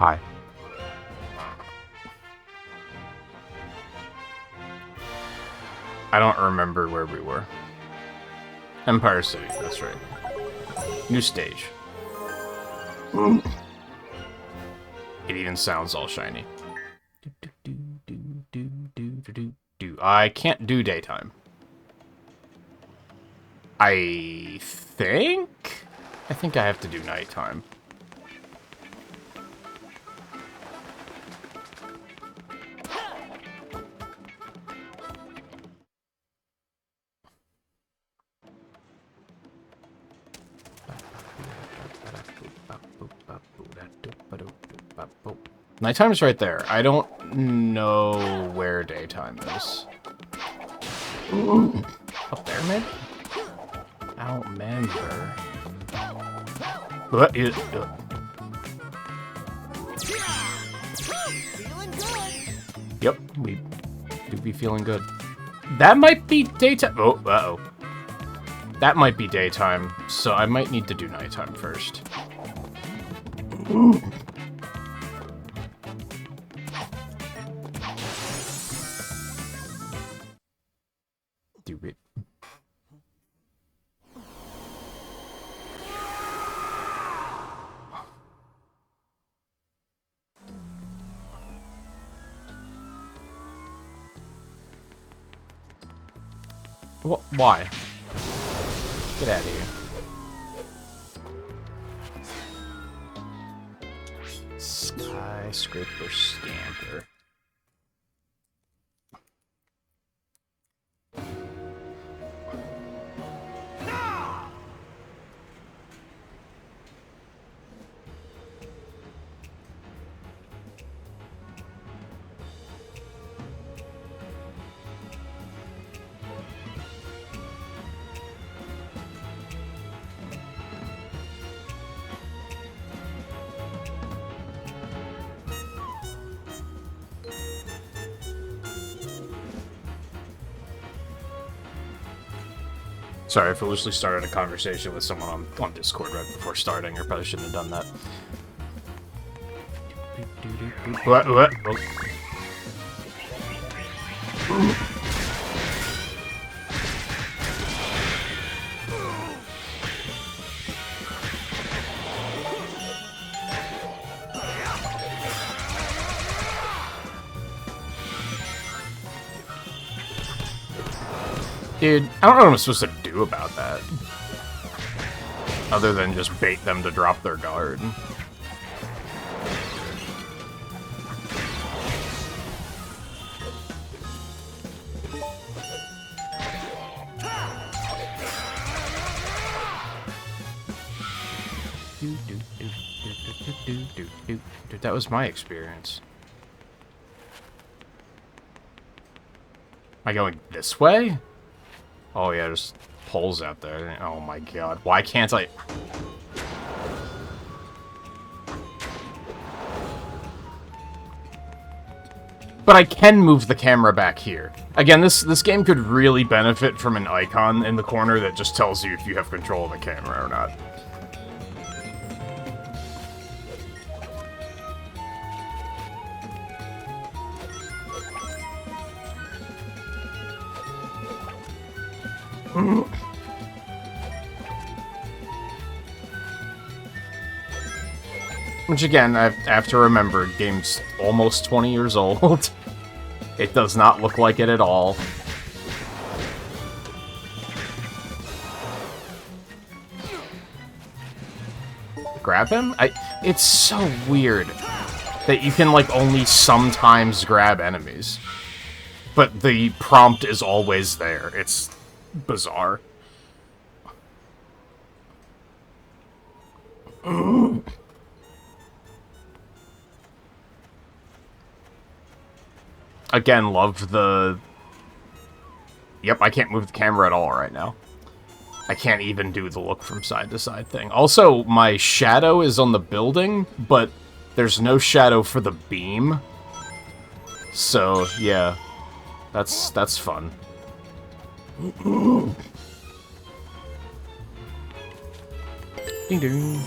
Hi. I don't remember where we were. Empire City, that's right. New stage. It even sounds all shiny. I can't do daytime. I think I have to do nighttime. Nighttime's right there. I don't know where daytime is. Up there, maybe? I don't remember. What? Yep, we do be feeling good. That might be daytime. Oh, uh-oh. That might be daytime, so I might need to do nighttime first. Do it. What? Why? Get out of here. Skyscraper scamper. Sorry, I foolishly started a conversation with someone on Discord right before starting. I probably shouldn't have done that. What? Oh. Dude, I don't know what I'm supposed to do about that. Other than just bait them to drop their guard. Dude, that was my experience. Am I going this way? Oh yeah, there's poles out there. Oh my god. Why can't I... But I can move the camera back here. Again, this game could really benefit from an icon in the corner that just tells you if you have control of the camera or not. Which again, I have to remember, game's almost 20 years old. It does not look like it at all. Grab him? It's so weird that you can, like, only sometimes grab enemies. But the prompt is always there. It's bizarre. Again, love the... Yep, I can't move the camera at all right now. I can't even do the look from side to side thing. Also, my shadow is on the building, but there's no shadow for the beam. So, yeah. That's fun. Ding ding.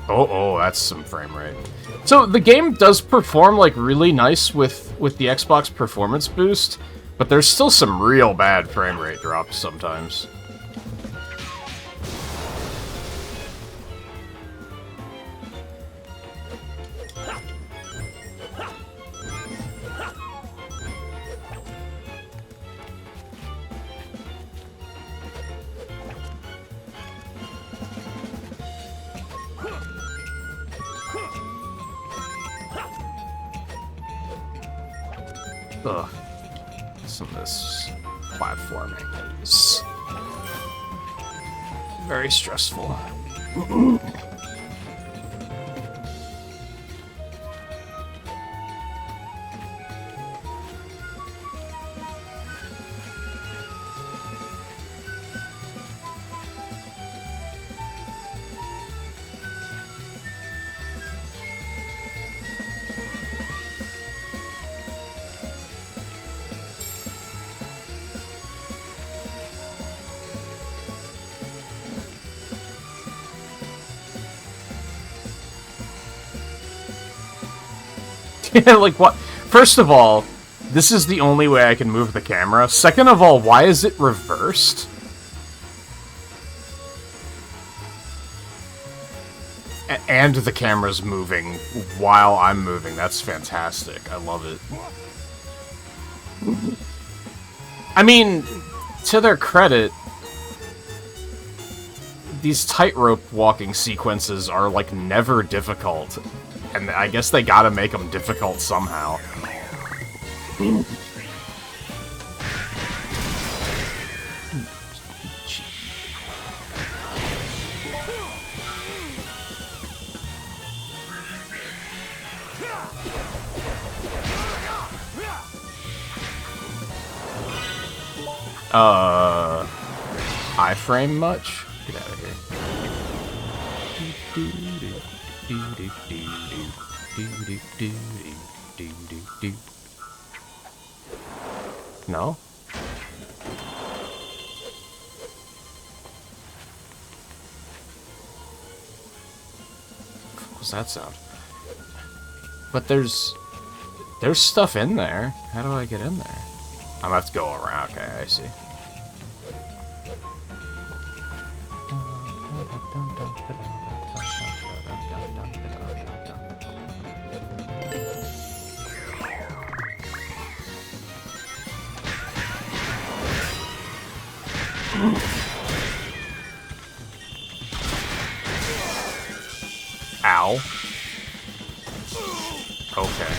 Oh, that's some frame rate. So the game does perform like really nice with the Xbox performance boost, but there's still some real bad frame rate drops sometimes. Ugh. Some of this platforming is very stressful. Like, what? First of all, this is the only way I can move the camera. Second of all, why is it reversed? And the camera's moving while I'm moving. That's fantastic. I love it. I mean, to their credit, these tightrope walking sequences are, like, never difficult. And I guess they gotta make them difficult somehow. Iframe much? Get out of here. No? What was that sound? But there's stuff in there. How do I get in there? I'm gonna have to go around. Okay, I see. Ow. Okay.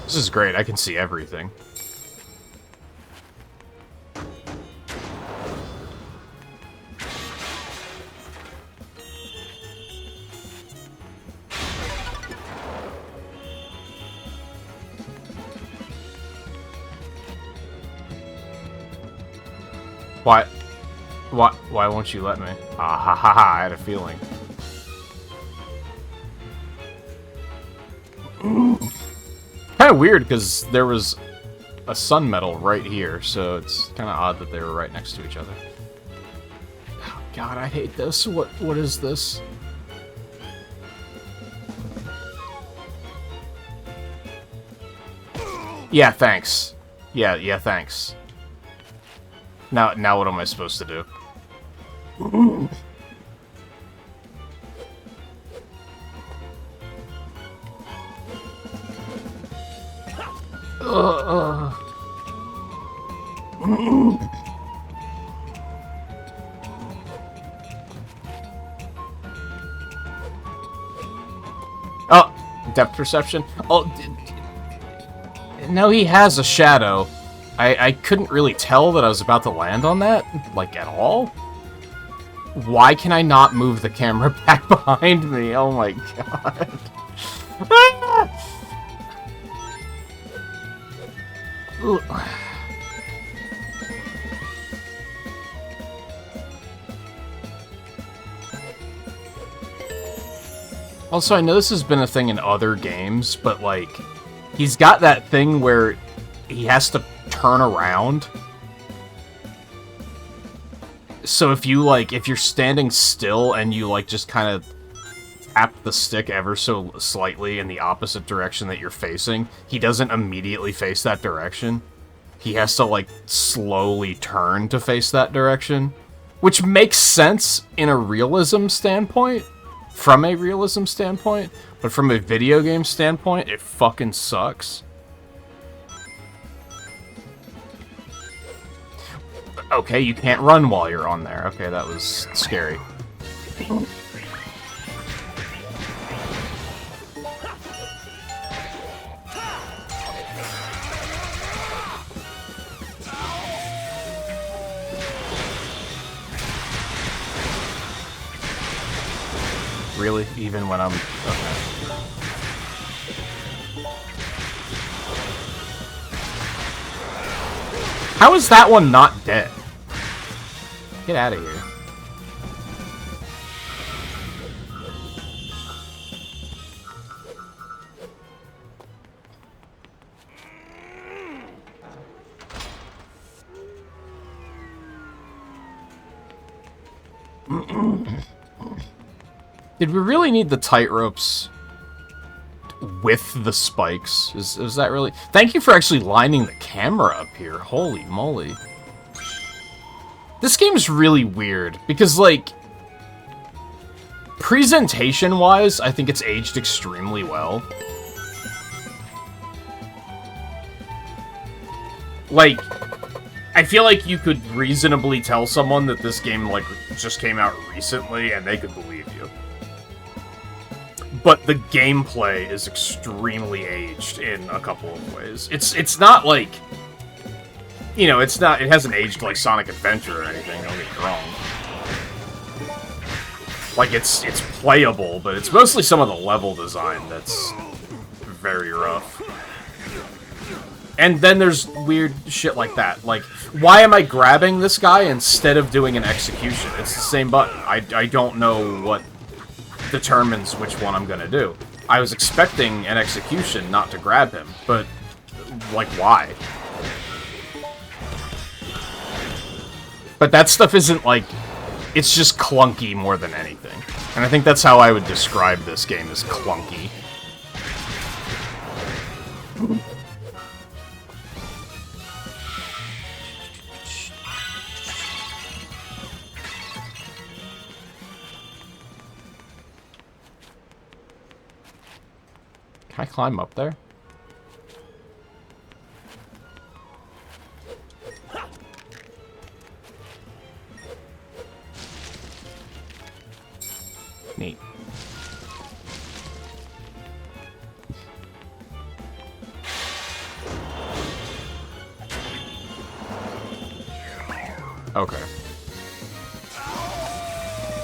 This is great, I can see everything. Why won't you let me? Ah ha ha ha, I had a feeling. Kind of weird, because there was a sun medal right here, so it's kind of odd that they were right next to each other. Oh, God, I hate this. What is this? Yeah, thanks. Yeah, thanks. Now what am I supposed to do? Oh, depth perception. Oh, no, he has a shadow. I couldn't really tell that I was about to land on that, like, at all. Why can I not move the camera back behind me? Oh my god. Also, I know this has been a thing in other games, but, like, he's got that thing where he has to turn around. So if you, like, if you're standing still and you, like, just kind of tap the stick ever so slightly in the opposite direction that you're facing, he doesn't immediately face that direction. He has to, like, slowly turn to face that direction. Which makes sense in a realism standpoint. From a realism standpoint, but from a video game standpoint, it fucking sucks. Okay, you can't run while you're on there. Okay, that was scary. Really? Even when I'm... Okay. How is that one not dead? Get out of here. Did we really need the tightropes with the spikes? Is that really... Thank you for actually lining the camera up here. Holy moly. This game's really weird, because, like... presentation-wise, I think it's aged extremely well. Like... I feel like you could reasonably tell someone that this game, like, just came out recently, and they could believe you. But the gameplay is extremely aged in a couple of ways. It's not like... You know, it's not... It hasn't aged like Sonic Adventure or anything, don't get me wrong. Like, it's playable, but it's mostly some of the level design that's very rough. And then there's weird shit like that. Like, why am I grabbing this guy instead of doing an execution? It's the same button. I don't know what determines which one I'm gonna do. I was expecting an execution, not to grab him, but, like, why? But that stuff isn't, like... It's just clunky more than anything. And I think that's how I would describe this game, as clunky. Can I climb up there? Neat. Okay.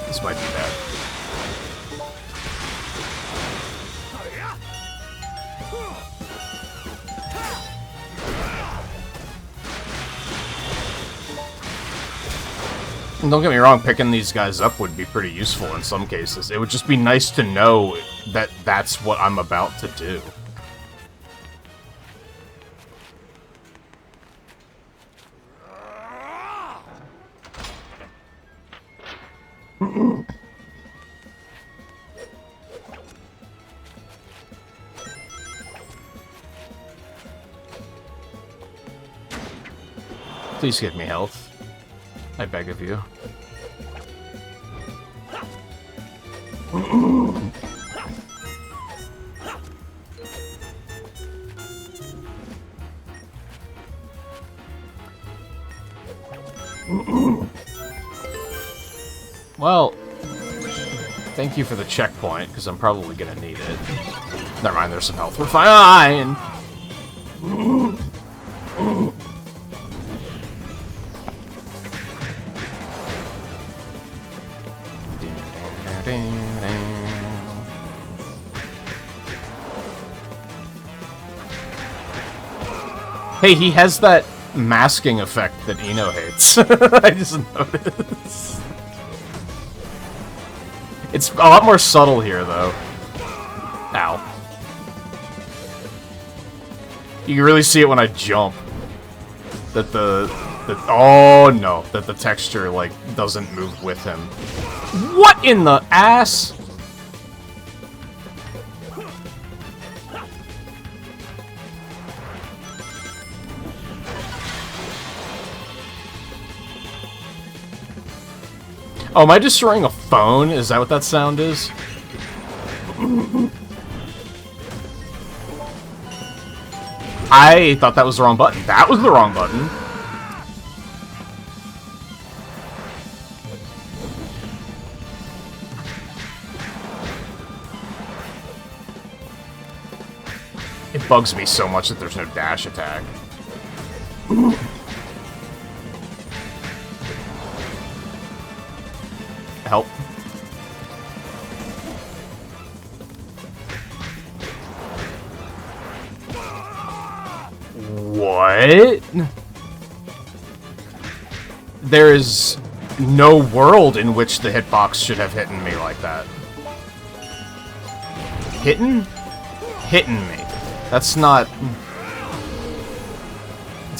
This might be bad. And don't get me wrong, picking these guys up would be pretty useful in some cases. It would just be nice to know that that's what I'm about to do. Please give me health. I beg of you. Well, thank you for the checkpoint, because I'm probably gonna need it. Never mind, there's some health. We're fine! Hey, he has that masking effect that Eno hates. I just noticed. It's a lot more subtle here, though. Ow. You can really see it when I jump. That oh no, that the texture, like, doesn't move with him. What in the ass? Oh, am I destroying a phone? Is that what that sound is? I thought that was the wrong button. That was the wrong button. It bugs me so much that there's no dash attack. Help. What? There is no world in which the hitbox should have hit me like that. Hitting me. That's not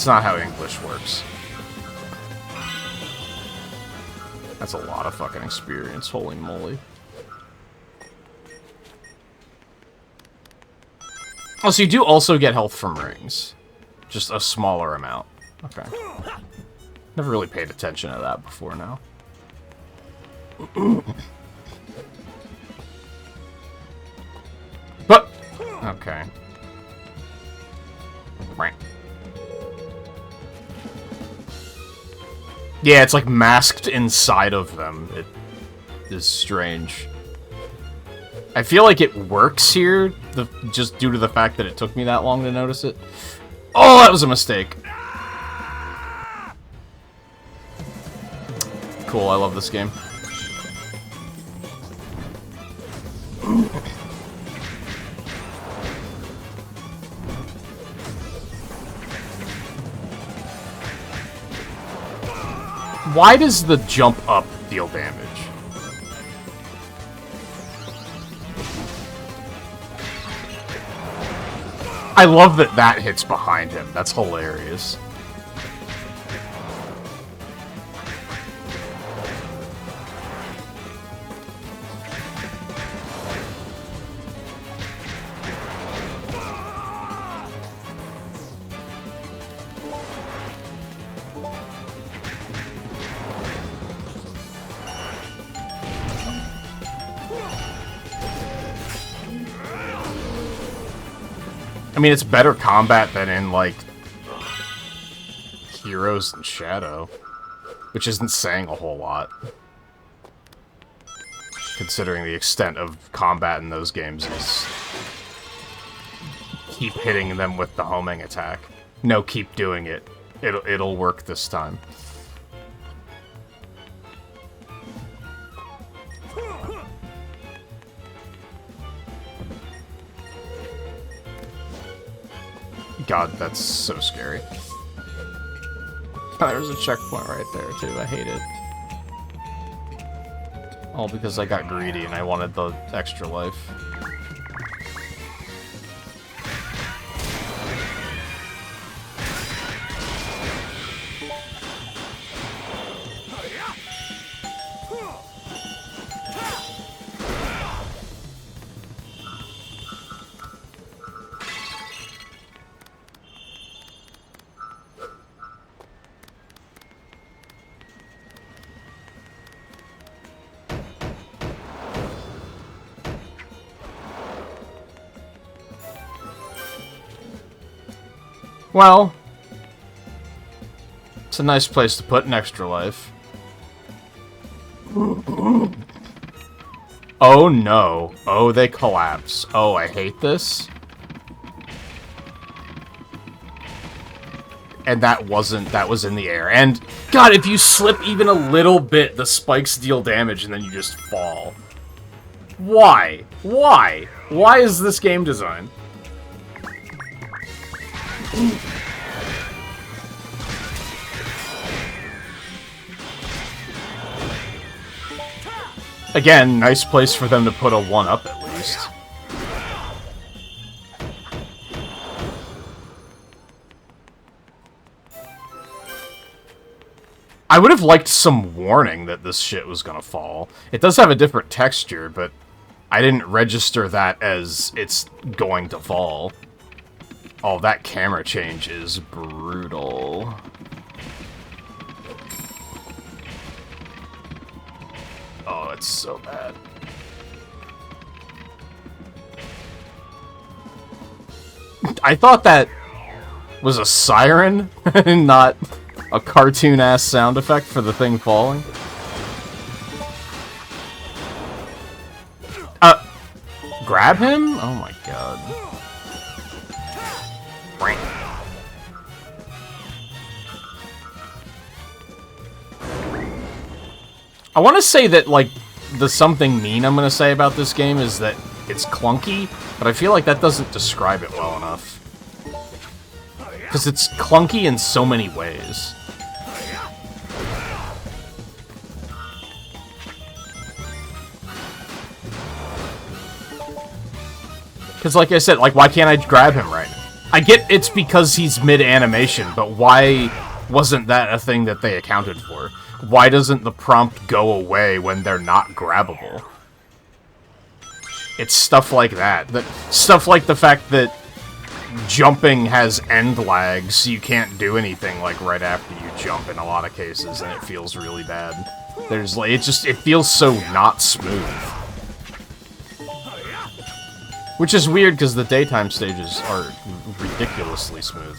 how English works. That's a lot of fucking experience, holy moly. Oh, so you do also get health from rings. Just a smaller amount. Okay. Never really paid attention to that before now. But, okay. Right. Yeah, it's like masked inside of them. It is strange. I feel like it works here, just due to the fact that it took me that long to notice it. Oh, that was a mistake. Cool, I love this game. Why does the jump up deal damage? I love that that hits behind him. That's hilarious. I mean, it's better combat than in, like, Heroes and Shadow, which isn't saying a whole lot, considering the extent of combat in those games is keep hitting them with the homing attack. No, keep doing it. It'll work this time. God, that's so scary. There's a checkpoint right there, too. I hate it. All because I got greedy and I wanted the extra life. Well, it's a nice place to put an extra life. Oh no. Oh, they collapse. Oh, I hate this. And that was in the air. And, God, if you slip even a little bit, the spikes deal damage and then you just fall. Why? Why? Why is this game design? Again, nice place for them to put a 1-up at least. I would have liked some warning that this shit was gonna fall. It does have a different texture, but I didn't register that as it's going to fall. Oh, that camera change is brutal. Oh, it's so bad. I thought that was a siren, and not a cartoon-ass sound effect for the thing falling. Grab him? Oh my god. I want to say that, like, the something mean I'm going to say about this game is that it's clunky, but I feel like that doesn't describe it well enough. Because it's clunky in so many ways. Because, like I said, like, why can't I grab him right now? I get it's because he's mid-animation, but why wasn't that a thing that they accounted for? Why doesn't the prompt go away when they're not grabbable? It's stuff like that. Stuff like the fact that jumping has end lag, so you can't do anything, like, right after you jump in a lot of cases, and it feels really bad. There's, like, it feels so not smooth. Which is weird, because the daytime stages are ridiculously smooth.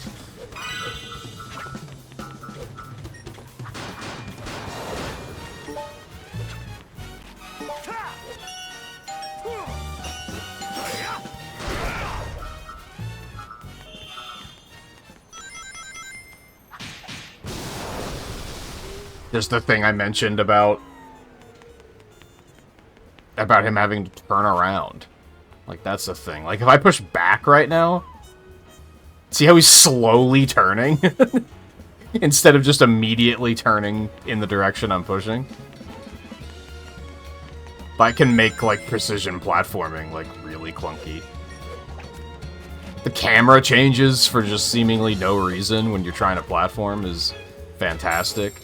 There's the thing I mentioned about him having to turn around. Like, that's the thing. Like, if I push back right now, see how he's slowly turning? Instead of just immediately turning in the direction I'm pushing? That can make, like, precision platforming, like, really clunky. The camera changes for just seemingly no reason when you're trying to platform is fantastic.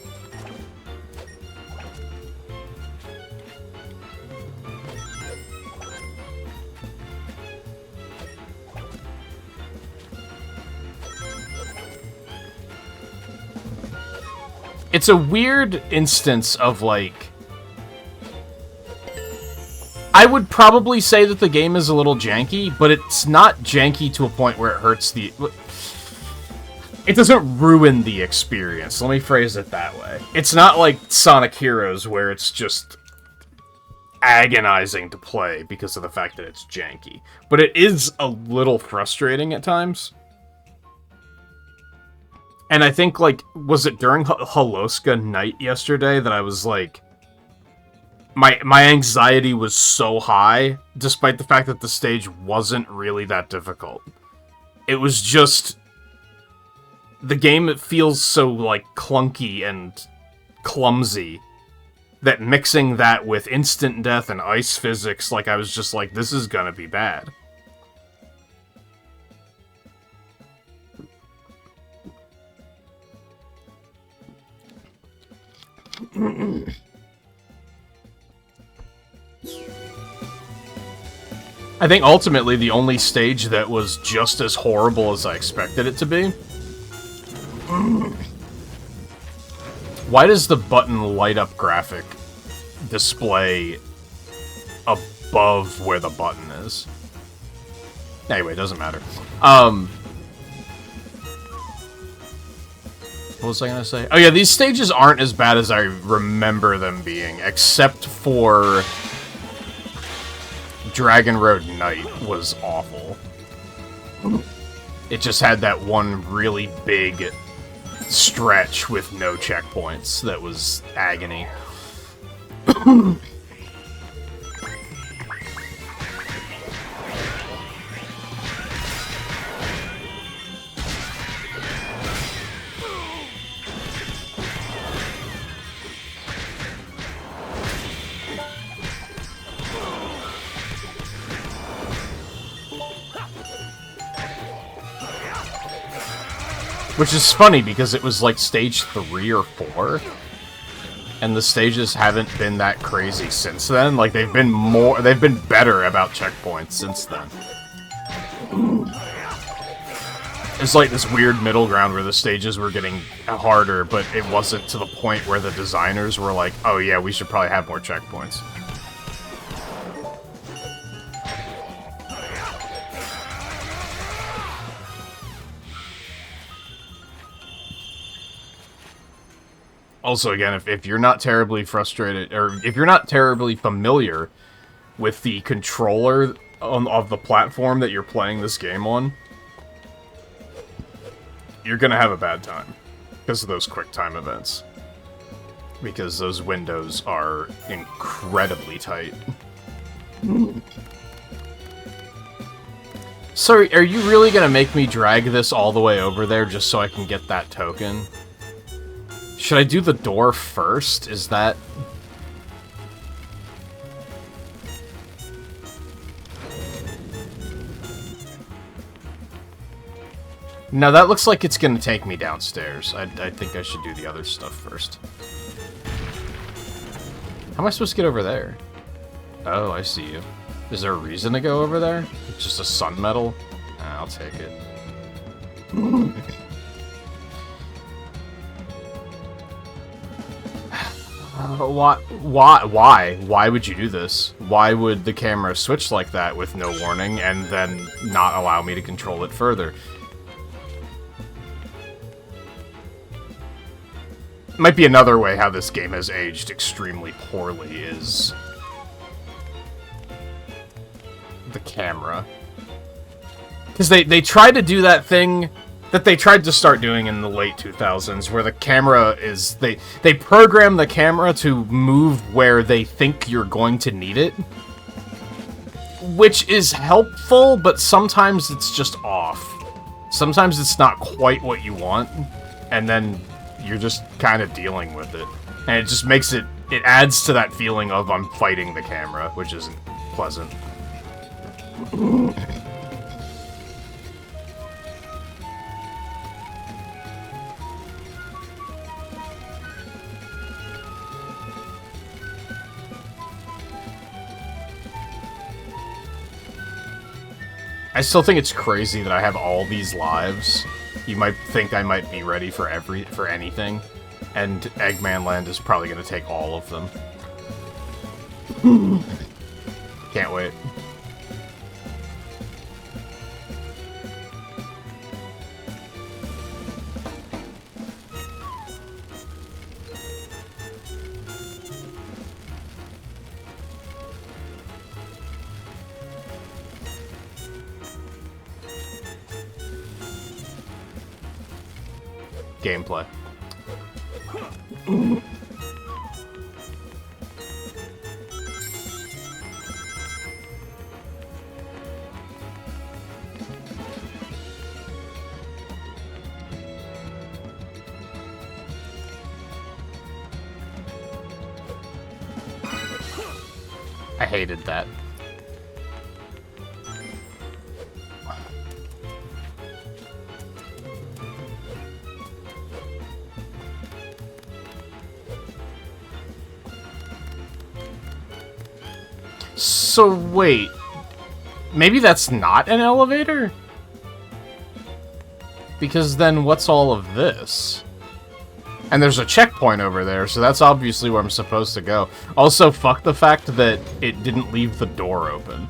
It's a weird instance of, like... I would probably say that the game is a little janky, but it's not janky to a point where it hurts the... It doesn't ruin the experience, let me phrase it that way. It's not like Sonic Heroes, where it's just agonizing to play because of the fact that it's janky. But it is a little frustrating at times. And I think, like, was it during Haloska night yesterday that I was, like... My anxiety was so high, despite the fact that the stage wasn't really that difficult. It was just... The game, it feels so, like, clunky and clumsy, that mixing that with instant death and ice physics, like, I was just like, this is gonna be bad. I think ultimately the only stage that was just as horrible as I expected it to be. Why does the button light up graphic display above where the button is? Anyway, it doesn't matter. What was I gonna say? Oh yeah, these stages aren't as bad as I remember them being, except for Dragon Road Night was awful. It just had that one really big stretch with no checkpoints that was agony. Which is funny, because it was like stage 3 or 4, and the stages haven't been that crazy since then. Like, they've been better about checkpoints since then. It's like this weird middle ground where the stages were getting harder, but it wasn't to the point where the designers were like, oh yeah, we should probably have more checkpoints. Also, again, if you're not terribly frustrated, or if you're not terribly familiar with the controller of the platform that you're playing this game on, you're gonna have a bad time because of those quick time events. Because those windows are incredibly tight. Sorry, are you really gonna make me drag this all the way over there just so I can get that token? Should I do the door first? Is that... No, that looks like it's gonna take me downstairs. I think I should do the other stuff first. How am I supposed to get over there? Oh, I see you. Is there a reason to go over there? It's just a sun medal? Nah, I'll take it. Why would you do this? Why would the camera switch like that with no warning and then not allow me to control it further? Might be another way how this game has aged extremely poorly is the camera. Because they tried to do that thing that they tried to start doing in the late 2000s, where the camera is... They program the camera to move where they think you're going to need it. Which is helpful, but sometimes it's just off. Sometimes it's not quite what you want, and then you're just kind of dealing with it. And it just makes it... It adds to that feeling of I'm fighting the camera, which isn't pleasant. I still think it's crazy that I have all these lives. You might think I might be ready for anything, and Eggman Land is probably going to take all of them. Can't wait. Gameplay. I hated that. So, wait. Maybe that's not an elevator? Because then what's all of this? And there's a checkpoint over there, so that's obviously where I'm supposed to go. Also, fuck the fact that it didn't leave the door open.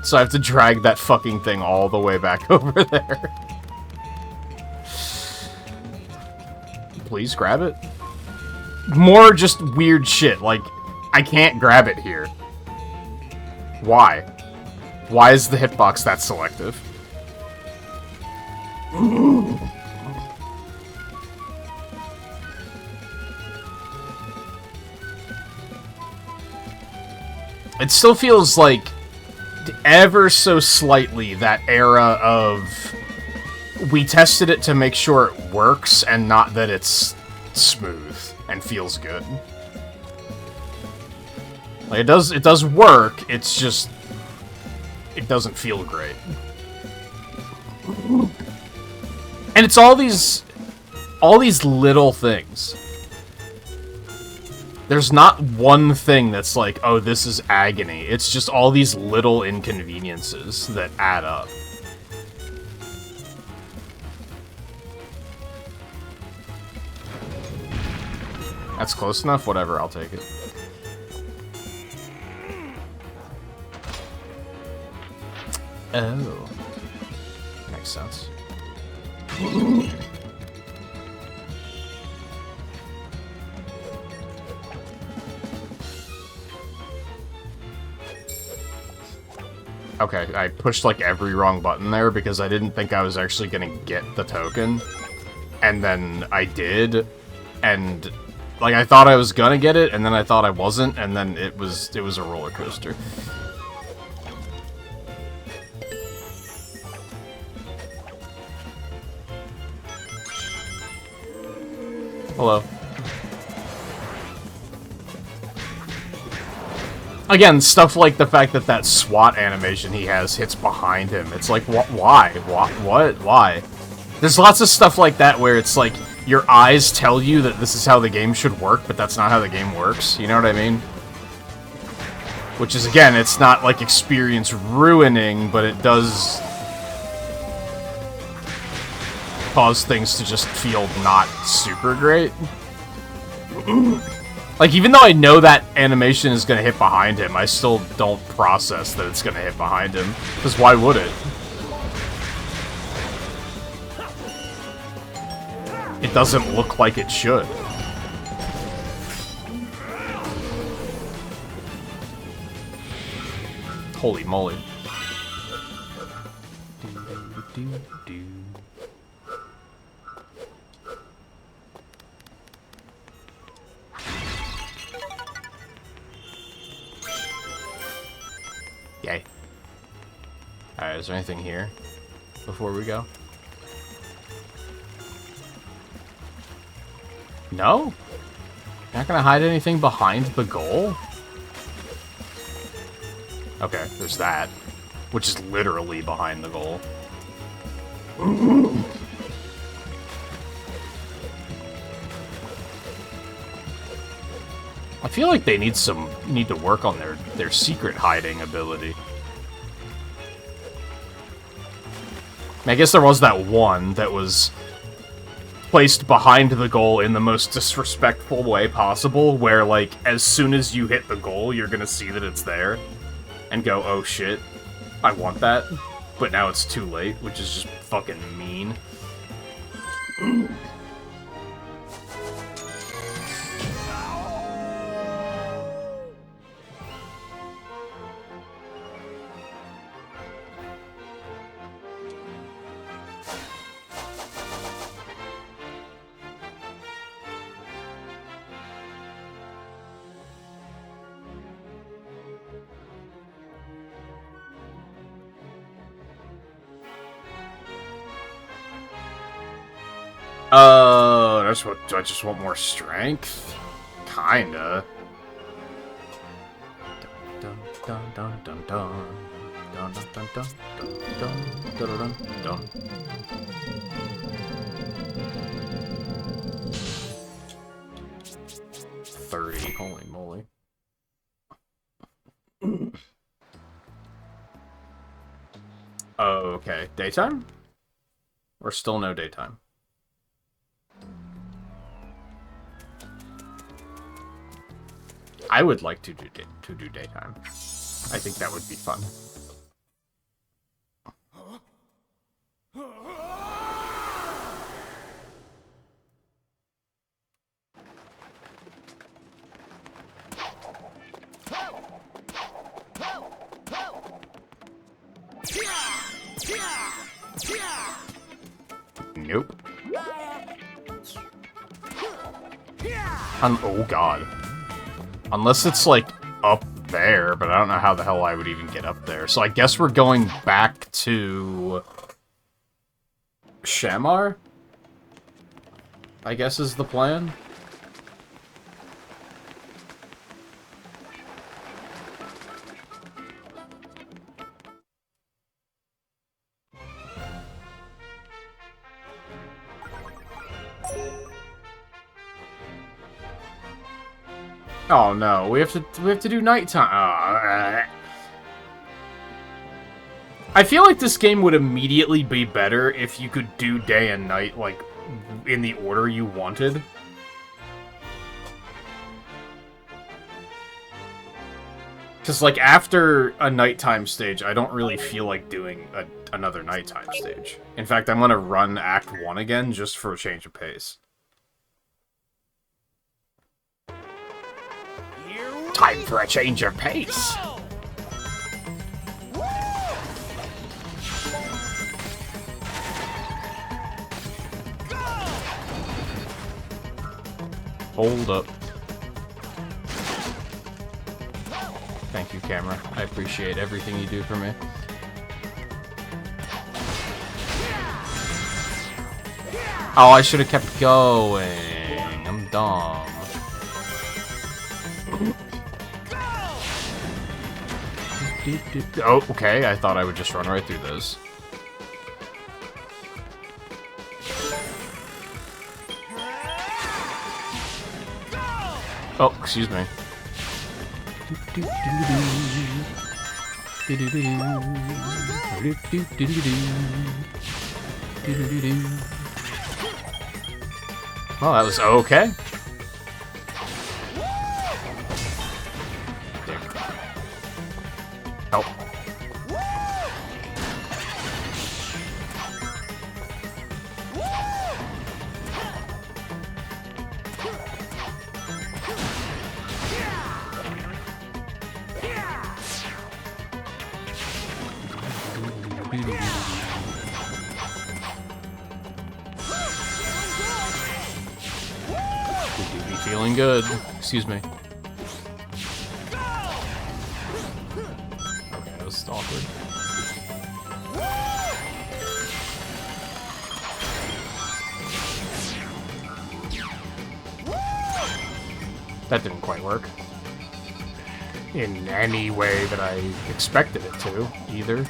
So I have to drag that fucking thing all the way back over there. Please grab it. More just weird shit, like, I can't grab it here. Why? Why is the hitbox that selective? It still feels like, ever so slightly, that era of... We tested it to make sure it works, and not that it's smooth and feels good. Like, it does work, it's just... It doesn't feel great. And it's all these little things. There's not one thing that's like, oh, this is agony. It's just all these little inconveniences that add up. That's close enough? Whatever, I'll take it. Oh. Makes sense. Okay, I pushed like every wrong button there because I didn't think I was actually gonna get the token. And then I did, and like I thought I was gonna get it, and then I thought I wasn't, and then it was a roller coaster. Hello. Again, stuff like the fact that that SWAT animation he has hits behind him. It's like, why? What? Why? There's lots of stuff like that where it's like, your eyes tell you that this is how the game should work, but that's not how the game works. You know what I mean? Which is, again, it's not like experience ruining, but it does cause things to just feel not super great. Like, even though I know that animation is going to hit behind him, I still don't process that it's going to hit behind him. Because why would it? It doesn't look like it should. Holy moly. Yay. Alright, is there anything here before we go? No? You're not gonna hide anything behind the goal? Okay, there's that. Which is literally behind the goal. I feel like they need to work on their secret hiding ability. I guess there was that one that was placed behind the goal in the most disrespectful way possible, where, like, as soon as you hit the goal, you're gonna see that it's there, and go, oh shit, I want that, but now it's too late, which is just fucking mean. That's what, do I just want more strength? Kinda. Dun dun dun dun dun dun dun dun dun dun dun dun dun. 30, holy moly. Okay, daytime? Or still no daytime? I would like to do daytime. I think that would be fun. Nope. Oh god. Unless it's, like, up there, but I don't know how the hell I would even get up there. So I guess we're going back to Shamar? I guess is the plan. Oh no, we have to do nighttime. Oh, I feel like this game would immediately be better if you could do day and night, like, in the order you wanted. Because, like, after a nighttime stage, I don't really feel like doing another nighttime stage. In fact, I'm gonna run Act 1 again, just for a change of pace. Time for a change of pace! Hold up. Thank you, camera. I appreciate everything you do for me. Oh, I should have kept going. I'm dumb. Oh, okay. I thought I would just run right through those. Oh, excuse me. Well, that was okay. Oh. Feeling good. Excuse me. Okay, that was awkward. That didn't quite work. In any way that I expected it to, either.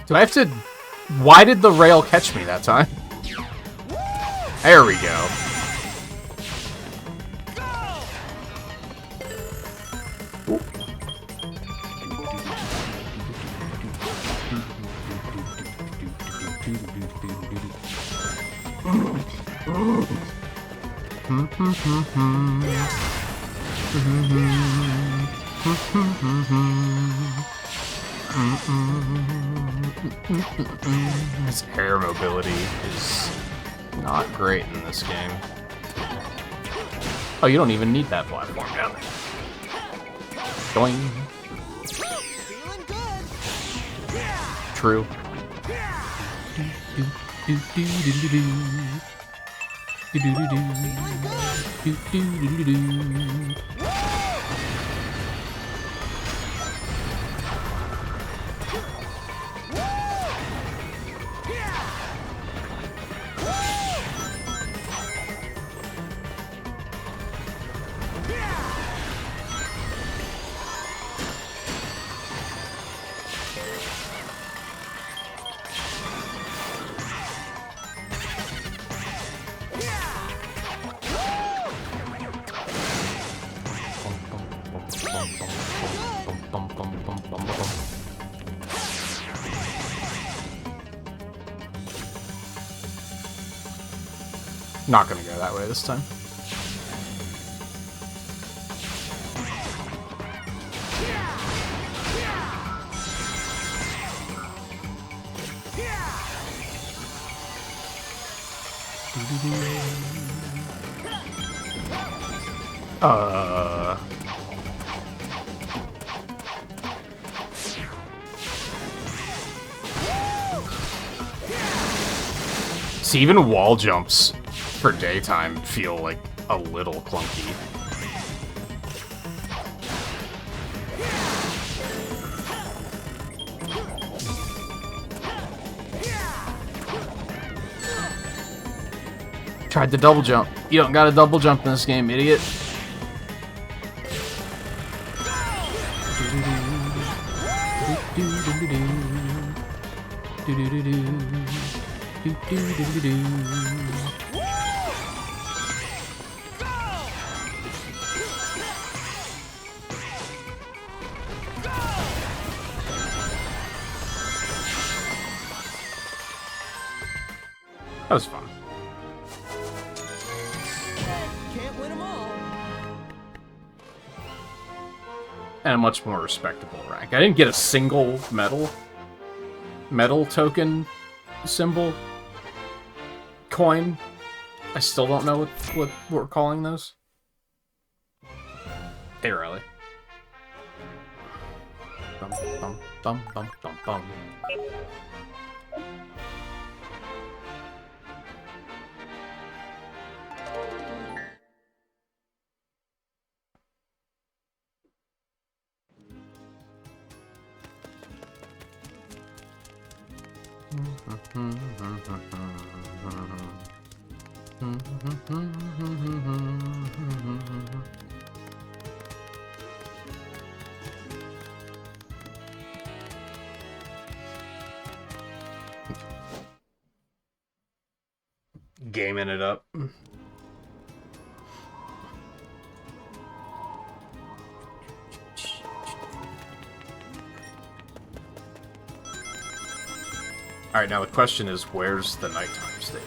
Do I have to... Why did the rail catch me that time? There we go. This air mobility is not great in this game. Oh, you don't even need that platform down there. Going. True. Not gonna go that way this time. See, even wall jumps for daytime feel like a little clunky. Tried to double jump. You don't gotta double jump in this game, idiot. Do, do, do, do, do. That was fun. Can't win them all. And a much more respectable rank. I didn't get a single medal token symbol coin. I still don't know what we're calling those. Hey, Riley. Bum, bum, bum, bum, bum, bum. Gaming it up. Alright, now the question is, where's the nighttime stage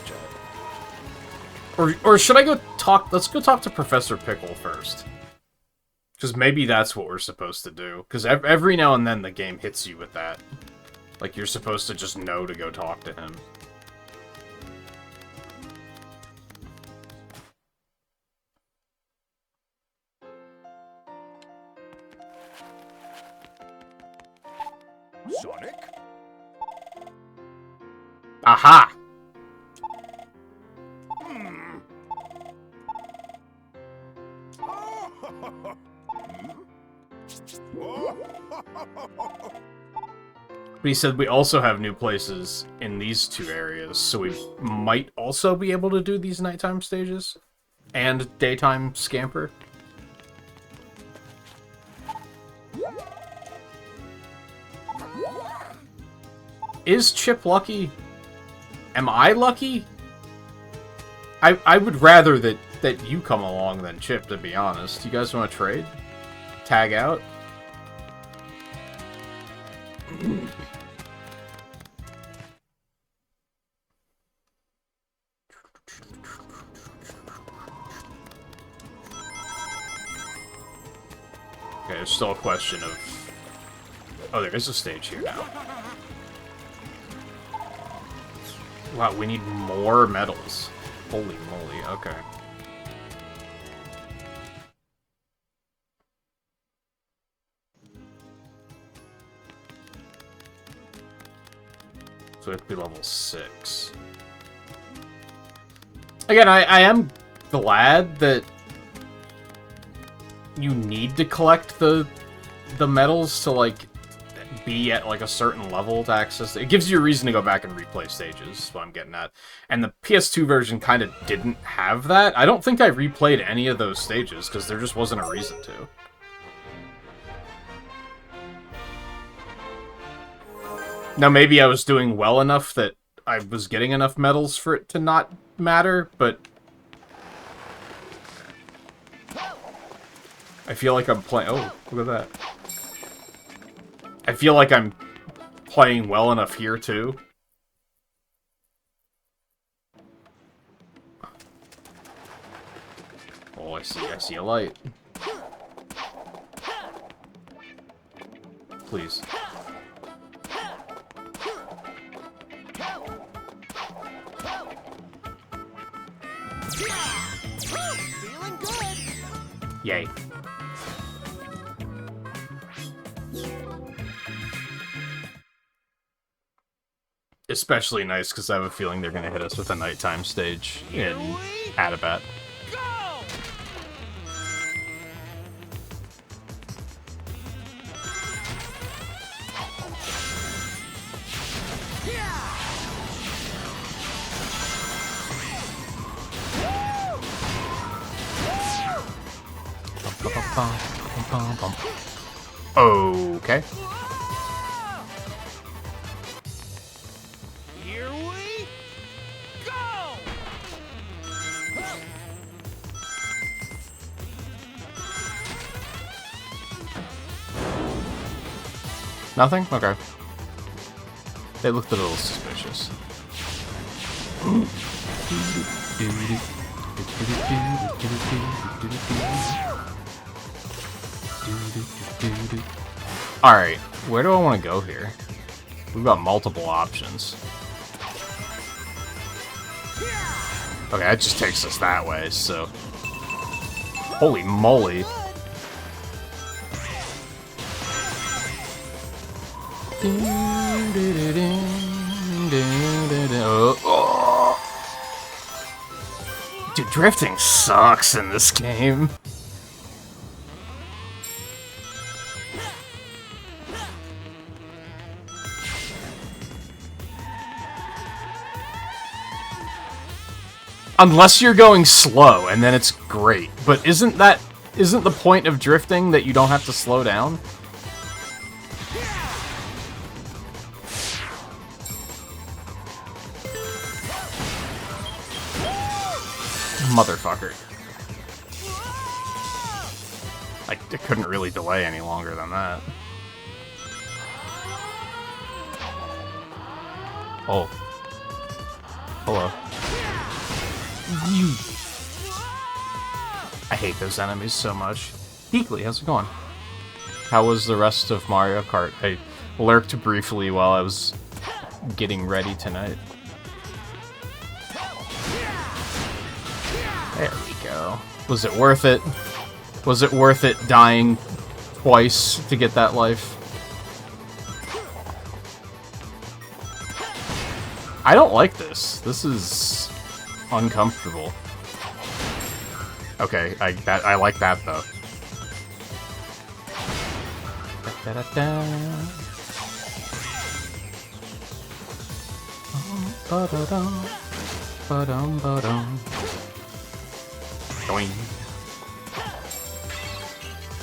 at? Or should I go talk... Let's go talk to Professor Pickle first. Because maybe that's what we're supposed to do. Because every now and then the game hits you with that. Like, you're supposed to just know to go talk to him. Sonic? Aha! But he said we also have new places in these two areas, so we might also be able to do these nighttime stages and daytime scamper. Is Chip lucky? Am I lucky? I would rather that you come along than Chip, to be honest. You guys want to trade? Tag out? Okay, there's still a question of... Oh, there is a stage here now. Wow, we need more medals. Holy moly, okay. So we have to be level 6. Again, I am glad that you need to collect the medals to, like, be at, like, a certain level to access it. It gives you a reason to go back and replay stages, is what I'm getting at. And the PS2 version kind of didn't have that. I don't think I replayed any of those stages, because there just wasn't a reason to. Now, maybe I was doing well enough that I was getting enough medals for it to not matter, but... I feel like I'm playing... Oh, look at that. I feel like I'm playing well enough here, too. Oh, I see a light. Please. Feeling good. Yay. Especially nice, because I have a feeling they're going to hit us with a nighttime stage in Adabat. Go! Okay. Here we Nothing? Okay. They looked a little suspicious. Alright, where do I want to go here? We've got multiple options. Okay, that just takes us that way, so... Holy moly. Oh. Dude, drifting sucks in this game. Unless you're going slow, and then it's great. But isn't the point of drifting that you don't have to slow down? Motherfucker. I couldn't really delay any longer than that. Oh. Hello. You. I hate those enemies so much. Heakley, how's it going? How was the rest of Mario Kart? I lurked briefly while I was getting ready tonight. There we go. Was it worth it? Was it worth it dying twice to get that life? I don't like this. This is uncomfortable. Okay, I like that though. Da, da, da. Ba-da-dum. Ba-dum, ba-dum. Doing.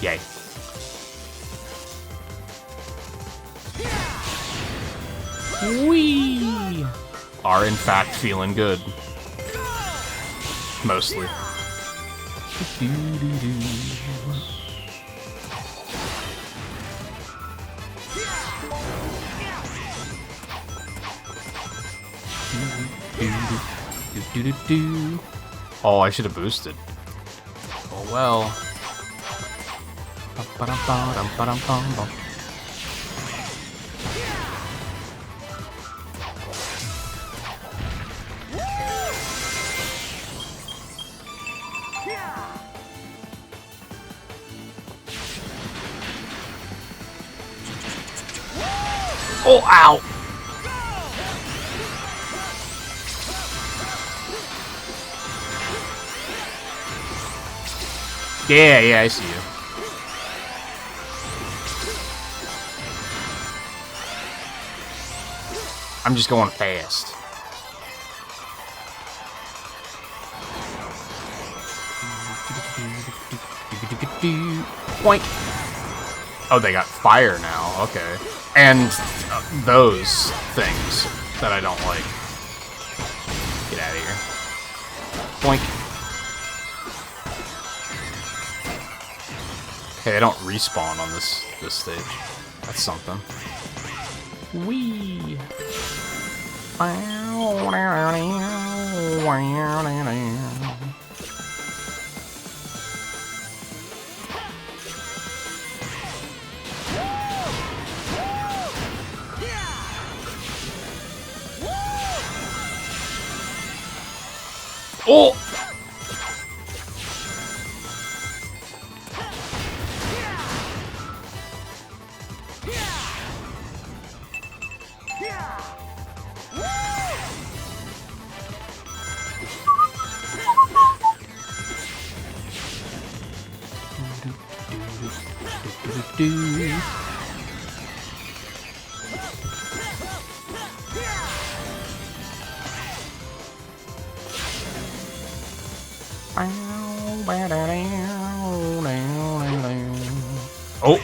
Yay. We are in fact feeling good. Mostly. Oh, I should have boosted. Oh well. Oh, ow! Yeah, I see you. I'm just going fast. Point. Oh, they got fire now. Okay. And those things that I don't like. Get out of here. Boink. Okay, they don't respawn on this stage. That's something. Wee. Oh!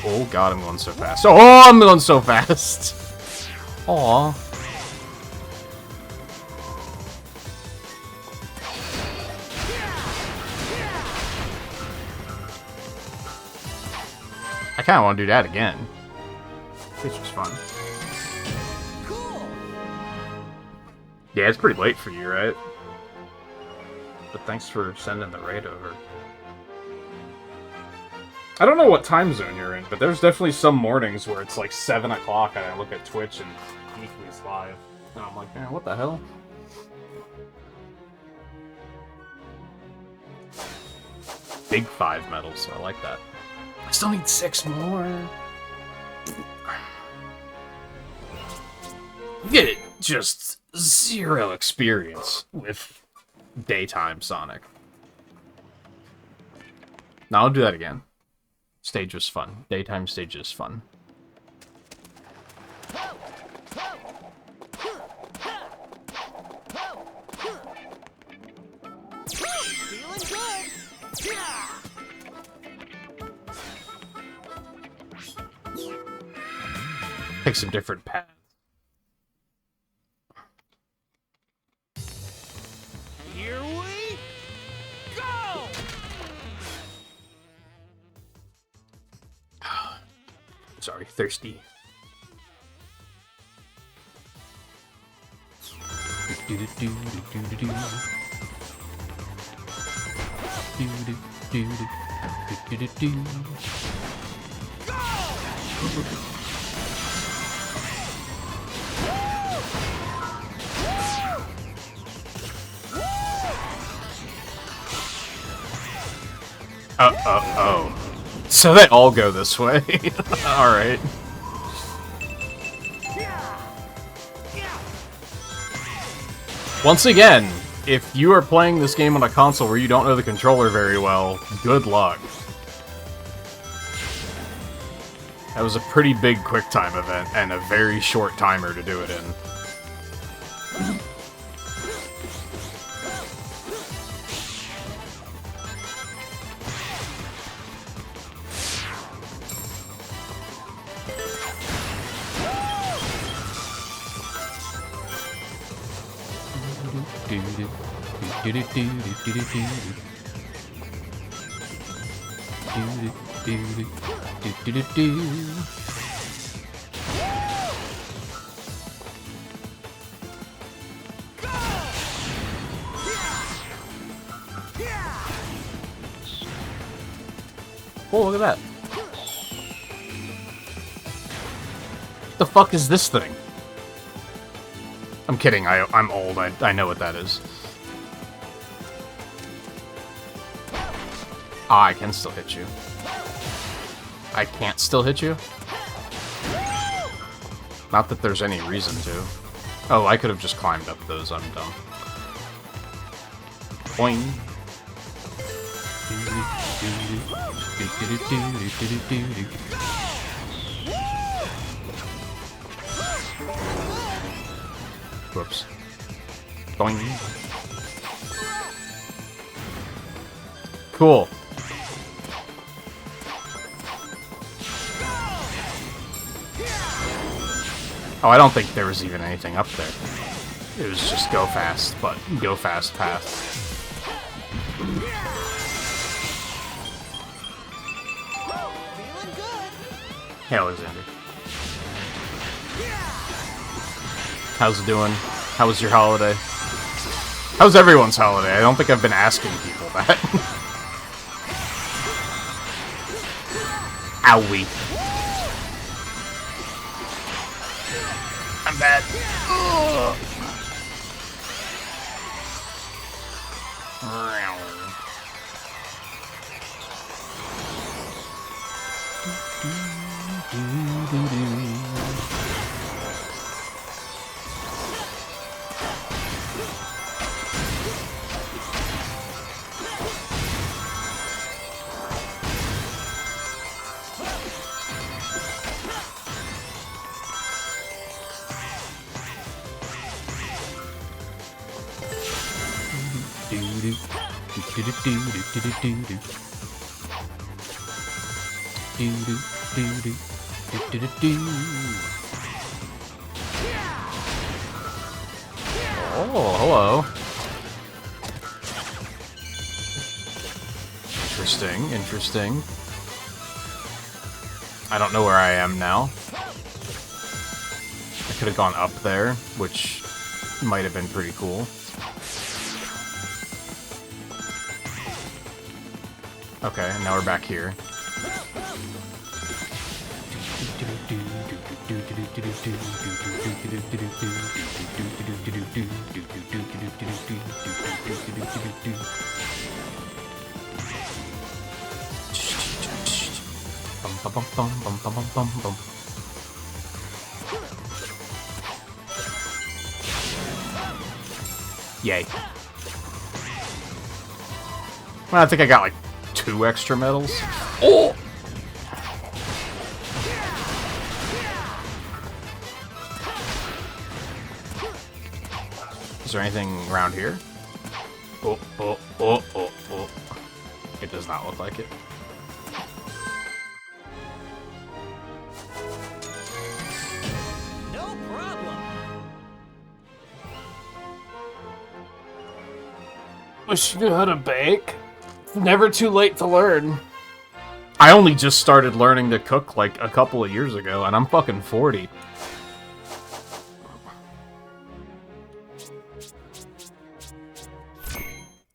Oh god, I'm going so fast. Oh, I'm going so fast. Aw. I kind of want to do that again. Which was fun. Cool. Yeah, it's pretty late for you, right? But thanks for sending the raid over. I don't know what time zone you're in, but there's definitely some mornings where it's like 7 o'clock and I look at Twitch and Geekly's live. And I'm like, man, what the hell? Big 5 medals, I like that. I still need 6 more. You get just 0 experience with daytime Sonic. Now I'll do that again. Stage was fun. Daytime stage is fun. Feeling good. Take some different paths. Here we go. Sorry, thirsty. Oh. So they all go this way. Alright. Once again, if you are playing this game on a console where you don't know the controller very well, good luck. That was a pretty big QuickTime event, and a very short timer to do it in. Oh, look at that. What the fuck is this thing? I'm kidding, I'm old, I know what that is. Ah, I can still hit you. I can't still hit you? Not that there's any reason to. Oh, I could have just climbed up those, I'm dumb. Boing. Whoops. Boing. Cool. Oh, I don't think there was even anything up there. It was just go fast, but go fast path. Feeling good. Hey, Alexander. How's it doing? How was your holiday? How's everyone's holiday? I don't think I've been asking people that. Owie. I'm bad. Ugh. Oh, hello. Interesting. I don't know where I am now. could have gone up there, which might have been pretty cool. Okay, and now we're back here. Yay. Well, I think I got like 2 extra medals. Oh! Is there anything around here? Oh, oh, oh, oh, oh. It does not look like it. No problem. Wish you knew how to bake. Never too late to learn. I only just started learning to cook like a couple of years ago, and I'm fucking 40.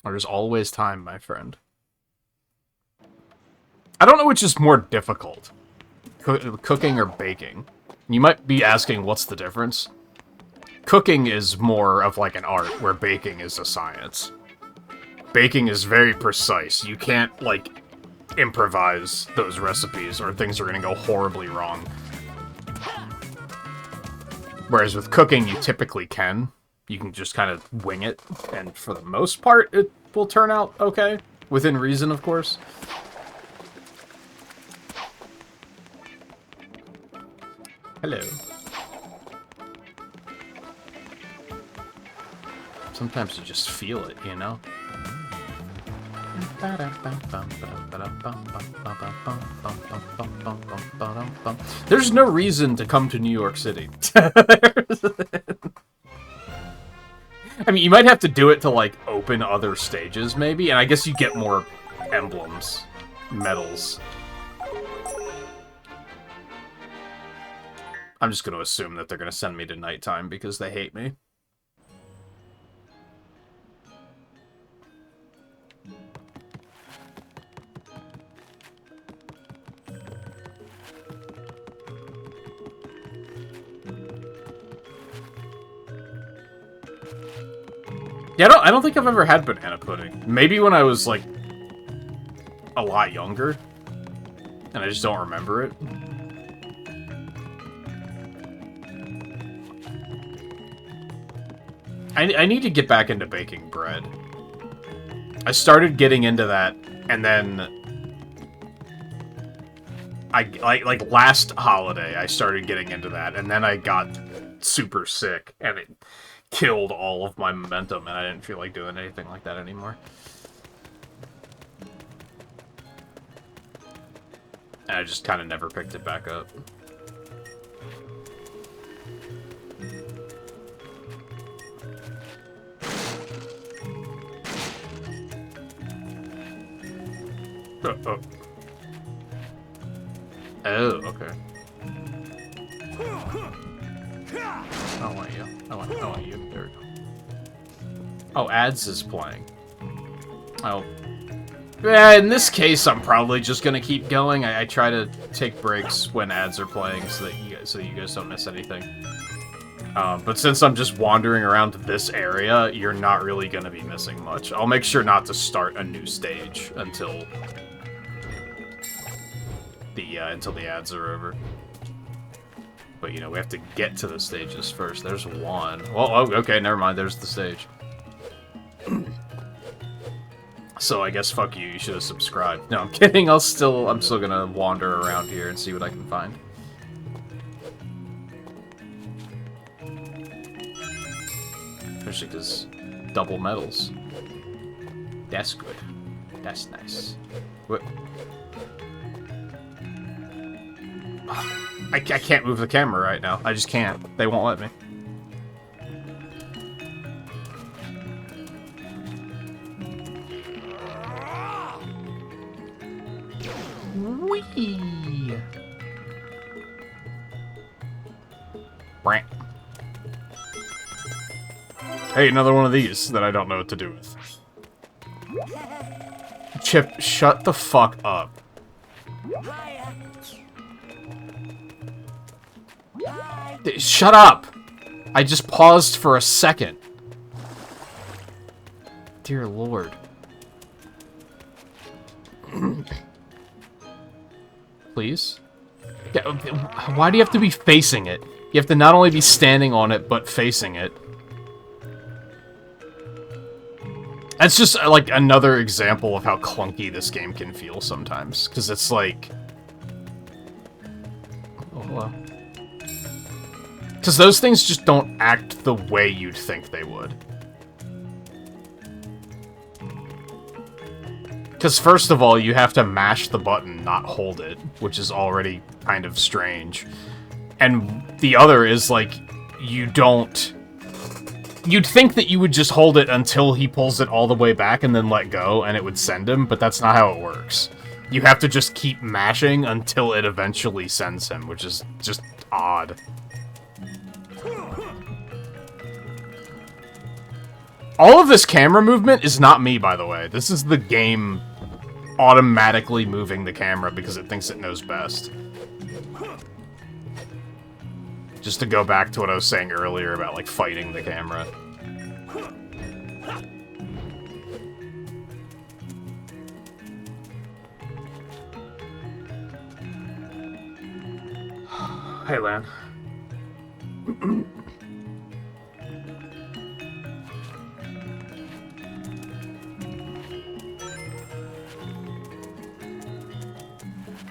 There's always time, my friend. I don't know which is more difficult, cooking or baking. You might be asking what's the difference. Cooking is more of like an art, where baking is a science. Baking is very precise. You can't, like, improvise those recipes, or things are gonna go horribly wrong. Whereas with cooking, you typically can. You can just kind of wing it, and for the most part, it will turn out okay. Within reason, of course. Hello. Sometimes you just feel it, you know? There's no reason to come to New York City. I mean, you might have to do it to, like, open other stages, maybe, and I guess you get more emblems, medals. I'm just gonna assume that they're gonna send me to nighttime because they hate me. Yeah, I don't think I've ever had banana pudding. Maybe when I was, like, a lot younger, and I just don't remember it. I need to get back into baking bread. I started getting into that, and then like last holiday I started getting into that, and then I got super sick, and it killed all of my momentum, and I didn't feel like doing anything like that anymore. And I just kind of never picked it back up. Oh, okay. I don't want you. I want you. There we go. Oh, ads is playing. Oh. Yeah, in this case, I'm probably just gonna keep going. I try to take breaks when ads are playing so that you guys don't miss anything. But since I'm just wandering around this area, you're not really gonna be missing much. I'll make sure not to start a new stage until the ads are over. But, you know, we have to get to the stages first. There's one. Well, oh, okay, never mind. There's the stage. So I guess fuck you. You should have subscribed. No, I'm kidding. I'm still gonna wander around here and see what I can find. Especially because double medals. That's good. That's nice. What? I can't move the camera right now. I just can't. They won't let me. Whee! Brant. Hey, another one of these that I don't know what to do with. Chip, shut the fuck up. Shut up! I just paused for a second. Dear Lord. Please? Yeah, why do you have to be facing it? You have to not only be standing on it, but facing it. That's just, like, another example of how clunky this game can feel sometimes. Because it's like... Oh, hello. Because those things just don't act the way you'd think they would. Because first of all, you have to mash the button, not hold it, which is already kind of strange. And the other is, like, you don't... You'd think that you would just hold it until he pulls it all the way back and then let go, and it would send him, but that's not how it works. You have to just keep mashing until it eventually sends him, which is just odd. All of this camera movement is not me, by the way. This is the game automatically moving the camera because it thinks it knows best. Just to go back to what I was saying earlier about, like, fighting the camera. Hey, Lan.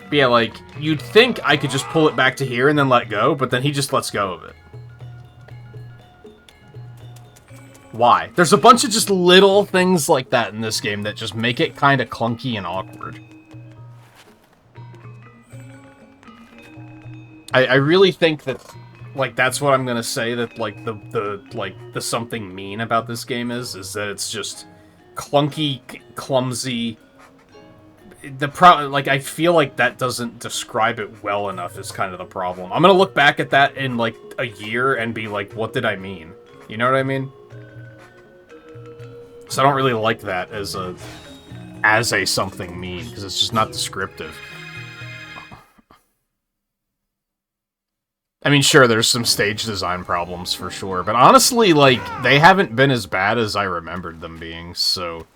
But yeah, like, you'd think I could just pull it back to here and then let go, but then he just lets go of it. Why? There's a bunch of just little things like that in this game that just make it kind of clunky and awkward. I really think that, like, that's what I'm gonna say that, like, the something mean about this game is that it's just clunky, clumsy. Like, I feel like that doesn't describe it well enough is kind of the problem. I'm gonna look back at that in, like, a year and be like, what did I mean? You know what I mean? So I don't really like that as a something mean, because it's just not descriptive. I mean, sure, there's some stage design problems for sure, but honestly, like, they haven't been as bad as I remembered them being, so...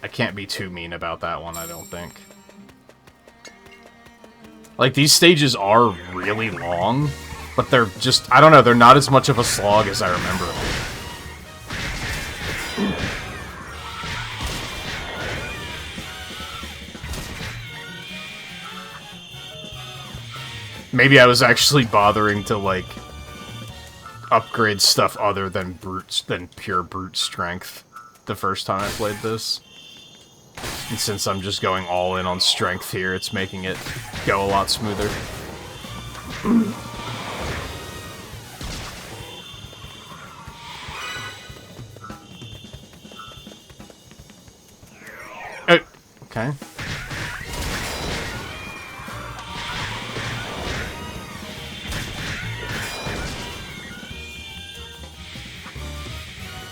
I can't be too mean about that one, I don't think. Like, these stages are really long, but they're just, I don't know, they're not as much of a slog as I remember them. Maybe I was actually bothering to, like, upgrade stuff other than pure brute strength the first time I played this. And since I'm just going all in on strength here, it's making it go a lot smoother. Okay.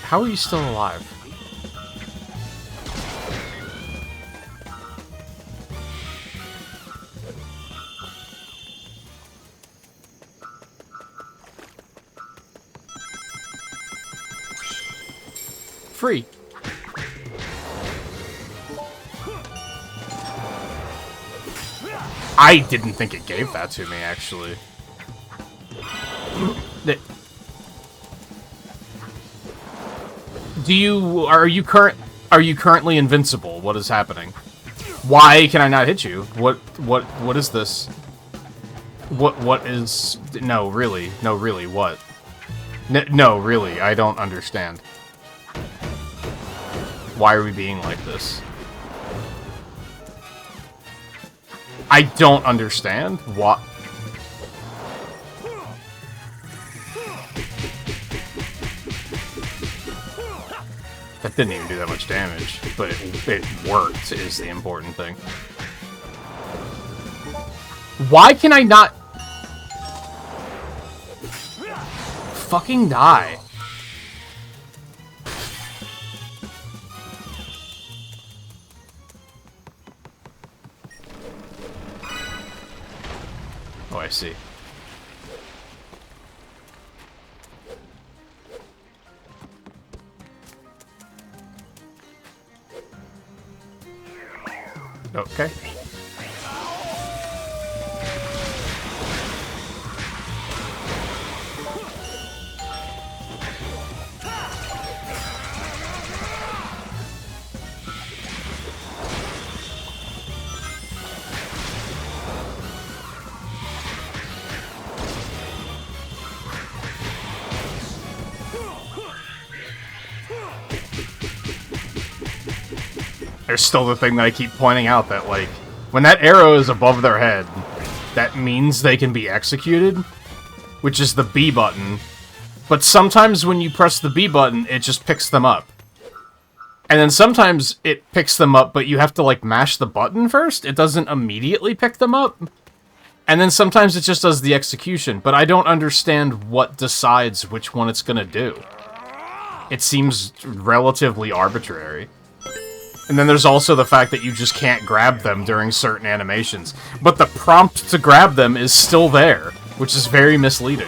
How are you still alive? Free. I didn't think it gave that to me, actually. Are you currently invincible? What is happening? Why can I not hit you? What is this? What is... No, really, what? No, really, I don't understand. Why are we being like this? I don't understand. What? That didn't even do that much damage, but it worked, is the important thing. Why can I not... Fucking die. see. Okay. There's still the thing that I keep pointing out that, like, when that arrow is above their head, that means they can be executed, which is the B button. But sometimes when you press the B button, it just picks them up. And then sometimes it picks them up, but you have to, like, mash the button first. It doesn't immediately pick them up. And then sometimes it just does the execution, but I don't understand what decides which one it's gonna do. It seems relatively arbitrary. And then there's also the fact that you just can't grab them during certain animations. But the prompt to grab them is still there, which is very misleading.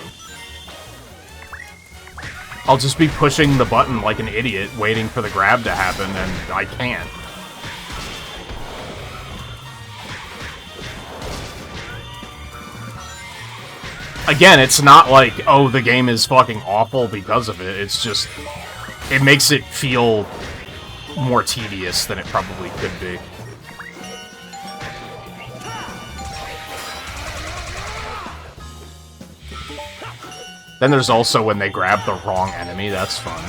I'll just be pushing the button like an idiot, waiting for the grab to happen, and I can't. Again, it's not like, oh, the game is fucking awful because of it. It's just, it makes it feel more tedious than it probably could be. Then there's also when they grab the wrong enemy, that's fun.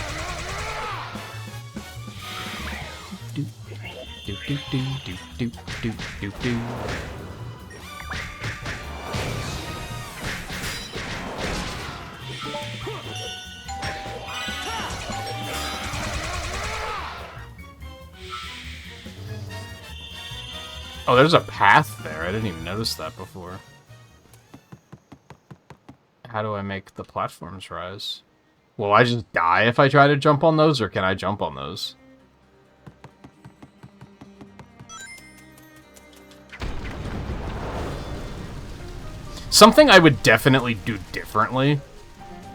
Oh, there's a path there. I didn't even notice that before. How do I make the platforms rise? Will I just die if I try to jump on those, or can I jump on those? Something I would definitely do differently.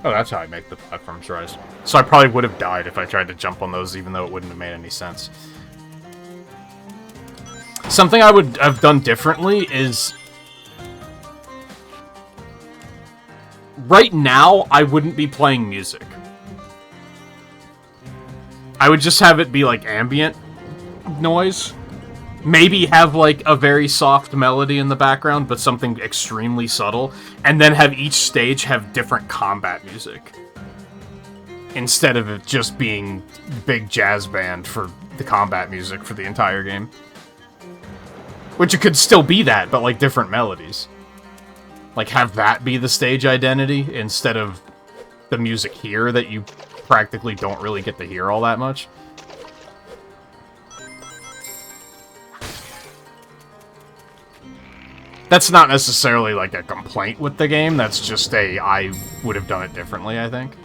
Oh, that's how I make the platforms rise. So I probably would have died if I tried to jump on those, even though it wouldn't have made any sense. Something I would have done differently is... right now, I wouldn't be playing music. I would just have it be, like, ambient noise. Maybe have, like, a very soft melody in the background, but something extremely subtle. And then have each stage have different combat music. Instead of it just being big jazz band for the combat music for the entire game. Which it could still be that, but, like, different melodies. Like, have that be the stage identity, instead of the music here that you practically don't really get to hear all that much. That's not necessarily, like, a complaint with the game, that's just a, I would have done it differently, I think.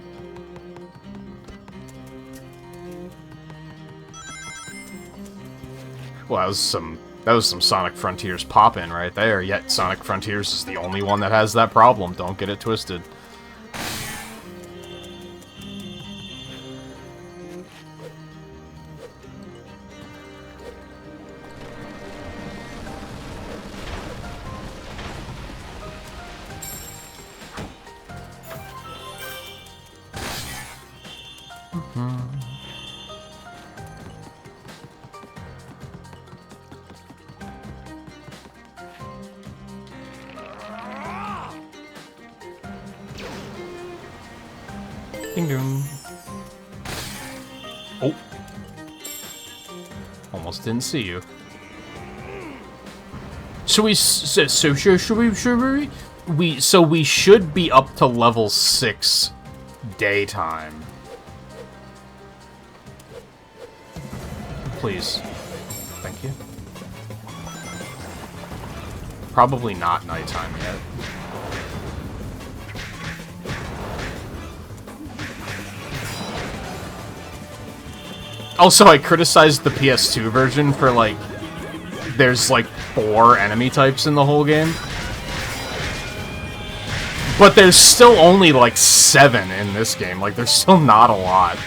Well, that was some Sonic Frontiers pop-in right there, yet Sonic Frontiers is the only one that has that problem, don't get it twisted. Ding dong. Oh. Almost didn't see you. So we should be up to level 6 daytime. Please. Thank you. Probably not nighttime yet. Also, I criticized the PS2 version for, like, there's, like, 4 enemy types in the whole game. But there's still only, like, 7 in this game. Like, there's still not a lot.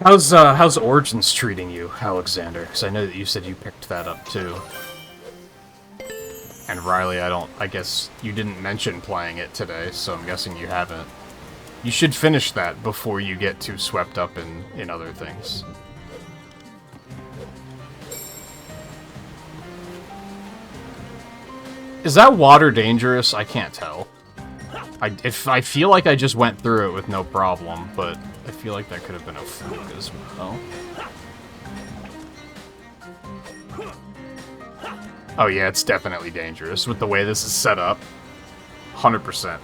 How's Origins treating you, Alexander? Because I know that you said you picked that up too. And Riley, I guess you didn't mention playing it today, so I'm guessing you haven't. You should finish that before you get too swept up in other things. Is that water dangerous? I can't tell. I feel like I just went through it with no problem, but I feel like that could have been a fluke as well. Oh yeah, it's definitely dangerous with the way this is set up. 100%.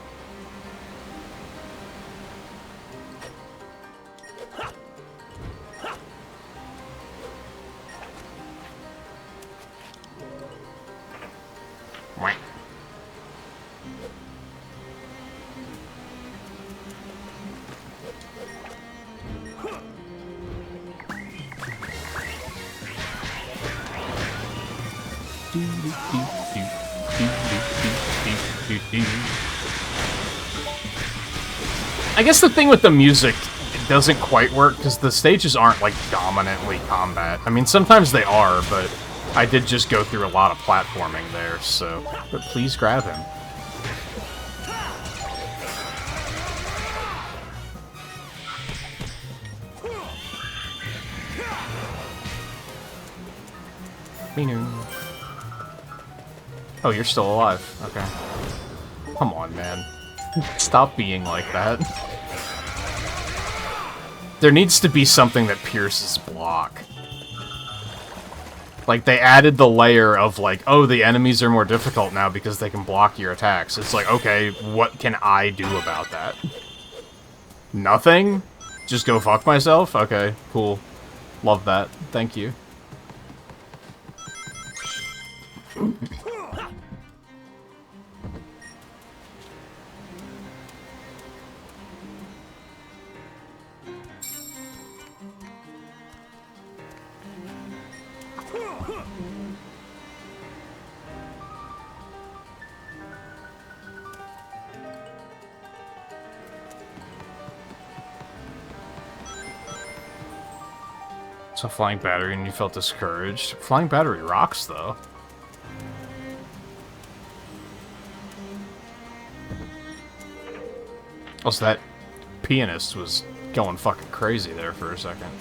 I guess the thing with the music, it doesn't quite work because the stages aren't like dominantly combat. I mean, sometimes they are, but I did just go through a lot of platforming there, so... But please grab him. Oh, you're still alive. Okay. Come on, man. Stop being like that. There needs to be something that pierces block. Like, they added the layer of, like, oh, the enemies are more difficult now because they can block your attacks. It's like, okay, what can I do about that? Nothing? Just go fuck myself? Okay, cool. Love that. Thank you. So flying battery and you felt discouraged. Flying battery rocks, though. Also, that pianist was going fucking crazy there for a second.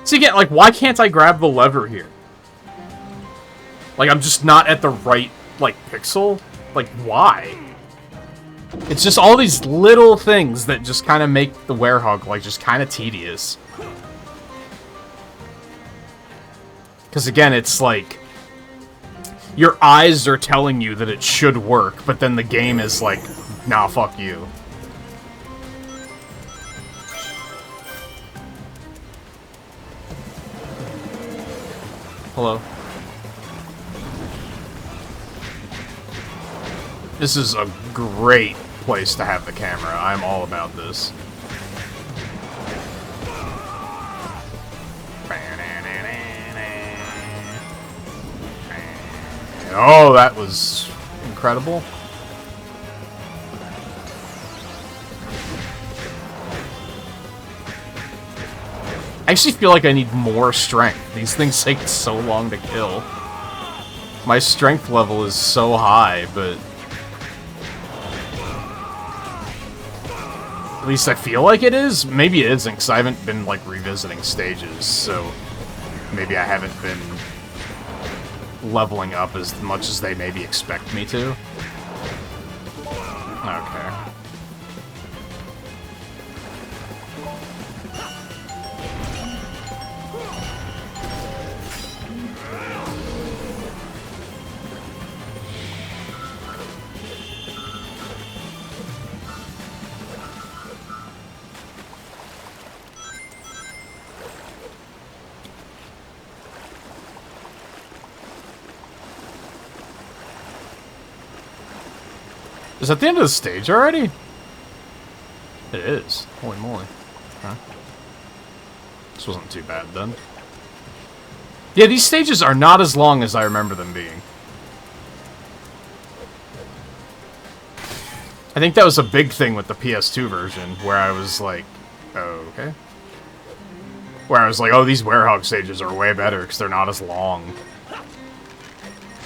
See, again, like, why can't I grab the lever here? Like, I'm just not at the right, like, pixel? Like, why? It's just all these little things that just kind of make the werehog, like, just kind of tedious. Because, again, it's like... Your eyes are telling you that it should work, but then the game is like, nah, fuck you. Hello. This is a great place to have the camera. I'm all about this. Oh, that was incredible. I actually feel like I need more strength. These things take so long to kill. My strength level is so high, but... At least I feel like it is. Maybe it isn't, because I haven't been, like, revisiting stages, so... Maybe I haven't been... leveling up as much as they maybe expect me to. Okay. Is that the end of the stage already? It is. Holy moly. Huh. This wasn't too bad then. Yeah, these stages are not as long as I remember them being. I think that was a big thing with the PS2 version, where I was like, oh, okay. Where I was like, oh, these Werehog stages are way better, because they're not as long.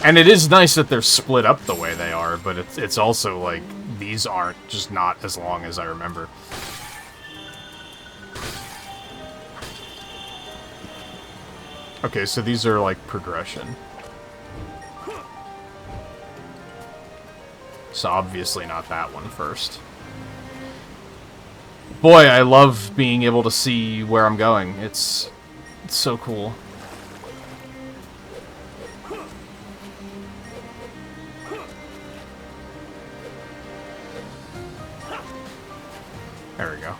And it is nice that they're split up the way they are, but it's also like, these aren't just not as long as I remember. Okay, so these are like progression. So obviously not that one first. Boy, I love being able to see where I'm going. It's so cool. There we go.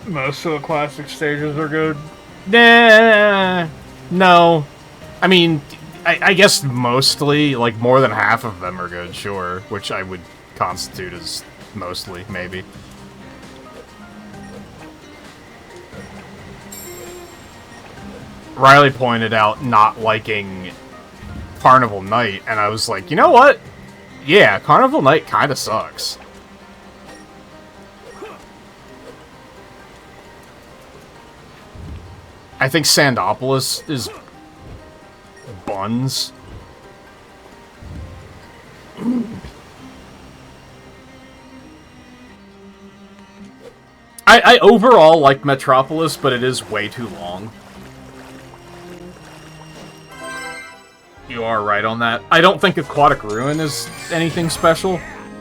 Most of the classic stages are good. Nah, no. I mean, I guess mostly, like, more than half of them are good, sure. Which I would constitute as mostly, maybe. Riley pointed out not liking Carnival Night, and I was like, you know what? Yeah, Carnival Night kind of sucks. I think Sandopolis is buns. I overall like Metropolis, but it is way too long. You are right on that. I don't think Aquatic Ruin is anything special.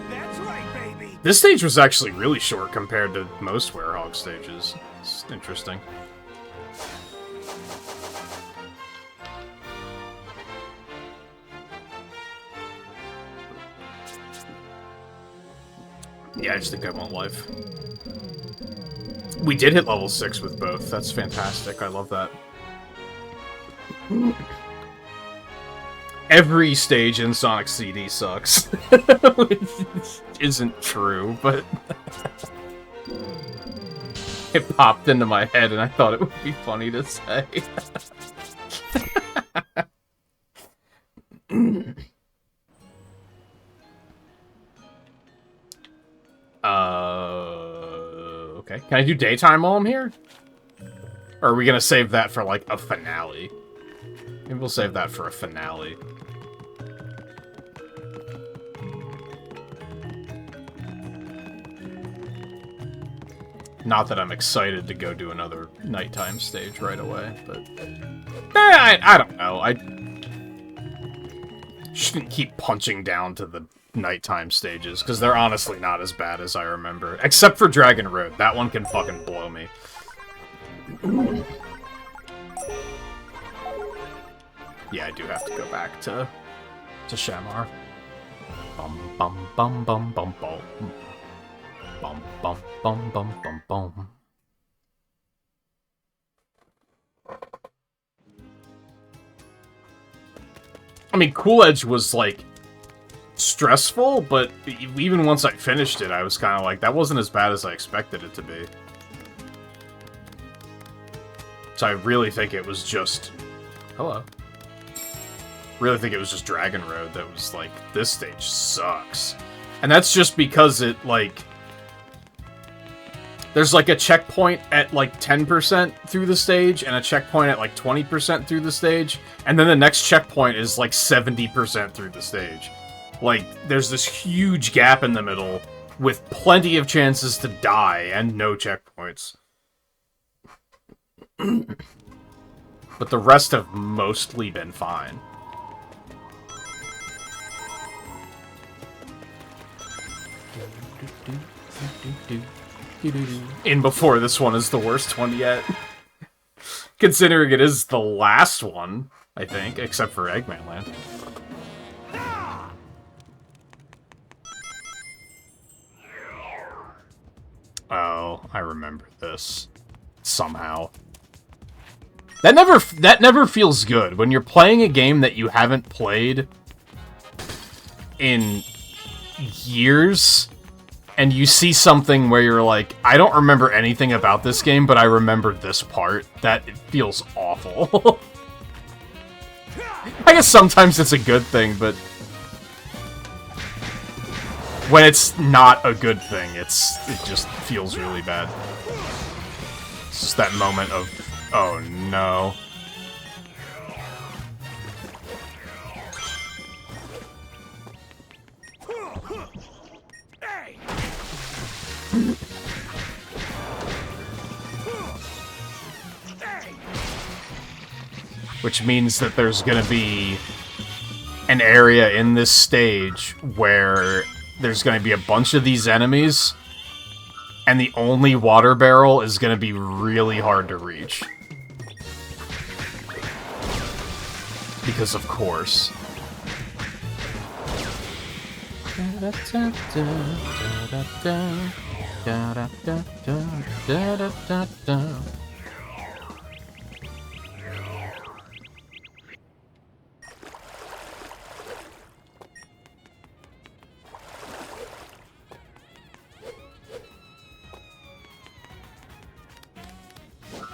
That's right, baby. This stage was actually really short compared to most Werehog stages. It's interesting. Yeah, I just think I want life. We did hit level 6 with both. That's fantastic. I love that. Every stage in Sonic CD sucks. Which isn't true, but... it popped into my head and I thought it would be funny to say. Okay. Can I do daytime while I'm here? Or are we gonna save that for, like, a finale? Maybe we'll save that for a finale. Not that I'm excited to go do another nighttime stage right away, but... I don't know. I shouldn't keep punching down to the nighttime stages, because they're honestly not as bad as I remember. Except for Dragon Road. That one can fucking blow me. Yeah, I do have to go back to Shamar. Bum bum bum bum bum bum. Bum bum bum bum bum bum. I mean, Cool Edge was, like, stressful, but even once I finished it, I was kind of like, that wasn't as bad as I expected it to be. So I really think it was just... Hello. Really think it was just Dragon Road that was like, this stage sucks. And that's just because it, like... There's, like, a checkpoint at, like, 10% through the stage, and a checkpoint at, like, 20% through the stage, and then the next checkpoint is, like, 70% through the stage. Like, there's this huge gap in the middle, with plenty of chances to die, and no checkpoints. But the rest have mostly been fine. In before this one is the worst one yet. Considering it is the last one, I think, except for Eggman Land. Oh, I remember this. Somehow. That never feels good. When you're playing a game that you haven't played in years, and you see something where you're like, I don't remember anything about this game, but I remember this part. That feels awful. I guess sometimes it's a good thing, but when it's not a good thing, it just feels really bad. It's just that moment of, oh no. Which means that there's gonna be an area in this stage where there's gonna be a bunch of these enemies, and the only water barrel is gonna be really hard to reach. Because of course.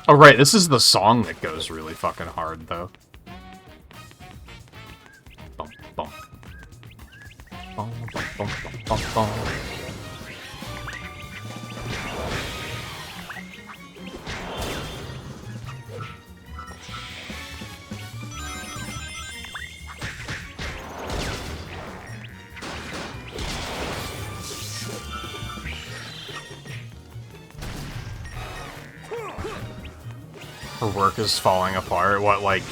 Oh, right, this is the song that goes really fucking hard, though. Bum, bum. Bum, bum, bum, bum, bum, bum. Her work is falling apart. What, like,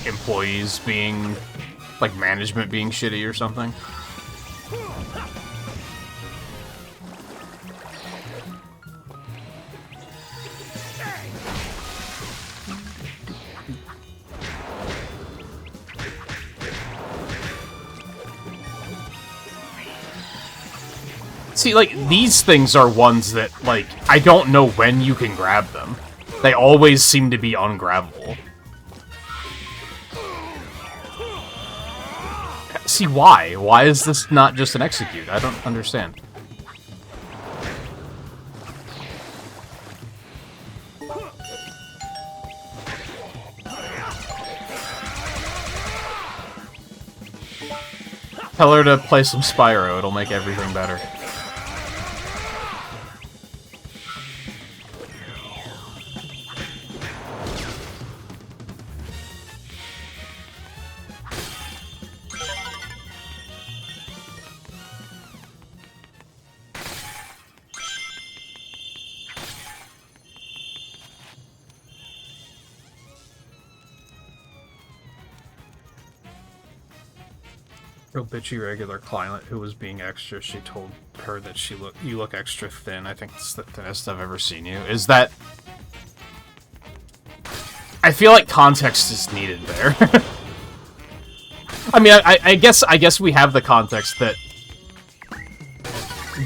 employees being, like, management being shitty or something? See, like, these things are ones that, like, I don't know when you can grab them. They always seem to be ungrabbable. See, why? Why is this not just an execute? I don't understand. Tell her to play some Spyro, it'll make everything better. Real bitchy regular client who was being extra, she told her that you look extra thin. I think it's the thinnest I've ever seen you. Is that... I feel like context is needed there. I mean, I guess we have the context that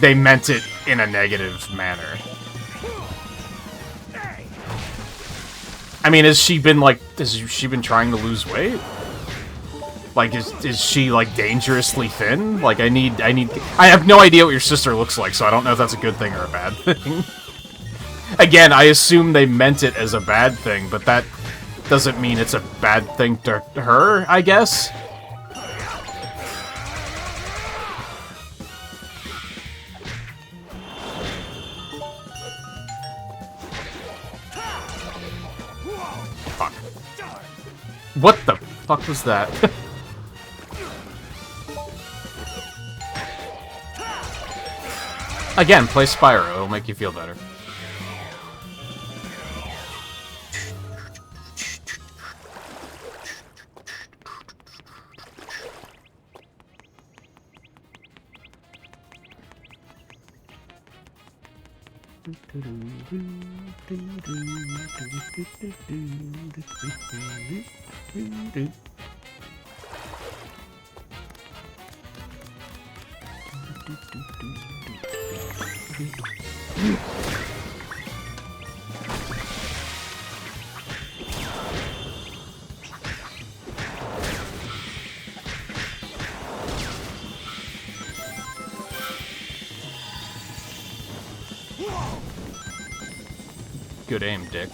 they meant it in a negative manner. I mean, has she been trying to lose weight? Like, is she, like, dangerously thin? Like, I have no idea what your sister looks like, so I don't know if that's a good thing or a bad thing. Again, I assume they meant it as a bad thing, but that doesn't mean it's a bad thing to her, I guess? Fuck. What the fuck was that? Again, play Spyro, it'll make you feel better. Good aim, dick.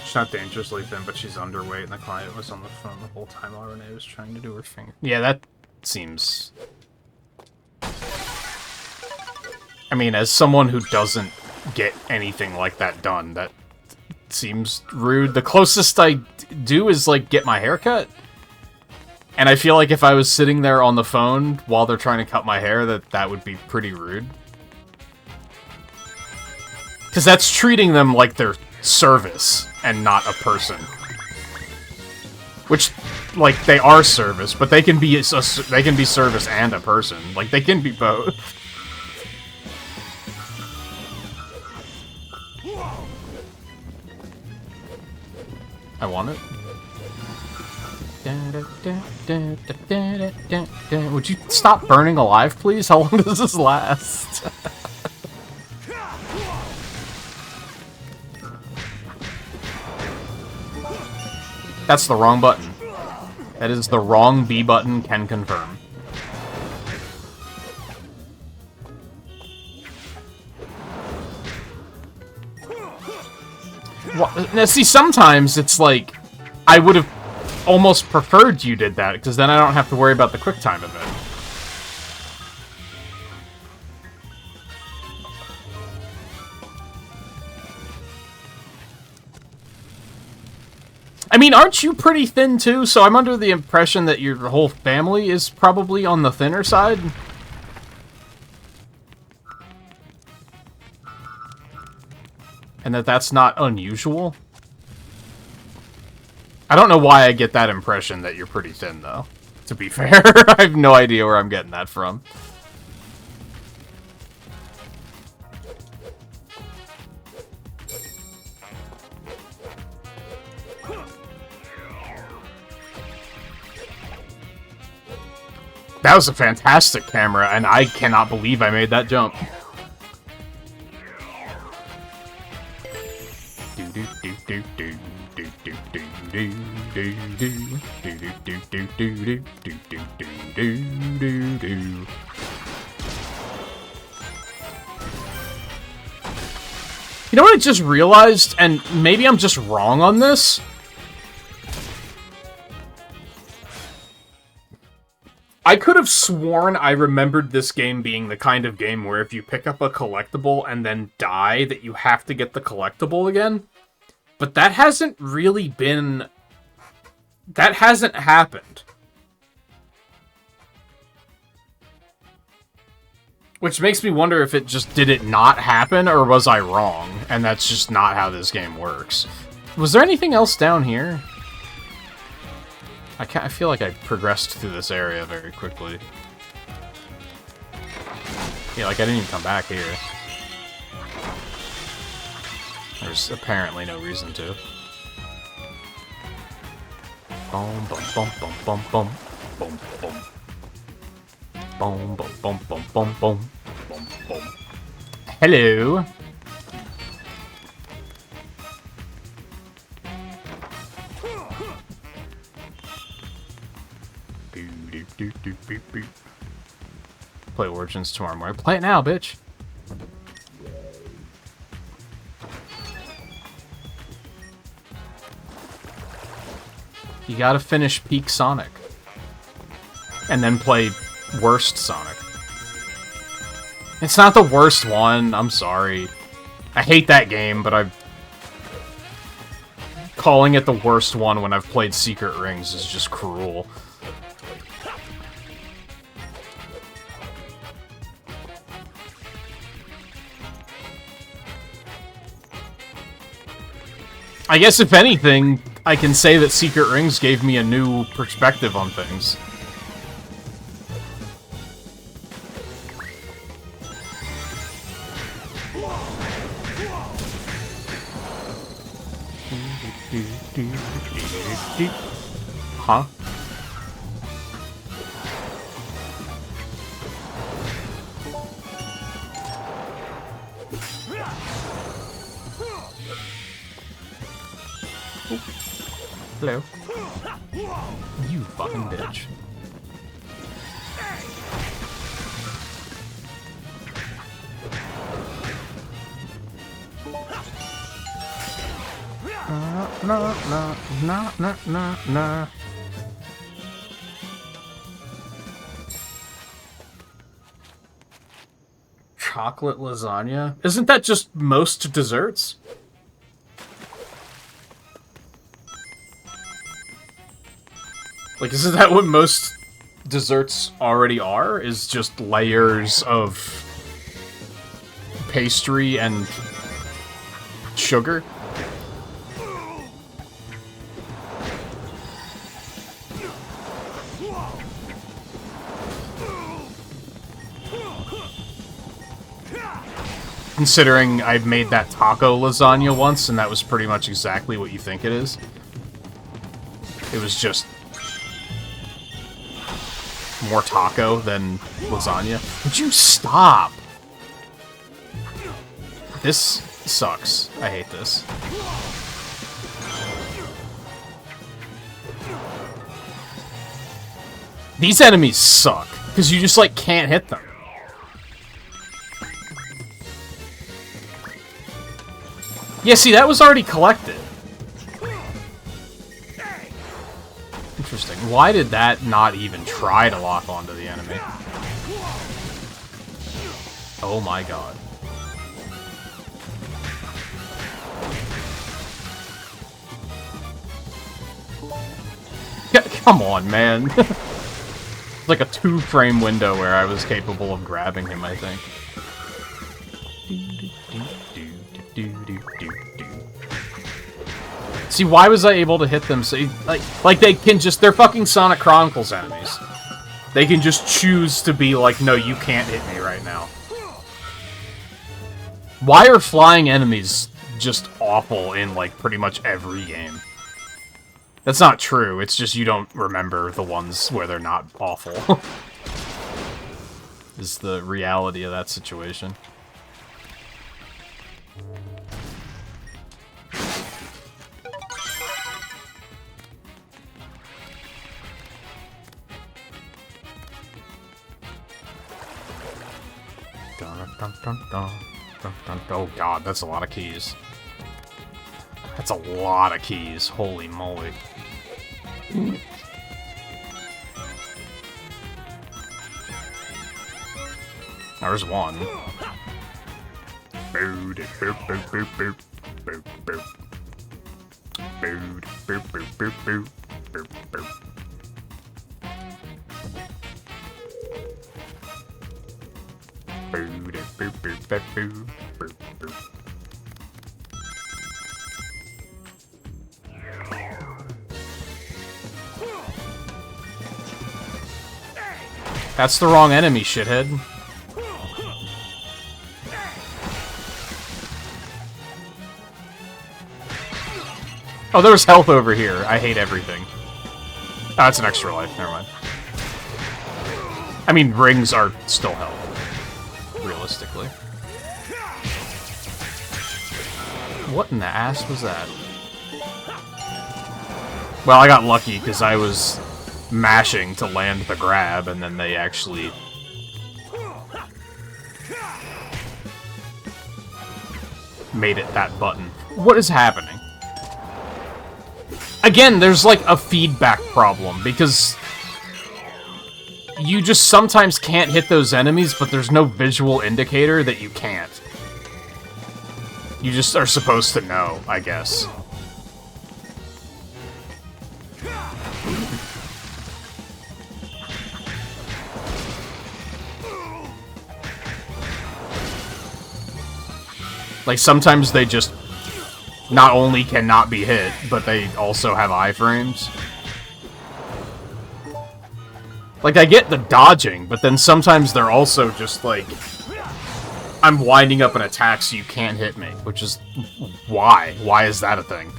She's not dangerously thin, but she's underweight, and the client was on the phone the whole time while Renee was trying to do her finger. Yeah, that seems... I mean, as someone who doesn't get anything like that done, that seems rude. The closest I do is, like, get my hair cut. And I feel like if I was sitting there on the phone while they're trying to cut my hair, that would be pretty rude. Because that's treating them like they're service and not a person. Which, like, they are service, but they can be service and a person. Like, they can be both. I want it. Would you stop burning alive, please? How long does this last? That's the wrong button. That is the wrong B button, can confirm. Well, now, see, sometimes it's like, I would have almost preferred you did that, because then I don't have to worry about the quick time of it. I mean, aren't you pretty thin too? So I'm under the impression that your whole family is probably on the thinner side. And that's not unusual. I don't know why I get that impression that you're pretty thin, though. To be fair, I have no idea where I'm getting that from. That was a fantastic camera, and I cannot believe I made that jump. You know what I just realized, and maybe I'm just wrong on this? I could have sworn I remembered this game being the kind of game where if you pick up a collectible and then die, that you have to get the collectible again. But that hasn't really been... That hasn't happened. Which makes me wonder if it just did it not happen, or was I wrong? And that's just not how this game works. Was there anything else down here? I feel like I progressed through this area very quickly. Yeah, like I didn't even come back here. There's apparently no reason to. Boom, boom, boom, boom, boom, boom, boom, boom. Boom, boom, boom, boom, boom, boom, boom, boom. Hello. Play Origins tomorrow morning. Play it now, bitch. You gotta finish Peak Sonic. And then play Worst Sonic. It's not the worst one, I'm sorry. I hate that game, but calling it the worst one when I've played Secret Rings is just cruel. I guess if anything, I can say that Secret Rings gave me a new perspective on things. Huh? Hello. You fucking bitch. No. Chocolate lasagna? Isn't that just most desserts? Like, isn't that what most desserts already are? Is just layers of pastry and sugar? Considering I've made that taco lasagna once, and that was pretty much exactly what you think it is. It was just more taco than lasagna. Would you stop? This sucks. I hate this. These enemies suck, because you just, like, can't hit them. Yeah, see, that was already collected. Interesting. Why did that not even try to lock onto the enemy? Oh my god. Come on, man. Like a 2-frame window where I was capable of grabbing him, I think. See, why was I able to hit them? So, like they can just, they're fucking Sonic Chronicles enemies. They can just choose to be like, no, you can't hit me right now. Why are flying enemies just awful in, like, pretty much every game? That's not true, it's just you don't remember the ones where they're not awful. Is the reality of that situation. Oh god, that's a lot of keys. That's a lot of keys. Holy moly. There's one. Boop, boop, boop, boop, boop, boop, boop. Boop, boop, boop, boop, boop, boop, boop. That's the wrong enemy, shithead. Oh, there was health over here. I hate everything. Oh, that's an extra life. Never mind. I mean, rings are still health, realistically. What in the ass was that? Well, I got lucky because I was mashing to land the grab, and then they actually... made it that button. What is happening? Again, there's like a feedback problem, because you just sometimes can't hit those enemies, but there's no visual indicator that you can't. You just are supposed to know, I guess. Like, sometimes they just not only cannot be hit, but they also have iframes. Like, I get the dodging, but then sometimes they're also just like, I'm winding up an attack so you can't hit me, which is... why? Why is that a thing?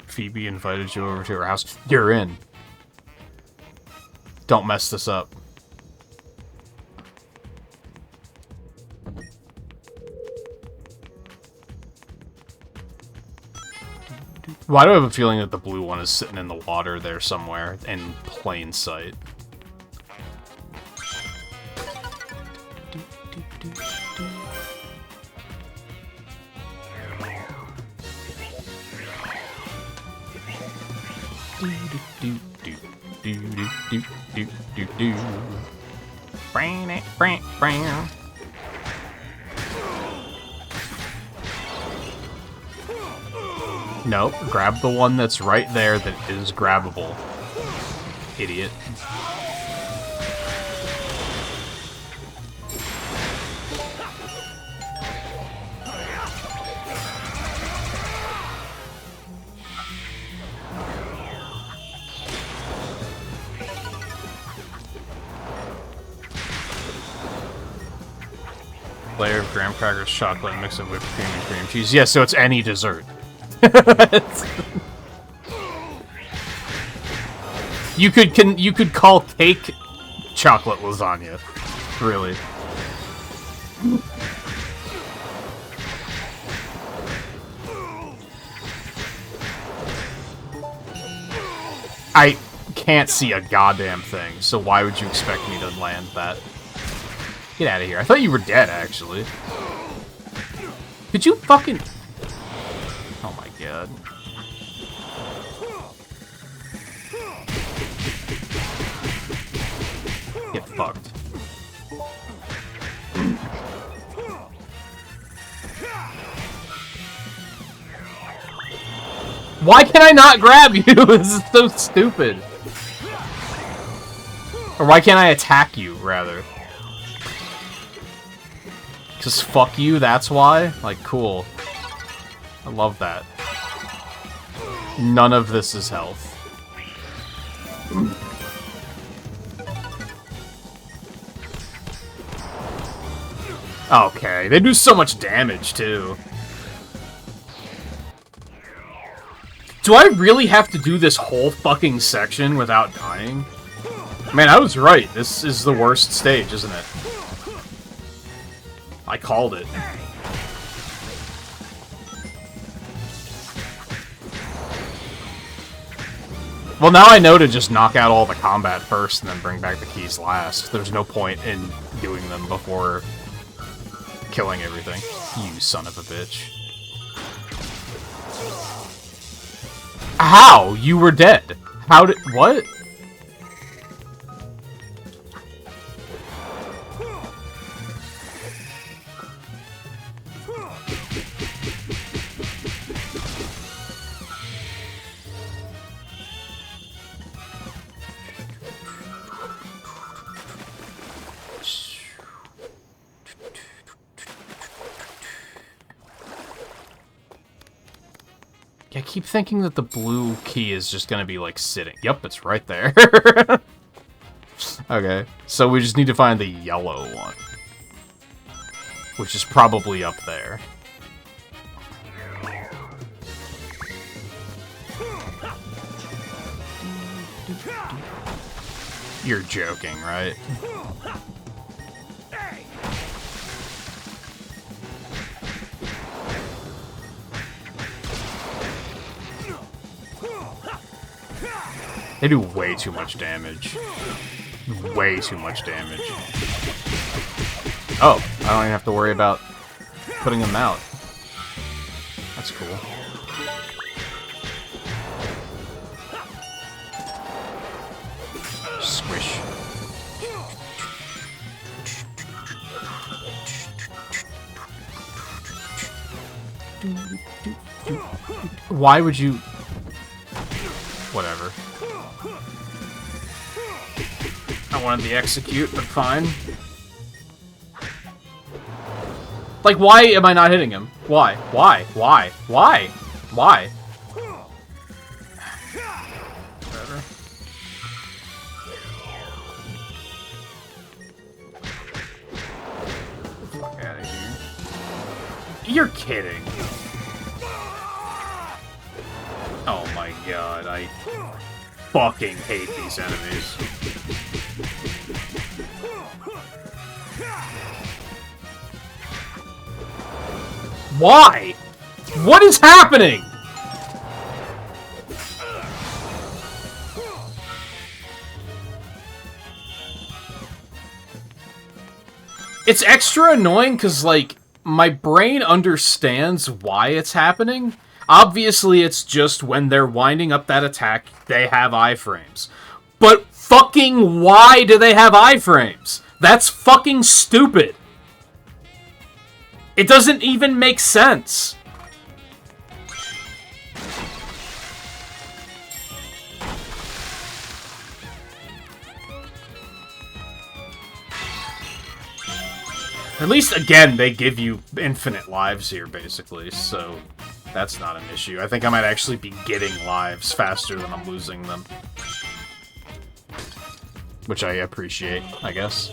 Phoebe invited you over to her house. You're in. Don't mess this up. Why do I have a feeling that the blue one is sitting in the water there somewhere in plain sight? No, grab the one that's right there that is grabbable. Idiot. Layer of graham crackers, chocolate, mix of whipped cream and cream cheese. Yeah, so it's any dessert. You could call cake chocolate lasagna, really. I can't see a goddamn thing, so why would you expect me to land that? Get out of here. I thought you were dead, actually. Could you fucking... Oh my god. Get fucked. Why can I not grab you? This is so stupid. Or why can't I attack you, rather? Because fuck you, that's why? Like, cool. I love that. None of this is health. Okay, they do so much damage, too. Do I really have to do this whole fucking section without dying? Man, I was right. This is the worst stage, isn't it? I called it. Well, now I know to just knock out all the combat first and then bring back the keys last. There's no point in doing them before killing everything. You son of a bitch. How? You were dead. How did... What? I keep thinking that the blue key is just gonna be, like, sitting. Yep, it's right there. Okay, so we just need to find the yellow one. Which is probably up there. You're joking, right? They do way too much damage. Way too much damage. Oh, I don't even have to worry about putting them out. That's cool. Squish. Why would you... Whatever. I wanted the execute, but fine. Like, why am I not hitting him? Why? Why? Why? Why? Why? Whatever. Get the fuck out of here. You're kidding. Oh my god, I fucking hate these enemies. Why? What is happening? It's extra annoying because, like, my brain understands why it's happening. Obviously, it's just when they're winding up that attack, they have iframes. But fucking why do they have iframes? That's fucking stupid. It doesn't even make sense. At least, again, they give you infinite lives here, basically, so that's not an issue. I think I might actually be getting lives faster than I'm losing them. Which I appreciate, I guess.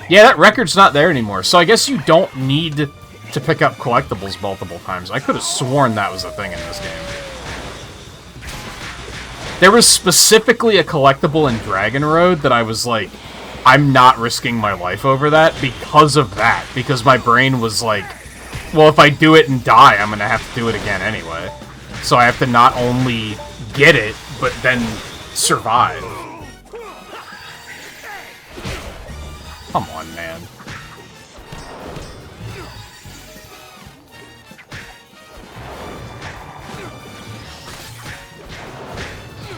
Yeah, that record's not there anymore, so I guess you don't need to pick up collectibles multiple times. I could have sworn that was a thing in this game. There was specifically a collectible in Dragon Road that I was like, I'm not risking my life over that because of that. Because my brain was like, well, if I do it and die, I'm gonna have to do it again anyway. So I have to not only get it, but then survive. Come on, man.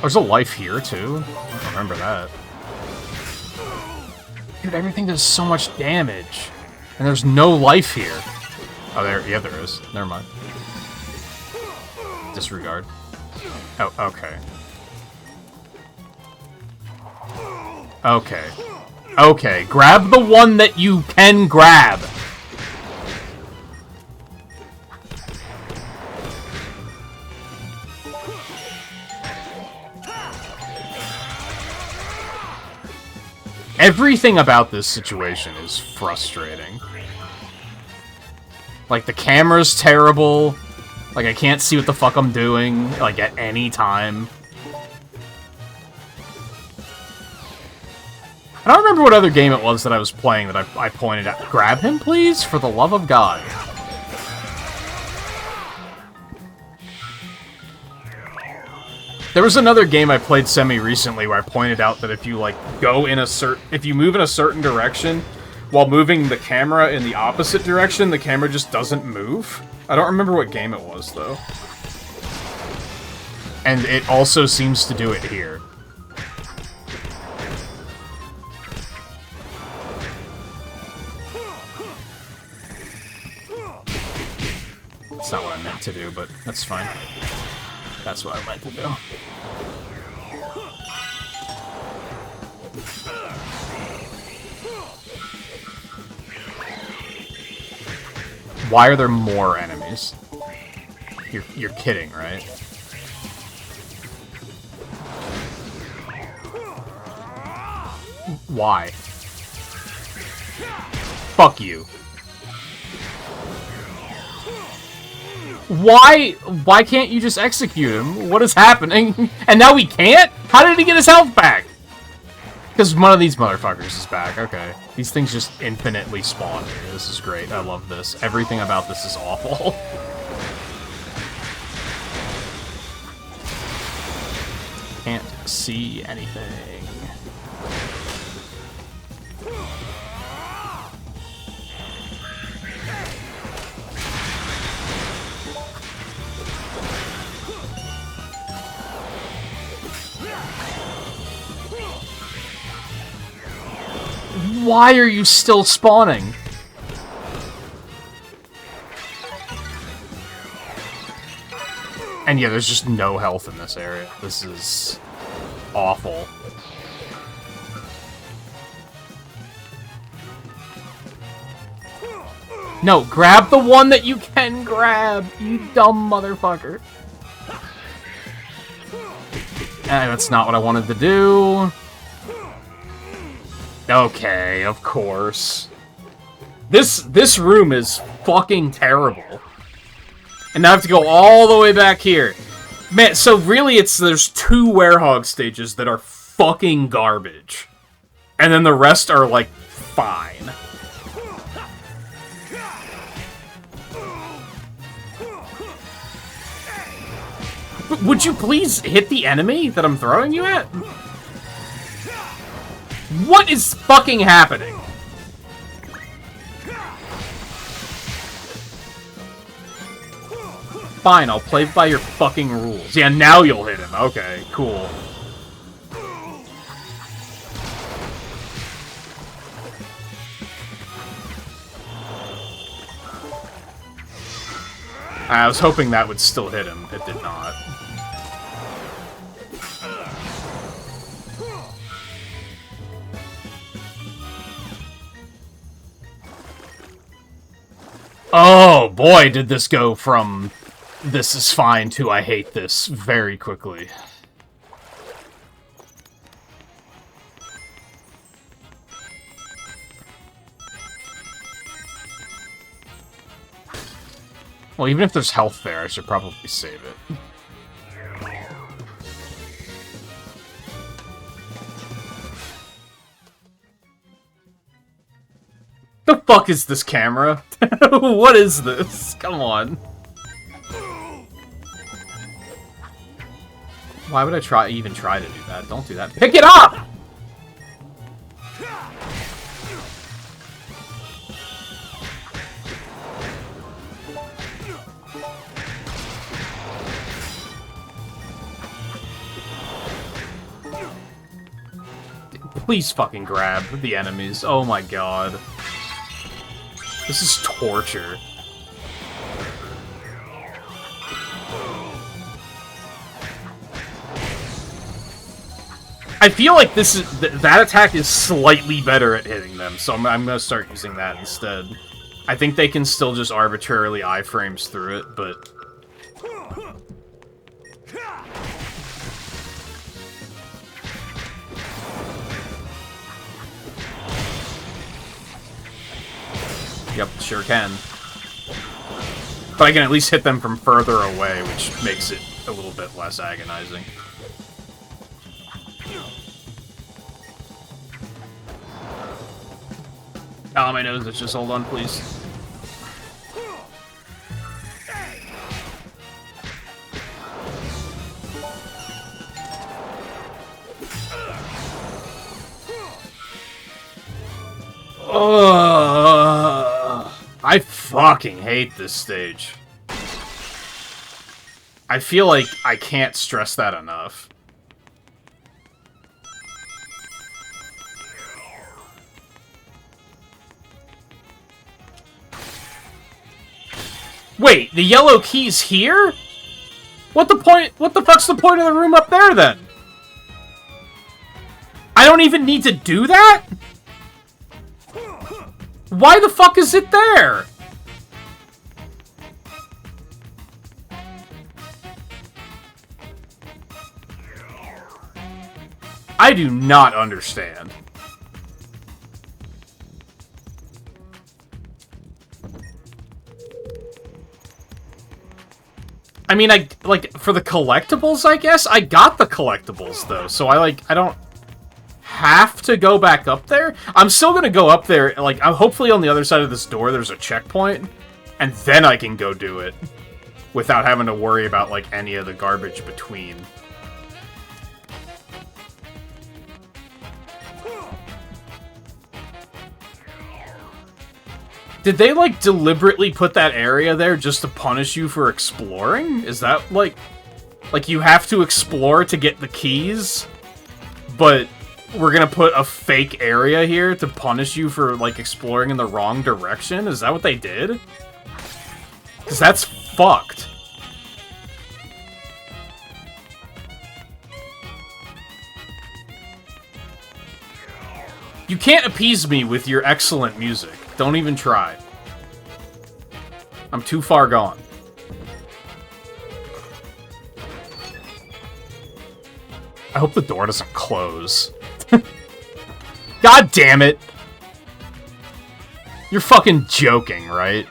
There's a life here, too. I don't remember that. Dude, everything does so much damage. And there's no life here. Oh, yeah, there is. Never mind. Disregard. Oh, okay. Okay. Okay, grab the one that you can grab. Everything about this situation is frustrating. Like, the camera's terrible. Like, I can't see what the fuck I'm doing, like, at any time. I don't remember what other game it was that I was playing that I pointed at. Grab him, please? For the love of God. There was another game I played semi-recently where I pointed out that if you, like, if you move in a certain direction, while moving the camera in the opposite direction, the camera just doesn't move. I don't remember what game it was, though. And it also seems to do it here. That's not what I meant to do, but that's fine. That's what I meant to do. Why are there more enemies? You're kidding, right? Why? Fuck you. Why can't you just execute him? What is happening? And now we can't? How did he get his health back? Because one of these motherfuckers is back. Okay. These things just infinitely spawn here. This is great. I love this. Everything about this is awful. Can't see anything. Why are you still spawning? And yeah, there's just no health in this area. This is awful. No, grab the one that you can grab, you dumb motherfucker. That's not what I wanted to do. Okay, of course. This room is fucking terrible. And now I have to go all the way back here. Man, so really there's 2 werehog stages that are fucking garbage. And then the rest are, like, fine. Would you please hit the enemy that I'm throwing you at? What is fucking happening? Fine, I'll play by your fucking rules. Yeah, now you'll hit him. Okay, cool. I was hoping that would still hit him. It did not. Oh boy, did this go from this is fine to I hate this very quickly. Well, even if there's health there, I should probably save it. The fuck is this camera? What is this? Come on. Why would I even try to do that? Don't do that. Pick it up! Please fucking grab the enemies. Oh my god. This is torture. I feel like this is that attack is slightly better at hitting them, so I'm gonna start using that instead. I think they can still just arbitrarily iframes through it, but yep, sure can. But I can at least hit them from further away, which makes it a little bit less agonizing. Oh, my nose, let's just hold on, please. I fucking hate this stage. I feel like I can't stress that enough. Wait, the yellow key's here? What the fuck's the point of the room up there, then? I don't even need to do that? Why the fuck is it there? I do not understand. I mean, for the collectibles, I guess? I got the collectibles, though, so I don't have to go back up there. I'm still gonna go up there, hopefully on the other side of this door there's a checkpoint, and then I can go do it without having to worry about, any of the garbage between. Did they, deliberately put that area there just to punish you for exploring? Is that, like you have to explore to get the keys, but we're gonna put a fake area here to punish you for, exploring in the wrong direction? Is that what they did? Because that's fucked. You can't appease me with your excellent music. Don't even try. I'm too far gone. I hope the door doesn't close. God damn it! You're fucking joking, right?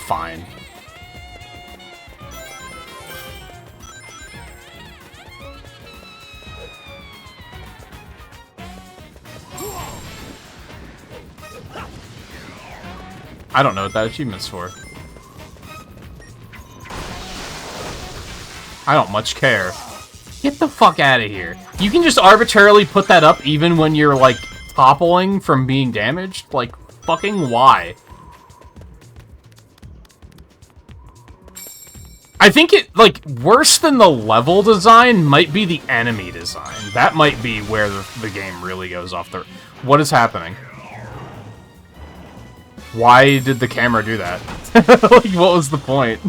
Fine. I don't know what that achievement's for. I don't much care. Get the fuck out of here. You can just arbitrarily put that up even when you're, like, toppling from being damaged? Like, fucking why? I think it, like, worse than the level design might be the enemy design. That might be where the game really goes off the... What is happening? Why did the camera do that? Like, what was the point?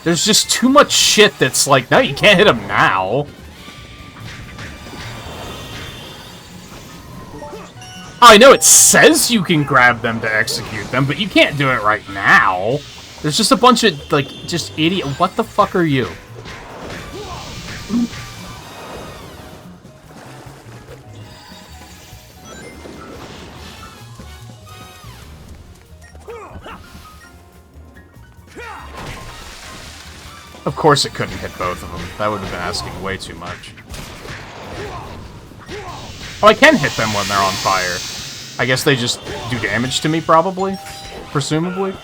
There's just too much shit that's like, no, you can't hit him now. I know it says you can grab them to execute them, but you can't do it right now. There's just a bunch of, like, just idiot. What the fuck are you? Of course it couldn't hit both of them. That would have been asking way too much. Oh, I can hit them when they're on fire. I guess they just do damage to me, probably? Presumably?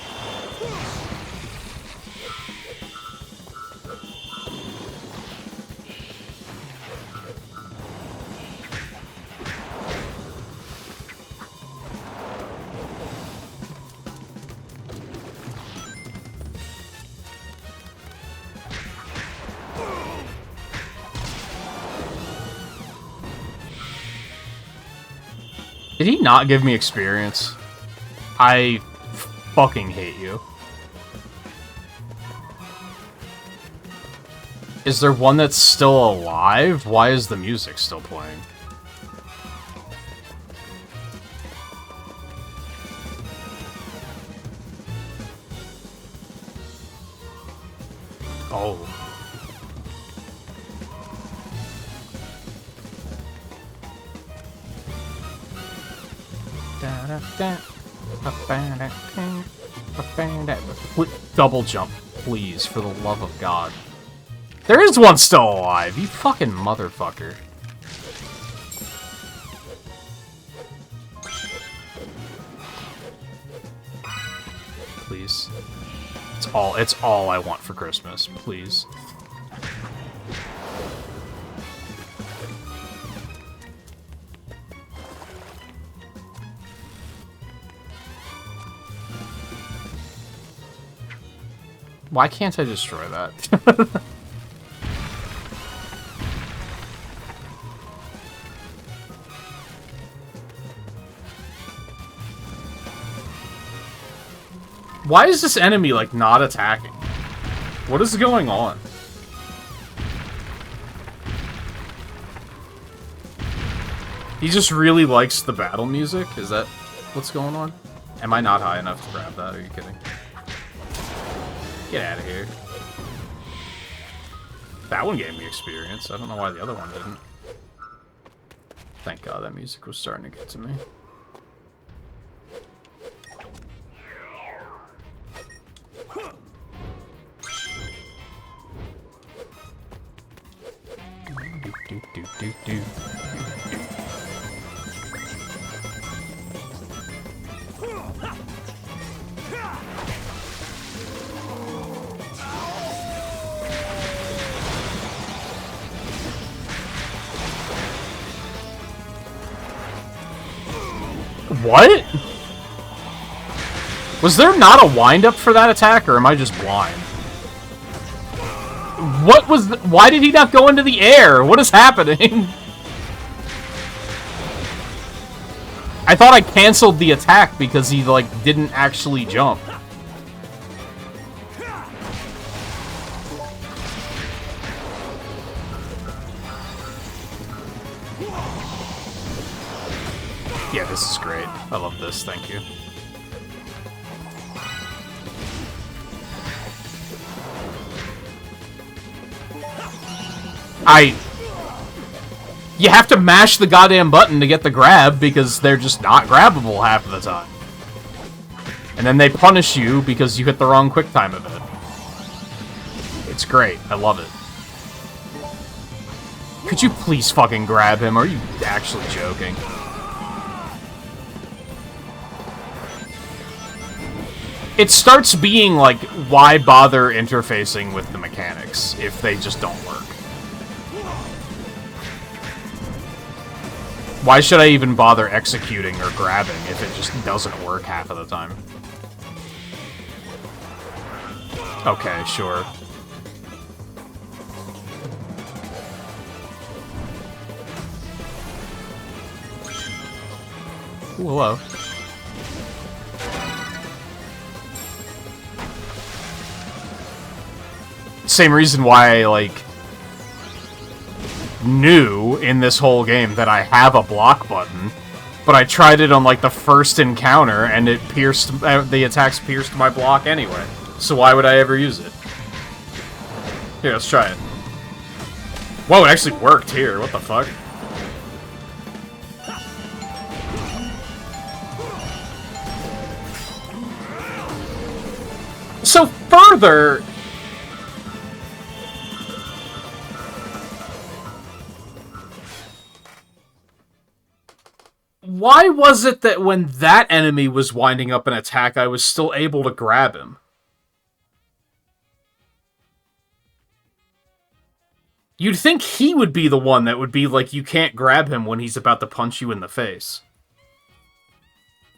Did he not give me experience? I fucking hate you. Is there one that's still alive? Why is the music still playing? Oh. Double jump, please, for the love of God. There is one still alive, you fucking motherfucker. Please. It's all I want for Christmas, please. Why can't I destroy that? Why is this enemy, like, not attacking? What is going on? He just really likes the battle music? Is that what's going on? Am I not high enough to grab that? Are you kidding? Get out of here. That one gave me experience. I don't know why the other one didn't. Thank God that music was starting to get to me. Do. What? Was there not a wind-up for that attack, or am I just blind? What was the... Why did he not go into the air? What is happening? I thought I canceled the attack because he, like, didn't actually jump. Yeah, this is great. I love this, thank you. You have to mash the goddamn button to get the grab because they're just not grabbable half of the time. And then they punish you because you hit the wrong quick time event. It's great. I love it. Could you please fucking grab him? Are you actually joking? It starts being like, why bother interfacing with the mechanics if they just don't work? Why should I even bother executing or grabbing if it just doesn't work half of the time? Okay, sure. Ooh, hello. Same reason why I, like, knew in this whole game that I have a block button, but I tried it on, like, the first encounter, and it pierced, the attacks pierced my block anyway. So why would I ever use it? Here, let's try it. Whoa, it actually worked here. What the fuck? So further... Why was it that when that enemy was winding up an attack, I was still able to grab him? You'd think he would be the one that would be like, you can't grab him when he's about to punch you in the face.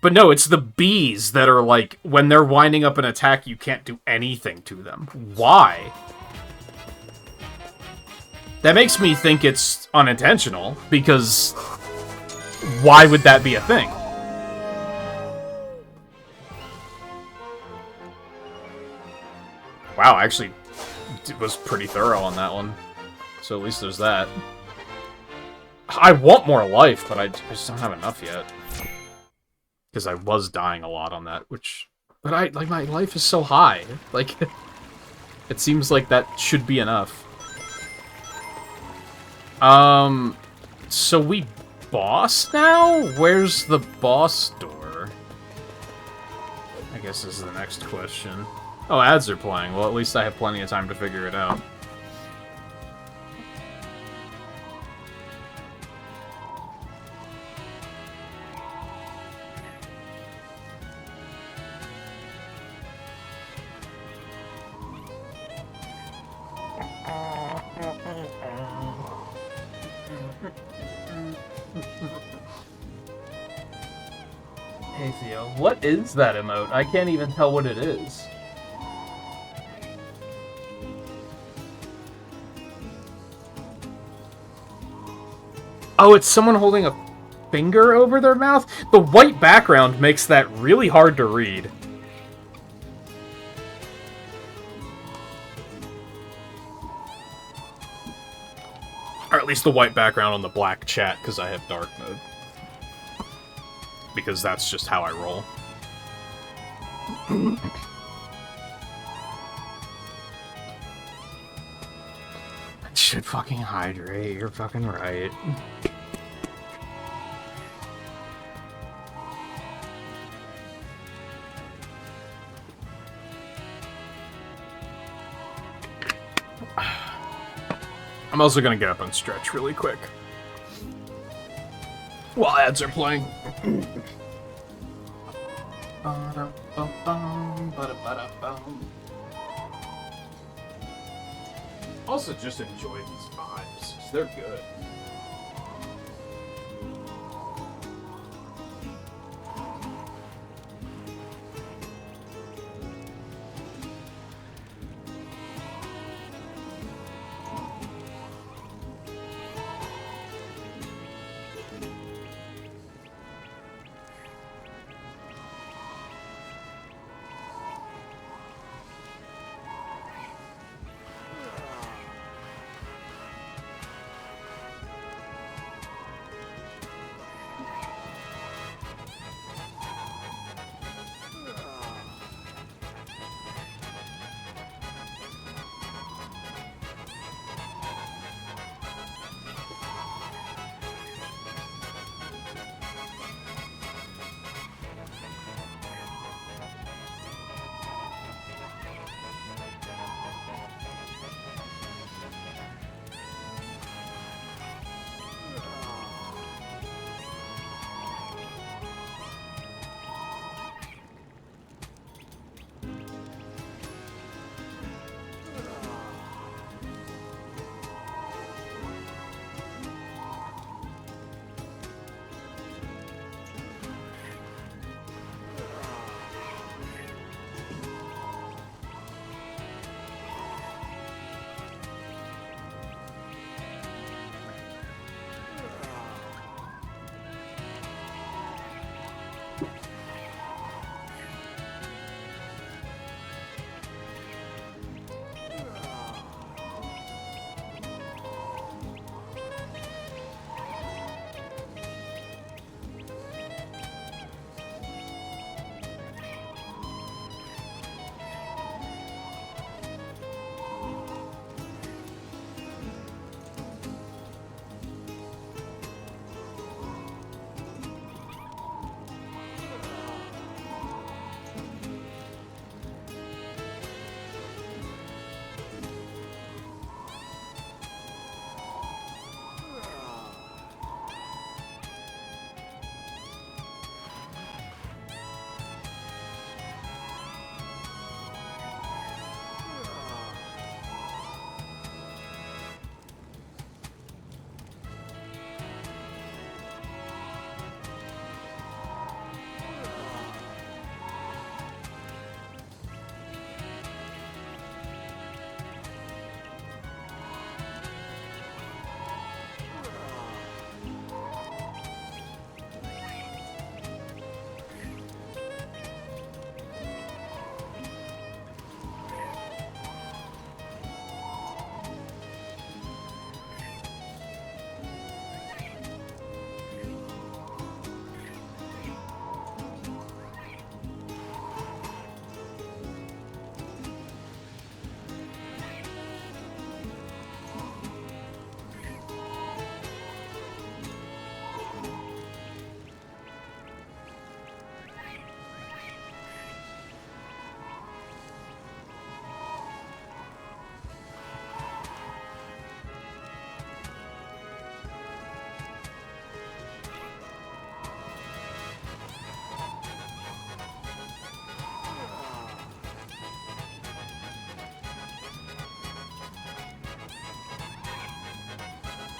But no, it's the bees that are like, when they're winding up an attack, you can't do anything to them. Why? That makes me think it's unintentional, because why would that be a thing? Wow, actually, it was pretty thorough on that one. So at least there's that. I want more life, but I just don't have enough yet. Because I was dying a lot on that, which... But like, my life is so high. Like, it seems like that should be enough. So we boss now? Where's the boss door? I guess this is the next question. Oh, ads are playing. Well, at least I have plenty of time to figure it out. Hey Theo, what is that emote? I can't even tell what it is. Oh, it's someone holding a finger over their mouth? The white background makes that really hard to read. Or at least the white background on the black chat, because I have dark mode. Because that's just how I roll. I should fucking hydrate, you're fucking right. I'm also gonna get up and stretch really quick. While ads are playing. Also, just enjoy these vibes, 'cause they're good.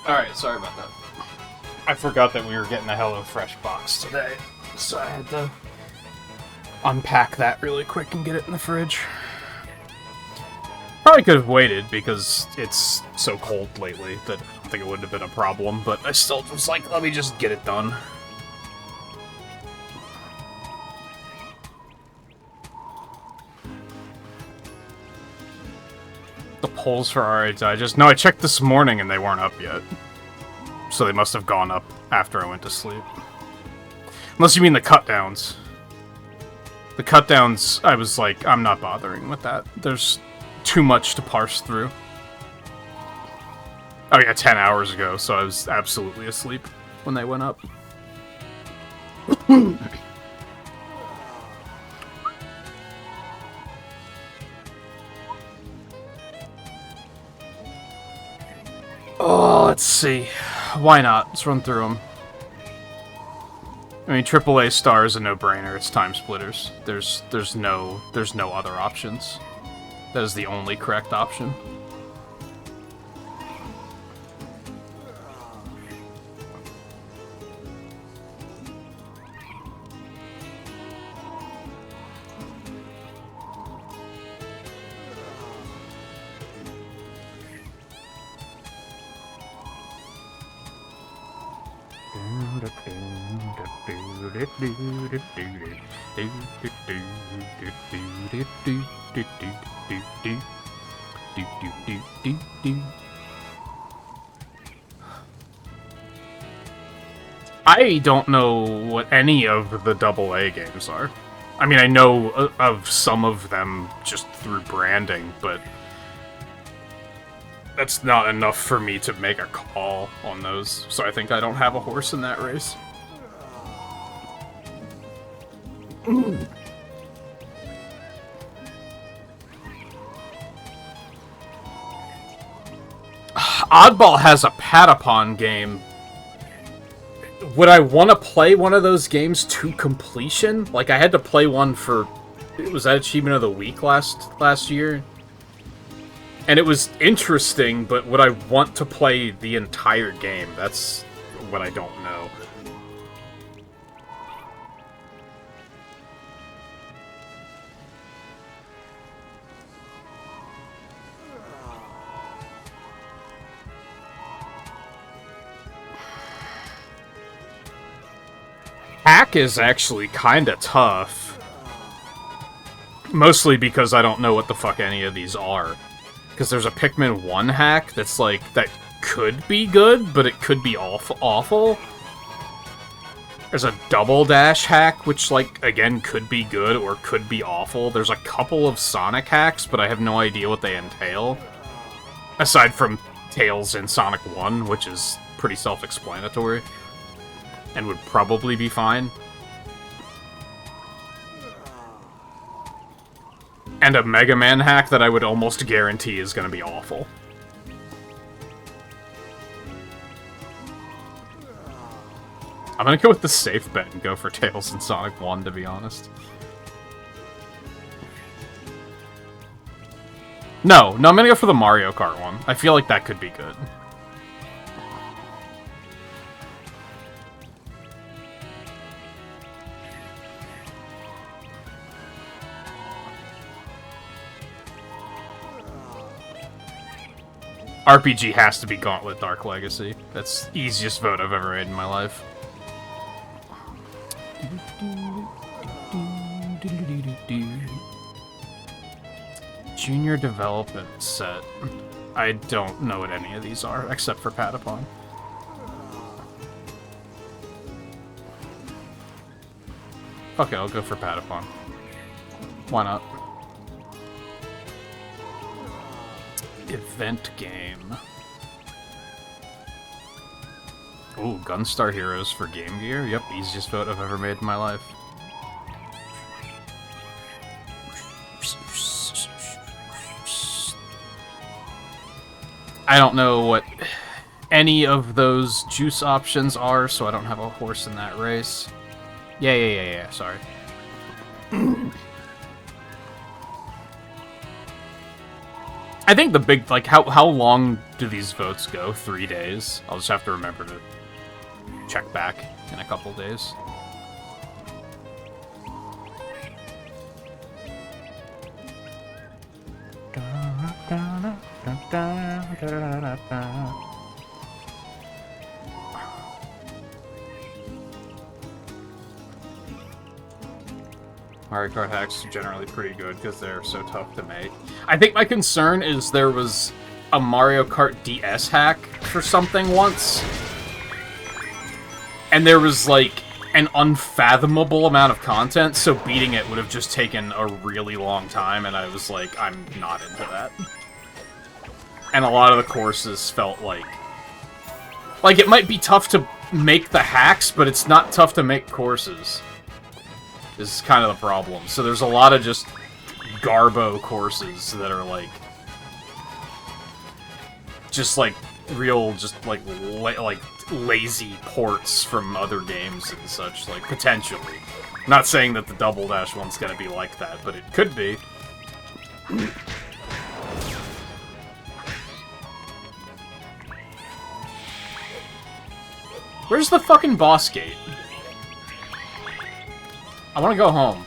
Alright, sorry about that. I forgot that we were getting a HelloFresh box today, so I had to unpack that really quick and get it in the fridge. Probably could have waited because it's so cold lately that I don't think it would have been a problem, but I still was like, let me just get it done. The polls for RA Digest. No, I checked this morning and they weren't up yet. So they must have gone up after I went to sleep. Unless you mean the cut-downs. The cut-downs, I was like, I'm not bothering with that. There's too much to parse through. Oh yeah, 10 hours ago, so I was absolutely asleep when they went up. Oh, let's see. Why not? Let's run through them. I mean, AAA Star is a no-brainer. It's Time Splitters. There's no other options. That is the only correct option. I don't know what any of the AA games are. I mean, I know of some of them just through branding, but that's not enough for me to make a call on those, so I think I don't have a horse in that race. Oddball has a Patapon game. Would I want to play one of those games to completion? Like, I had to play one for... Was that Achievement of the Week last year? And it was interesting, but would I want to play the entire game? That's what I don't know. Hack is actually kinda tough. Mostly because I don't know what the fuck any of these are. Because there's a Pikmin 1 hack that's like, that could be good, but it could be awful. There's a Double Dash hack, which, like, again, could be good or could be awful. There's a couple of Sonic hacks, but I have no idea what they entail. Aside from Tails in Sonic 1, which is pretty self-explanatory. And would probably be fine. And a Mega Man hack that I would almost guarantee is going to be awful. I'm going to go with the safe bet and go for Tails and Sonic 1, to be honest. No, I'm going to go for the Mario Kart one. I feel like that could be good. RPG has to be Gauntlet Dark Legacy. That's the easiest vote I've ever made in my life. Junior Development Set. I don't know what any of these are, except for Patapon. Okay, I'll go for Patapon. Why not? Event game. Ooh, Gunstar Heroes for Game Gear? Yep, easiest vote I've ever made in my life. I don't know what any of those juice options are, so I don't have a horse in that race. Yeah, sorry. I think the big, like, how long do these votes go? 3 days? I'll just have to remember to check back in a couple days. Mario Kart hacks are generally pretty good because they're so tough to make. I think my concern is there was a Mario Kart DS hack for something once, and there was, like, an unfathomable amount of content, so beating it would have just taken a really long time, and I was like, I'm not into that. And a lot of the courses felt like it might be tough to make the hacks, but it's not tough to make courses. This is kind of the problem. So there's a lot of just garbo courses that are like, just like real, just like lazy ports from other games and such, like, potentially. I'm not saying that the Double Dash one's gonna be like that, but it could be. Where's the fucking boss gate? I want to go home.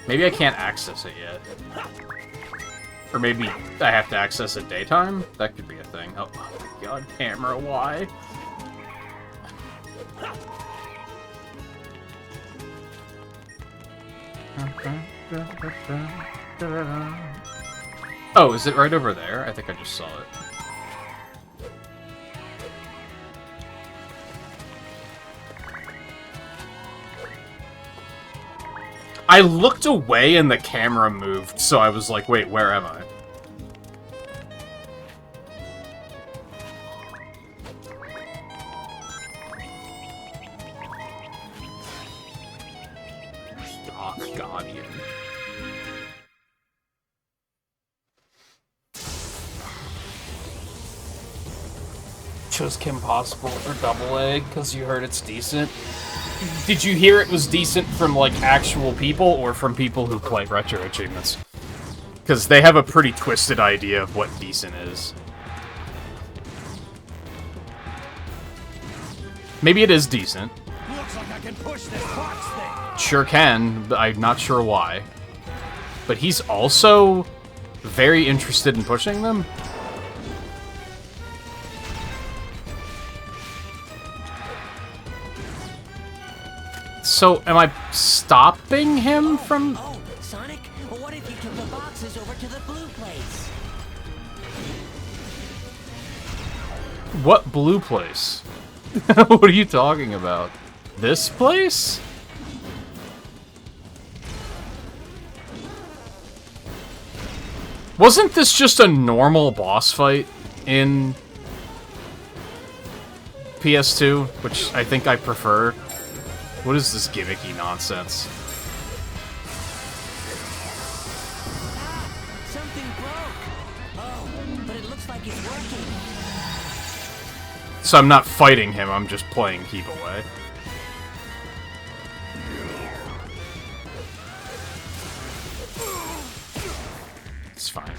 Maybe I can't access it yet. Or maybe I have to access it daytime? That could be a thing. Oh my god, camera, why? Oh, is it right over there? I think I just saw it. I looked away and the camera moved, so I was like, wait, where am I? Stock Guardian. Chose Kim Possible for Double A because you heard it's decent. Did you hear it was decent from, like, actual people, or from people who play retro achievements? Because they have a pretty twisted idea of what decent is. Maybe it is decent. Looks like I can push this box thing. Sure can, but I'm not sure why. But he's also very interested in pushing them. So, am I stopping him from... Oh, Sonic, what if you took the boxes over to the blue place? What blue place? What are you talking about? This place? Wasn't this just a normal boss fight in PS2, which I think I prefer? What is this gimmicky nonsense? Something broke. Oh, but it looks like it's working. So I'm not fighting him, I'm just playing keep away. It's fine.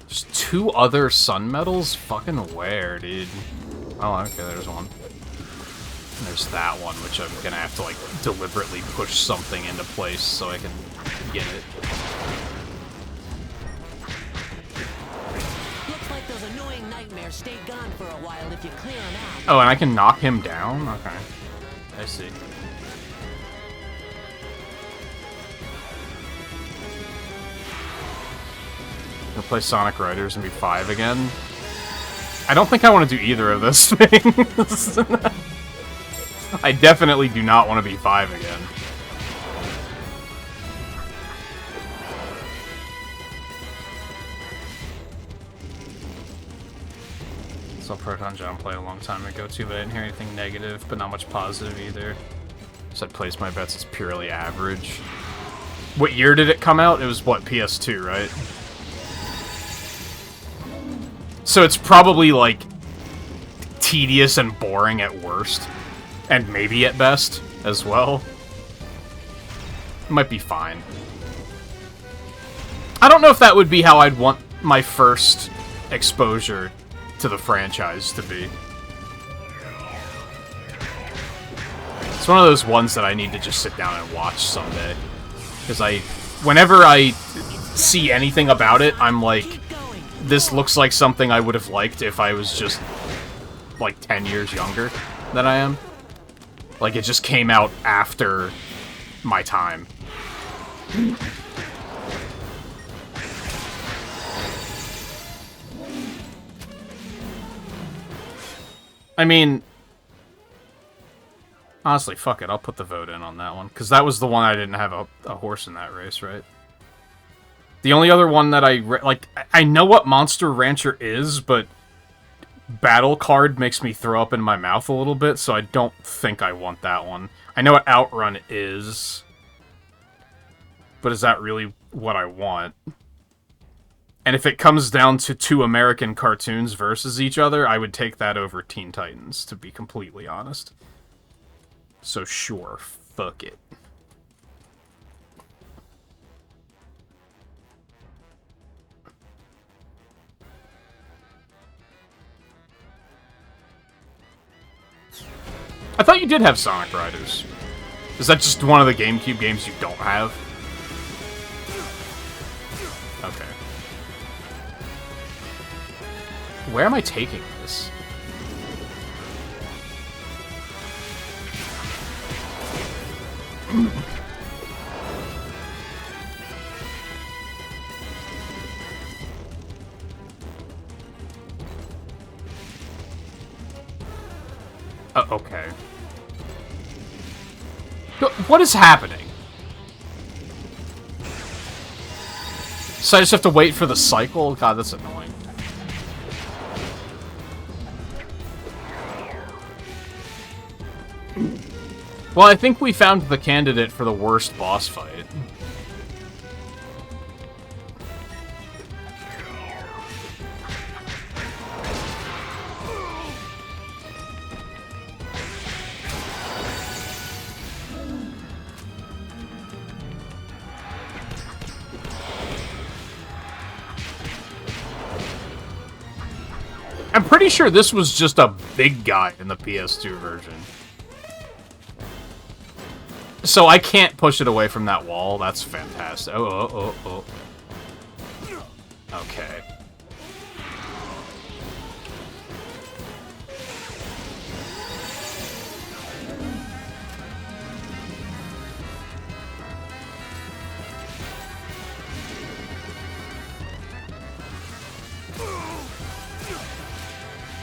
There's 2 other sun medals? Fucking where, dude? Oh, okay, there's one. And there's that one, which I'm gonna have to, like, deliberately push something into place so I can get it. Looks like those annoying nightmares stayed gone for a while if you clear them out. Oh, and I can knock him down? Okay. I see. We'll play Sonic Riders and be 5 again. I don't think I want to do either of those things. I definitely do not want to be 5 again. Saw Proton John play a long time ago too, but I didn't hear anything negative, but not much positive either. So I'd place my bets as purely average. What year did it come out? It was, what, PS2, right? So it's probably, like, tedious and boring at worst. And maybe at best, as well. Might be fine. don't know if that would be how I'd want my first exposure to the franchise to be. It's one of those ones that I need to just sit down and watch someday. Because whenever I see anything about it, I'm like, this looks like something I would have liked if I was just, like, 10 years younger than I am. Like, it just came out after my time. I mean, honestly, fuck it. I'll put the vote in on that one. Because that was the one I didn't have a horse in that race, right? The only other one that I know what Monster Rancher is, but Battle Card makes me throw up in my mouth a little bit, so I don't think I want that one. I know what Outrun is, but is that really what I want? And if it comes down to two American cartoons versus each other, I would take that over Teen Titans, to be completely honest. So sure, fuck it. I thought you did have Sonic Riders. Is that just one of the GameCube games you don't have? Okay. Where am I taking this? Okay. What is happening? So I just have to wait for the cycle? God, that's annoying. Well, I think we found the candidate for the worst boss fight. I'm pretty sure this was just a big guy in the PS2 version. So I can't push it away from that wall. That's fantastic. Oh. Okay.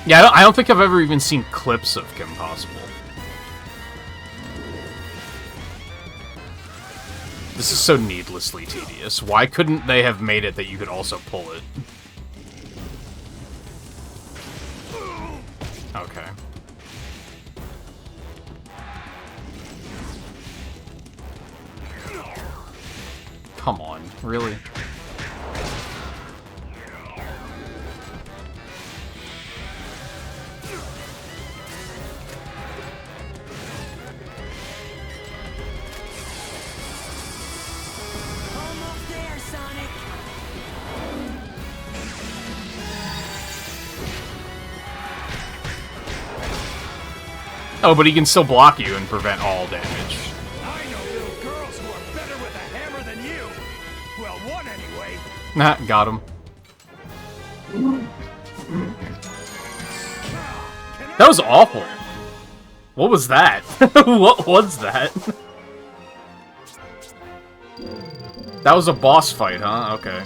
Yeah, I don't think I've ever even seen clips of Kim Possible. This is so needlessly tedious. Why couldn't they have made it that you could also pull it? Okay. Come on, really? Oh, but he can still block you and prevent all damage. I know little girls who are better with a hammer than you. Well, one anyway. Nah, got him. That was awful. What was that? What was that? That was a boss fight, huh? Okay.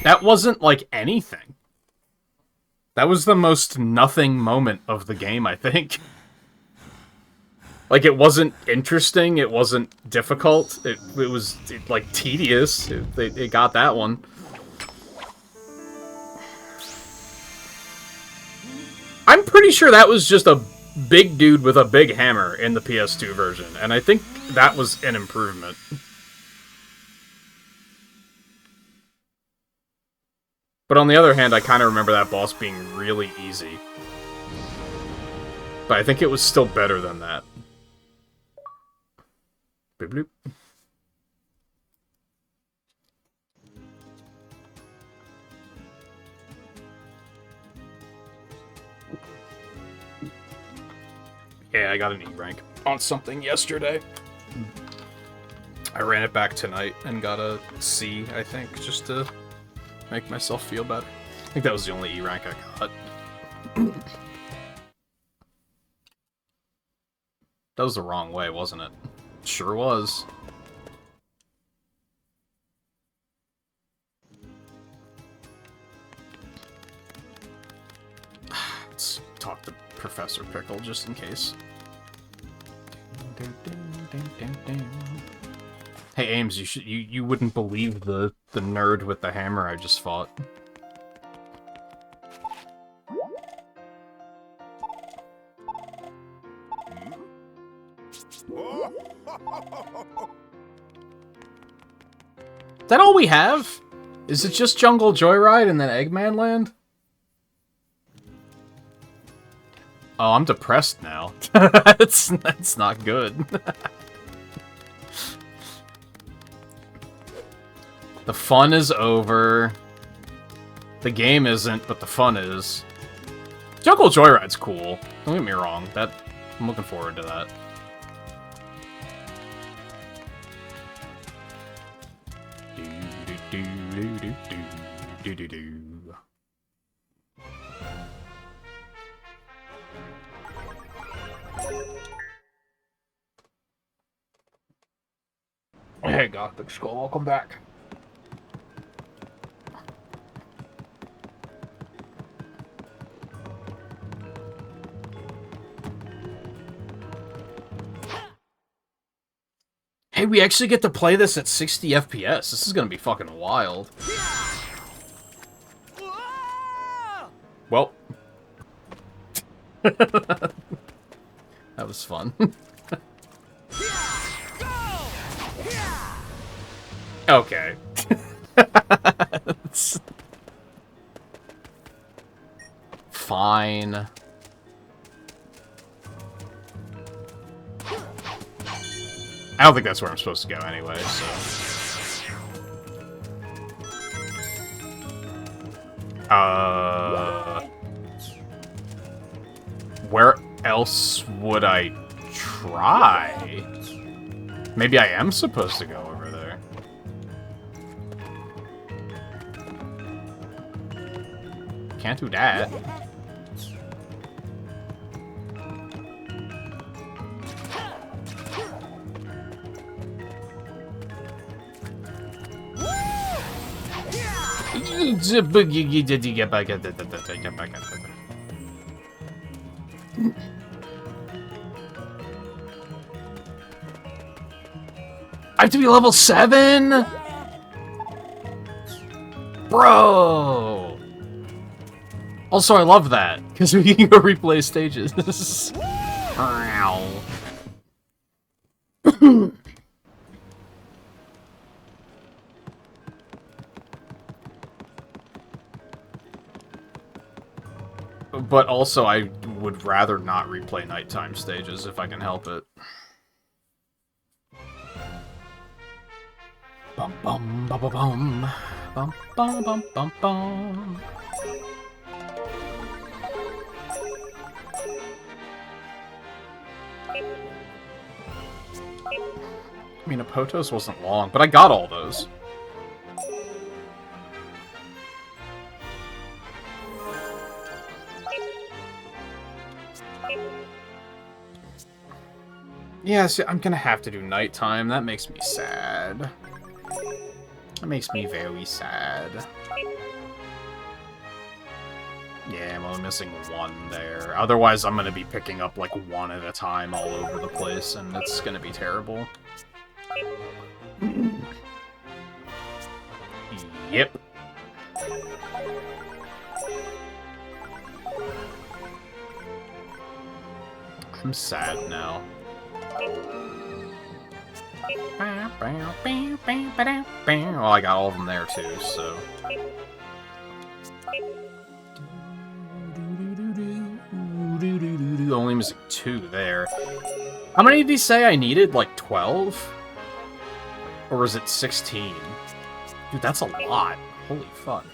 That wasn't, like, anything. That was the most nothing moment of the game, I think. Like, it wasn't interesting, it wasn't difficult, it was, like, tedious. It got that one. I'm pretty sure that was just a big dude with a big hammer in the PS2 version, and I think that was an improvement. But on the other hand, I kind of remember that boss being really easy. But I think it was still better than that. Boop, bloop. Yeah, I got an E rank on something yesterday. I ran it back tonight and got a C, I think, just to make myself feel better. I think that was the only E rank I got. That was the wrong way, wasn't it? Sure was. Let's talk to Professor Pickle just in case. Hey Ames, you wouldn't believe the nerd with the hammer I just fought. Is that all we have? Is it just Jungle Joyride and then Eggman Land? Oh, I'm depressed now. That's not good. The fun is over. The game isn't, but the fun is. Jungle Joyride's cool. Don't get me wrong. I'm looking forward to that. Do. Hey, Gothic Skull, welcome back. Hey, we actually get to play this at 60 FPS. This is gonna be fucking wild. Well. That was fun. Okay. Fine. I don't think that's where I'm supposed to go anyway, so... Where else would I try? Maybe I am supposed to go over there. Can't do that. I have to be level 7? Bro! Also, I love that, because we can go replay stages. But also, I would rather not replay nighttime stages if I can help it. Bum bum bum bum bum bum bum bum bum bum. I mean, Apotos wasn't long, but I got all those. Yeah, see, I'm gonna have to do nighttime. That makes me sad. That makes me very sad. Yeah, I'm only missing one there. Otherwise, I'm gonna be picking up, like, one at a time all over the place, and it's gonna be terrible. Yep. I'm sad now. Well, I got all of them there too, so... Only missing 2 there. How many did he say I needed? Like 12? Or is it 16? Dude, that's a lot. Holy fuck.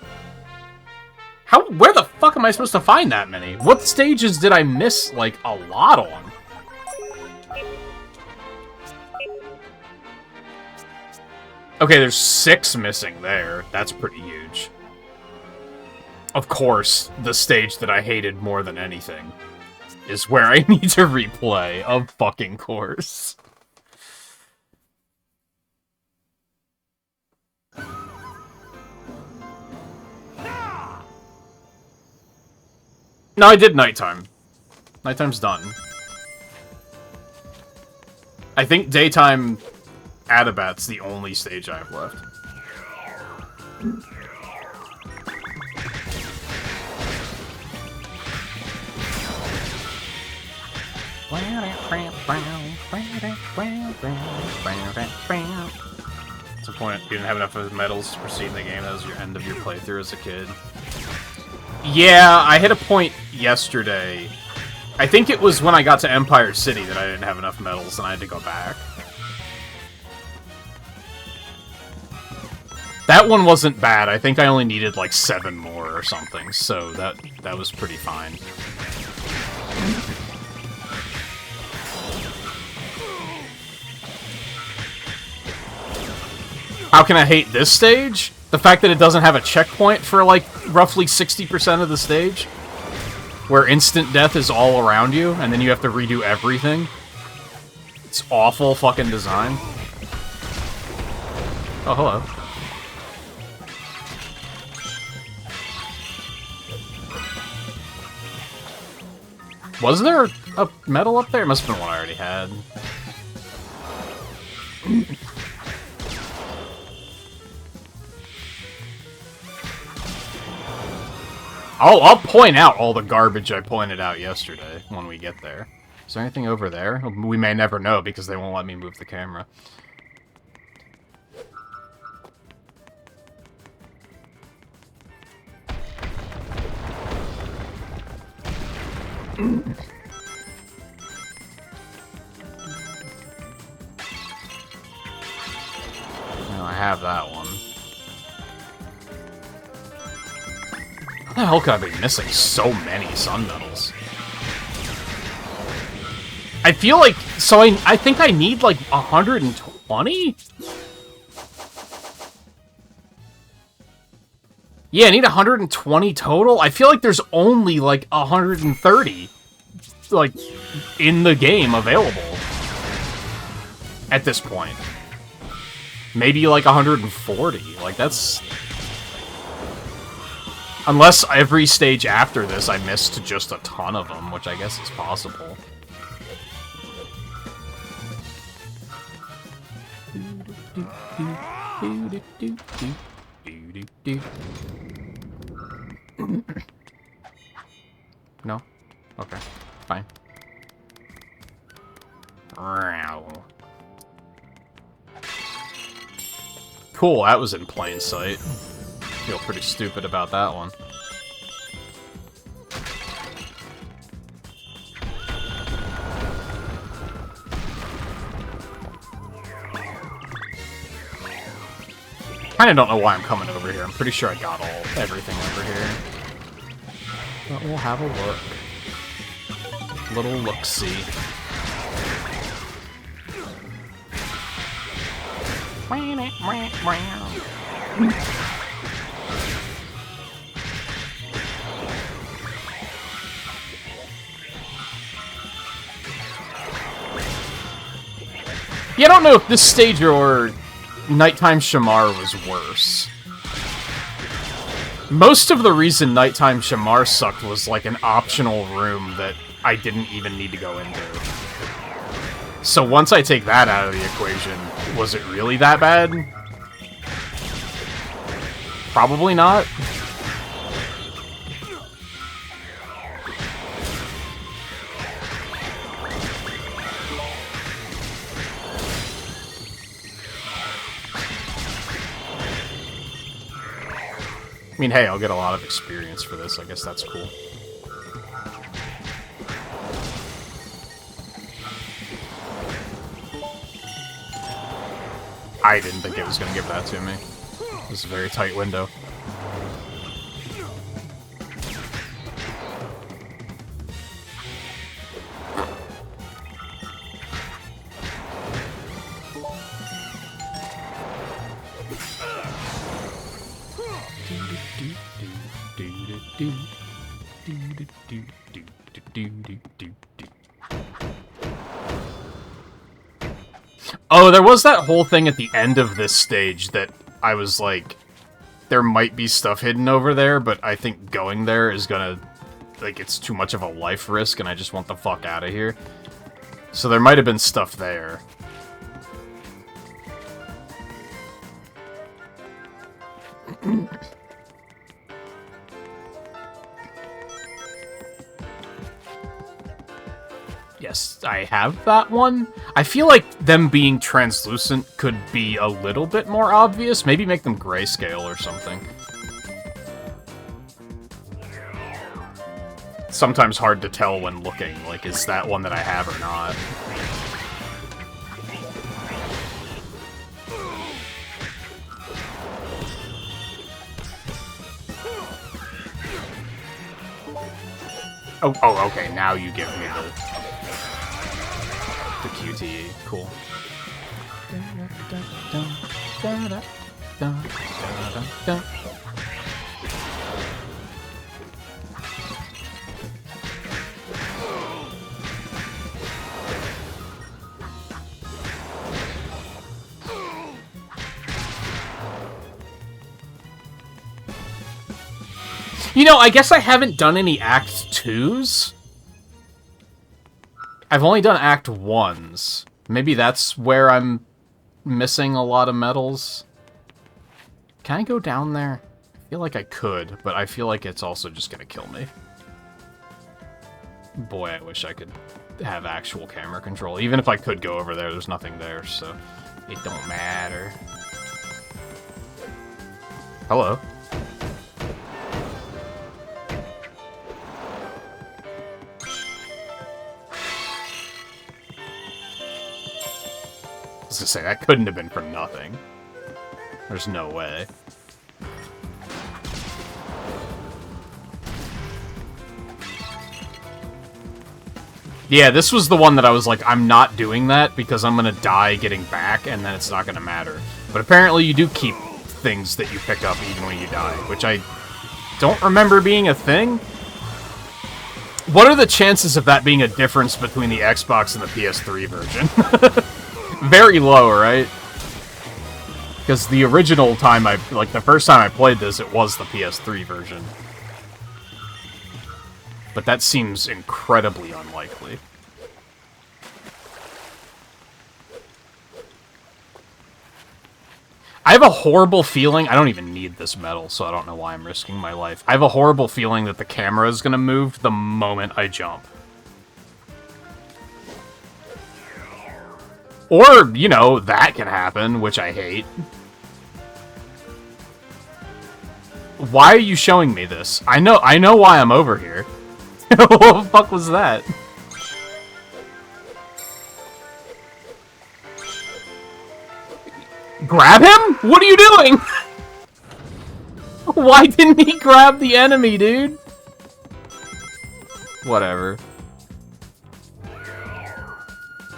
Where the fuck am I supposed to find that many? What stages did I miss, like, a lot on? Okay, there's 6 missing there. That's pretty huge. Of course, the stage that I hated more than anything is where I need to replay, of fucking course. No, I did nighttime. Nighttime's done. I think daytime Adabat's the only stage I have left. At some point, you didn't have enough of the medals to proceed in the game. That was your end of your playthrough as a kid. Yeah, I hit a point yesterday. I think it was when I got to Empire City that I didn't have enough medals and I had to go back. That one wasn't bad. I think I only needed like 7 more or something, so that was pretty fine. How can I hate this stage? The fact that it doesn't have a checkpoint for like roughly 60% of the stage? Where instant death is all around you, and then you have to redo everything? It's awful fucking design. Oh, hello. Was there a medal up there? It must have been one I already had. I'll point out all the garbage I pointed out yesterday when we get there. Is there anything over there? We may never know because they won't let me move the camera. No, I have that one. How the hell could I be missing so many sun medals? I feel like... So I think I need like 120? Yeah, I need 120 total? I feel like there's only like 130 like in the game available at this point. Maybe like 140. Like that's... Unless every stage after this I missed just a ton of them, which I guess is possible. No? Okay. Fine. Cool, that was in plain sight. Feel pretty stupid about that one. Kinda don't know why I'm coming over here. I'm pretty sure I got everything over here. But we'll have a look. Little look-see. Yeah, I don't know if this stage or Nighttime Shamar was worse. Most of the reason Nighttime Shamar sucked was like an optional room that I didn't even need to go into. So once I take that out of the equation, was it really that bad? Probably not. I mean, hey, I'll get a lot of experience for this. I guess that's cool. I didn't think it was going to give that to me. This is a very tight window. Oh, there was that whole thing at the end of this stage that I was like, there might be stuff hidden over there, but I think going there is gonna, like, it's too much of a life risk, and I just want the fuck out of here. So there might have been stuff there. Yes, I have that one. I feel like them being translucent could be a little bit more obvious. Maybe make them grayscale or something. Sometimes hard to tell when looking, like, is that one that I have or not? Oh, okay, now you give me the QTE. Cool. You know, I guess I haven't done any Act 2s. I've only done Act 1s. Maybe that's where I'm missing a lot of medals. Can I go down there? I feel like I could, but I feel like it's also just gonna kill me. Boy, I wish I could have actual camera control. Even if I could go over there, there's nothing there, so it don't matter. Hello. I was gonna say, that couldn't have been for nothing. There's no way. Yeah, this was the one that I was like, I'm not doing that because I'm gonna die getting back and then it's not gonna matter. But apparently you do keep things that you pick up even when you die, which I don't remember being a thing. What are the chances of that being a difference between the Xbox and the PS3 version? Very low, right? Because the original time the first time I played this, it was the PS3 version. But that seems incredibly unlikely. I have a horrible feeling, I don't even need this medal, so I don't know why I'm risking my life. I have a horrible feeling that the camera is gonna move the moment I jump. Or, you know, that can happen, which I hate. Why are you showing me this? I know why I'm over here. What the fuck was that? Grab him? What are you doing? Why didn't he grab the enemy, dude? Whatever.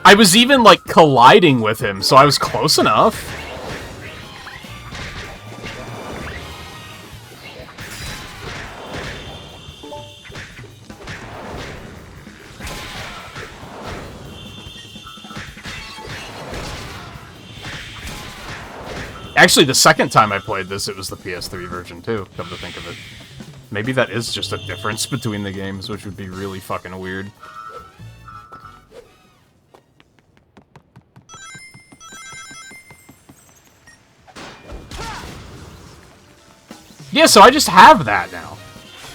I was even, like, colliding with him, so I was close enough. Actually, the second time I played this, it was the PS3 version, too, come to think of it. Maybe that is just a difference between the games, which would be really fucking weird. Yeah, so I just have that now.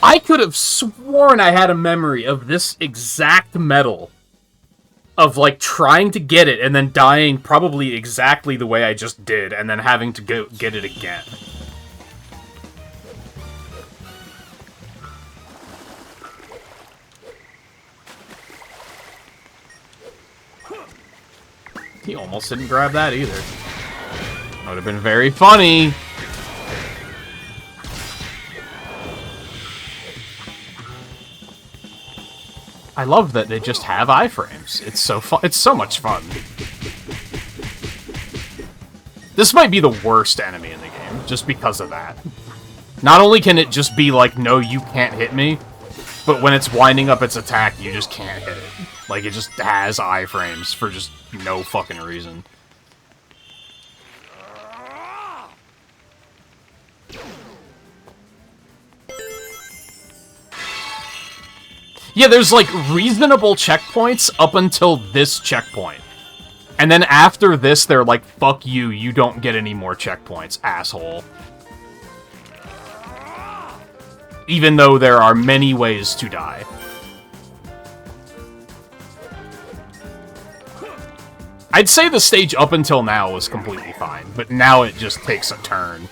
I could have sworn I had a memory of this exact medal. Of, like, trying to get it and then dying probably exactly the way I just did, and then having to go get it again. He almost didn't grab that either. Would have been very funny. I love that they just have iframes. It's so fun. It's so much fun. This might be the worst enemy in the game, just because of that. Not only can it just be like, no, you can't hit me, but when it's winding up its attack, you just can't hit it. Like, it just has iframes for just no fucking reason. Yeah, there's, like, reasonable checkpoints up until this checkpoint. And then after this, they're like, fuck you, you don't get any more checkpoints, asshole. Even though there are many ways to die. I'd say the stage up until now was completely fine, but now it just takes a turn.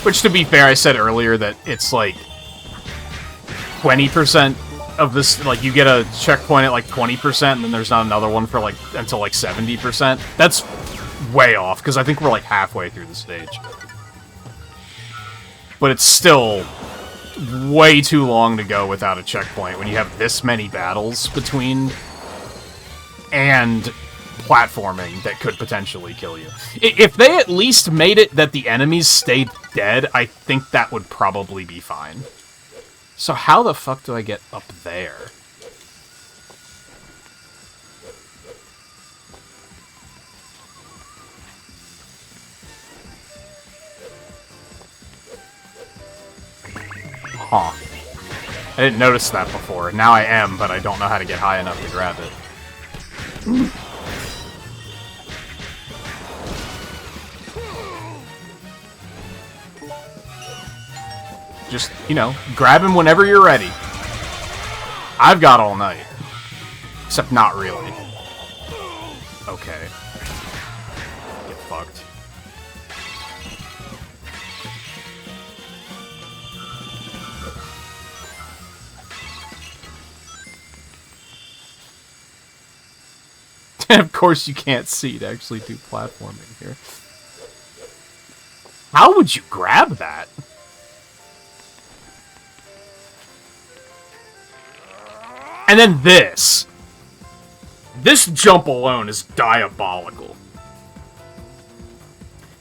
Which, to be fair, I said earlier that it's like 20% of this, like, you get a checkpoint at like 20%, and then there's not another one for like until like 70%. That's way off, because I think we're like halfway through the stage. But it's still way too long to go without a checkpoint when you have this many battles between and platforming that could potentially kill you. If they at least made it that the enemies stayed dead, I think that would probably be fine. So how the fuck do I get up there? Huh. I didn't notice that before. Now I am, but I don't know how to get high enough to grab it. Just, you know, grab him whenever you're ready. I've got all night. Except not really. Okay. Get fucked. Of course you can't see to actually do platforming here. How would you grab that? And then this. This jump alone is diabolical.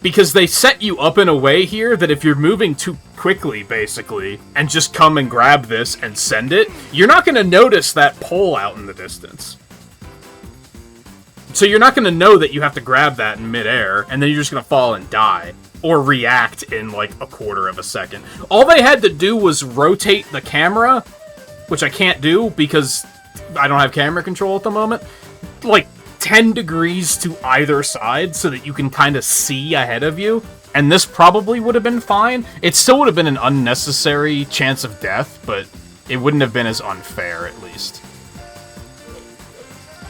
Because they set you up in a way here that if you're moving too quickly, basically, and just come and grab this and send it, you're not going to notice that pole out in the distance. So you're not going to know that you have to grab that in midair, and then you're just going to fall and die. Or react in, like, a quarter of a second. All they had to do was rotate the camera, which I can't do because I don't have camera control at the moment, like 10 degrees to either side so that you can kind of see ahead of you. And this probably would have been fine. It still would have been an unnecessary chance of death, but it wouldn't have been as unfair, at least.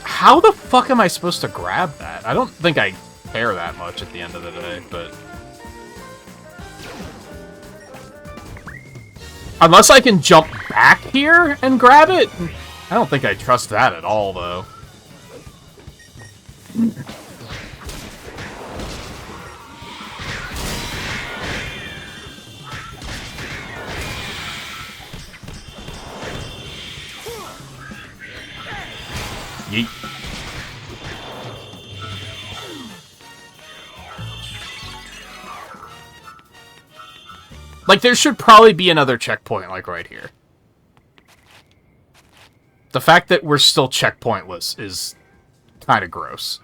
How the fuck am I supposed to grab that? I don't think I care that much at the end of the day, but... Unless I can jump back here and grab it? I don't think I trust that at all, though. Yeet. Like, there should probably be another checkpoint, like, right here. The fact that we're still checkpointless is kind of gross.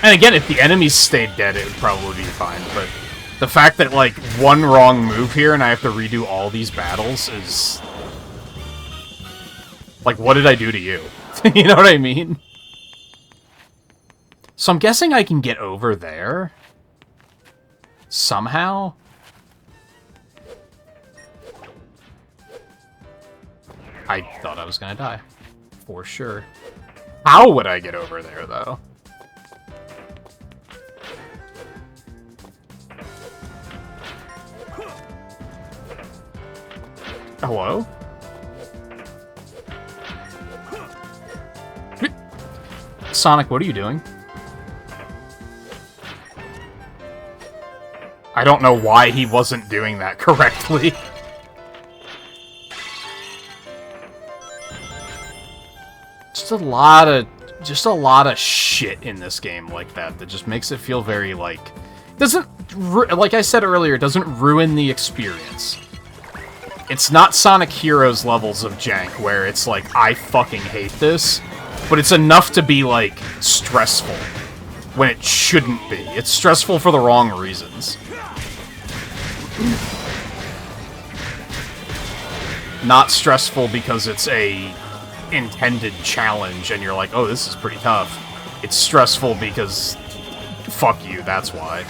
And again, if the enemies stayed dead, it would probably be fine, but the fact that, like, one wrong move here and I have to redo all these battles is... Like, what did I do to you? You know what I mean? So I'm guessing I can get over there. Somehow? I thought I was gonna die. For sure. How would I get over there, though? Hello? Sonic, what are you doing? I don't know why he wasn't doing that correctly. Just a lot of shit in this game like that just makes it feel very, like... like I said earlier, it doesn't ruin the experience. It's not Sonic Heroes levels of jank, where it's like, I fucking hate this, but it's enough to be, like, stressful, when it shouldn't be. It's stressful for the wrong reasons. Not stressful because it's a intended challenge, and you're like, oh, this is pretty tough. It's stressful because, fuck you, that's why.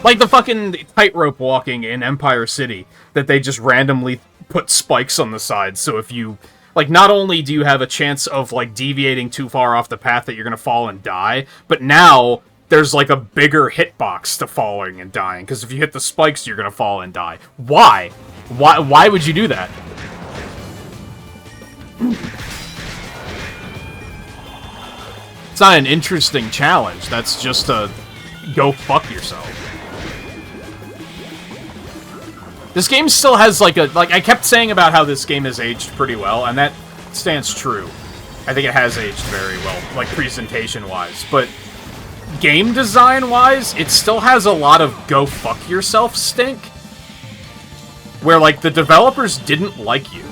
Like the fucking tightrope walking in Empire City, that they just randomly put spikes on the sides, so if you... Like, not only do you have a chance of, like, deviating too far off the path that you're gonna fall and die, but now there's, like, a bigger hitbox to falling and dying, because if you hit the spikes, you're gonna fall and die. Why? Why would you do that? It's not an interesting challenge, that's just a go fuck yourself. This game still has, like, I kept saying about how this game has aged pretty well, and that stands true. I think it has aged very well, like, presentation-wise. But game design-wise, it still has a lot of go fuck yourself stink. Where, like, the developers didn't like you.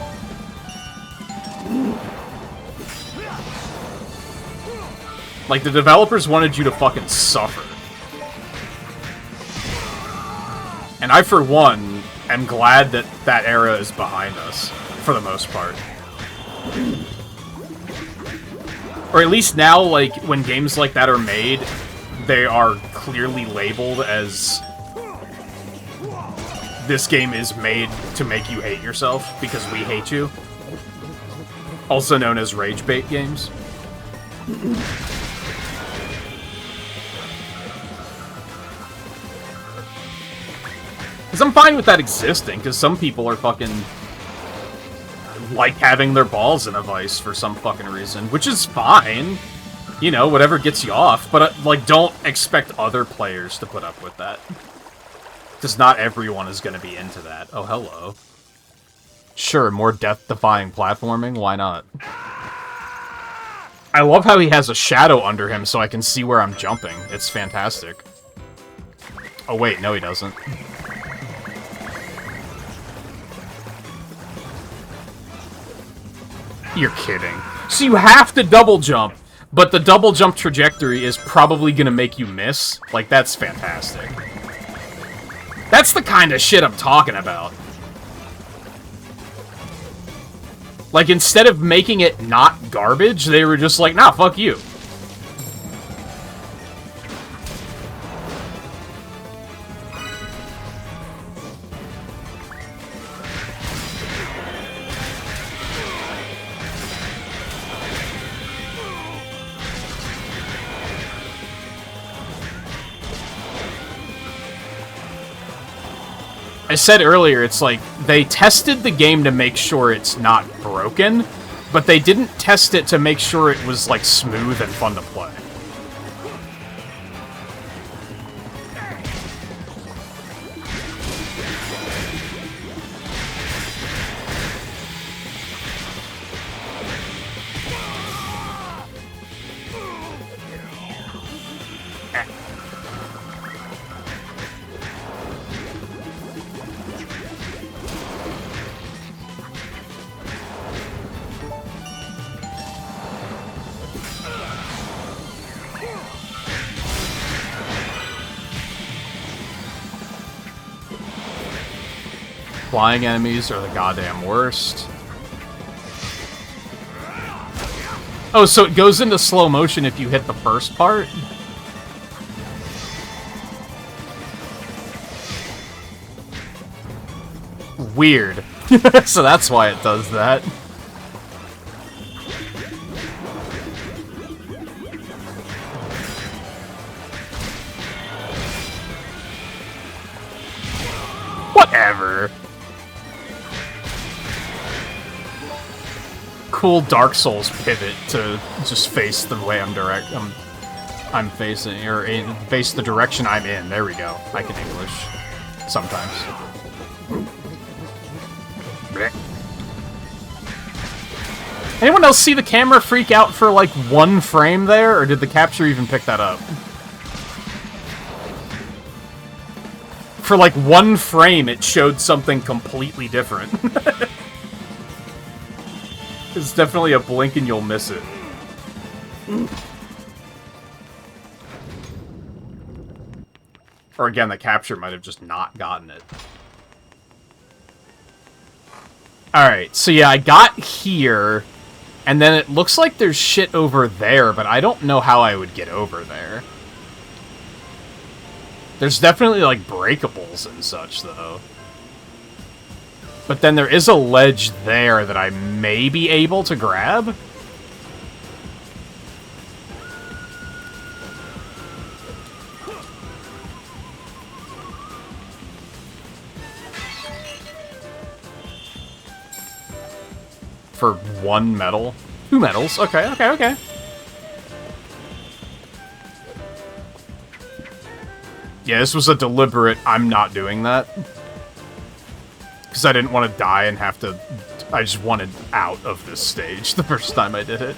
Like, the developers wanted you to fucking suffer. And I, for one... I'm glad that that era is behind us, for the most part. Or at least now, like, when games like that are made, they are clearly labeled as... This game is made to make you hate yourself, because we hate you. Also known as rage bait games. Because I'm fine with that existing, because some people are fucking... like having their balls in a vice for some fucking reason, which is fine. You know, whatever gets you off, but, like, don't expect other players to put up with that. Because not everyone is going to be into that. Oh, hello. Sure, more death-defying platforming, why not? I love how he has a shadow under him so I can see where I'm jumping. It's fantastic. Oh wait, no he doesn't. You're kidding. So you have to double jump, but the double jump trajectory is probably gonna make you miss? Like, that's fantastic. That's the kind of shit I'm talking about. Like, instead of making it not garbage, they were just like, nah, fuck you. I said earlier, it's like, they tested the game to make sure it's not broken, but they didn't test it to make sure it was, like, smooth and fun to play. Flying enemies are the goddamn worst. Oh, so it goes into slow motion if you hit the first part? weird. So that's why it does that. Whatever. Cool Dark Souls pivot to just face the way I'm facing, or face the direction I'm in. There we go. I can English sometimes. Anyone else see the camera freak out for like 1 frame there, or did the capture even pick that up? For like 1 frame, it showed something completely different. It's definitely a blink and you'll miss it. Or again, the capture might have just not gotten it. Alright, so yeah, I got here, and then it looks like there's shit over there, but I don't know how I would get over there. There's definitely, like, breakables and such, though. But then there is a ledge there that I may be able to grab. For 1 medal. 2 medals. Okay, okay, okay. Yeah, this was a deliberate, I'm not doing that. Because I didn't want to die and have to... I just wanted out of this stage the first time I did it.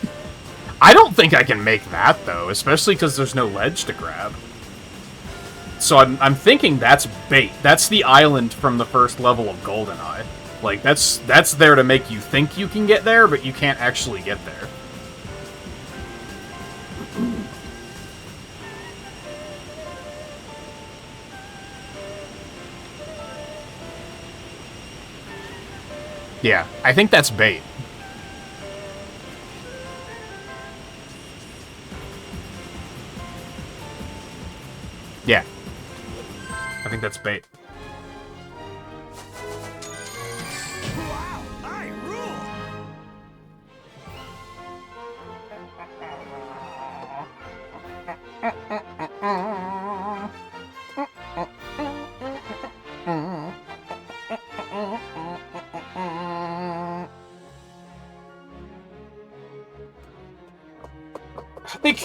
I don't think I can make that, though, especially because there's no ledge to grab. So I'm thinking that's bait. That's the island from the first level of GoldenEye. Like, that's there to make you think you can get there, but you can't actually get there. Yeah, I think that's bait. Yeah. I think that's bait. Wow, I rule!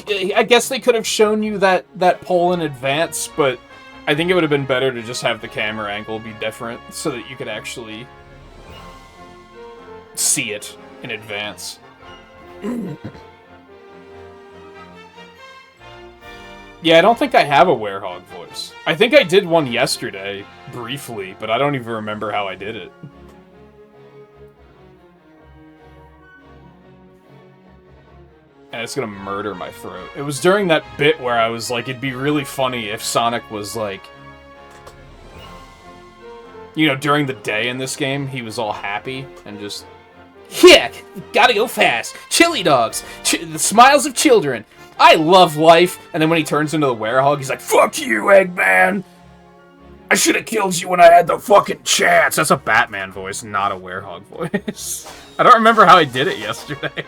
I guess they could have shown you that pole in advance, but I think it would have been better to just have the camera angle be different so that you could actually see it in advance. Yeah, I don't think I have a werehog voice. I think I did one yesterday, briefly, but I don't even remember how I did it. And it's gonna murder my throat. It was during that bit where I was like, it'd be really funny if Sonic was like... You know, during the day in this game, he was all happy and just... Yeah, gotta go fast. Chili dogs. The smiles of children. I love life. And then when he turns into the werehog, he's like, fuck you, Eggman. I should have killed you when I had the fucking chance. That's a Batman voice, not a werehog voice. I don't remember how I did it yesterday.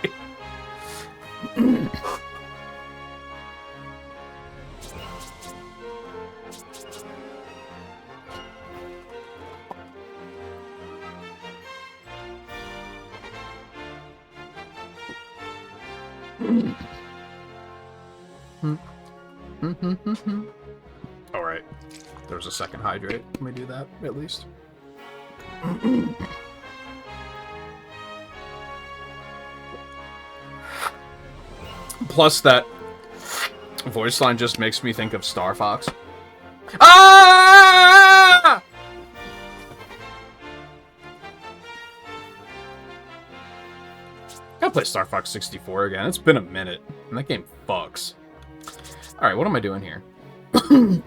Alright. There's a second hydrate. Let me do that, at least. Plus, that voice line just makes me think of Star Fox. Ah! Gotta play Star Fox 64 again. It's been a minute, and that game fucks. Alright, what am I doing here? Am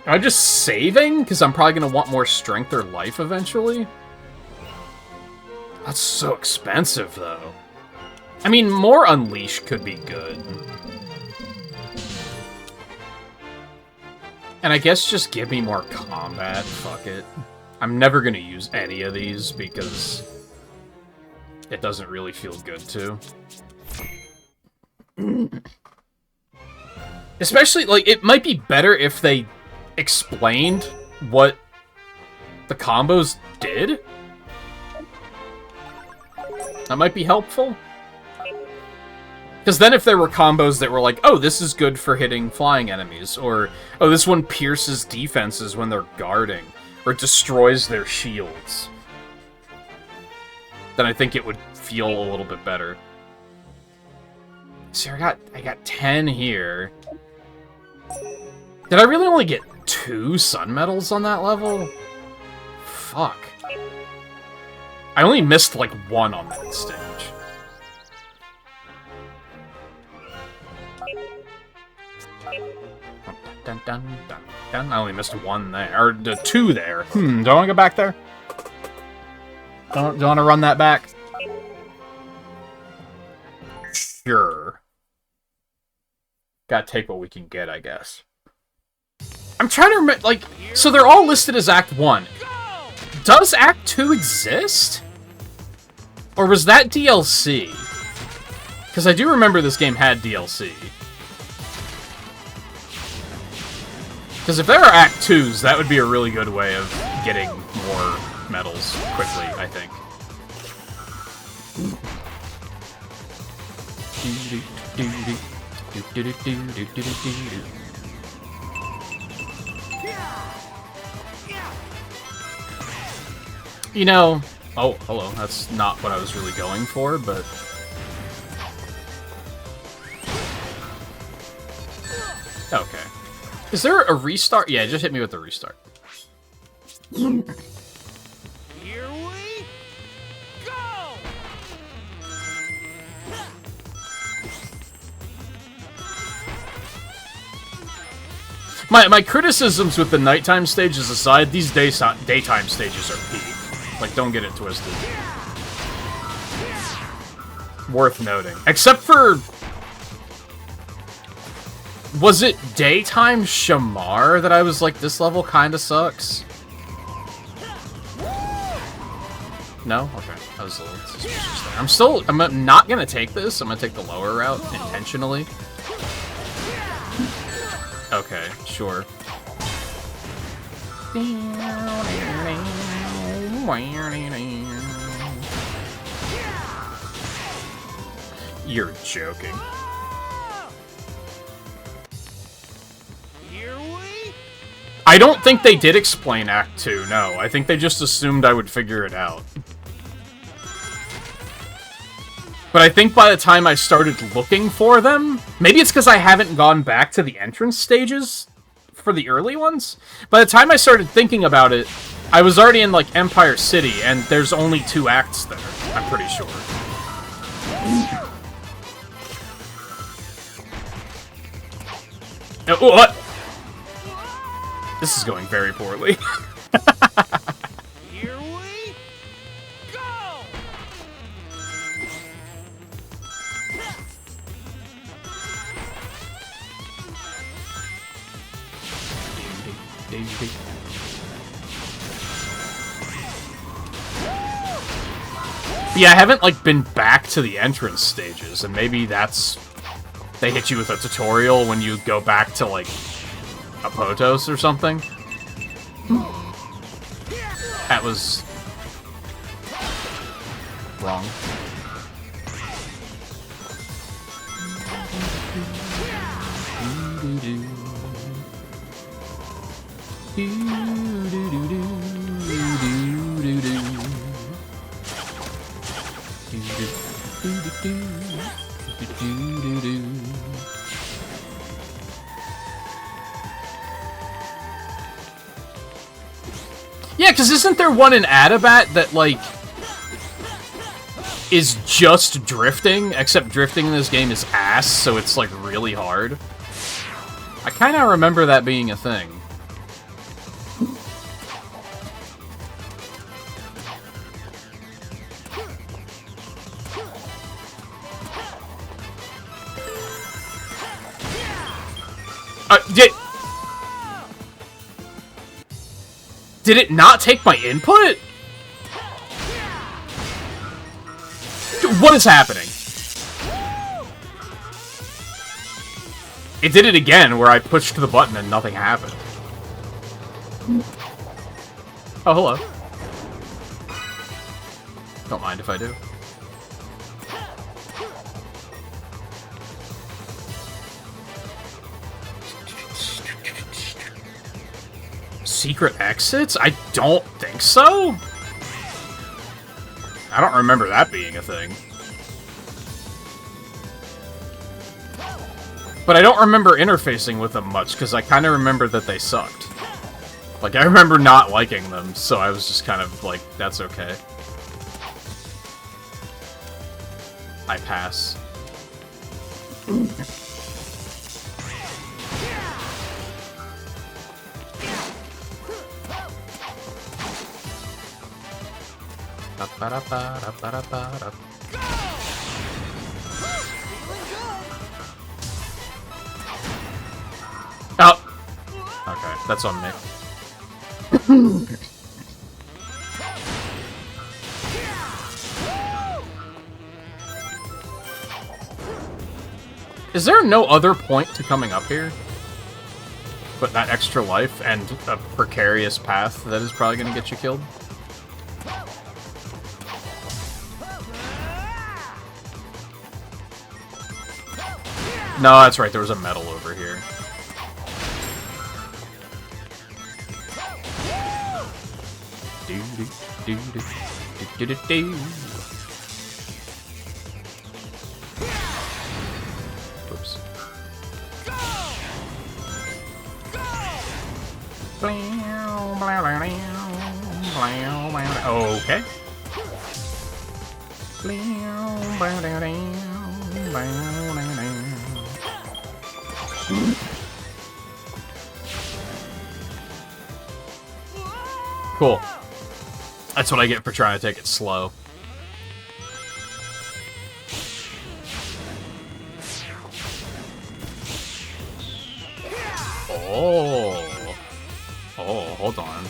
I just saving? Because I'm probably gonna want more strength or life eventually? That's so expensive, though. I mean, more Unleash could be good. And I guess just give me more combat. Fuck it. I'm never gonna use any of these because it doesn't really feel good to. Especially, like, it might be better if they explained what the combos did. That might be helpful. Because then if there were combos that were like, oh, this is good for hitting flying enemies, or, oh, this one pierces defenses when they're guarding, or destroys their shields, then I think it would feel a little bit better. So I got 10 here. Did I really only get 2 sun medals on that level? Fuck. I only missed, like, 1 on that stage. Dun, dun, dun, dun. I only missed 1 there. Or 2 there. Do I want to go back there? Do I want to run that back? Sure. Gotta take what we can get, I guess. I'm trying to remember, like, so they're all listed as Act 1. Does Act 2 exist? Or was that DLC? Because I do remember this game had DLC. Because if there are Act 2s, that would be a really good way of getting more medals quickly, I think. You know... Oh, hello. That's not what I was really going for, but... Okay. Is there a restart? Yeah, just hit me with the restart. Here we go! My criticisms with the nighttime stages aside, these daytime stages are peak. Like, don't get it twisted. Worth noting. Except for... Was it daytime Shamar that I was like, this level kinda sucks? No? Okay. I was a little suspicious there. I'm not gonna take this. I'm gonna take the lower route intentionally. Okay, sure. You're joking. Here we... I don't think they did explain Act 2, no. I think they just assumed I would figure it out. But I think by the time I started looking for them... Maybe it's because I haven't gone back to the entrance stages for the early ones? By the time I started thinking about it, I was already in, like, Empire City, and there's only 2 acts there, I'm pretty sure. Oh, what? This is going very poorly. Here we go! Yeah, I haven't, like, been back to the entrance stages, and maybe that's... They hit you with a tutorial when you go back to, like, Apotos or something. That was... wrong. Yeah, because isn't there one in Adabat that, like, is just drifting, except drifting in this game is ass, so it's, like, really hard? I kind of remember that being a thing. Did it not take my input? What is happening? It did it again, where I pushed the button and nothing happened. Oh, hello. Don't mind if I do. Secret exits? I don't think so. I don't remember that being a thing. But I don't remember interfacing with them much, because I kind of remember that they sucked. Like, I remember not liking them, so I was just kind of like, that's okay. I pass. Oh! Okay, that's on me. Is there no other point to coming up here? But that extra life and a precarious path that is probably gonna get you killed? No, that's right, there was a medal over here. Oops. Okay. Cool. That's what I get for trying to take it slow. Oh. Oh, hold on.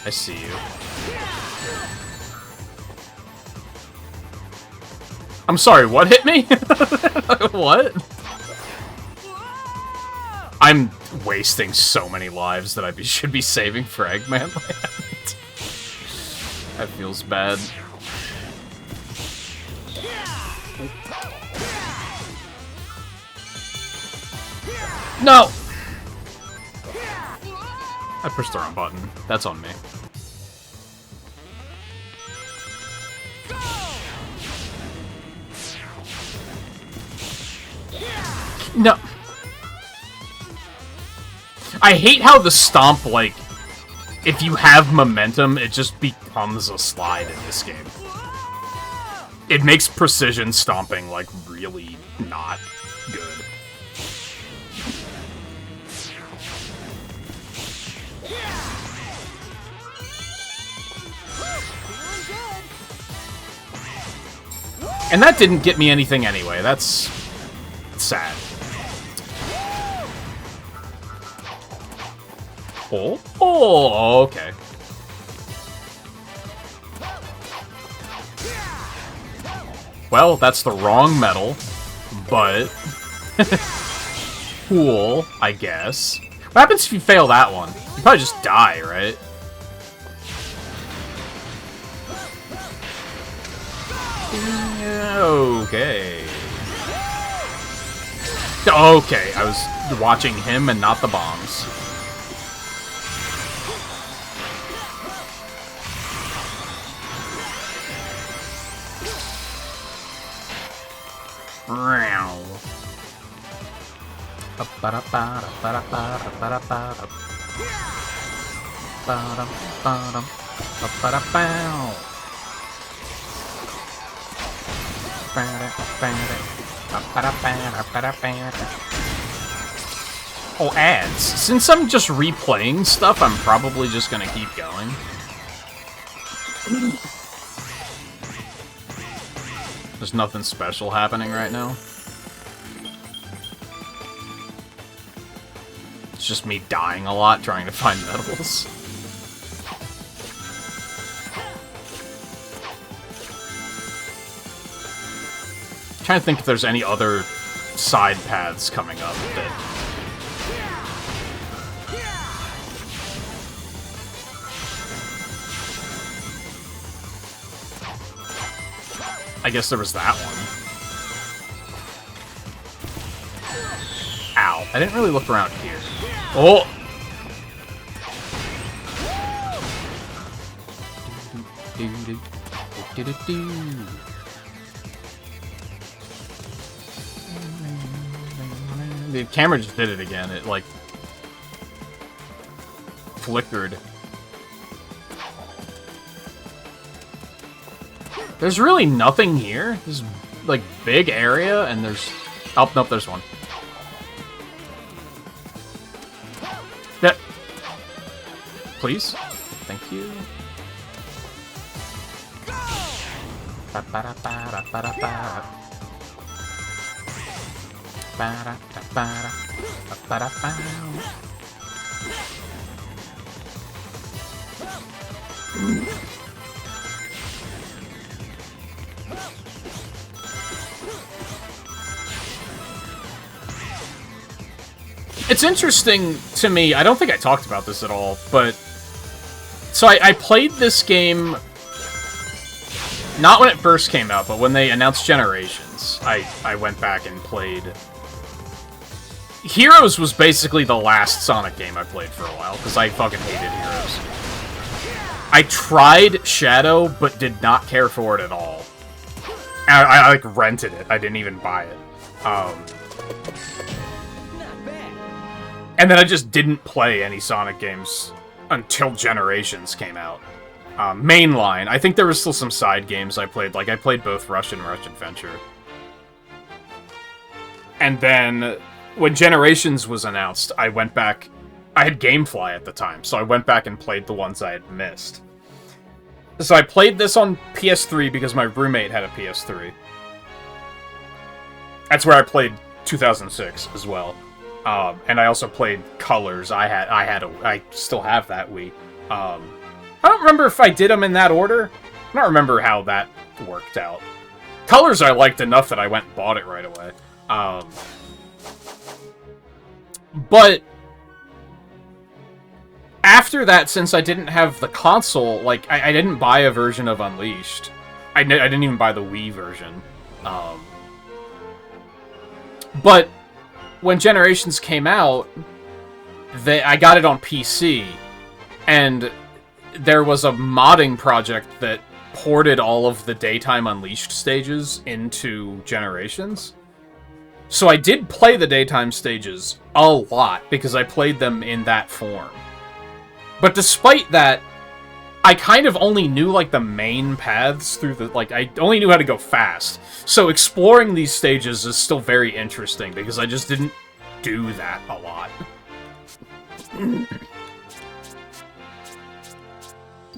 I see you. I'm sorry, what hit me? What? I'm wasting so many lives that I should be saving for Eggman Land. That feels bad. No! I pushed the wrong button. That's on me. No. I hate how the stomp, like, if you have momentum, it just becomes a slide in this game. It makes precision stomping, like, really not good. And that didn't get me anything anyway. That's sad. Oh, oh, okay. Well, that's the wrong medal, but cool, I guess. What happens if you fail that one? You probably just die, right? Okay. Okay, I was watching him and not the bombs. Oh, ads. Since I'm just replaying stuff, I'm probably just gonna keep going. There's nothing special happening right now. It's just me dying a lot trying to find medals. trying to think if there's any other side paths coming up that... I guess there was that one. Ow. I didn't really look around here. Oh! The camera just did it again. It, like, flickered. There's really nothing here. This is, like, big area, and there's... Oh, nope, there's one. That... Please? Thank you. It's interesting to me, I don't think I talked about this at all, but... So I played this game... Not when it first came out, but when they announced Generations. I went back and played... Heroes was basically the last Sonic game I played for a while, because I fucking hated Heroes. I tried Shadow, but did not care for it at all. I like, rented it. I didn't even buy it. And then I just didn't play any Sonic games until Generations came out. Mainline. I think there was still some side games I played. Like, I played both Rush and Rush Adventure. And then, when Generations was announced, I went back... I had Gamefly at the time, so I went back and played the ones I had missed. So I played this on PS3 because my roommate had a PS3. That's where I played 2006 as well. And I also played Colors. I still have that Wii. I don't remember if I did them in that order. I don't remember how that worked out. Colors I liked enough that I went and bought it right away. But after that, since I didn't have the console, like, I didn't buy a version of Unleashed. I didn't even buy the Wii version. But when Generations came out, I got it on PC, and there was a modding project that ported all of the Daytime Unleashed stages into Generations. So I did play the Daytime stages a lot, because I played them in that form. But despite that, I kind of only knew, like, the main paths through the... Like, I only knew how to go fast. So exploring these stages is still very interesting, because I just didn't do that a lot.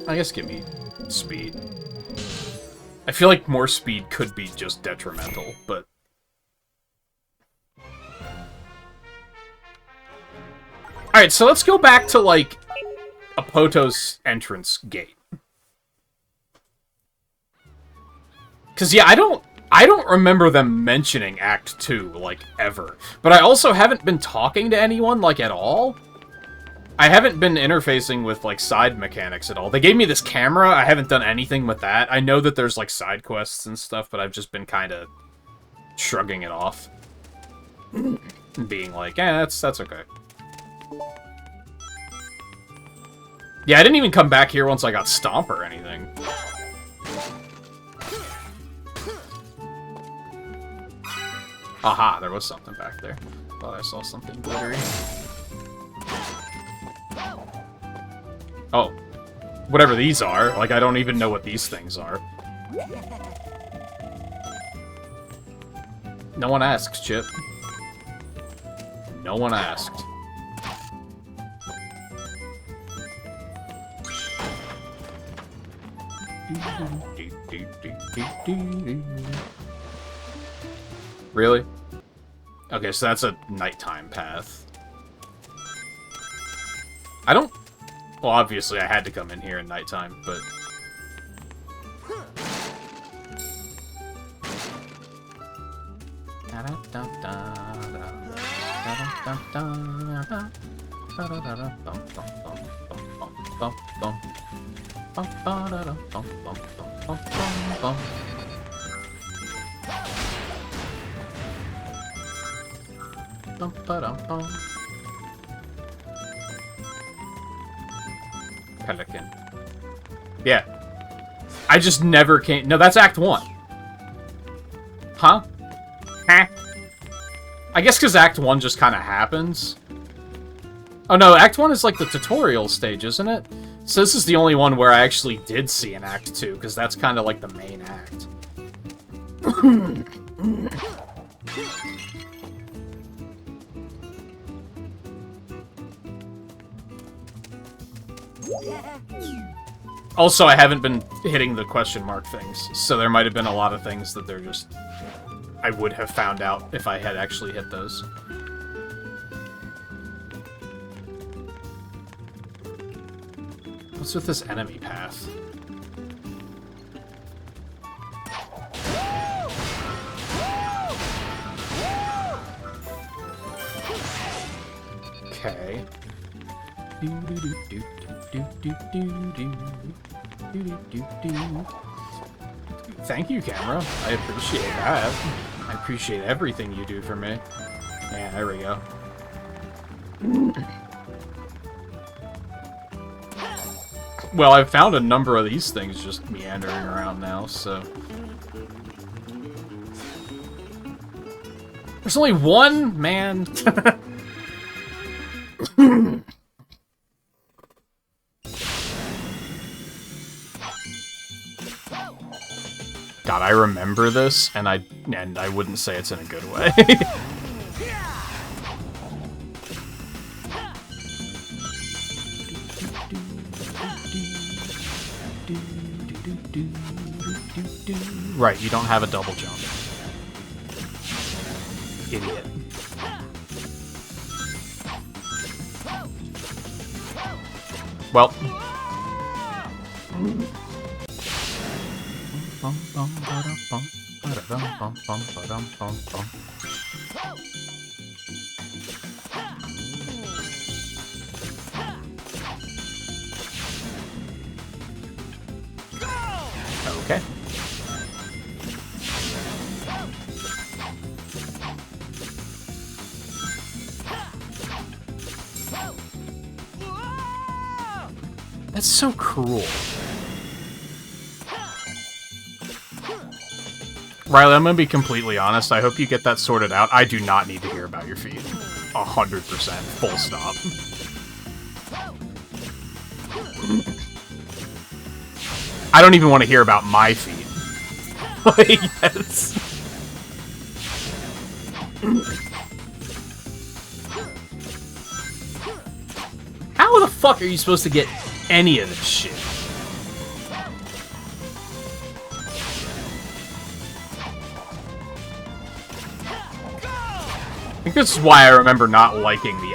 I guess give me speed. I feel like more speed could be just detrimental, but... Alright, so let's go back to, like, Apoto's entrance gate. Because, yeah, I don't remember them mentioning Act 2, like, ever. But I also haven't been talking to anyone, like, at all. I haven't been interfacing with, like, side mechanics at all. They gave me this camera, I haven't done anything with that. I know that there's, like, side quests and stuff, but I've just been kind of shrugging it off. And being like, that's okay. Yeah, I didn't even come back here once I got Stomp or anything. Aha, there was something back there. Thought I saw something glittery. Oh. Whatever these are. Like, I don't even know what these things are. No one asked, Chip. No one asked. Really? Okay, so that's a nighttime path. I don't... Well, obviously I had to come in here at nighttime, but... Pelican. Yeah. I just never came... No, that's Act 1. Huh? Huh? I guess because Act 1 just kind of happens. Oh no, Act 1 is like the tutorial stage, isn't it? So this is the only one where I actually did see an Act 2, because that's kind of like the main act. Also, I haven't been hitting the question mark things, so there might have been a lot of things that they're just... I would have found out if I had actually hit those. What's with this enemy path? Okay. Thank you, camera. I appreciate that. I appreciate everything you do for me. Yeah, there we go. Well, I've found a number of these things just meandering around now, so... There's only one, man! God, I remember this, and I wouldn't say it's in a good way. Right, you don't have a double jump. Idiot. Well. Okay. That's so cruel. Riley, I'm gonna be completely honest. I hope you get that sorted out. I do not need to hear about your feet. 100%. Full stop. I don't even want to hear about my feet. Like, yes. How the fuck are you supposed to get any of this shit? I think this is why I remember not liking the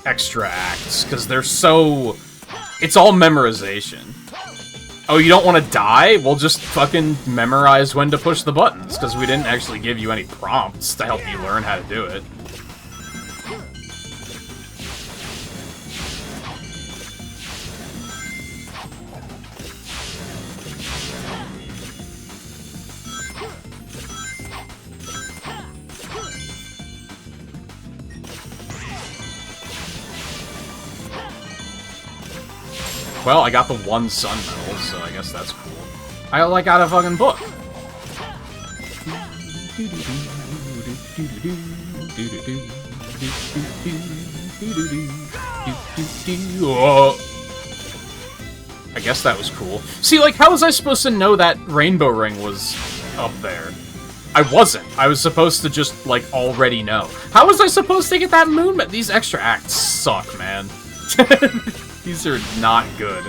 extra acts, because they're so... It's all memorization. Oh, you don't want to die? Well, just fucking memorize when to push the buttons, because we didn't actually give you any prompts to help you learn how to do it. Well, I got the one sun medal, so I guess that's cool. I, like, got a fucking book. I guess that was cool. See, like, how was I supposed to know that rainbow ring was up there? I wasn't. I was supposed to just, like, already know. How was I supposed to get that moon medal? These extra acts suck, man. These are not good.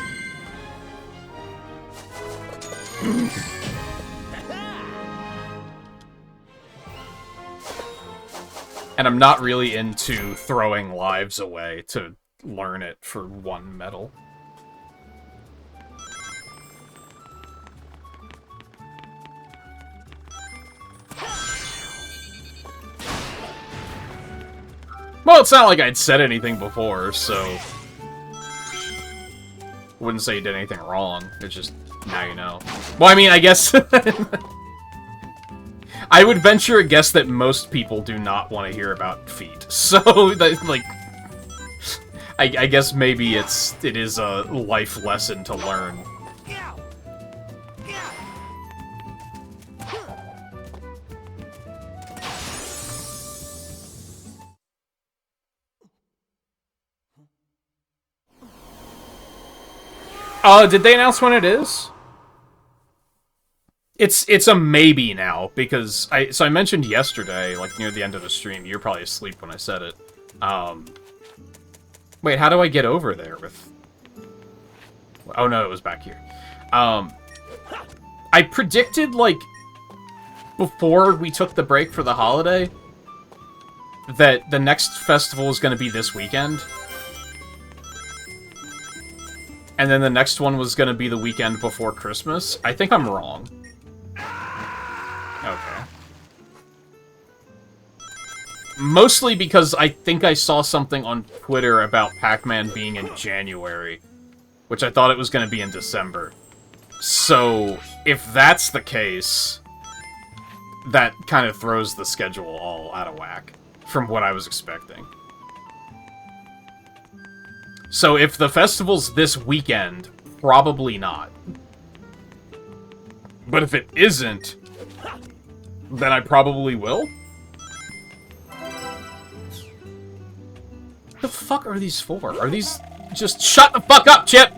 And I'm not really into throwing lives away to learn it for one medal. Well, it's not like I'd said anything before, so... Wouldn't say you did anything wrong. It's just, now you know. Well, I mean, I guess... I would venture a guess that most people do not want to hear about feet. So, like... I guess maybe it is a life lesson to learn. Did they announce when it is? It's a maybe now, because I mentioned yesterday, like near the end of the stream, you were probably asleep when I said it. Wait, how do I get over there with... Oh no, it was back here. I predicted, like, before we took the break for the holiday, that the next festival is going to be this weekend. And then the next one was going to be the weekend before Christmas. I think I'm wrong. Okay. Mostly because I think I saw something on Twitter about Pac-Man being in January, which I thought it was going to be in December. So, if that's the case, that kind of throws the schedule all out of whack from what I was expecting. So if the festival's this weekend, probably not. But if it isn't, then I probably will. What the fuck are these for? Are these just... Shut the fuck up, Chip!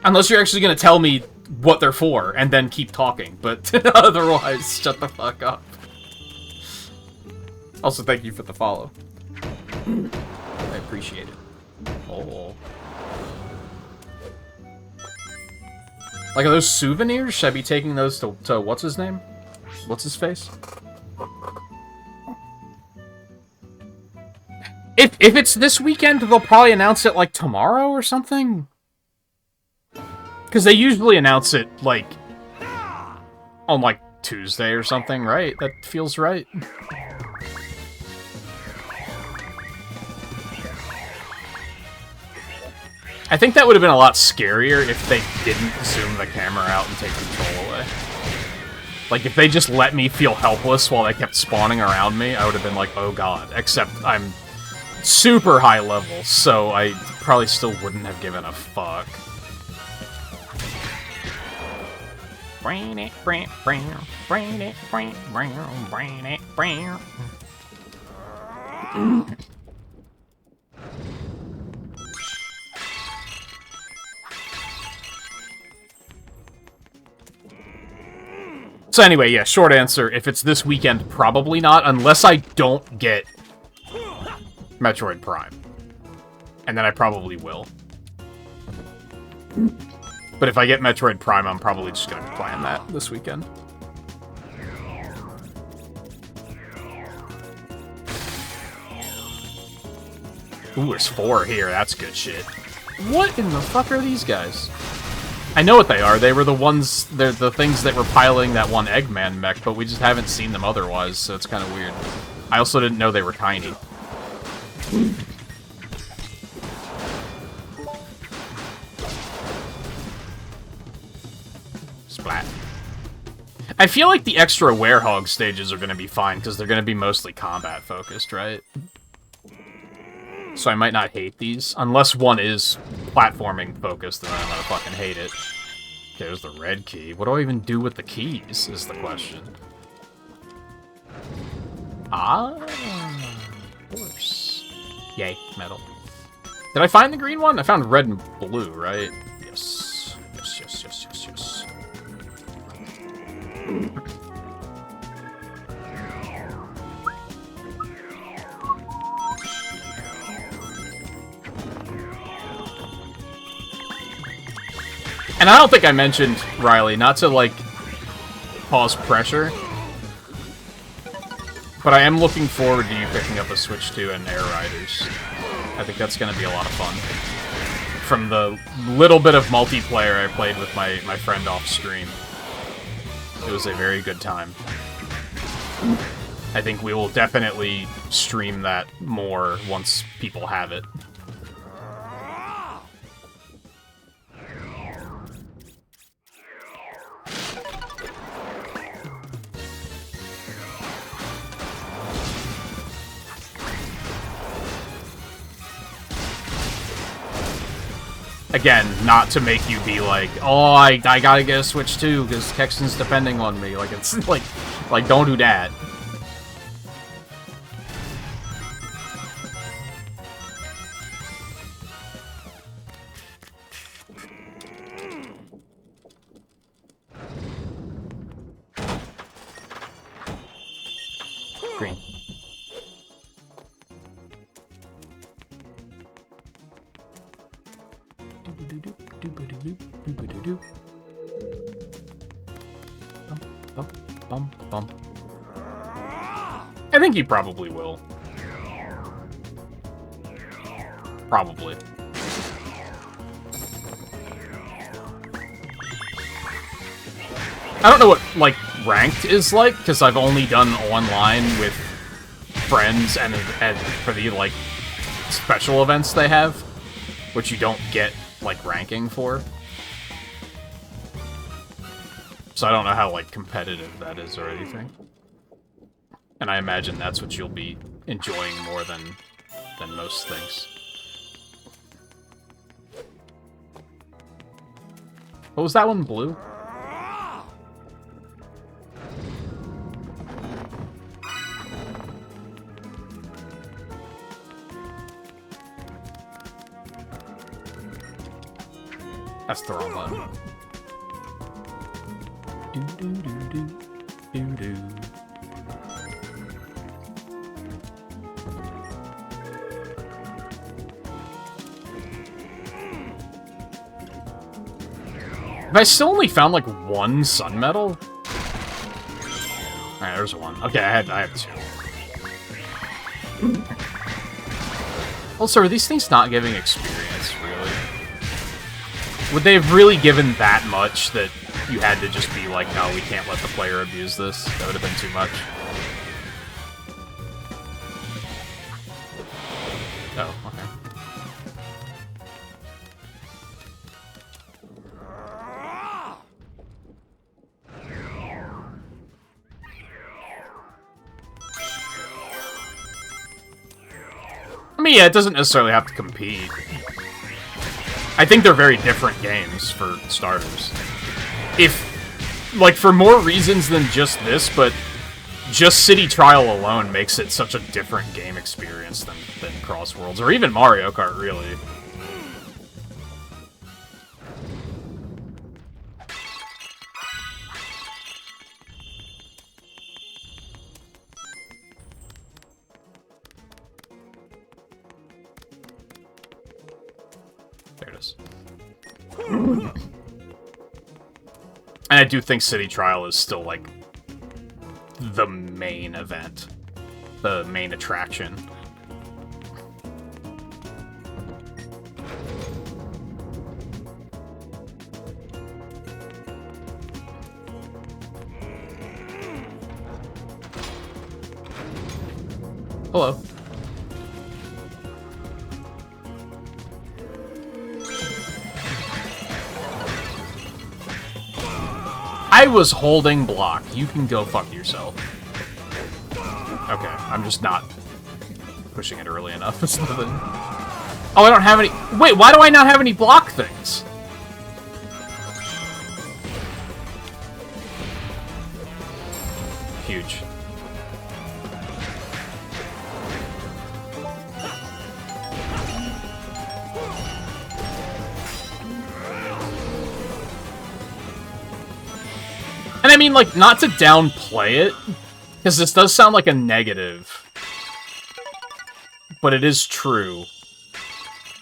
Unless you're actually gonna tell me what they're for, and then keep talking. But otherwise, shut the fuck up. Also, thank you for the follow. I appreciate it. Oh. Like, are those souvenirs? Should I be taking those to what's his name? What's his face? If it's this weekend, they'll probably announce it, like, tomorrow or something? Because they usually announce it, like, on, like, Tuesday or something, right? That feels right. I think that would have been a lot scarier if they didn't zoom the camera out and take control away. Like, if they just let me feel helpless while they kept spawning around me, I would have been like, oh god. Except I'm super high level, so I probably still wouldn't have given a fuck. Brain it, brain, brain, brain it, brain, brain, brain it, brain. So anyway, yeah, short answer, if it's this weekend, probably not, unless I don't get Metroid Prime. And then I probably will. But if I get Metroid Prime, I'm probably just gonna be playing that this weekend. Ooh, there's 4 here, that's good shit. What in the fuck are these guys? I know what they are. They were the ones, they're the things that were piloting that one Eggman mech, but we just haven't seen them otherwise, so it's kind of weird. I also didn't know they were tiny. Splat. I feel like the extra Werehog stages are going to be fine, because they're going to be mostly combat-focused, right? So I might not hate these, unless one is platforming-focused, then I'm gonna fucking hate it. There's the red key. What do I even do with the keys, is the question. Ah, of course. Yay, metal. Did I find the green one? I found red and blue, right? Yes. Yes, yes, yes, yes, yes. And I don't think I mentioned, Riley, not to, like, cause pressure, but I am looking forward to you picking up a Switch 2 and Air Riders. I think that's going to be a lot of fun. From the little bit of multiplayer I played with my friend off stream, it was a very good time. I think we will definitely stream that more once people have it. Again, not to make you be like, oh, I gotta get a Switch too, because Kexton's depending on me. Like, it's like, don't do that. Green. Bump. I think he probably will. Probably. I don't know what, like, ranked is like, because I've only done online with friends and for the, like, special events they have, which you don't get, like, ranking for. So I don't know how, like, competitive that is or anything. And I imagine that's what you'll be enjoying more than most things. What was that one, blue? That's the wrong button. Have I still only found, like, one sun medal? Alright, there's one. Okay, I have two. Also, are these things not giving experience, really? Would they have really given that much that you had to just be like, no, we can't let the player abuse this? That would have been too much. Oh, okay. I mean, yeah, it doesn't necessarily have to compete. I think they're very different games, for starters. If, like, for more reasons than just this, but just City Trial alone makes it such a different game experience than Cross Worlds, or even Mario Kart, really. There it is. And I do think City Trial is still, like, the main event. The main attraction. Hello. I was holding block. You can go fuck yourself. Okay, I'm just not pushing it early enough. Oh, I don't have any... Wait, why do I not have any block things? Huge. And I mean, like, not to downplay it, because this does sound like a negative, but it is true.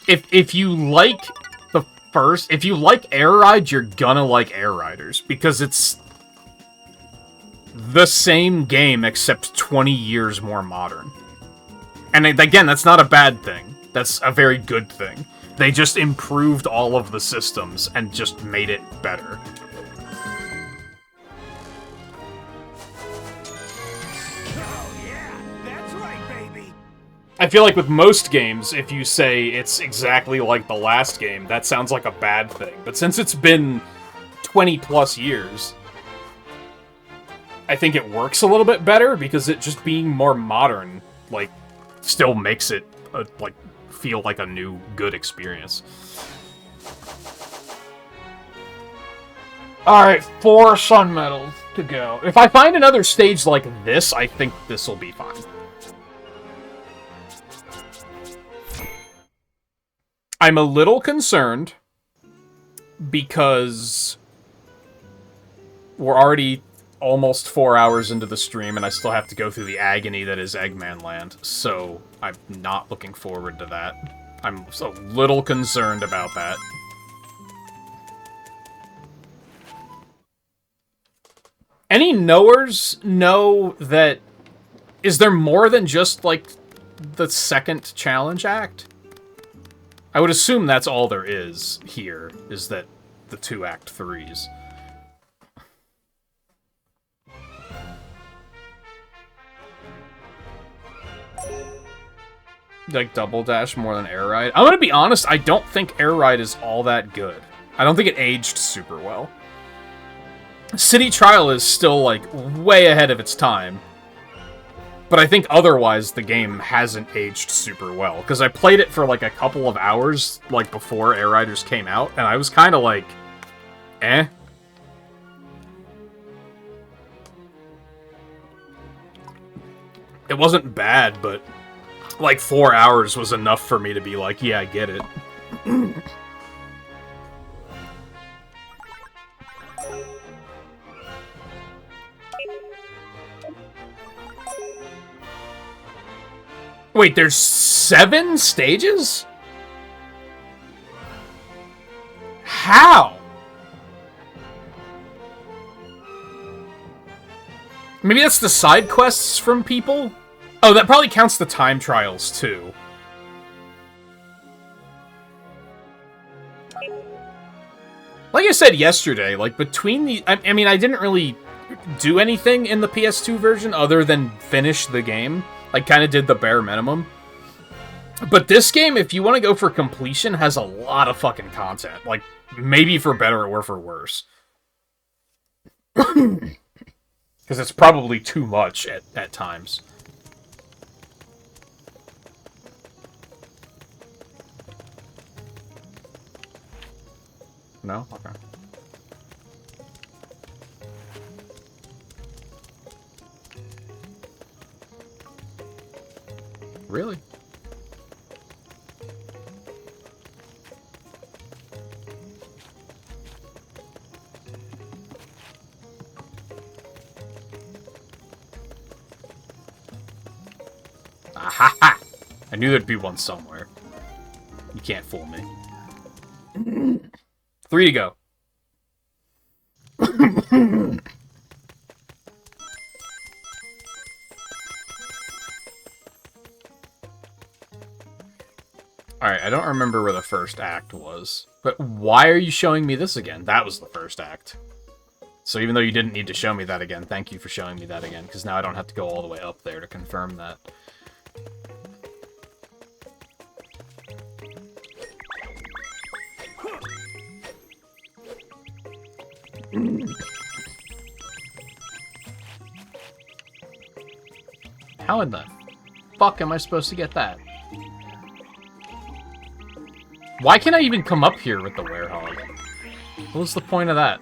If you like if you like Air Ride, you're gonna like Air Riders, because it's the same game except 20 years more modern. And again, that's not a bad thing. That's a very good thing. They just improved all of the systems and just made it better. Oh, I feel like with most games, if you say it's exactly like the last game, that sounds like a bad thing. But since it's been 20 plus years, I think it works a little bit better because it just being more modern, like, still makes it, like, feel like a new, good experience. Alright, 4 sun medals to go. If I find another stage like this, I think this will be fine. I'm a little concerned because we're already almost 4 hours into the stream and I still have to go through the agony that is Eggman Land, so I'm not looking forward to that. I'm a little concerned about that. Any knowers know that... Is there more than just, like, the second challenge act? I would assume that's all there is here, is that the 2 Act 3s. Like Double Dash more than Air Ride? I'm gonna be honest, I don't think Air Ride is all that good. I don't think it aged super well. City Trial is still, like, way ahead of its time. But I think otherwise the game hasn't aged super well. Because I played it for, like, a couple of hours, like, before Air Riders came out, and I was kind of like, eh? It wasn't bad, but, like, 4 hours was enough for me to be like, yeah, I get it. Wait, there's 7 stages? How? Maybe that's the side quests from people? Oh, that probably counts the time trials, too. Like I said yesterday, like, between the... I mean, I didn't really do anything in the PS2 version other than finish the game. Like, kind of did the bare minimum. But this game, if you want to go for completion, has a lot of fucking content. Like, maybe for better or for worse. Because it's probably too much at times. No? Okay. Really? Ahaha! I knew there'd be one somewhere. You can't fool me. 3 to go. Alright, I don't remember where the first act was. But why are you showing me this again? That was the first act. So even though you didn't need to show me that again, thank you for showing me that again, because now I don't have to go all the way up there to confirm that. How in the fuck am I supposed to get that? Why can't I even come up here with the werehog? What's the point of that?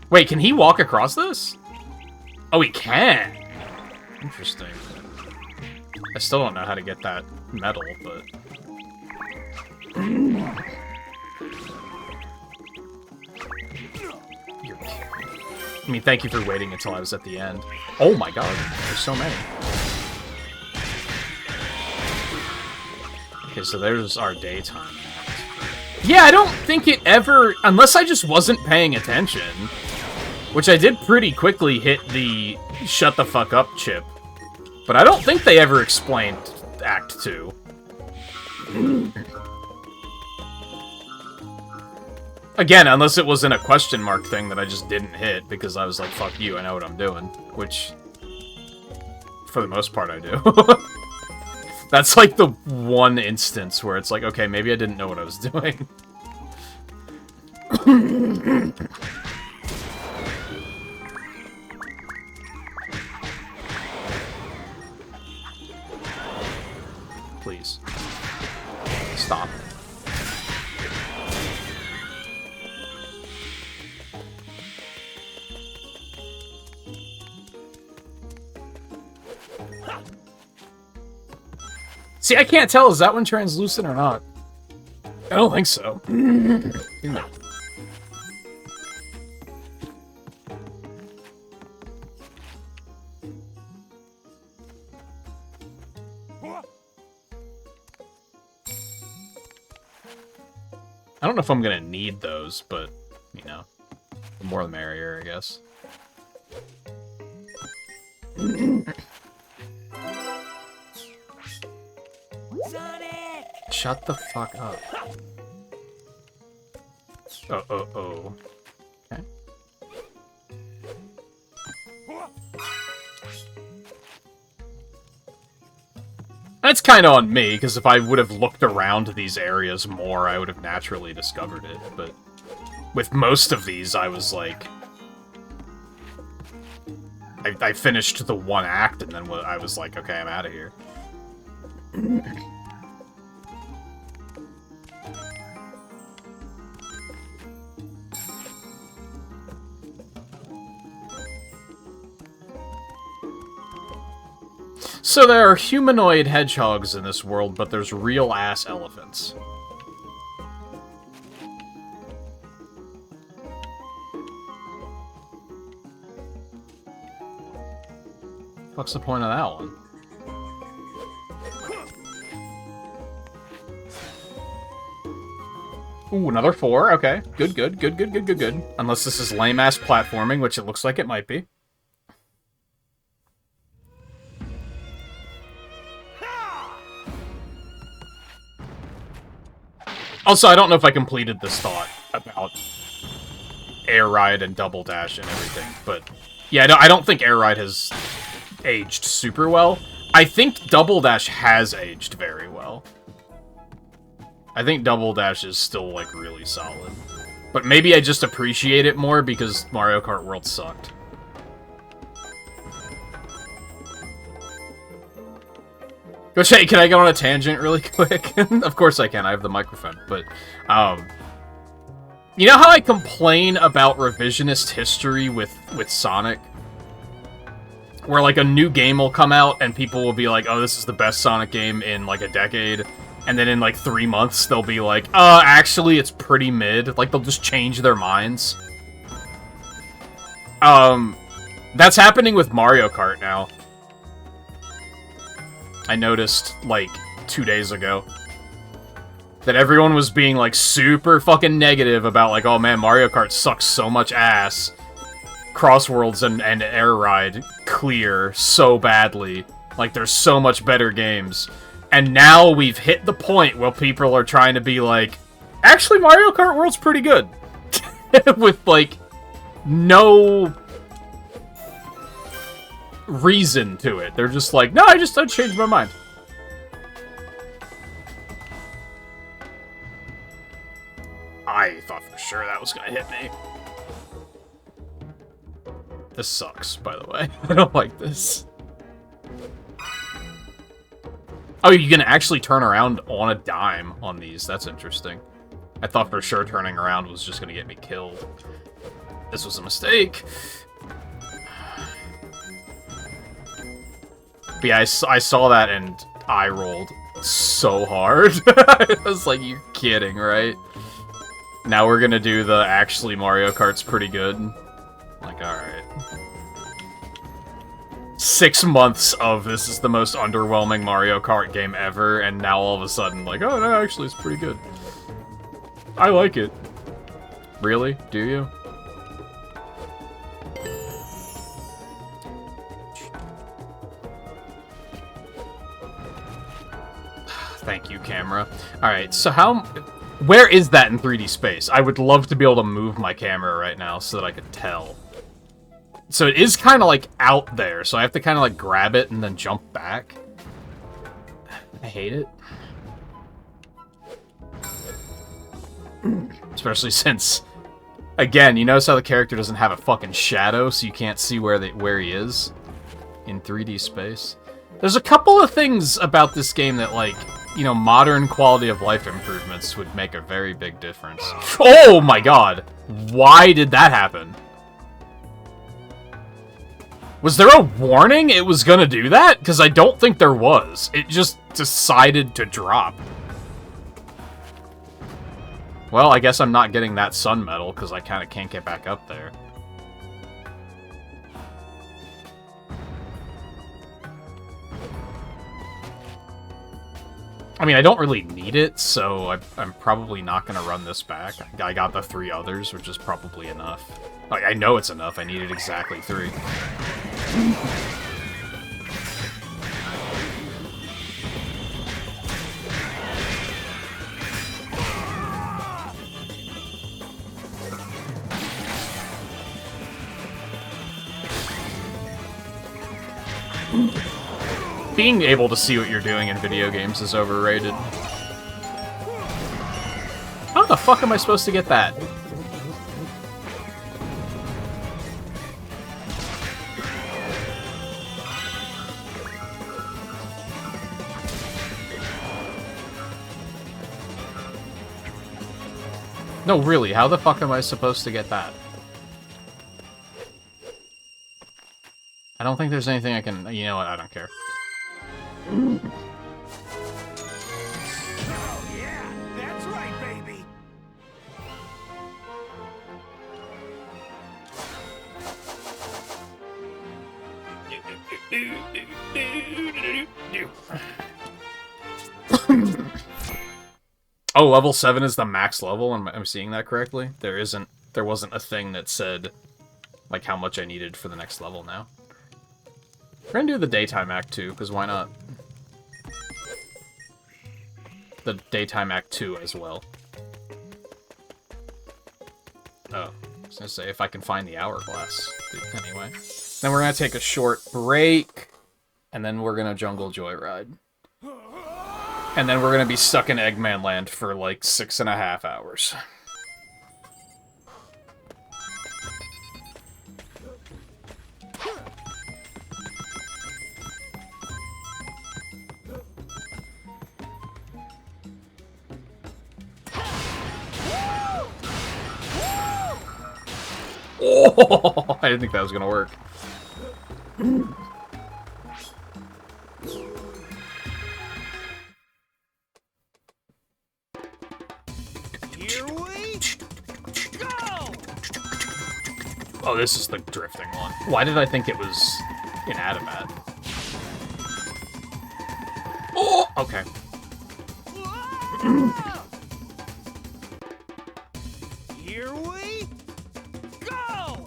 Wait, can he walk across this? Oh, he can! Interesting. I still don't know how to get that medal, but... I mean, thank you for waiting until I was at the end. Oh my god, there's so many. Okay, so there's our daytime act. Yeah, I don't think it ever... Unless I just wasn't paying attention. Which I did pretty quickly hit the shut the fuck up chip. But I don't think they ever explained Act 2. Again, unless it was in a question mark thing that I just didn't hit because I was like, fuck you, I know what I'm doing. Which For the most part, I do. That's like the one instance where it's like, okay, maybe I didn't know what I was doing. Please. Stop. See, I can't tell. Is that one translucent or not? I don't think so. No. I don't know if I'm gonna need those, but, you know, the more the merrier, I guess. Sonic! Shut the fuck up. Oh. Okay. That's kind of on me, because if I would have looked around these areas more, I would have naturally discovered it, but with most of these, I was like... I finished the one act, and then I was like, okay, I'm out of here. So there are humanoid hedgehogs in this world, but there's real-ass elephants. What's the point of that one? Ooh, another 4. Okay. Good. Unless this is lame-ass platforming, which it looks like it might be. Also, I don't know if I completed this thought about Air Ride and Double Dash and everything, but yeah, I don't think Air Ride has aged super well. I think Double Dash has aged very well. I think Double Dash is still, like, really solid. But maybe I just appreciate it more because Mario Kart World sucked. Which, hey, can I go on a tangent really quick? Of course I can, I have the microphone, but, you know how I complain about revisionist history with Sonic? Where, like, a new game will come out, and people will be like, oh, this is the best Sonic game in, like, a decade, and then in, like, 3 months, they'll be like, actually, it's pretty mid. Like, they'll just change their minds. That's happening with Mario Kart now. I noticed, like, 2 days ago, that everyone was being, like, super fucking negative about, like, oh man, Mario Kart sucks so much ass. Crossworlds and Air Ride clear so badly. Like, there's so much better games. And now we've hit the point where people are trying to be like, actually, Mario Kart World's pretty good. With, like, no reason to it. They're just like, no, I changed my mind. I thought for sure that was gonna hit me. This sucks, by the way. I don't like this. Oh, you can actually turn around on a dime on these. That's interesting. I thought for sure turning around was just gonna get me killed. This was a mistake. But yeah, I saw that and I rolled so hard. I was like, you're kidding, right? Now we're gonna do the actually Mario Kart's pretty good. Like, alright. 6 months of this is the most underwhelming Mario Kart game ever, and now all of a sudden, like, oh no, actually it's pretty good. I like it. Really? Do you? Thank you, camera. Alright, so where is that in 3D space? I would love to be able to move my camera right now so that I could tell. So it is kind of, like, out there, so I have to kind of, like, grab it and then jump back. I hate it. Especially since, again, you notice how the character doesn't have a fucking shadow, so you can't see where he is in 3D space. There's a couple of things about this game that, like, you know, modern quality of life improvements would make a very big difference. Oh my god! Why did that happen? Was there a warning it was gonna do that? Because I don't think there was. It just decided to drop. Well, I guess I'm not getting that sun medal, because I kind of can't get back up there. I mean, I don't really need it, so I'm probably not going to run this back. I got the 3 others, which is probably enough. Like, I know it's enough. I needed exactly 3. Being able to see what you're doing in video games is overrated. How the fuck am I supposed to get that? No, really, how the fuck am I supposed to get that? I don't think there's anything I can... You know what, I don't care. Oh yeah, that's right, baby. Oh, level 7 is the max level, and I'm seeing that correctly? There wasn't a thing that said, like, how much I needed for the next level now. We're gonna do the Daytime Act 2, because why not? The Daytime Act 2 as well. Oh, I was gonna say, if I can find the hourglass. Anyway. Then we're gonna take a short break, and then we're gonna Jungle Joyride. And then we're gonna be stuck in Eggman Land for like 6.5 hours. Oh, I didn't think that was gonna work. Here we go. Oh, this is the drifting one. Why did I think it was in Adamat? Oh, okay. Here we go.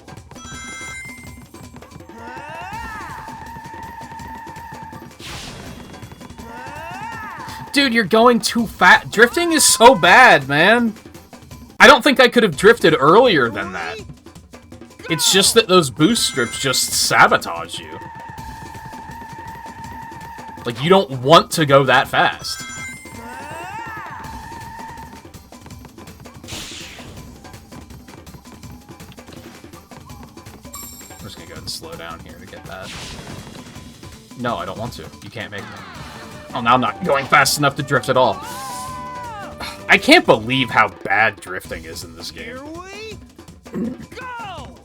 Dude, you're going too fast. Drifting is so bad, man. I don't think I could have drifted earlier than that. It's just that those boost strips just sabotage you. Like, you don't want to go that fast. I'm just gonna go ahead and slow down here to get that. No, I don't want to. You can't make me. Oh, now I'm not going fast enough to drift at all. I can't believe how bad drifting is in this game. Here we go.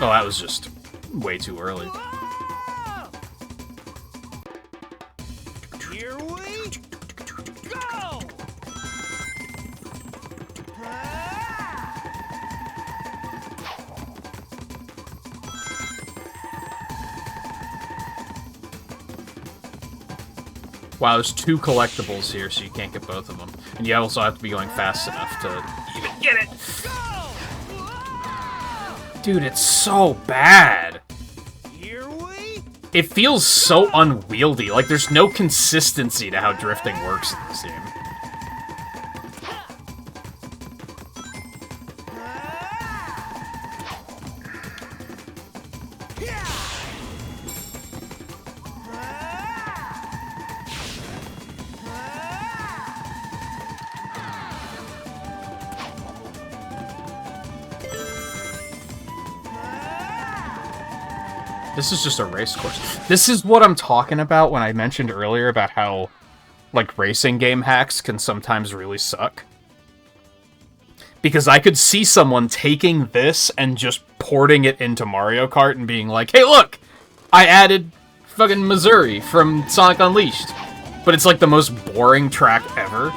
Oh, that was just way too early. Here we go. Wow, there's 2 collectibles here, so you can't get both of them. And you also have to be going fast enough to even get it. Dude, it's so bad. Here we It feels so unwieldy. Like, there's no consistency to how drifting works in this game. This is just a race course. This is what I'm talking about when I mentioned earlier about how, like, racing game hacks can sometimes really suck. Because I could see someone taking this and just porting it into Mario Kart and being like, hey, look! I added fucking Missouri from Sonic Unleashed. But it's like the most boring track ever.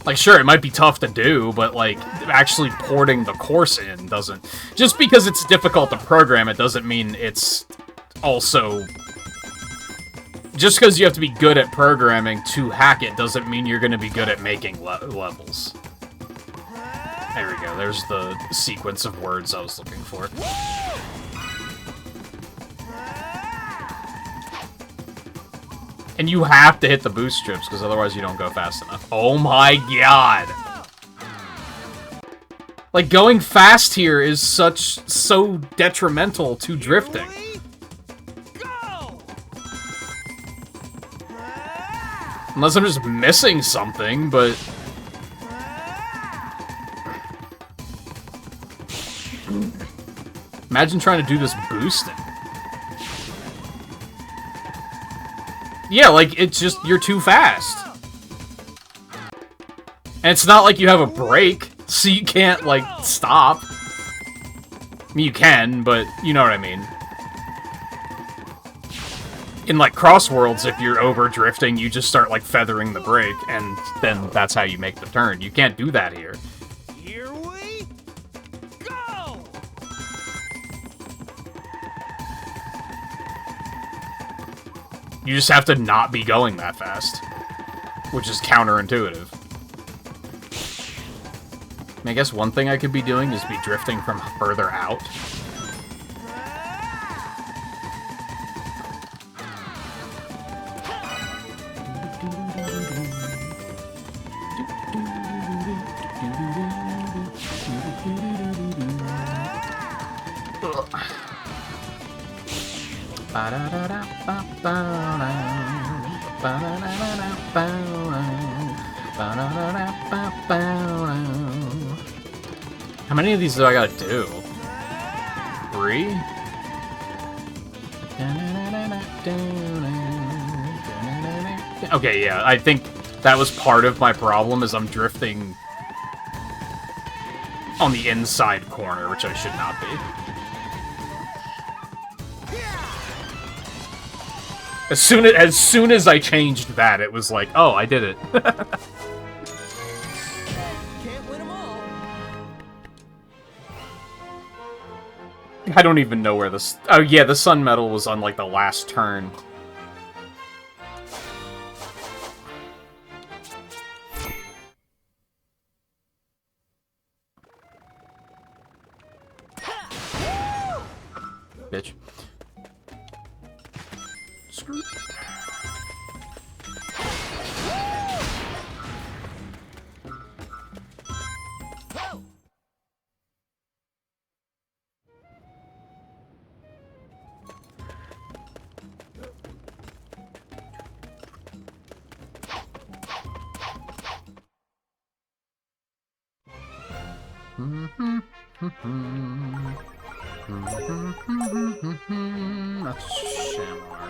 Like, sure, it might be tough to do, but, like, actually porting the course in doesn't... Just because it's difficult to program, it doesn't mean it's also... Just because you have to be good at programming to hack it doesn't mean you're going to be good at making levels. There we go, there's the sequence of words I was looking for. And you have to hit the boost strips, because otherwise you don't go fast enough. Oh my god! Like, going fast here is so detrimental to drifting. Unless I'm just missing something, but... Imagine trying to do this boosting. Yeah, like, it's just, you're too fast. And it's not like you have a brake, so you can't, like, stop. I mean, you can, but you know what I mean. In, like, Cross Worlds, if you're over drifting, you just start, like, feathering the brake, and then that's how you make the turn. You can't do that here. Here we go! You just have to not be going that fast. Which is counterintuitive. I mean, I guess one thing I could be doing is be drifting from further out. How many of these do I gotta do? 3? Okay, yeah, I think that was part of my problem, is I'm drifting on the inside corner, which I should not be. As soon as I changed that, it was like, oh, I did it. Can't win 'em all. I don't even know where this... Oh, yeah, the sun medal was on, like, the last turn. Bitch. Screw. That's Shamar.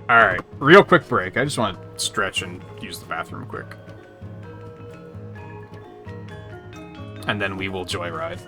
Alright, real quick break. I just want to stretch and use the bathroom quick. And then we will joyride.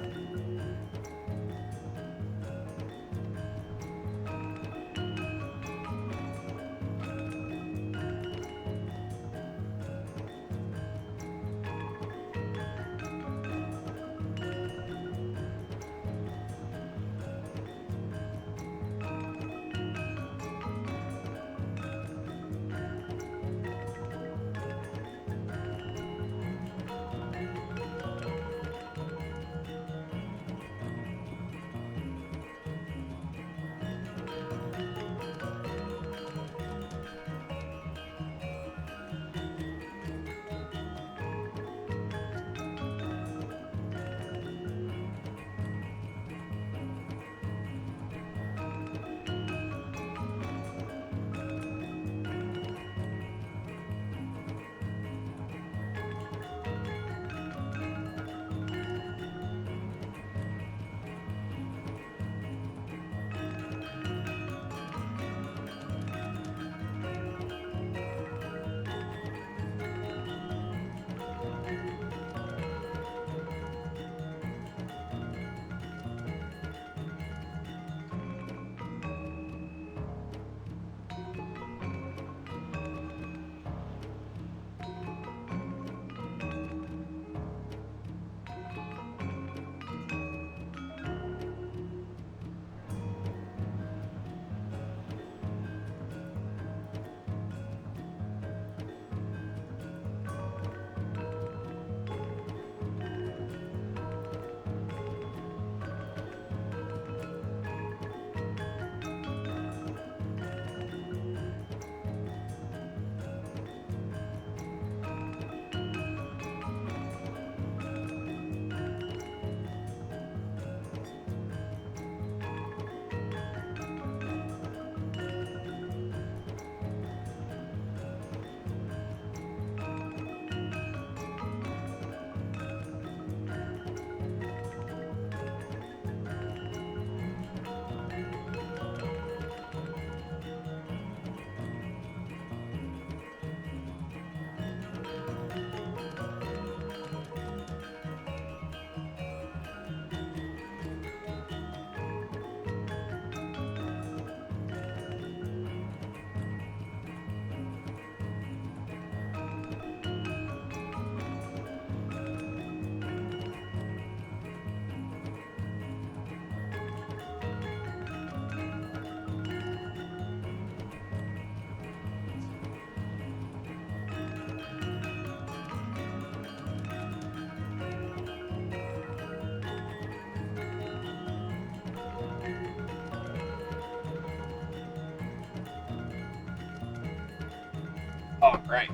Oh, great.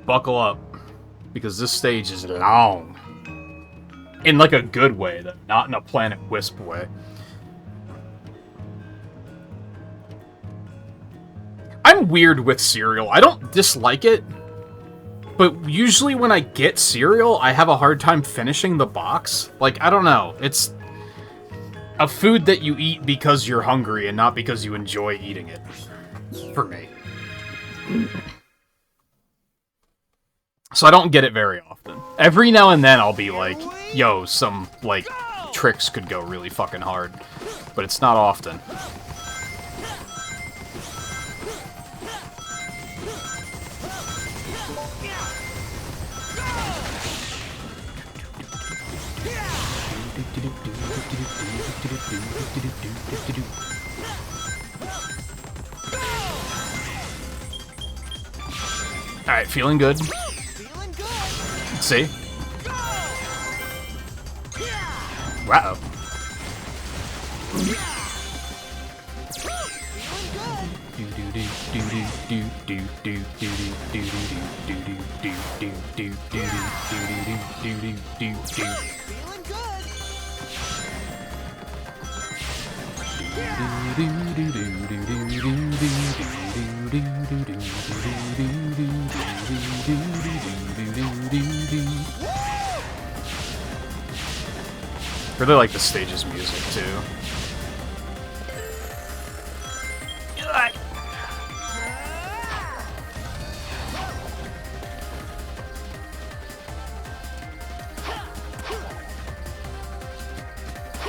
Buckle up, because this stage is long. In like a good way, though, not in a Planet Wisp way. I'm weird with cereal. I don't dislike it, but usually when I get cereal, I have a hard time finishing the box. Like, I don't know. It's a food that you eat because you're hungry and not because you enjoy eating it. For me. So I don't get it very often. Every now and then I'll be like, yo, some, like, tricks could go really fucking hard. But it's not often. Alright, feeling good. Let's see. Wow. Really like the stage's music too.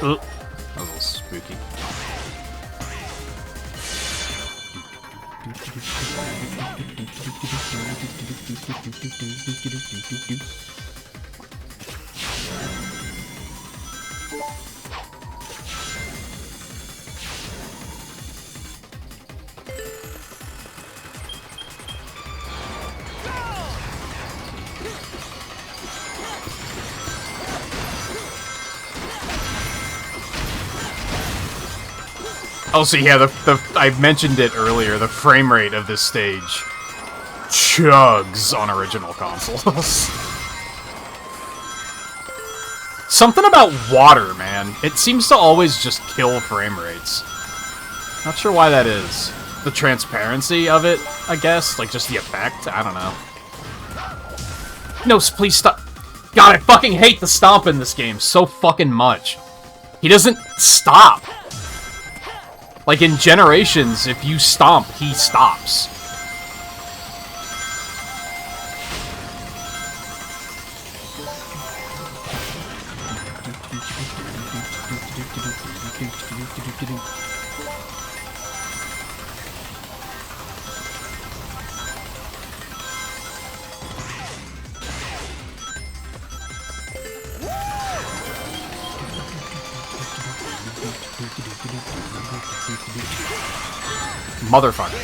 That was a little spooky. Also, yeah, I mentioned it earlier, the frame rate of this stage chugs on original consoles. Something about water, man. It seems to always just kill frame rates. Not sure why that is. The transparency of it, I guess? Like, just the effect? I don't know. No, please stop. God, I fucking hate the stomp in this game so fucking much. He doesn't stop. Like, in Generations, if you stomp, he stops. Motherfucker.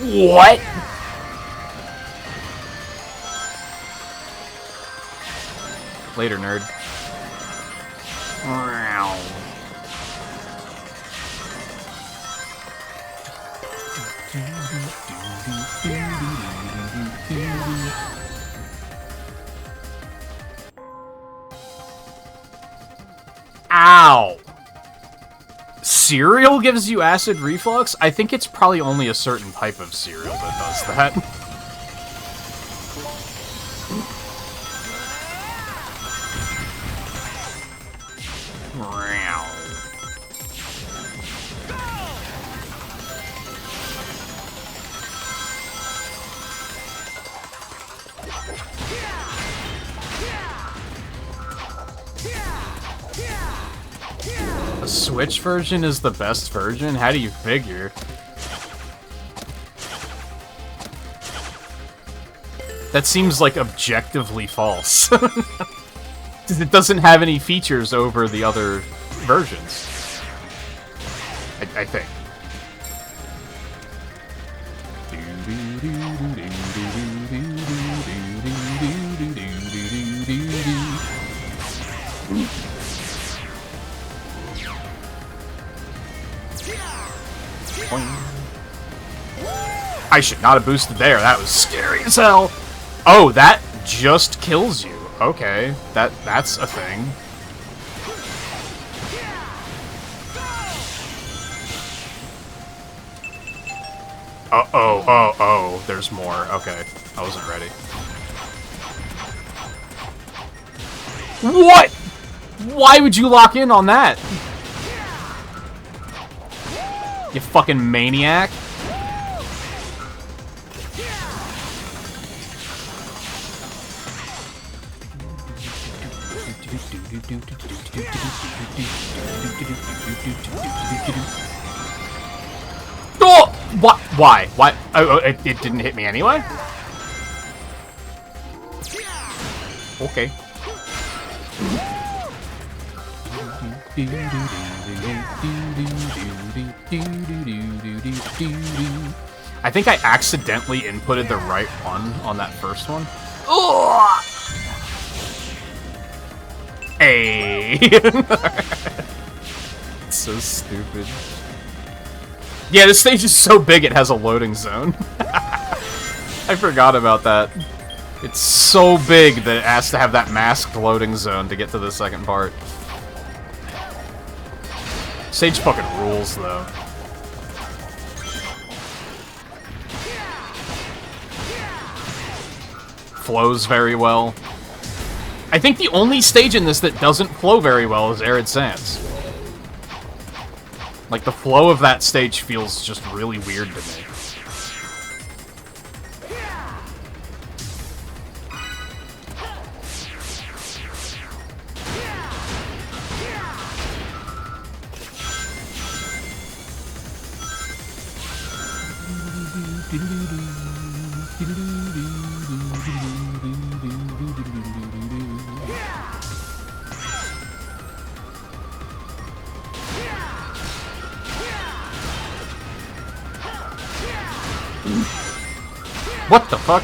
What? Later, nerd. Ow! Cereal gives you acid reflux? I think it's probably only a certain type of cereal that does that. The Switch version is the best version? How do you figure? That seems like objectively false. It doesn't have any features over the other versions. I think. I should not have boosted there. That was scary as hell. Oh, that just kills you. Okay, that's a thing. Oh, there's more. Okay, I wasn't ready. What? Why would you lock in on that? You fucking maniac. Oh! What? Why? Why? Oh, it didn't hit me anyway? Okay. I think I accidentally inputted the right one on that first one. Ugh! Hey! It's so stupid. Yeah, this stage is so big it has a loading zone. I forgot about that. It's so big that it has to have that masked loading zone to get to the second part. Stage fucking rules, though. Flows very well. I think the only stage in this that doesn't flow very well is Arid Sands. Like, the flow of that stage feels just really weird to me. What the fuck?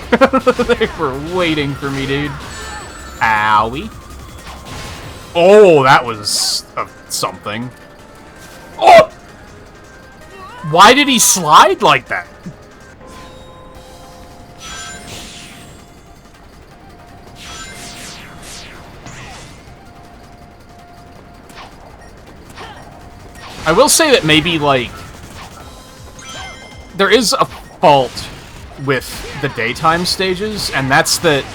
They were waiting for me, dude. Owie. Oh, that was something. Oh! Why did he slide like that? I will say that maybe, like, there is a fault with the daytime stages, and that's that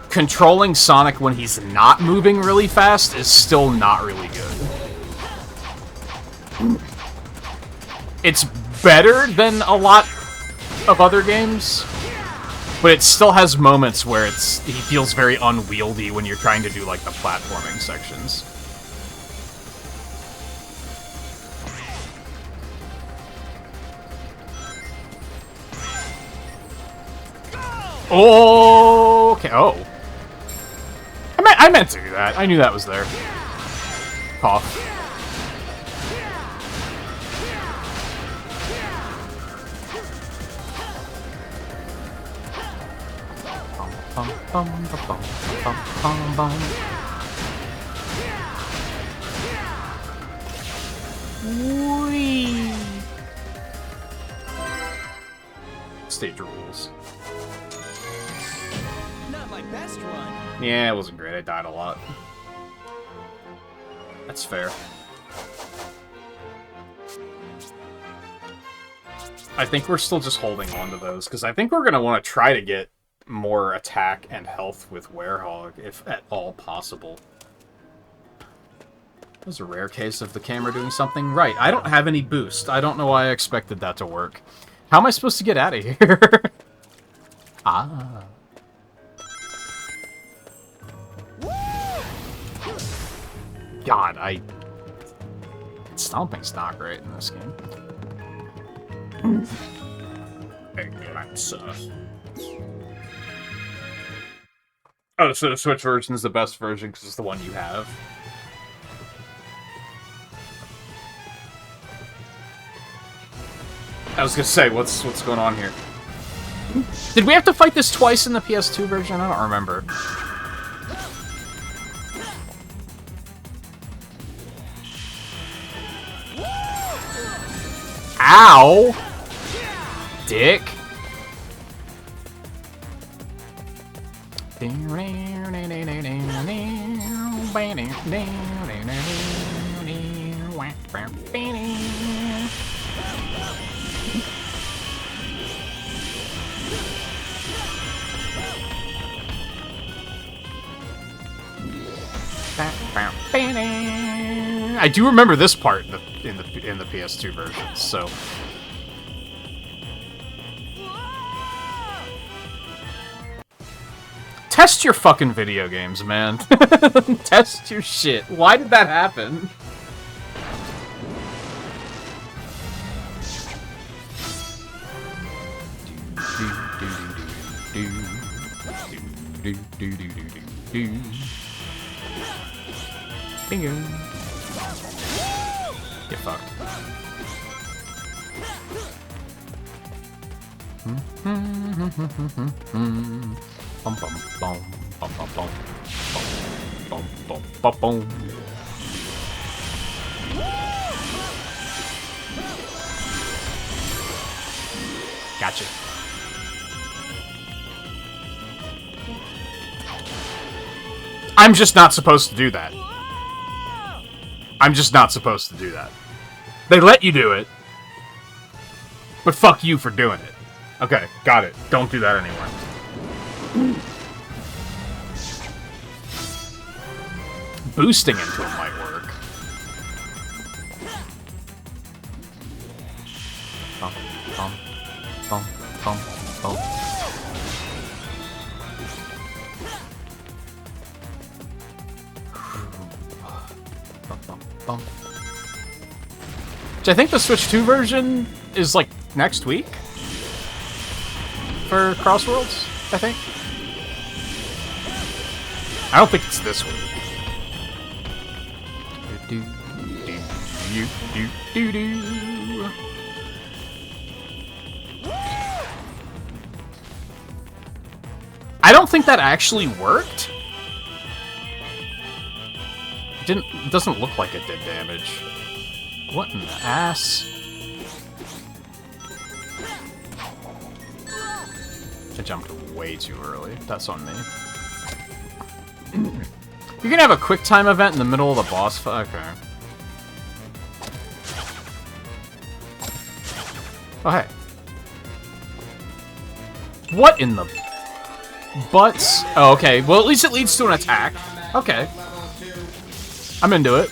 controlling Sonic when he's not moving really fast is still not really good. It's better than a lot of other games, but it still has moments where he feels very unwieldy when you're trying to do, like, the platforming sections. Oh, okay. Oh. I meant to do that. I knew that was there. Cough. Whee! Stage rules. Not my best run. Yeah, it wasn't great. I died a lot. That's fair. I think we're still just holding on to those, because I think we're going to want to try to get more attack and health with Werehog, if at all possible. That was a rare case of the camera doing something right. I don't have any boost. I don't know why I expected that to work. How am I supposed to get out of here? Ah. God, stomping's not great in this game. Oh, so the Switch version is the best version because it's the one you have. I was gonna say, what's going on here? Did we have to fight this twice in the PS2 version? I don't remember. Ow! Dick. I do remember this part in the PS2 version, so. Test your fucking video games, man. Test your shit. Why did that happen? Bingo. Get fucked. Bum bum bum bum bum bum bum bum bum bum. Gotcha. I'm just not supposed to do that. I'm just not supposed to do that. They let you do it. But fuck you for doing it. Okay, got it. Don't do that anymore. Boosting into him might work. Bum, bum, bum, bum, bum. Which I think the Switch 2 version is like next week for Crossworlds, I think. I don't think it's this week. I don't think that actually worked. It doesn't look like it did damage. What in the ass? I jumped way too early. That's on me. You're gonna have a quick time event in the middle of the boss fight? Okay. Oh, hey. What in the butts? Oh, okay. Well, at least it leads to an attack. Okay. I'm into it.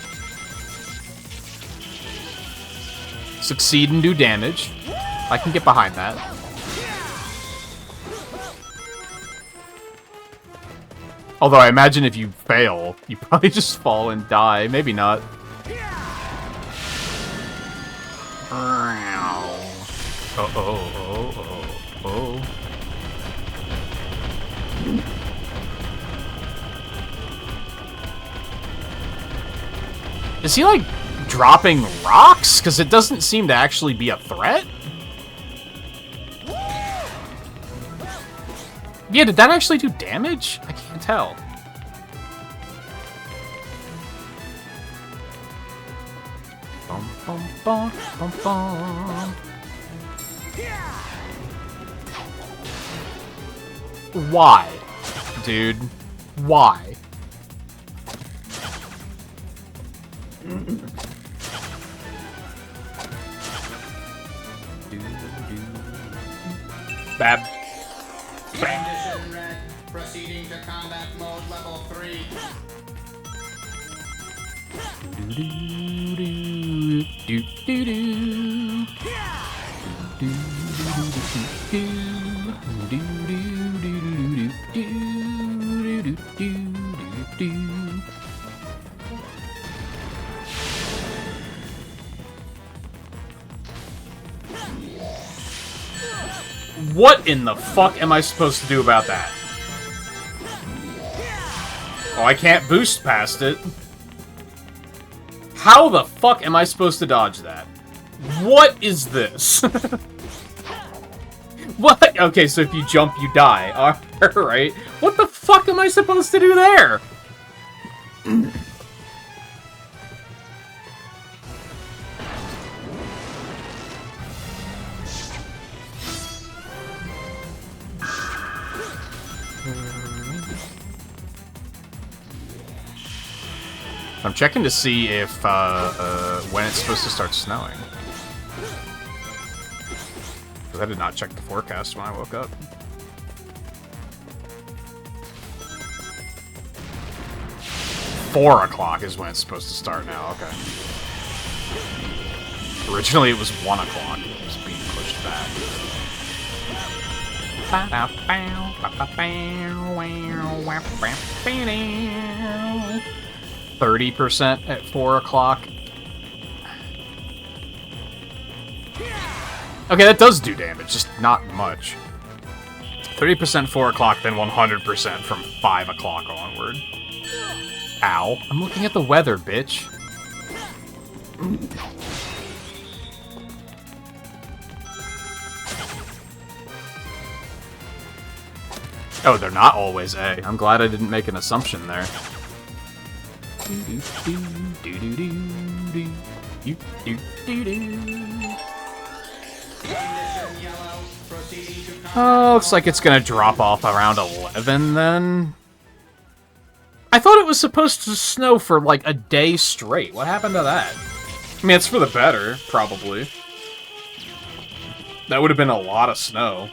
Succeed and do damage. I can get behind that. Although I imagine if you fail, you probably just fall and die. Maybe not. Oh. Is he, like, dropping rocks? Because it doesn't seem to actually be a threat. Yeah, did that actually do damage? I can't tell. Bum, bum, bum, bum, bum. Why? Dude. Why? Bab. Condition red. Proceeding to combat mode level 3. What in the fuck am I supposed to do about that? Oh, I can't boost past it. How the fuck am I supposed to dodge that? What is this? What? Okay, so if you jump, you die. Alright. What the fuck am I supposed to do there? I'm checking to see if, when it's supposed to start snowing. Because I did not check the forecast when I woke up. Four o'clock is when it's supposed to start now, okay. Originally it was 1 o'clock. It was being pushed back. 30% at 4 o'clock. Okay, that does do damage, just not much. 30% 4 o'clock, then 100% from 5 o'clock onward. Ow. I'm looking at the weather, bitch. Oh, they're not always A. I'm glad I didn't make an assumption there. Oh, looks like it's gonna drop off around 11 then. I thought it was supposed to snow for like a day straight. What happened to that? I mean, it's for the better, probably. That would have been a lot of snow.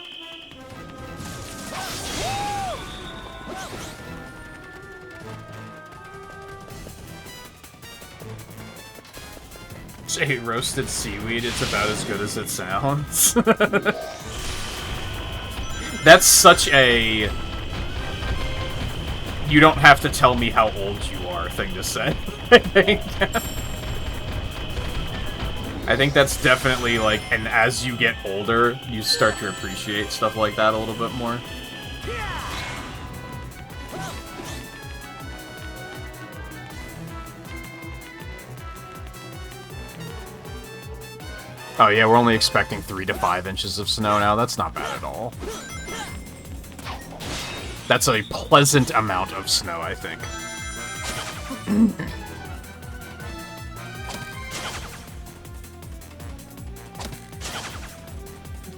Say roasted seaweed, it's about as good as it sounds. That's such a... you don't have to tell me how old you are thing to say, I think. I think that's definitely like, and as you get older, you start to appreciate stuff like that a little bit more. Oh yeah, we're only expecting 3 to 5 inches of snow now. That's not bad at all. That's a pleasant amount of snow, I think.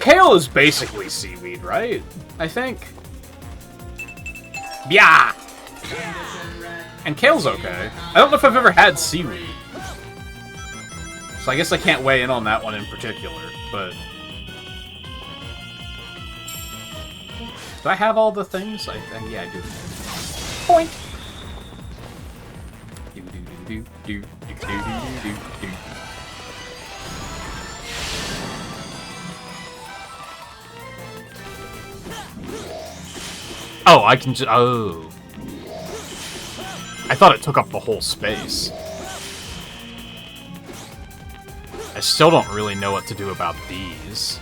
Kale is basically seaweed, right? I think. Yeah! And kale's okay. I don't know if I've ever had seaweed. So I guess I can't weigh in on that one in particular, but... do I have all the things? Yeah, I do. Point! Oh, I can just... oh. I thought it took up the whole space. I still don't really know what to do about these.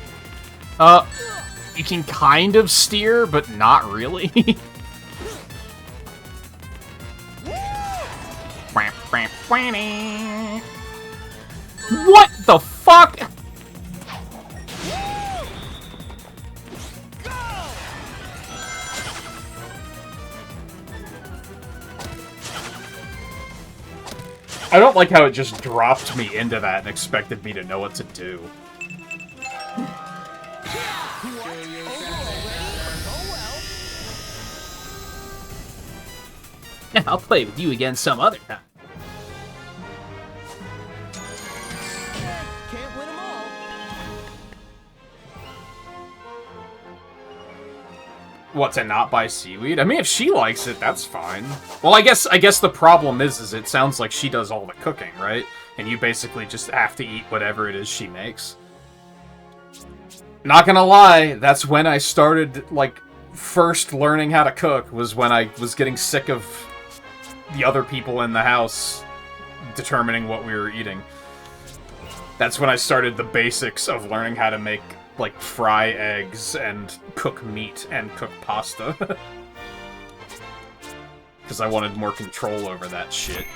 You can kind of steer, but not really. What the fuck? I don't like how it just dropped me into that and expected me to know what to do. I'll play with you again some other time. Can't win them all. What, to not buy seaweed? I mean, if she likes it, that's fine. Well, I guess the problem is it sounds like she does all the cooking, right? And you basically just have to eat whatever it is she makes. Not gonna lie, that's when I started, like, first learning how to cook, was when I was getting sick of the other people in the house determining what we were eating. That's when I started the basics of learning how to make, like, fry eggs and cook meat and cook pasta. Because I wanted more control over that shit.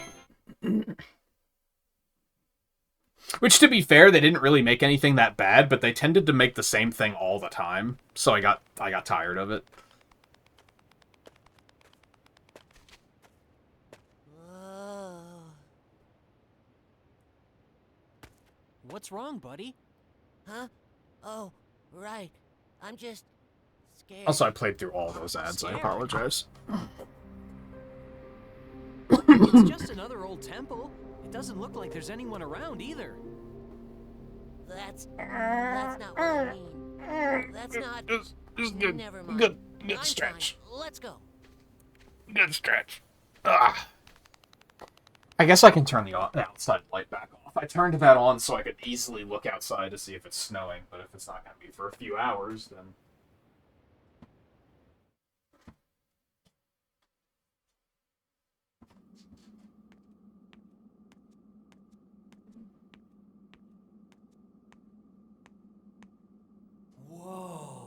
Which, to be fair, they didn't really make anything that bad, but they tended to make the same thing all the time. So I got tired of it. What's wrong, buddy? Huh? Oh, right. I'm just scared. Also, I played through all those ads. I apologize. It's It's just another old temple. It doesn't look like there's anyone around either. That's not what I mean. That's not... Just Never mind. good I'm stretch. fine. Let's go. Good stretch. Ah. I guess I can turn the outside light back off. I turned that on so I could easily look outside to see if it's snowing, but if it's not going to be for a few hours, then... Whoa.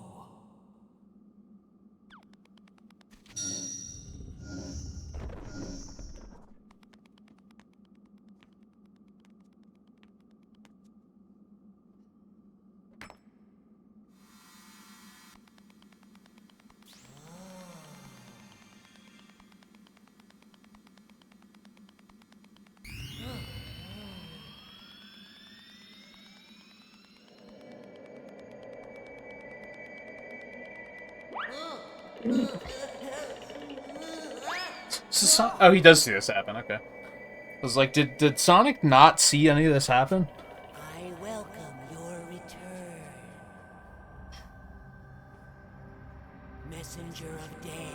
Oh, he does see this happen, okay. I was like, did Sonic not see any of this happen? I welcome your return. Messenger of Day.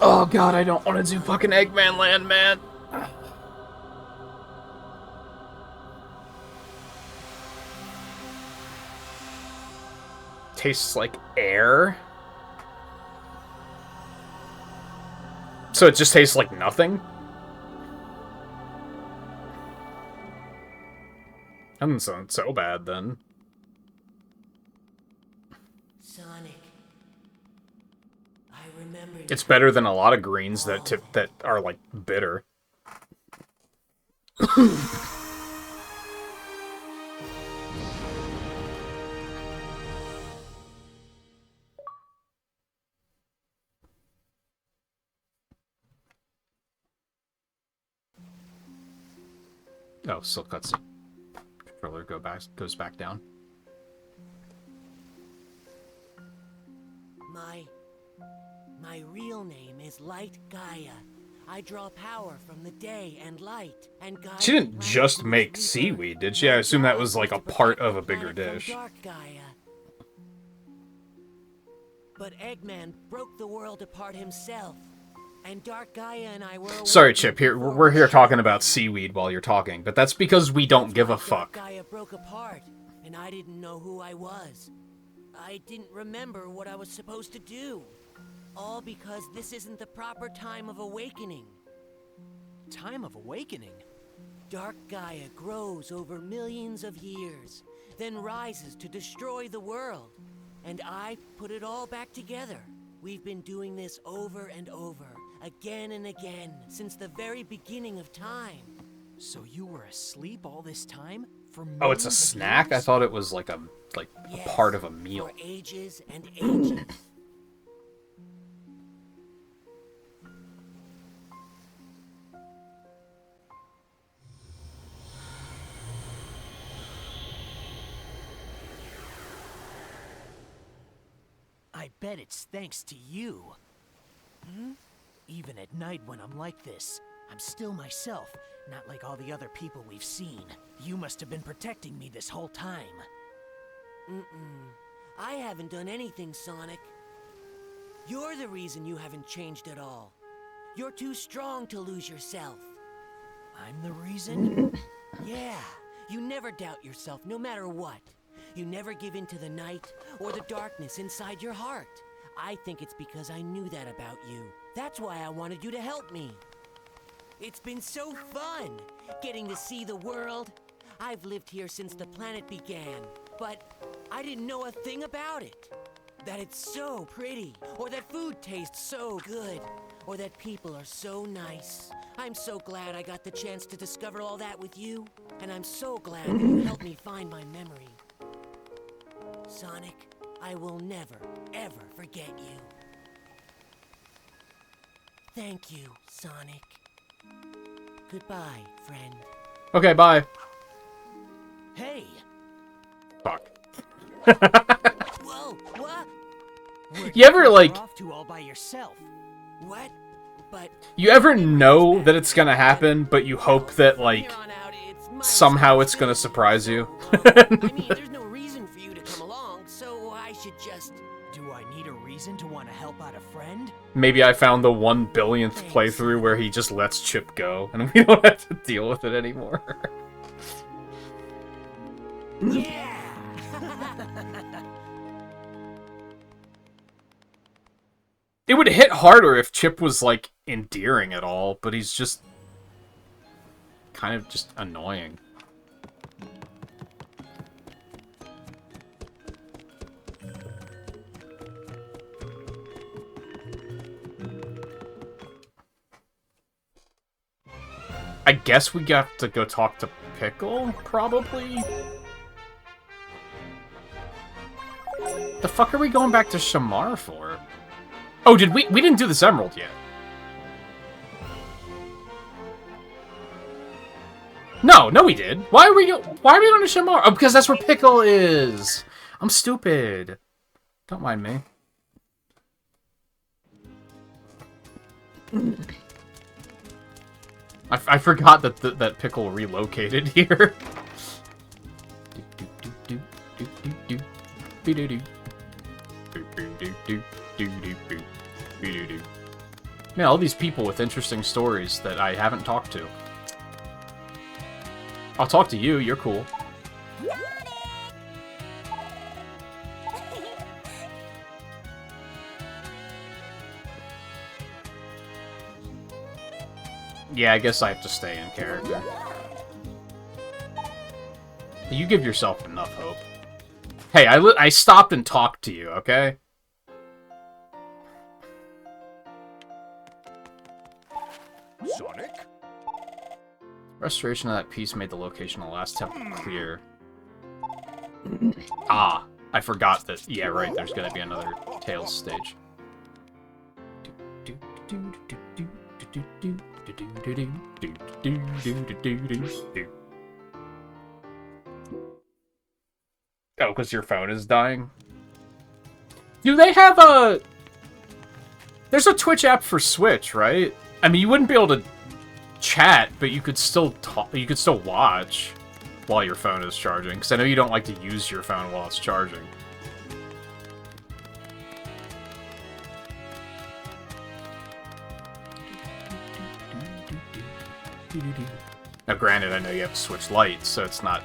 Oh god, I don't want to do fucking Eggman Land, man. Tastes like air. So it just tastes like nothing? That doesn't sound so bad, then. Sonic. I remember It's better than a lot of greens that are, like, bitter. Oh, still cutscene. Controller goes back down. My real name is Light Gaia. I draw power from the day and light, and Gaia... She didn't just make seaweed, did she? I assume that was like a part of a bigger dish. Dark Gaia. But Eggman broke the world apart himself. And Dark Gaia and I were... Sorry, Chip, we're here talking about seaweed while you're talking, but that's because we don't give a fuck. Dark Gaia broke apart, and I didn't know who I was. I didn't remember what I was supposed to do. All because this isn't the proper time of awakening. Time of awakening? Dark Gaia grows over millions of years, then rises to destroy the world. And I put it all back together. We've been doing this over and over, again and again, since the very beginning of time. So you were asleep all this time? For Oh, it's a millions of snack? years? I thought it was like a Yes, part of a meal. For ages and ages. I bet it's thanks to you. Even at night when I'm like this, I'm still myself, not like all the other people we've seen. You must have been protecting me this whole time. I haven't done anything, Sonic. You're the reason you haven't changed at all. You're too strong to lose yourself. I'm the reason? Yeah, you never doubt yourself, no matter what. You never give in to the night or the darkness inside your heart. I think it's because I knew that about you. That's why I wanted you to help me. It's been so fun, getting to see the world. I've lived here since the planet began, but I didn't know a thing about it. That it's so pretty, or that food tastes so good, or that people are so nice. I'm so glad I got the chance to discover all that with you, and I'm so glad that you helped me find my memory. Sonic, I will never, ever forget you. Thank you, Sonic. Goodbye, friend. Okay, bye. Hey! Fuck. Whoa, what? You ever, like... You're off to all by yourself. What? but You ever know that it's gonna happen, but you hope that, like, here on out, it's my somehow it's gonna surprise you? I mean, there's no reason for you to come along, so I should just... Do I need a reason to want to help out a friend? Maybe I found the 1 billionth playthrough where he just lets Chip go, and we don't have to deal with it anymore. Yeah! It would hit harder if Chip was, like, endearing at all, but he's just... kind of just annoying. I guess we got to go talk to Pickle, probably? The fuck are we going back to Shamar for? Oh, did we didn't do this emerald yet. No, we did. Why are we going to Shamar? Oh, because that's where Pickle is. I'm stupid. Don't mind me. I forgot that Pickle relocated here. Man, all these people with interesting stories that I haven't talked to. I'll talk to you, you're cool. Yeah, I guess I have to stay in character. You give yourself enough hope. Hey, I stopped and talked to you, okay? Sonic? Restoration of that piece made the location of the last temple clear. Ah, I forgot that. Yeah, right, there's gonna be another Tails stage. Oh, because your phone is dying? Do they have a... There's a Twitch app for Switch, right? I mean, you wouldn't be able to chat, but you could still talk, you could still watch while your phone is charging, because I know you don't like to use your phone while it's charging. Now, granted, I know you have to switch lights, so it's not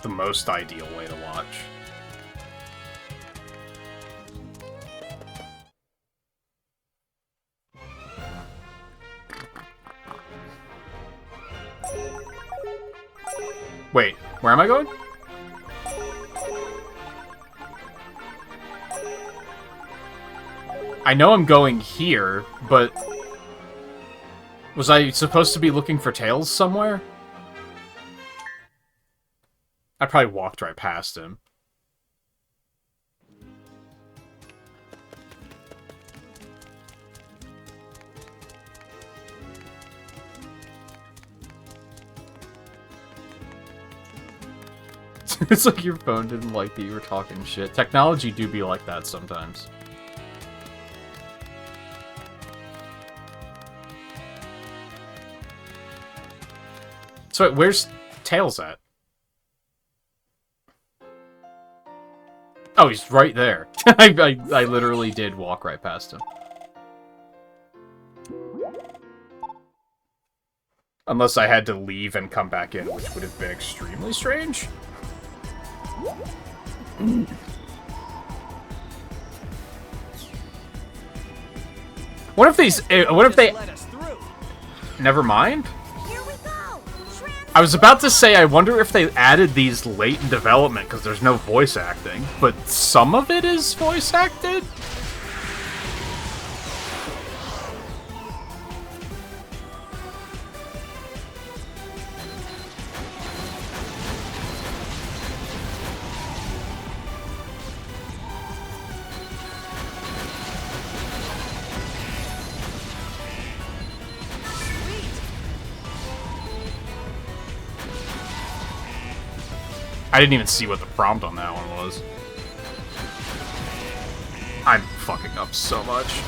the most ideal way to watch. Wait, where am I going? I know I'm going here, but... Was I supposed to be looking for Tails somewhere? I probably walked right past him. It's like your phone didn't like that you were talking shit. Technology do be like that sometimes. So wait, where's Tails at? Oh, he's right there. I literally did walk right past him. Unless I had to leave and come back in, which would have been extremely strange. What if these... what if they... Let us through. Never mind? Here we go. I was about to say, I wonder if they added these late in development because there's no voice acting, but some of it is voice acted? I didn't even see what the prompt on that one was. I'm fucking up so much.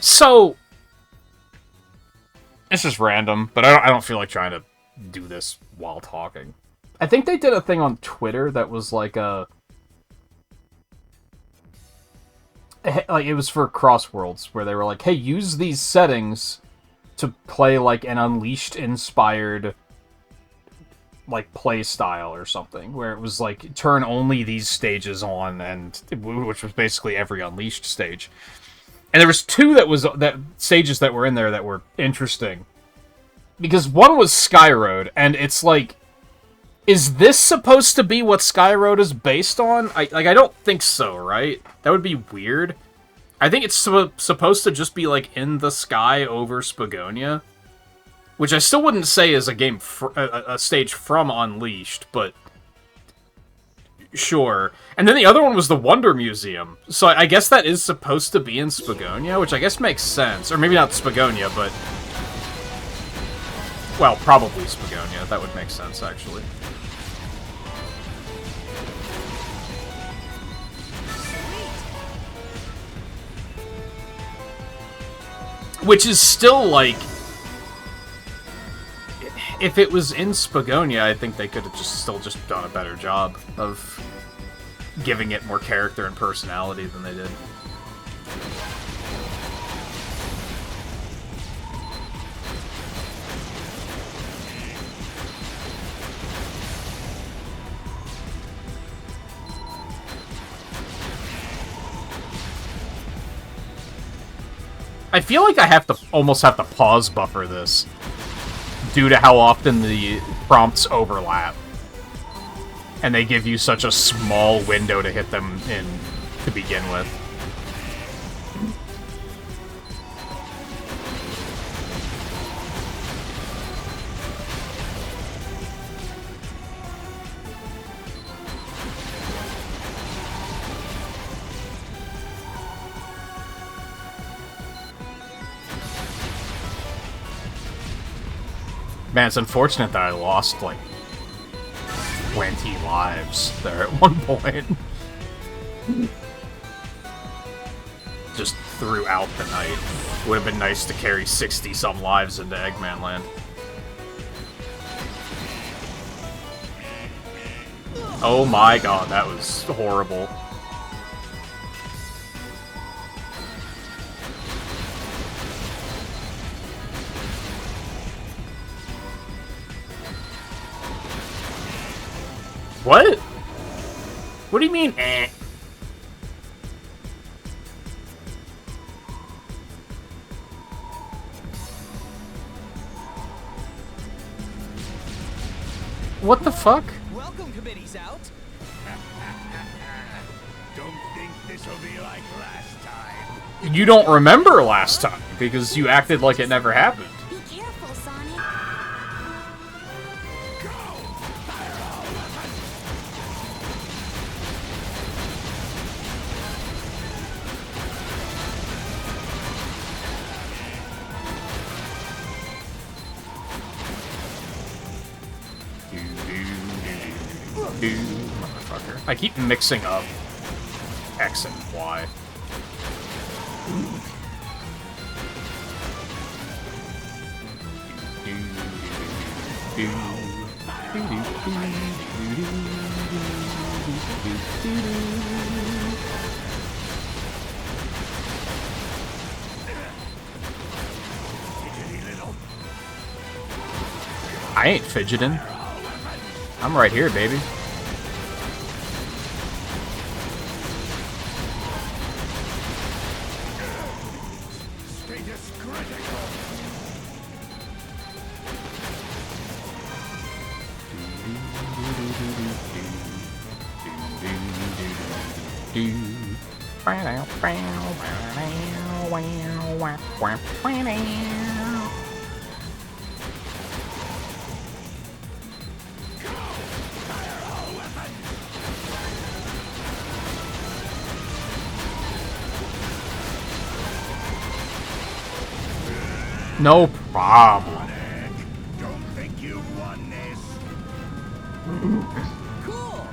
So, it's just random, but I don't feel like trying to do this while talking. I think they did a thing on Twitter that was like a... Like, it was for Crossworlds, where they were like, hey, use these settings to play, like, an Unleashed-inspired, like, play style or something, where it was like, turn only these stages on, and which was basically every Unleashed stage. And there was two that stages that were in there that were interesting. Because one was Skyroad, and it's like, is this supposed to be what Skyroad is based on? I don't think so, right? That would be weird. I think it's supposed to just be, like, in the sky over Spagonia. Which I still wouldn't say is a stage from Unleashed, but... Sure. And then the other one was the Wonder Museum. So I guess that is supposed to be in Spagonia, which I guess makes sense. Or maybe not Spagonia, but... Well, probably Spagonia. That would make sense, actually. Which is still, like... If it was in Spagonia, I think they could have still done a better job of giving it more character and personality than they did. I feel like I almost have to pause buffer this due to how often the prompts overlap. And they give you such a small window to hit them in to begin with. Man, it's unfortunate that I lost, like, 20 lives there at one point. Just throughout the night. Would have been nice to carry 60-some lives into Eggman Land. Oh my god, that was horrible. What? What do you mean, eh? What the fuck? Welcome, committee's out. Don't think this'll be like last time. You don't remember last time, because you acted like it never happened. Be careful, Sonic. Motherfucker. I keep mixing up X and Y. I ain't fidgeting. I'm right here, baby. Status critical. No problem. Don't think you won this. Cool.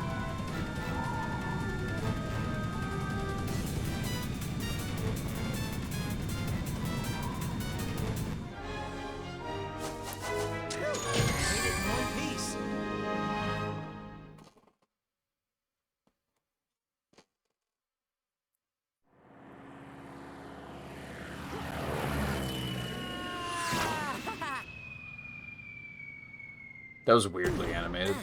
That was weirdly animated.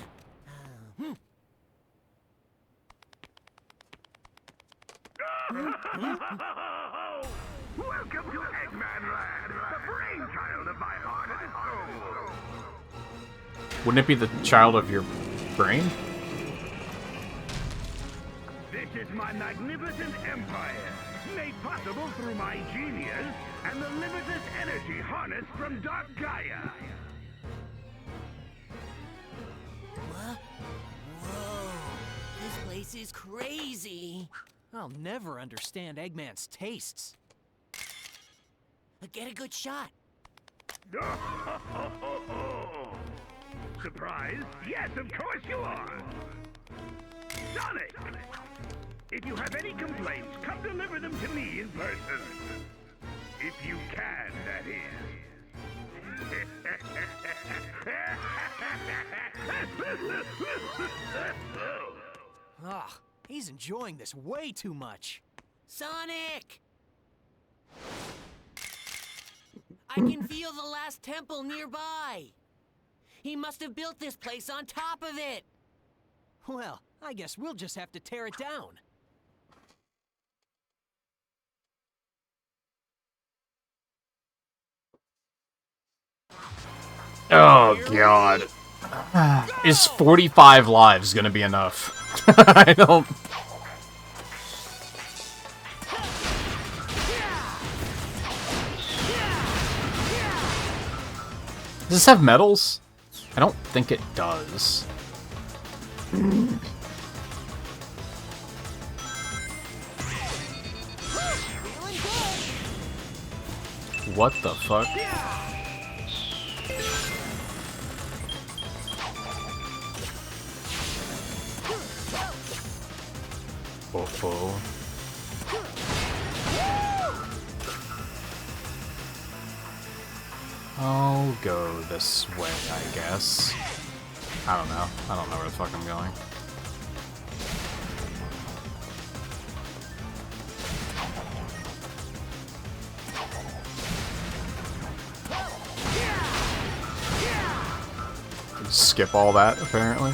Welcome to Eggman Land, the brainchild of my heart and soul. Wouldn't it be the child of your brain? This is my magnificent empire, made possible through my genius and the limitless energy harnessed from Dark Gaia. What? Whoa. This place is crazy. I'll never understand Eggman's tastes. Get a good shot. Surprised? Yes, of course you are. Sonic! If you have any complaints, come deliver them to me in person. If you can, that is. Ugh, he's enjoying this way too much. Sonic! I can feel the last temple nearby. He must have built this place on top of it. Well, I guess we'll just have to tear it down. Oh, God. Is 45 lives gonna be enough? I don't... Does this have medals? I don't think it does. What the fuck? Oh. I'll go this way, I guess. I don't know. I don't know where the fuck I'm going. Skip all that, apparently.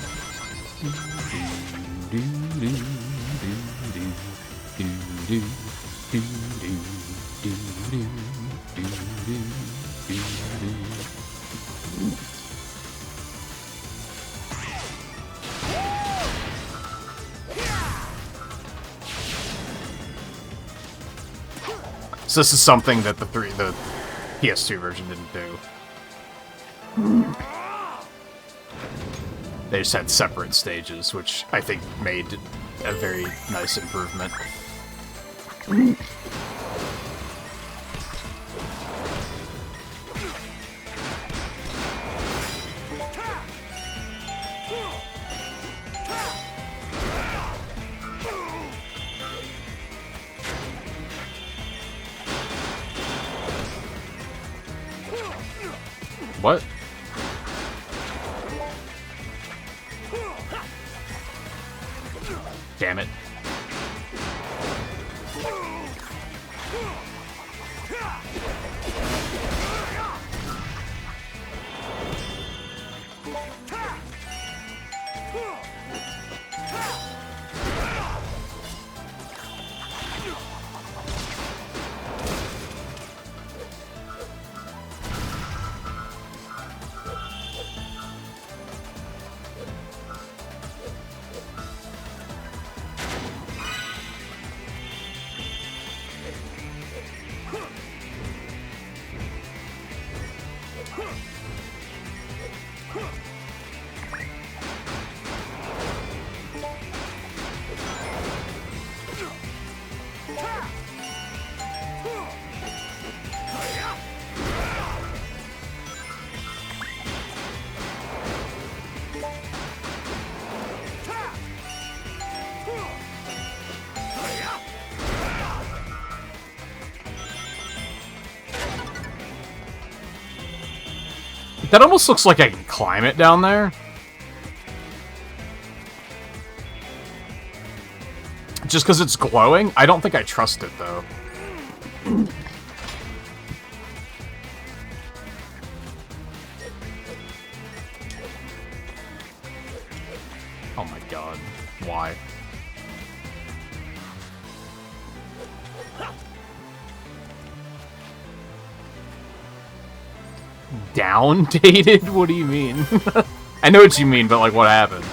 So this is something that the PS2 version didn't do. They just had separate stages, which I think made a very nice improvement. What? Damn it. That almost looks like I can climb it down there. Just because it's glowing? I don't think I trust it, though. Downdated? What do you mean? I know what you mean, but like, what happened?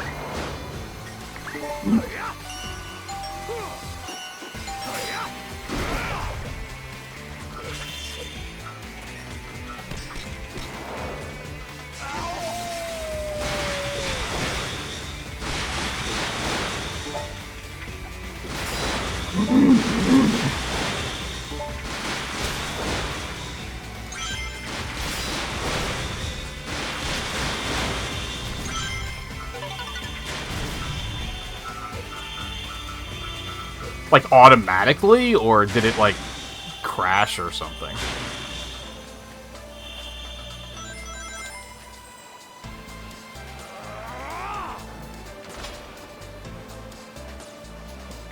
Like, automatically? Or did it, like, crash or something?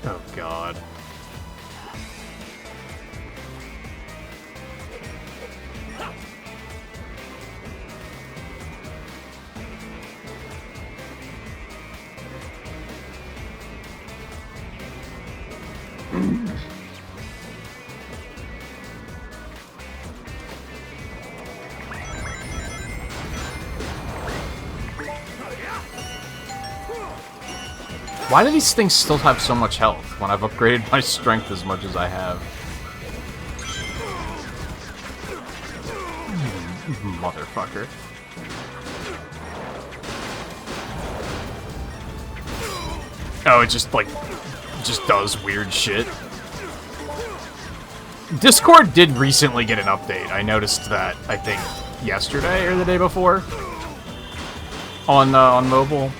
Oh, God. Why do these things still have so much health when I've upgraded my strength as much as I have? Motherfucker. Oh, it just, like, just does weird shit. Discord did recently get an update. I noticed that, I think, yesterday or the day before. On mobile.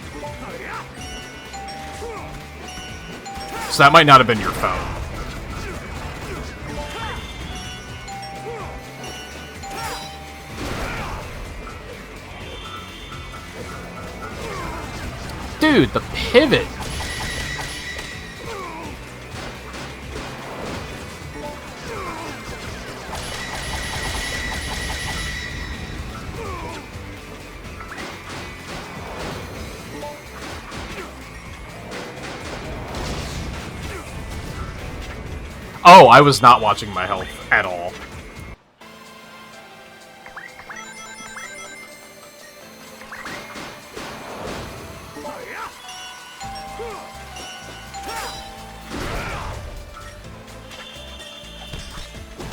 So that might not have been your phone. Dude, the pivot! Oh, I was not watching my health at all.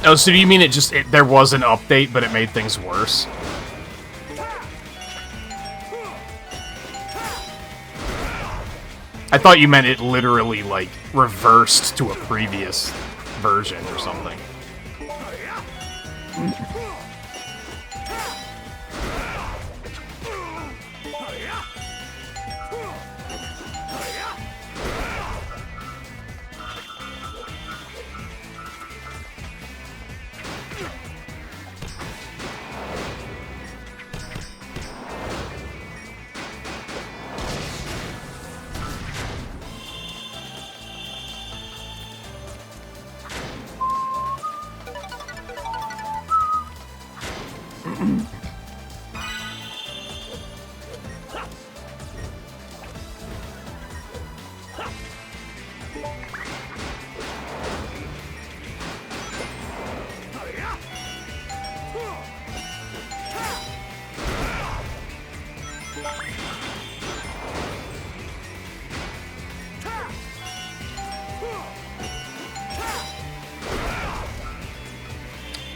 Oh, so do you mean there was an update, but it made things worse? I thought you meant it literally, like, reversed to a previous version or something.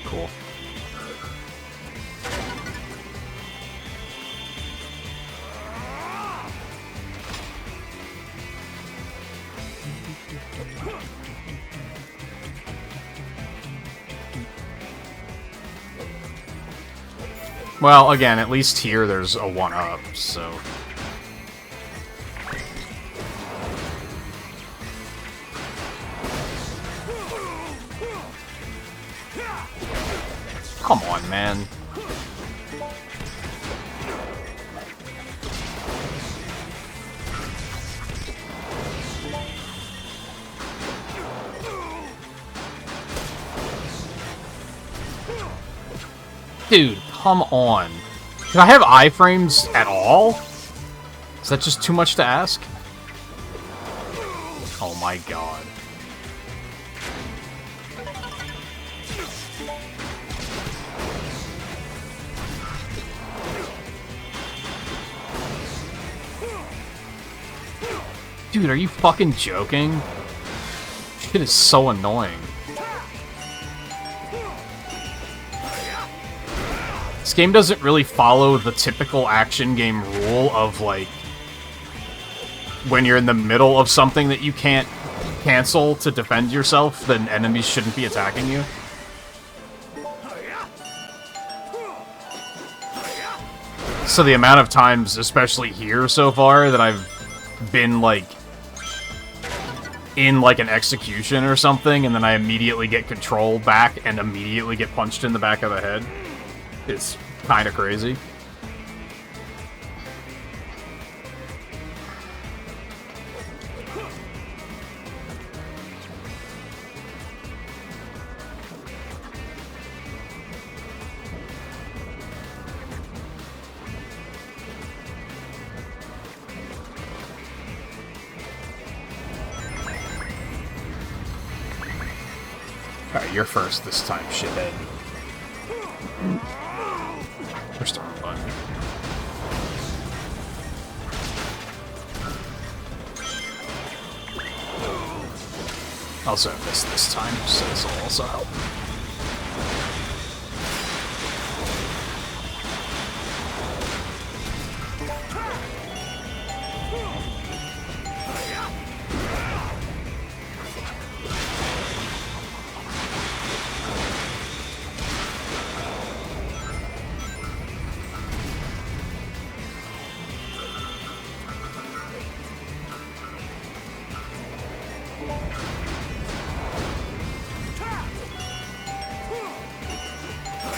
Cool. Well, again, at least here there's a 1-up, so... Come on, man. Dude, come on. Can I have iframes at all? Is that just too much to ask? Oh my god. Dude, are you fucking joking? Shit is so annoying. This game doesn't really follow the typical action game rule of, like, when you're in the middle of something that you can't cancel to defend yourself, then enemies shouldn't be attacking you. So the amount of times, especially here so far, that I've been, like, in, like, an execution or something, and then I immediately get control back and immediately get punched in the back of the head, it's kind of crazy. Alright, you're first this time, shithead. Push the wrong button. Also missed this time, so this will also help.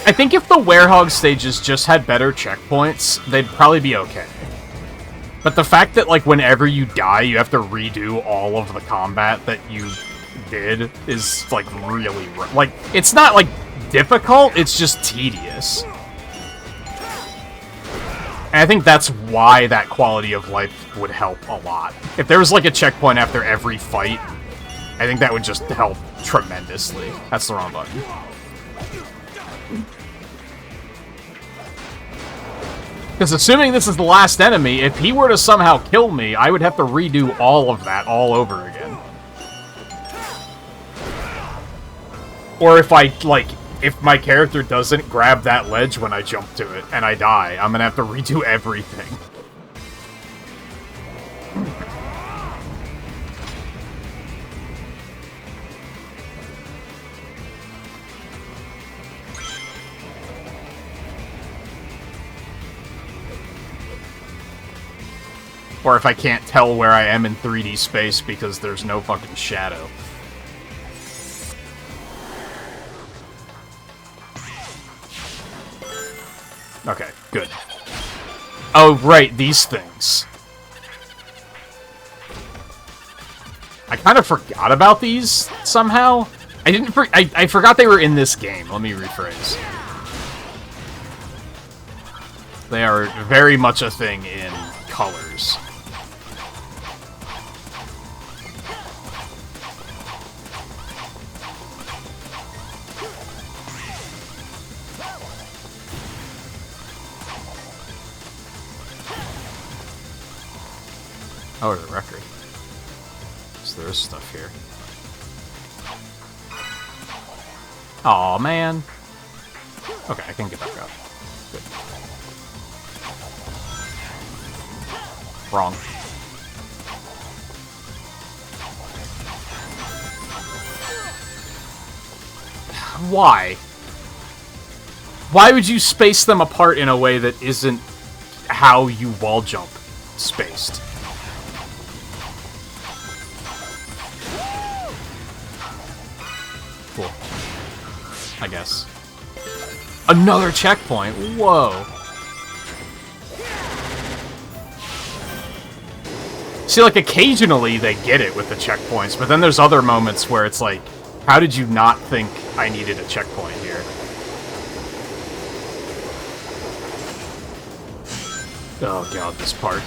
I think if the Werehog stages just had better checkpoints, they'd probably be okay. But the fact that, like, whenever you die, you have to redo all of the combat that you did is, like, really... Like, it's not, like, difficult, it's just tedious. And I think that's why that quality of life would help a lot. If there was, like, a checkpoint after every fight, I think that would just help tremendously. That's the wrong button. Because assuming this is the last enemy, if he were to somehow kill me, I would have to redo all of that all over again. Or if I, like, if my character doesn't grab that ledge when I jump to it and I die, I'm gonna have to redo everything. Or if I can't tell where I am in 3D space because there's no fucking shadow. Okay, good. Oh, right, these things. I kind of forgot about these, somehow. I forgot they were in this game. Let me rephrase. They are very much a thing in Colors. Oh, there's a record. So there is stuff here. Aw, man. Okay, I can get back up. Good. Wrong. Why? Why would you space them apart in a way that isn't how you wall jump spaced? Cool. I guess. Another checkpoint? Whoa. See, like, occasionally they get it with the checkpoints, but then there's other moments where it's like, how did you not think I needed a checkpoint here? Oh god, this part.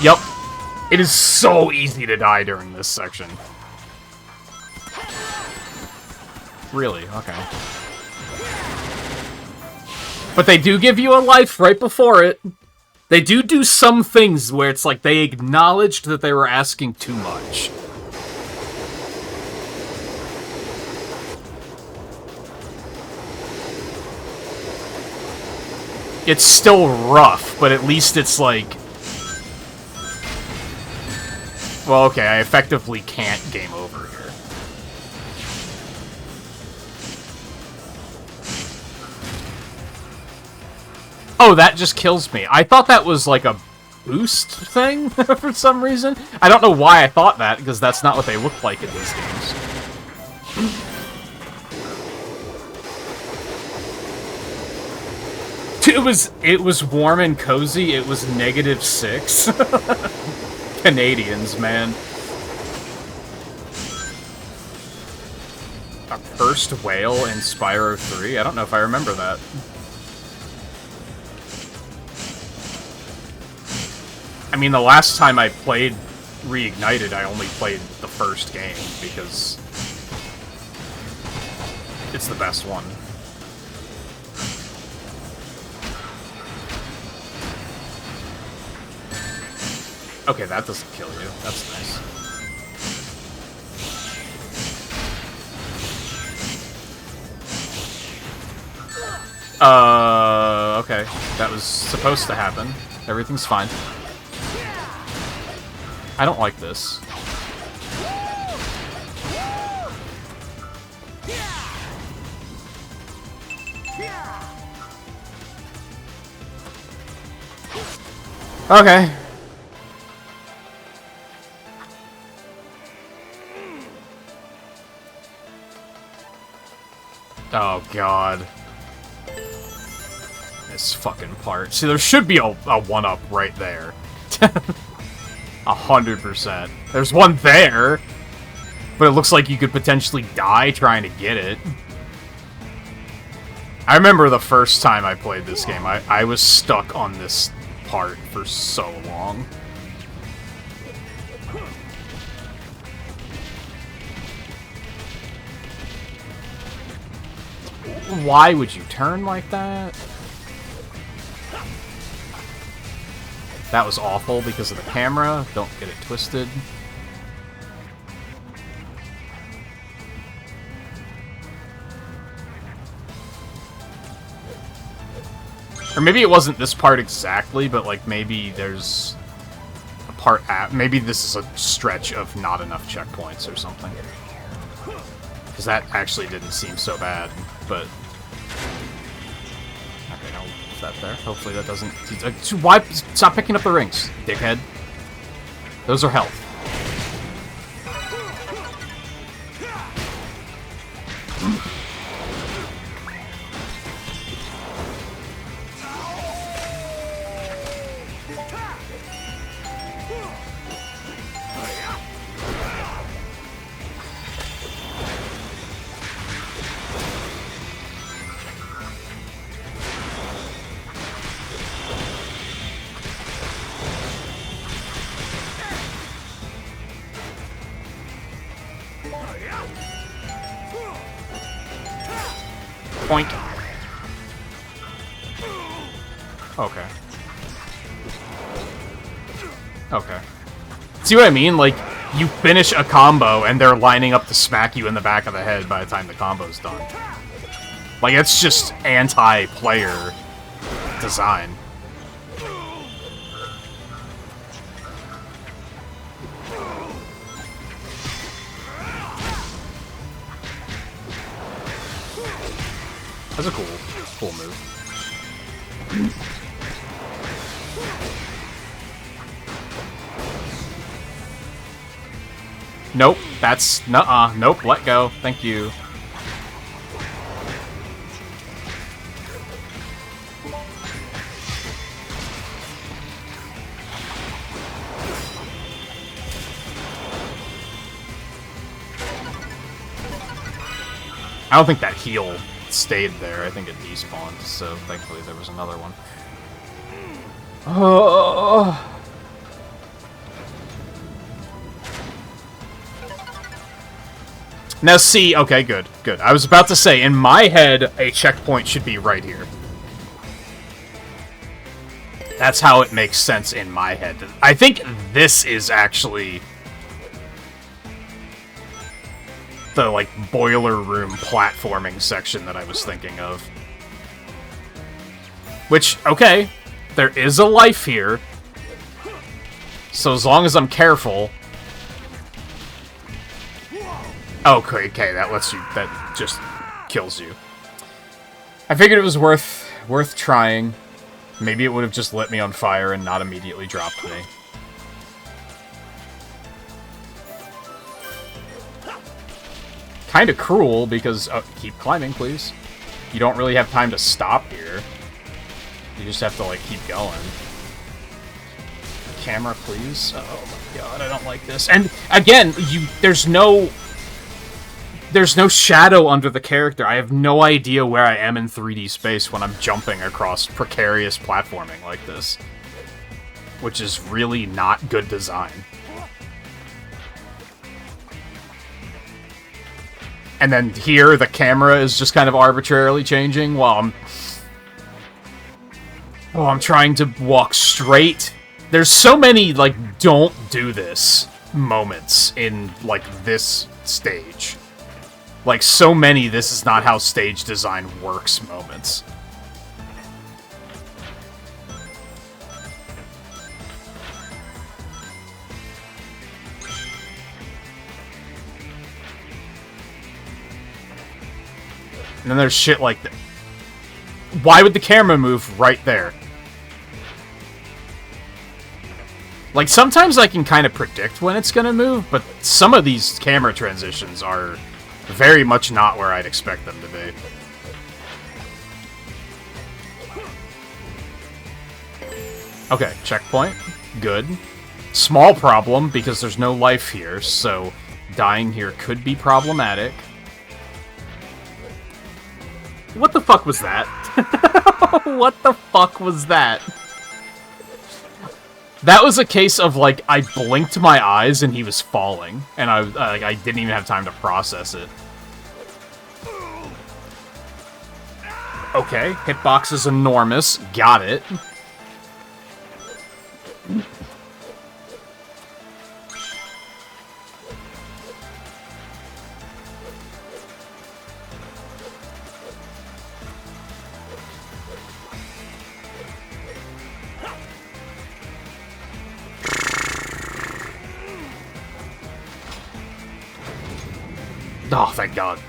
Yep. It is so easy to die during this section. Really? Okay. But they do give you a life right before it. They do some things where it's like they acknowledged that they were asking too much. It's still rough, but at least it's like... Well, okay, I effectively can't game over here. Oh, that just kills me. I thought that was like a boost thing for some reason. I don't know why I thought that, because that's not what they look like in these games. It was warm and cozy. It was -6. Canadians, man. A cursed whale in Spyro 3? I don't know if I remember that. I mean, the last time I played Reignited, I only played the first game, because it's the best one. Okay, that doesn't kill you. That's nice. Okay. That was supposed to happen. Everything's fine. I don't like this. Okay. Oh, God. This fucking part. See, there should be a one-up right there. 100%. There's one there, but it looks like you could potentially die trying to get it. I remember the first time I played this game, I was stuck on this part for so long. Why would you turn like that? That was awful because of the camera. Don't get it twisted. Or maybe it wasn't this part exactly, but like maybe there's a part maybe this is a stretch of not enough checkpoints or something. Because that actually didn't seem so bad, but... Okay, I'll put that there. Hopefully that doesn't... Why? Stop picking up the rings, dickhead. Those are health. Point. Okay. Okay. See what I mean? Like, you finish a combo and they're lining up to smack you in the back of the head by the time the combo's done. Like, it's just anti-player design. That's a cool move. Nope, that's nuh-uh. Nope, let go. Thank you. I don't think that heal stayed there. I think it despawned, so thankfully there was another one. Oh. Now see, okay, good, good. I was about to say, in my head, a checkpoint should be right here. That's how it makes sense in my head. I think this is actually the, like, boiler room platforming section that I was thinking of. Which, okay, there is a life here. So as long as I'm careful... Okay, that lets you... That just kills you. I figured it was worth trying. Maybe it would have just lit me on fire and not immediately dropped me. Kinda cruel, because... Oh, keep climbing, please. You don't really have time to stop here. You just have to, like, keep going. Camera, please. Oh my god, I don't like this. And, again, there's no shadow under the character. I have no idea where I am in 3D space when I'm jumping across precarious platforming like this. Which is really not good design. And then here, the camera is just kind of arbitrarily changing while I'm trying to walk straight. There's so many, like, don't do this moments in, like, this stage. Like, so many this is not how stage design works moments. And then there's shit like that. Why would the camera move right there? Like, sometimes I can kind of predict when it's gonna move, but some of these camera transitions are very much not where I'd expect them to be. Okay, checkpoint. Good. Small problem, because there's no life here, so dying here could be problematic. What the fuck was that? What the fuck was that? That was a case of, like, I blinked my eyes and he was falling, and I didn't even have time to process it. Okay, hitbox is enormous. Got it. Oh, thank God.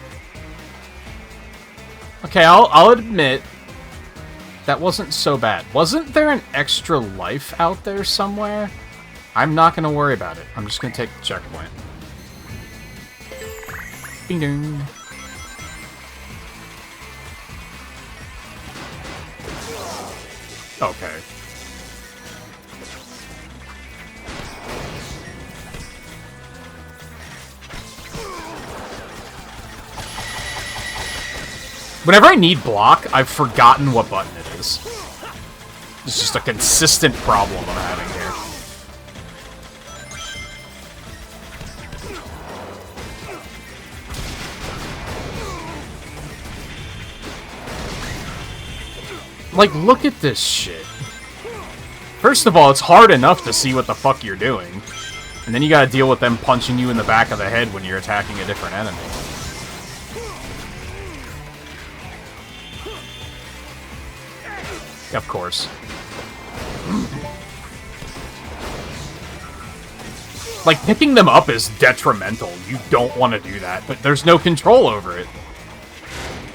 Okay, I'll admit that wasn't so bad. Wasn't there an extra life out there somewhere? I'm not gonna worry about it. I'm just gonna take the checkpoint. Ding ding. Okay. Whenever I need block, I've forgotten what button it is. It's just a consistent problem I'm having here. Like, look at this shit. First of all, it's hard enough to see what the fuck you're doing. And then you gotta deal with them punching you in the back of the head when you're attacking a different enemy. Of course. Like, picking them up is detrimental. You don't want to do that, but there's no control over it.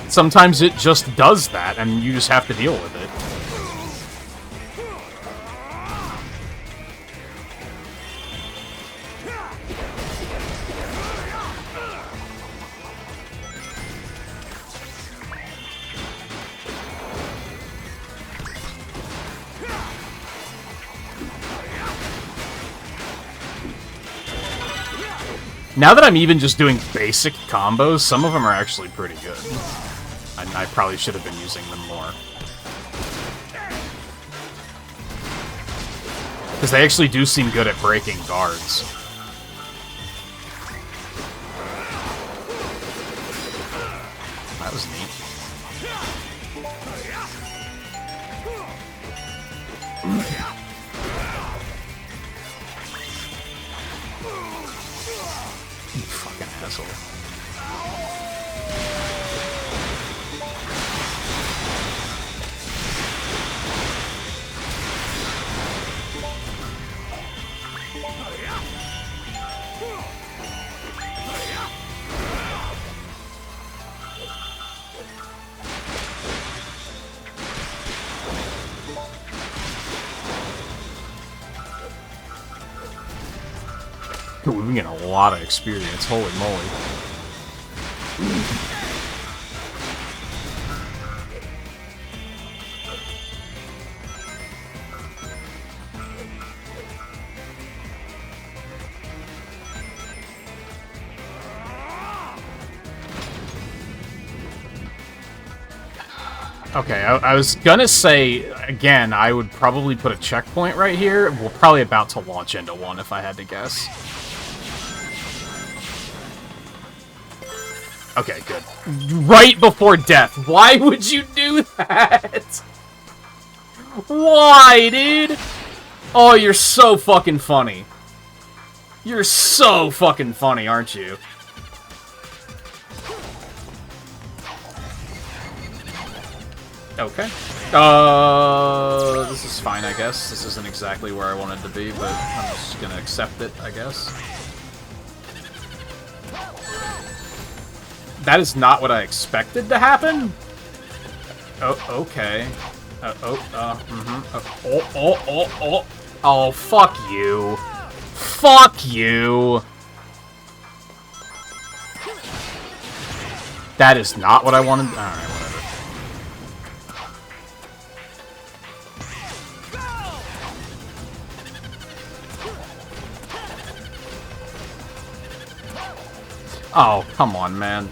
Sometimes it just does that, and you just have to deal with it. Now that I'm even just doing basic combos, some of them are actually pretty good. And I probably should have been using them more. Because they actually do seem good at breaking guards. That was neat. You fucking asshole. We've been getting a lot of experience, holy moly. Okay, I was gonna say, again, I would probably put a checkpoint right here. We're probably about to launch into one, if I had to guess. Okay, good. Right before death. Why would you do that? Why, dude? Oh, you're so fucking funny. You're so fucking funny, aren't you? Okay. This is fine, I guess. This isn't exactly where I wanted to be, but I'm just gonna accept it, I guess. That is not what I expected to happen? Oh, okay. Oh, fuck you. Fuck you. That is not what I wanted. Alright, whatever. Oh, come on, man.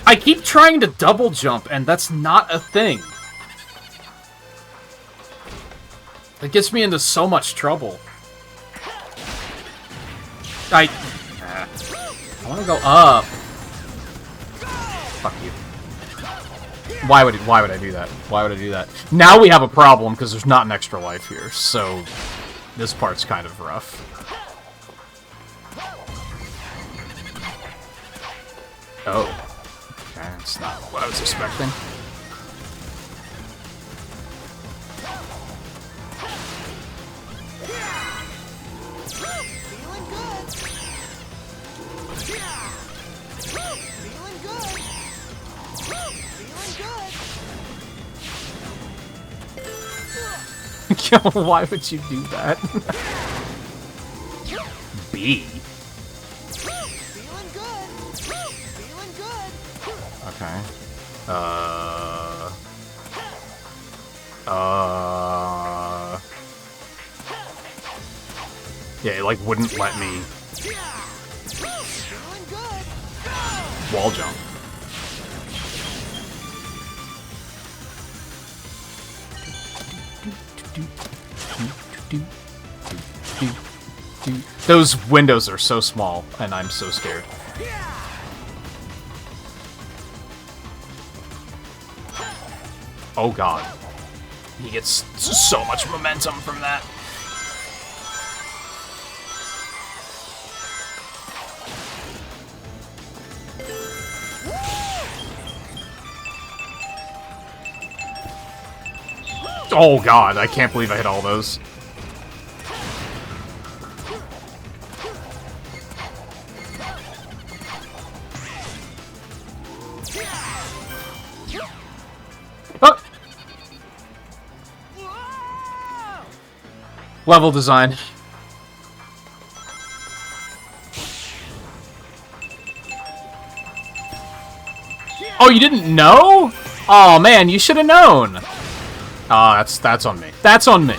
I keep trying to double jump, and that's not a thing. It gets me into so much trouble. I want to go up. Fuck you. Why would I do that? Why would I do that? Now we have a problem, because there's not an extra life here, so this part's kind of rough. Oh. Okay, that's not what I was expecting. Why would you do that? B. Okay. Yeah, it like wouldn't let me wall jump. Those windows are so small, and I'm so scared. Oh god. He gets so much momentum from that. Oh god, I can't believe I hit all those. Oh! Level design. Oh, you didn't know? Oh man, you should have known. Oh, that's on me. That's on me.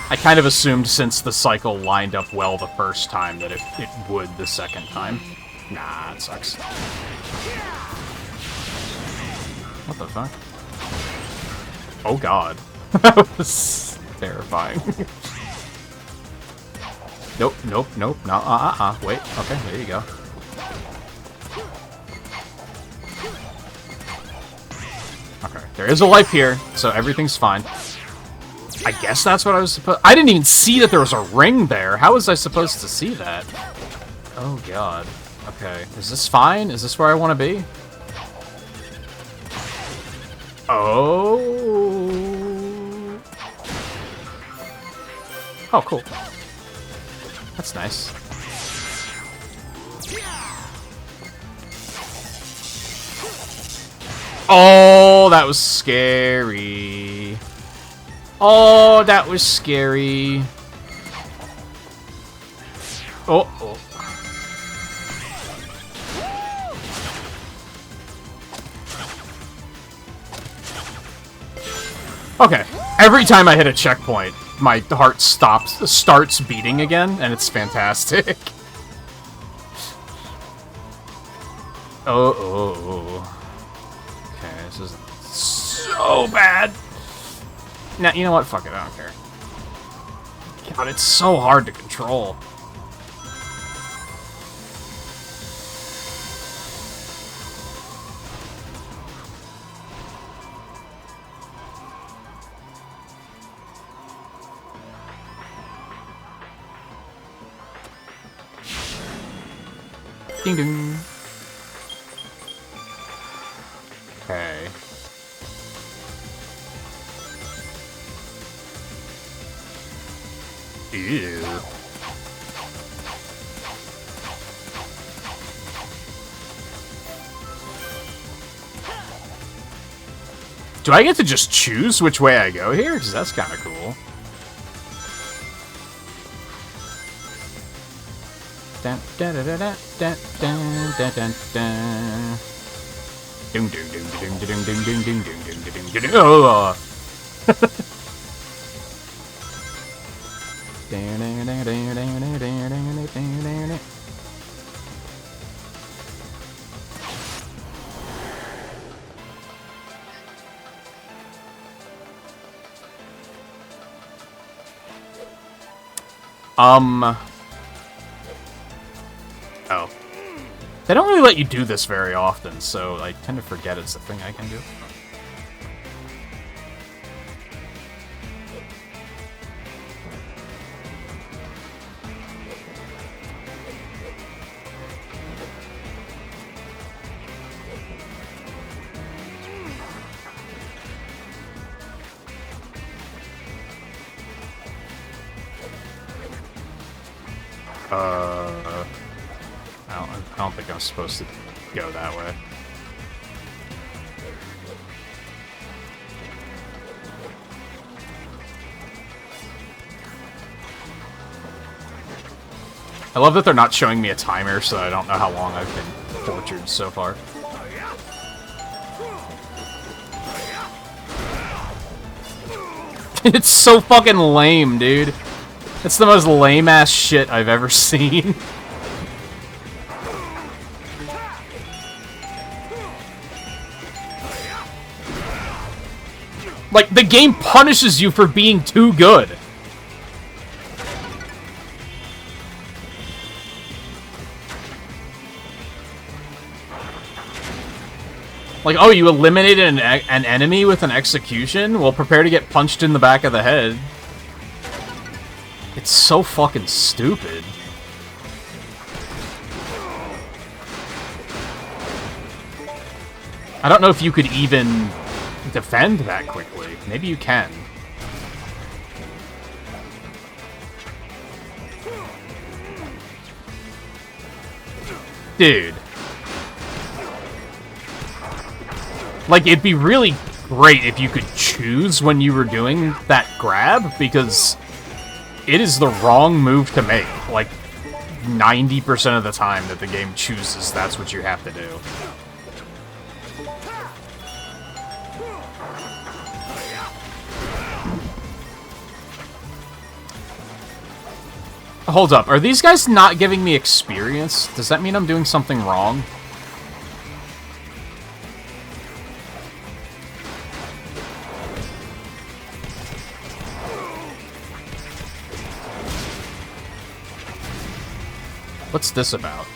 I kind of assumed since the cycle lined up well the first time that it would the second time. Nah, it sucks. What the fuck? Oh god. That was terrifying. Nope, nope, nope, no, wait, okay, there you go. Okay, There is a life here, so everything's fine. I guess that's what I was supposed... I didn't even see that there was a ring there. How was I supposed to see that? Oh, God. Okay. Is this fine? Is this where I want to be? Oh. Oh, cool. That's nice. Oh, that was scary. Oh, that was scary. Oh, oh. Okay. Every time I hit a checkpoint, my heart starts beating again, and it's fantastic. Oh. Okay, this is so bad. Now, you know what? Fuck it, I don't care. God, it's so hard to control. Ding dong. Okay. Ew. Do I get to just choose which way I go here? Because that's kind of cool. Dun, dun, dun, dun, dun, dun, dun, dun, dun. Ding, ding, ding, ding, ding, ding, ding, ding, ding, ding, ding, ding. Oh. Oh. They don't really let you do this very often, so I tend to forget it's a thing I can do. I don't think I'm supposed to go that way. I love that they're not showing me a timer, so I don't know how long I've been tortured so far. It's so fucking lame, dude. It's the most lame-ass shit I've ever seen. Like, the game punishes you for being too good. Like, oh, you eliminated an enemy with an execution? Well, prepare to get punched in the back of the head. It's so fucking stupid. I don't know if you could even defend that quickly. Maybe you can. Dude. Like, it'd be really great if you could choose when you were doing that grab, because it is the wrong move to make. Like, 90% of the time that the game chooses, that's what you have to do. Hold up, are these guys not giving me experience? Does that mean I'm doing something wrong? What's this about?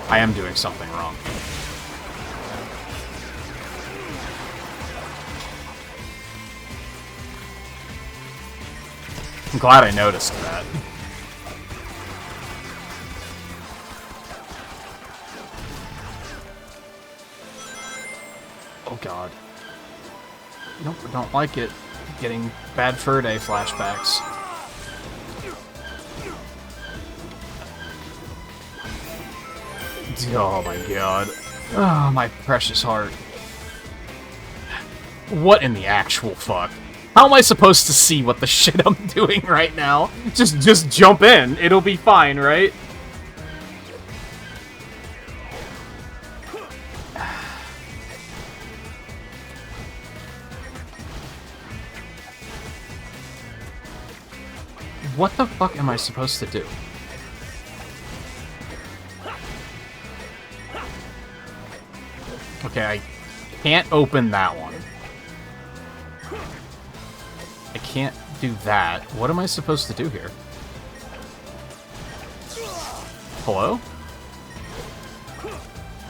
I am doing something wrong. I'm glad I noticed that. Oh god. Nope, I don't like it. Getting bad fur day flashbacks. Oh my god. Oh, my precious heart. What in the actual fuck? How am I supposed to see what the shit I'm doing right now? Just jump in. It'll be fine, right? What the fuck am I supposed to do? Okay, I can't open that one. I can't do that. What am I supposed to do here? Hello?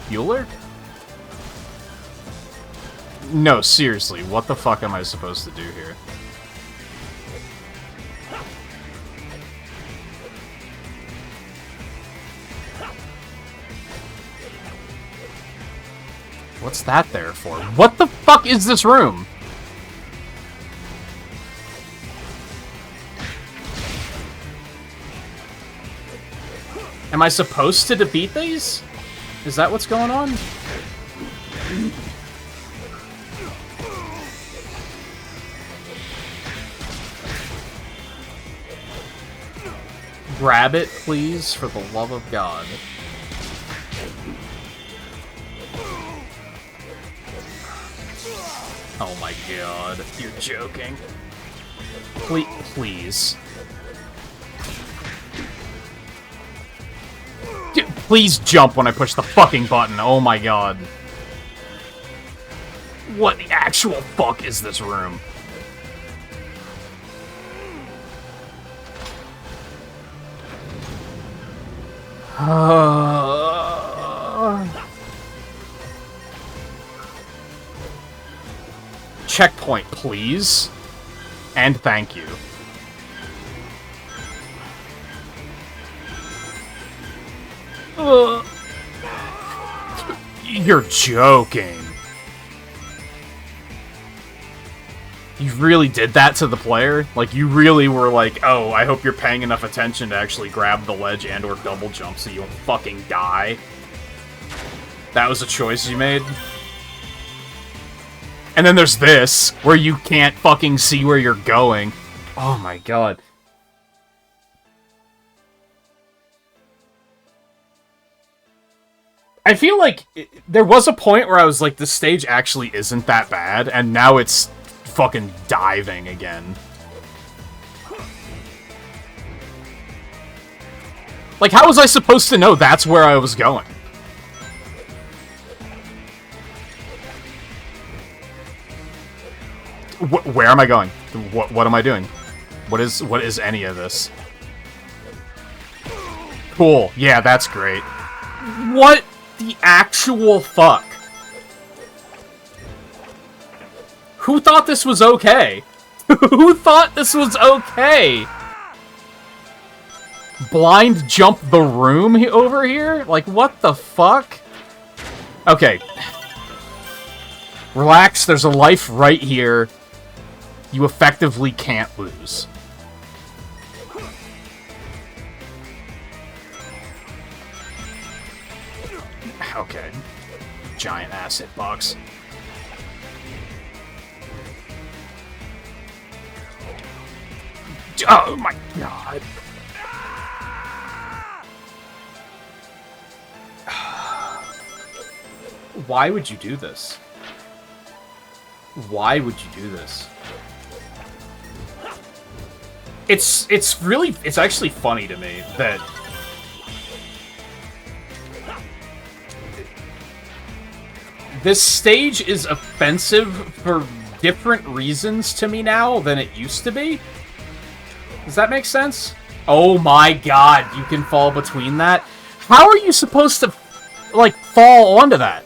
Bueller? No, seriously, what the fuck am I supposed to do here? What's that there for? What the fuck is this room? Am I supposed to defeat these? Is that what's going on? Grab it, please, for the love of God. Oh my god, you're joking. Please. Dude, please jump when I push the fucking button, oh my god. What the actual fuck is this room? Checkpoint, please. And thank you. You're joking. You really did that to the player? Like, you really were like, oh, I hope you're paying enough attention to actually grab the ledge and or double jump so you won't fucking die. That was a choice you made? And then there's this, where you can't fucking see where you're going. Oh my god. I feel like there was a point where I was like, this stage actually isn't that bad, and now it's fucking diving again. Like, how was I supposed to know that's where I was going? Where am I going? What am I doing? What is any of this? Cool. Yeah, that's great. What the actual fuck? Who thought this was okay? Who thought this was okay? Blind jump the room over here? Like, what the fuck? Okay. Relax, there's a life right here. You effectively can't lose. Okay. Giant acid box. Oh my god. Why would you do this? Why would you do this? It's actually funny to me that this stage is offensive for different reasons to me now than it used to be. Does that make sense? Oh my god, you can fall between that? How are you supposed to, like, fall onto that?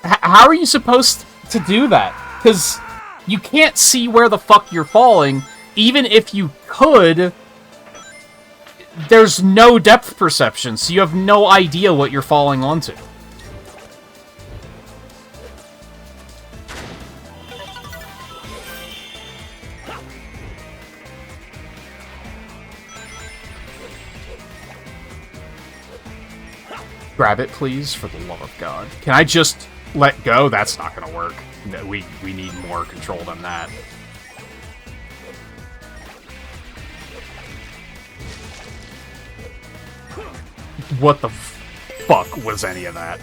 How are you supposed to do that? Because You can't see where the fuck you're falling. Even if you could, there's no depth perception, so you have no idea what you're falling onto. Grab it, please, for the love of God. Can I just let go? That's not gonna work. We need more control than that. What the fuck was any of that?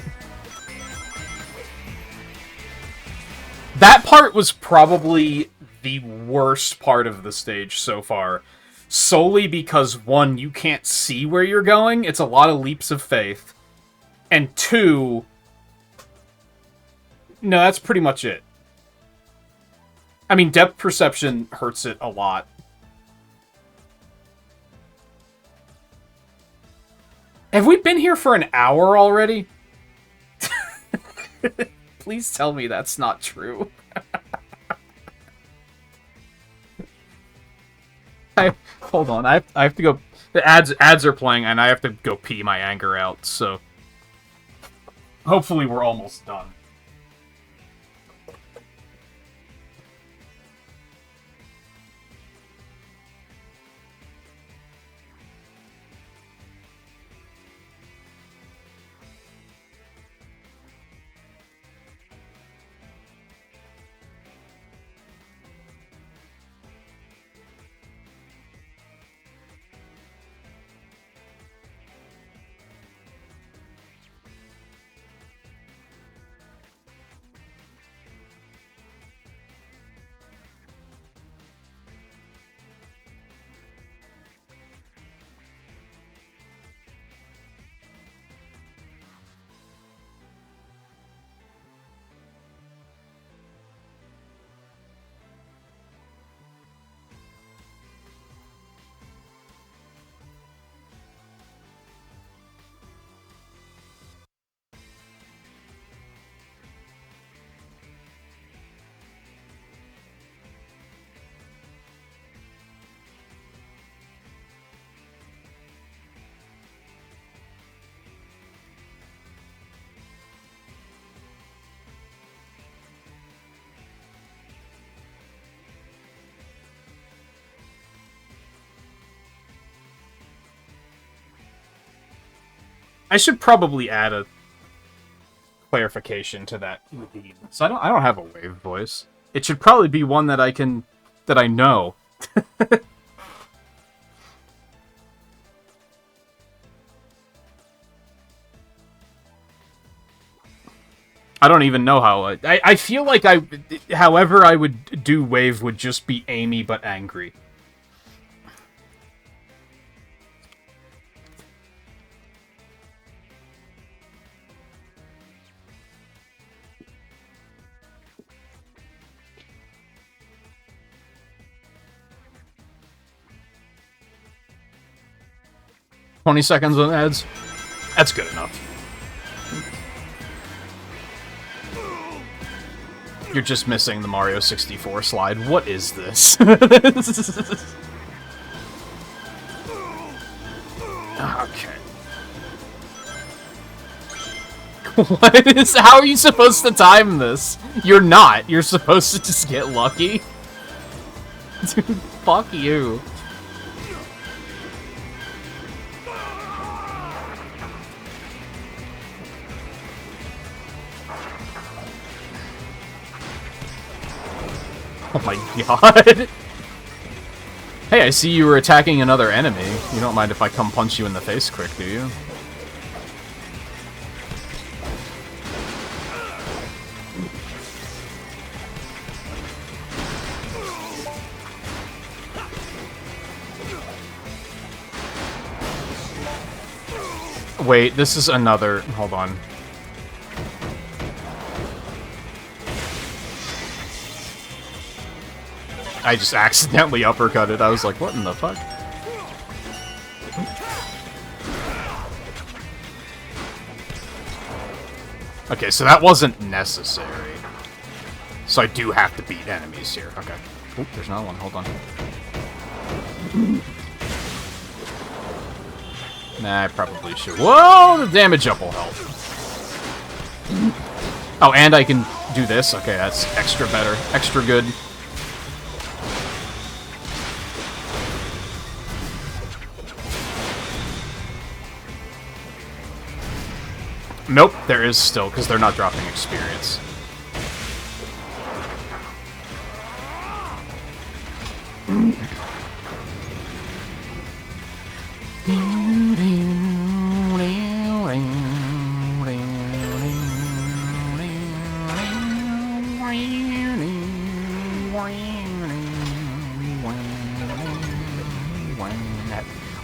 That part was probably the worst part of the stage so far. Solely because, one, you can't see where you're going. It's a lot of leaps of faith. And two... No, that's pretty much it. I mean, depth perception hurts it a lot. Have we been here for an hour already? Please tell me that's not true. Hold on, I have to go... The ads are playing, and I have to go pee my anger out, so... Hopefully we're almost done. I should probably add a clarification to that theme. So I don't have a wave voice. It should probably be one that I know. I don't even know how I feel like however I would do wave would just be Amy but angry. $20 seconds on ads. That's good enough. You're just missing the Mario 64 slide. What is this? Okay. What is... How are you supposed to time this? You're not. You're supposed to just get lucky. Dude, fuck you. Oh my god. Hey, I see you were attacking another enemy. You don't mind if I come punch you in the face quick, do you? Wait, this is another... Hold on. I just accidentally uppercutted. I was like, what in the fuck? Okay, so that wasn't necessary. So I do have to beat enemies here. Okay. Oop, there's another one. Hold on. Nah, I probably should. Whoa! The damage up will help. Oh, and I can do this? Okay, that's extra better. Extra good. Nope, there is still, because they're not dropping experience.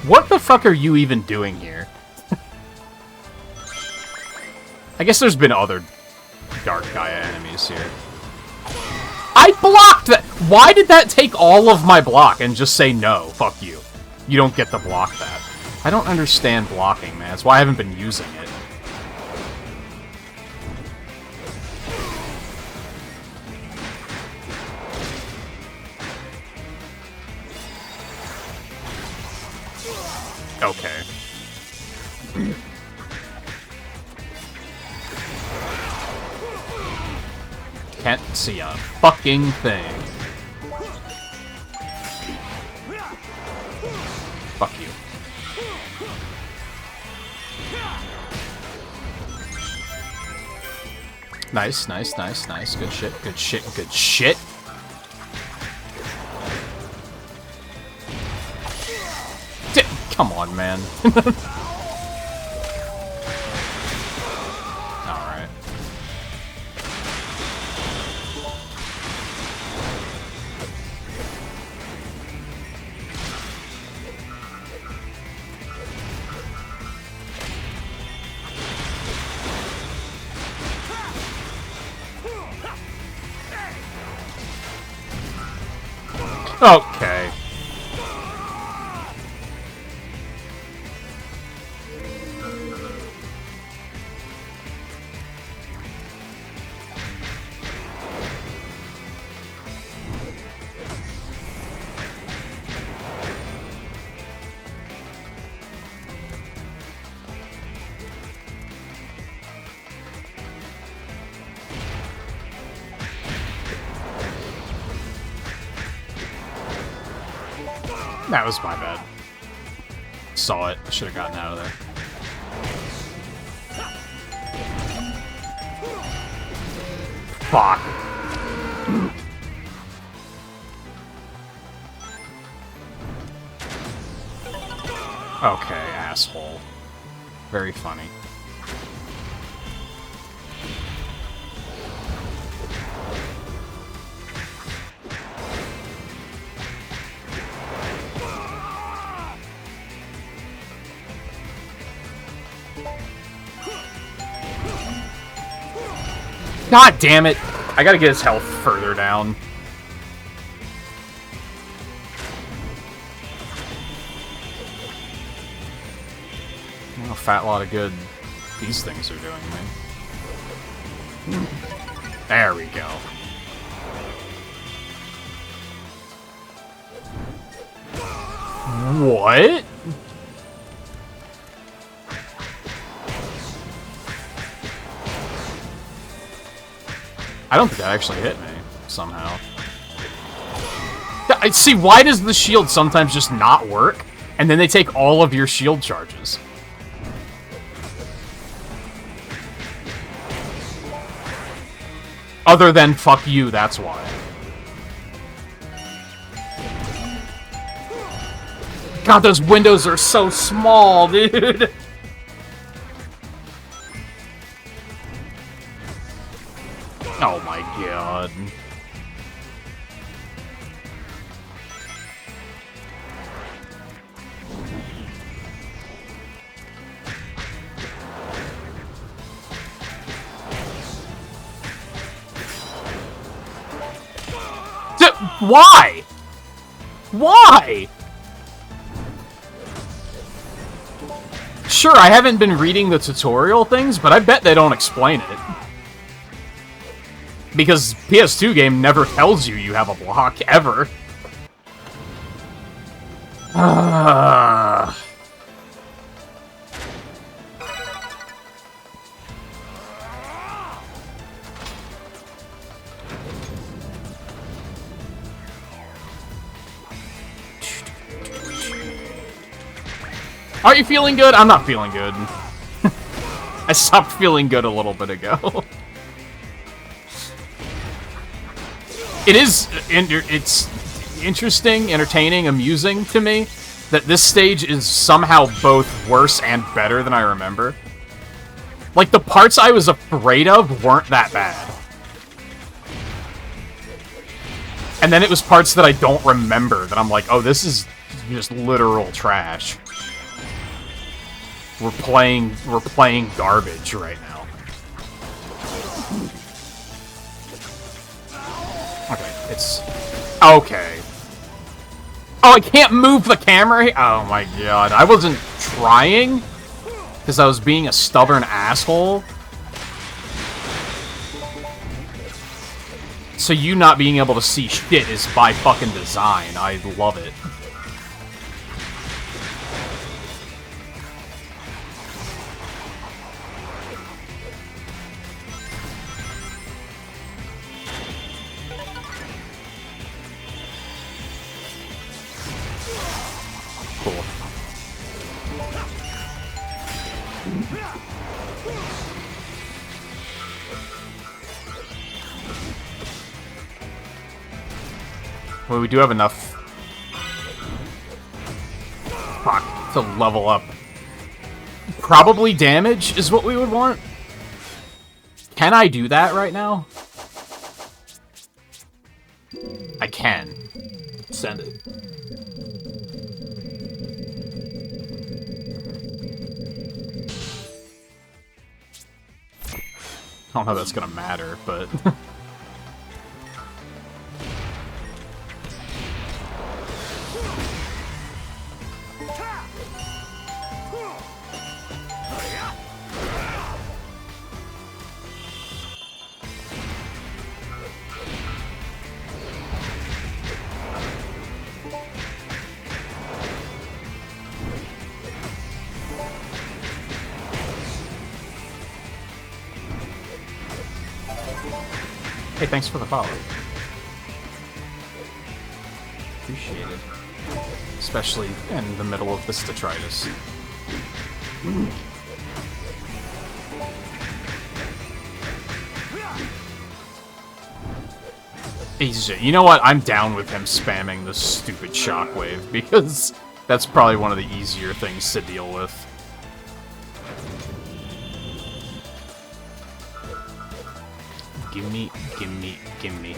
What the fuck are you even doing here? I guess there's been other Dark Gaia enemies here. I blocked that! Why did that take all of my block and just say no? Fuck you. You don't get to block that. I don't understand blocking, man. That's why I haven't been using it. Okay. Can't see a fucking thing. Fuck you. Nice, nice, nice, nice. Good shit, good shit, good shit. Come on, man. Alright. Okay. That was my bad. Saw it. Should have gotten out of there. Fuck. Okay, asshole. Very funny. God damn it! I gotta get his health further down. What a fat lot of good these things are doing, man. There we go. What? I don't think that actually hit me, somehow. I see, why does the shield sometimes just not work, and then they take all of your shield charges? Other than, fuck you, that's why. God, those windows are so small, dude! Oh my god. Why? Why? Sure, I haven't been reading the tutorial things, but I bet they don't explain it. Because PS2 game never tells you you have a block, ever. Are you feeling good? I'm not feeling good. I stopped feeling good a little bit ago. It's interesting, entertaining, amusing to me that this stage is somehow both worse and better than I remember. Like, the parts I was afraid of weren't that bad. And then it was parts that I don't remember that I'm like, oh, this is just literal trash. We're playing garbage right now. Okay, it's okay. Oh, I can't move the camera. Oh my god, I wasn't trying because I was being a stubborn asshole. So you not being able to see shit is by fucking design. I love it. Cool. Well, we do have enough fuck to level up. Probably damage is what we would want. Can I do that right now? I can. Send it. I don't know if that's gonna matter, but... Hey, thanks for the follow. Appreciate it. Especially in the middle of this detritus. You know what? I'm down with him spamming this stupid shockwave, because that's probably one of the easier things to deal with. Gimme, gimme, gimme.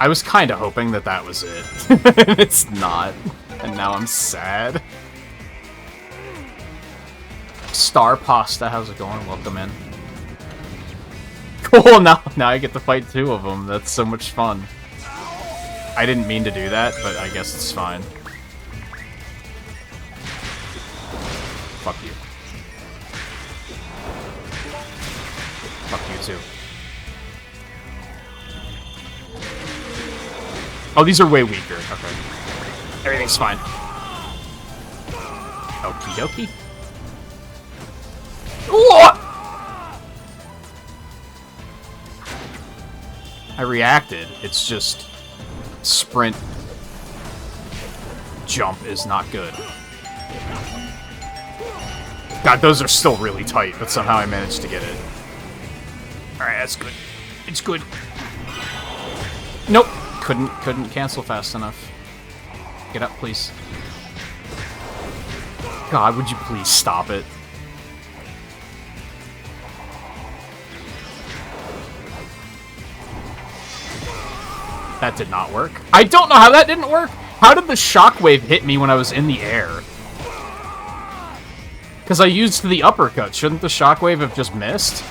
I was kind of hoping that that was it. It's not. And now I'm sad. Star Pasta, how's it going? Welcome in. Cool, now I get to fight two of them. That's so much fun. I didn't mean to do that, but I guess it's fine. Fuck you. Fuck you too. Oh, these are way weaker. Okay. Everything's fine. Okie dokie. What? I reacted. It's just sprint jump is not good. God, those are still really tight, but somehow I managed to get it. Alright, that's good. It's good. Nope. Couldn't cancel fast enough. Get up, please. God, would you please stop it? That did not work. I don't know how that didn't work. How did the shockwave hit me when I was in the air? Because I used the uppercut. Shouldn't the shockwave have just missed?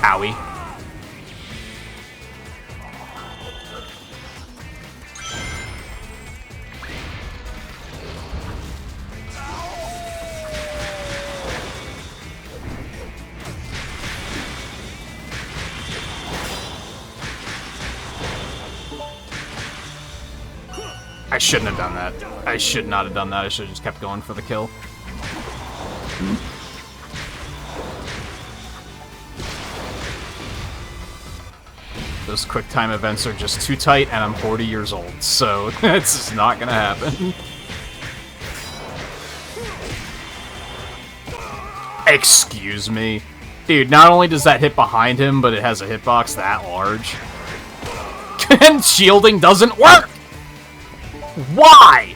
Owie. shouldn't have done that. I should not have done that. I should have just kept going for the kill. Those quick time events are just too tight, and I'm 40 years old, so it's just not gonna happen. Excuse me. Dude, not only does that hit behind him, but it has a hitbox that large. And shielding doesn't work! Why?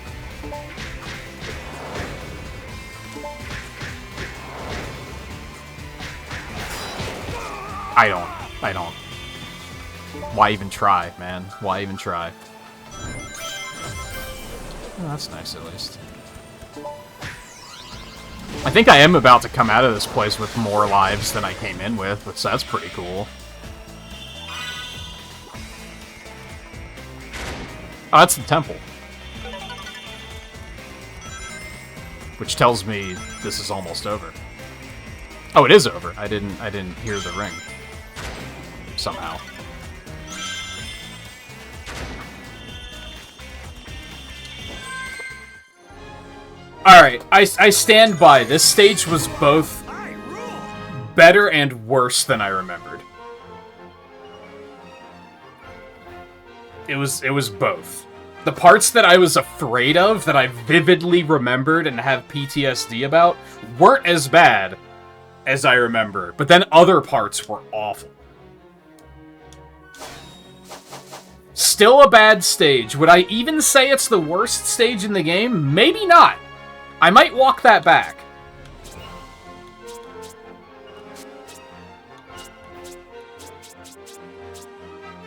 I don't. Why even try, man? Why even try? Oh, that's nice, at least. I think I am about to come out of this place with more lives than I came in with, so that's pretty cool. Oh, that's the temple. Which tells me this is almost over. Oh, it is over. I didn't hear the ring. Somehow. Alright, I stand by. This stage was both better and worse than I remembered. It was both. The parts that I was afraid of, that I vividly remembered and have PTSD about, weren't as bad as I remember. But then other parts were awful. Still a bad stage. Would I even say it's the worst stage in the game? Maybe not. I might walk that back.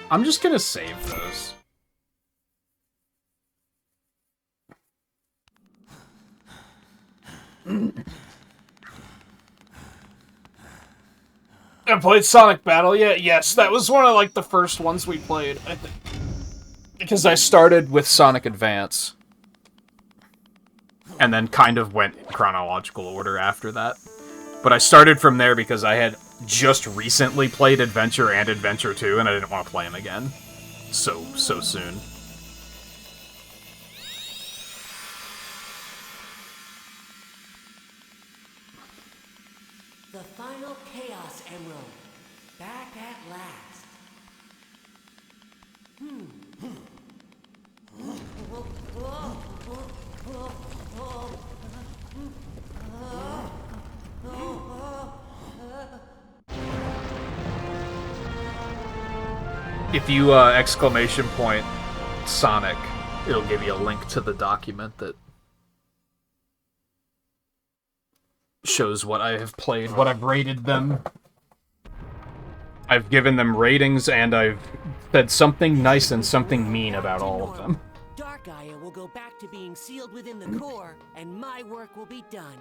I'm just gonna save those. I played Sonic Battle yet? Yes, that was one of like the first ones we played, I think. Because I started with Sonic Advance. And then kind of went in chronological order after that. But I started from there because I had just recently played Adventure and Adventure 2, and I didn't want to play them again so soon. The final Chaos Emerald. Back at last. If you exclamation point Sonic, it'll give you a link to the document that shows what I have played, what I've rated them. I've given them ratings, and I've said something nice and something mean about all of them. Dark Aya will go back to being sealed within the core, and my work will be done.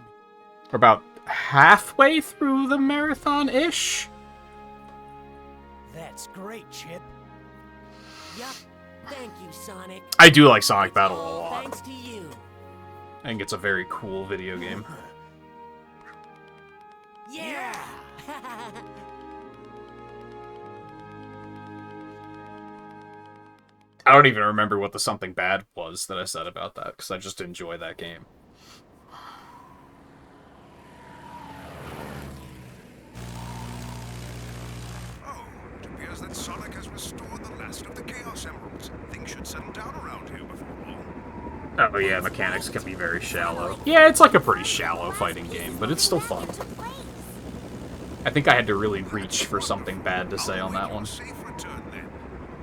We're about halfway through the marathon-ish? That's great, Chip. Yup. Thank you, Sonic. I do like Sonic Battle a All lot. thanks to you. I think it's a very cool video game. Yeah! I don't even remember what the something bad was that I said about that, because I just enjoy that game. Oh, it appears that Sonic has restored the last of the Chaos Emeralds. Things should settle down around here before long. Oh yeah, mechanics can be very shallow. Yeah, it's like a pretty shallow fighting game, but it's still fun. I think I had to really reach for something bad to say on that one. Safe return, then.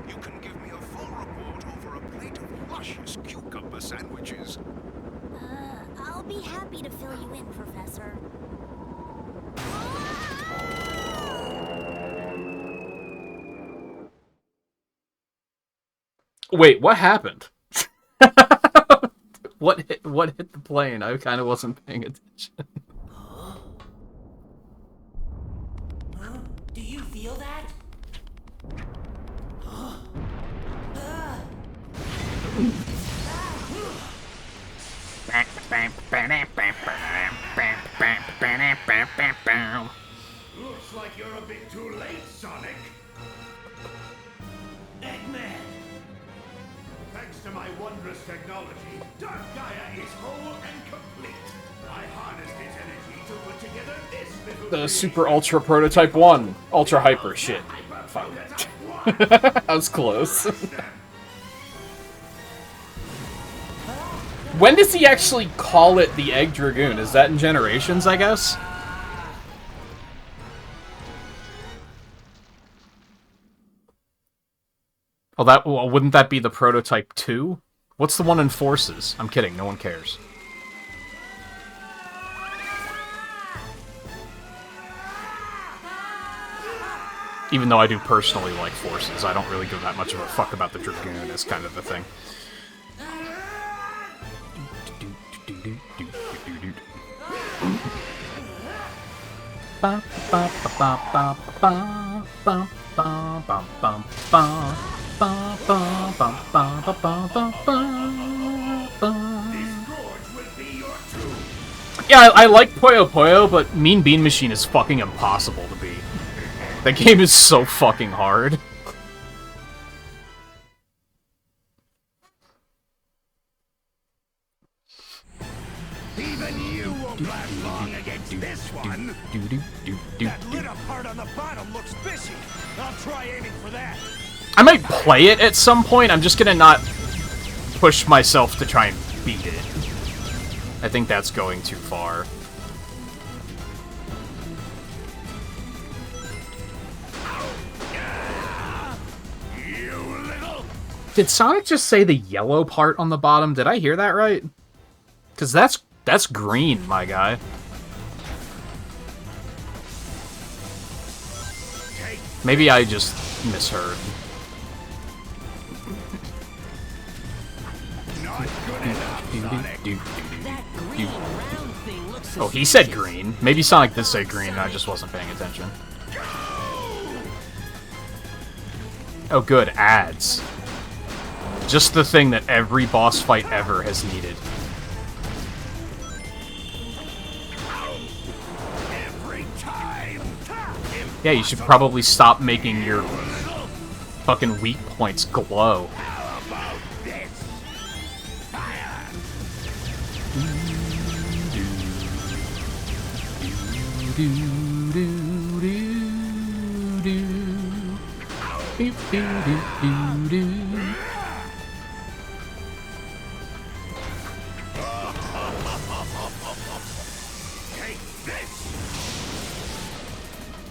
You can give me a full report over a plate of luscious cucumber sandwiches. I'll be happy to fill you in, Professor. Wait, what happened? What hit the plane? I kind of wasn't paying attention. Do you feel that? Looks like you're a bit too late, Sonic. Eggman! Thanks to my wondrous technology, Dark Gaia is whole and complete. I harnessed its energy to put together this little The Super Ultra Prototype 1. Ultra Hyper shit. Fuck. That was close. When does he actually call it the Egg Dragoon? Is that in Generations, I guess? Oh, well, wouldn't that be the Prototype 2? What's the one in Forces? I'm kidding, no one cares. Even though I do personally like Forces, I don't really give that much of a fuck about the Dragoon as kind of the thing. Yeah, I like Puyo Puyo, but Mean Bean Machine is fucking impossible to beat. That game is so fucking hard. Even you won't last long against this one. That lit up part on the bottom looks fishy. I'll try aiming for that. I might play it at some point. I'm just gonna not push myself to try and beat it. I think that's going too far. Did Sonic just say the yellow part on the bottom? Did I hear that right? Because that's green, my guy. Maybe I just misheard. Oh, he said green. Maybe Sonic did say green and I just wasn't paying attention. Oh good, ads. Just the thing that every boss fight ever has needed. Yeah, you should probably stop making your fucking weak points glow.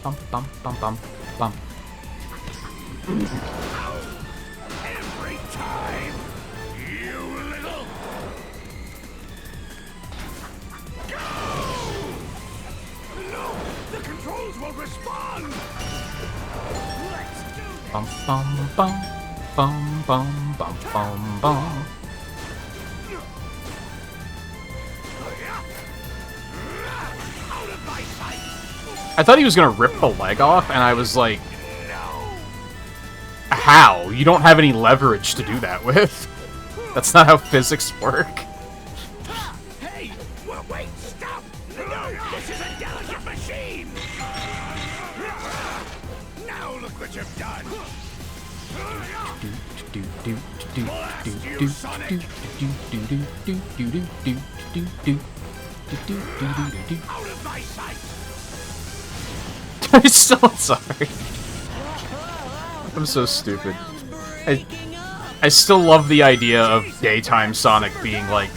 Bum bum bum bum bum. Every time, you little. Go! No, the controls won't respond. Let's do this. Bum bum bum bum bum bum bum bum. I thought he was gonna rip the leg off, and I was like, how? You don't have any leverage to do that with. That's not how physics work. Hey, well, wait, stop! No, this is a delicate machine! Now look what you've done! Out of my sight! I'm still sorry. I'm so stupid. I still love the idea of daytime Sonic being like,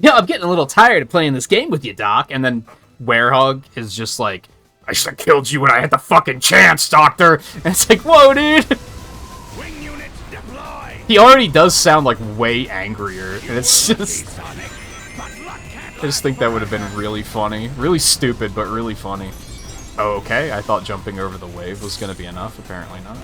yeah, I'm getting a little tired of playing this game with you, Doc. And then Werehog is just like, I should have killed you when I had the fucking chance, Doctor. And it's like, whoa, dude. Wing units deploy! He already does sound like way angrier. And it's just, I just think that would have been really funny. Really stupid, but really funny. Oh, okay, I thought jumping over the wave was going to be enough. Apparently not.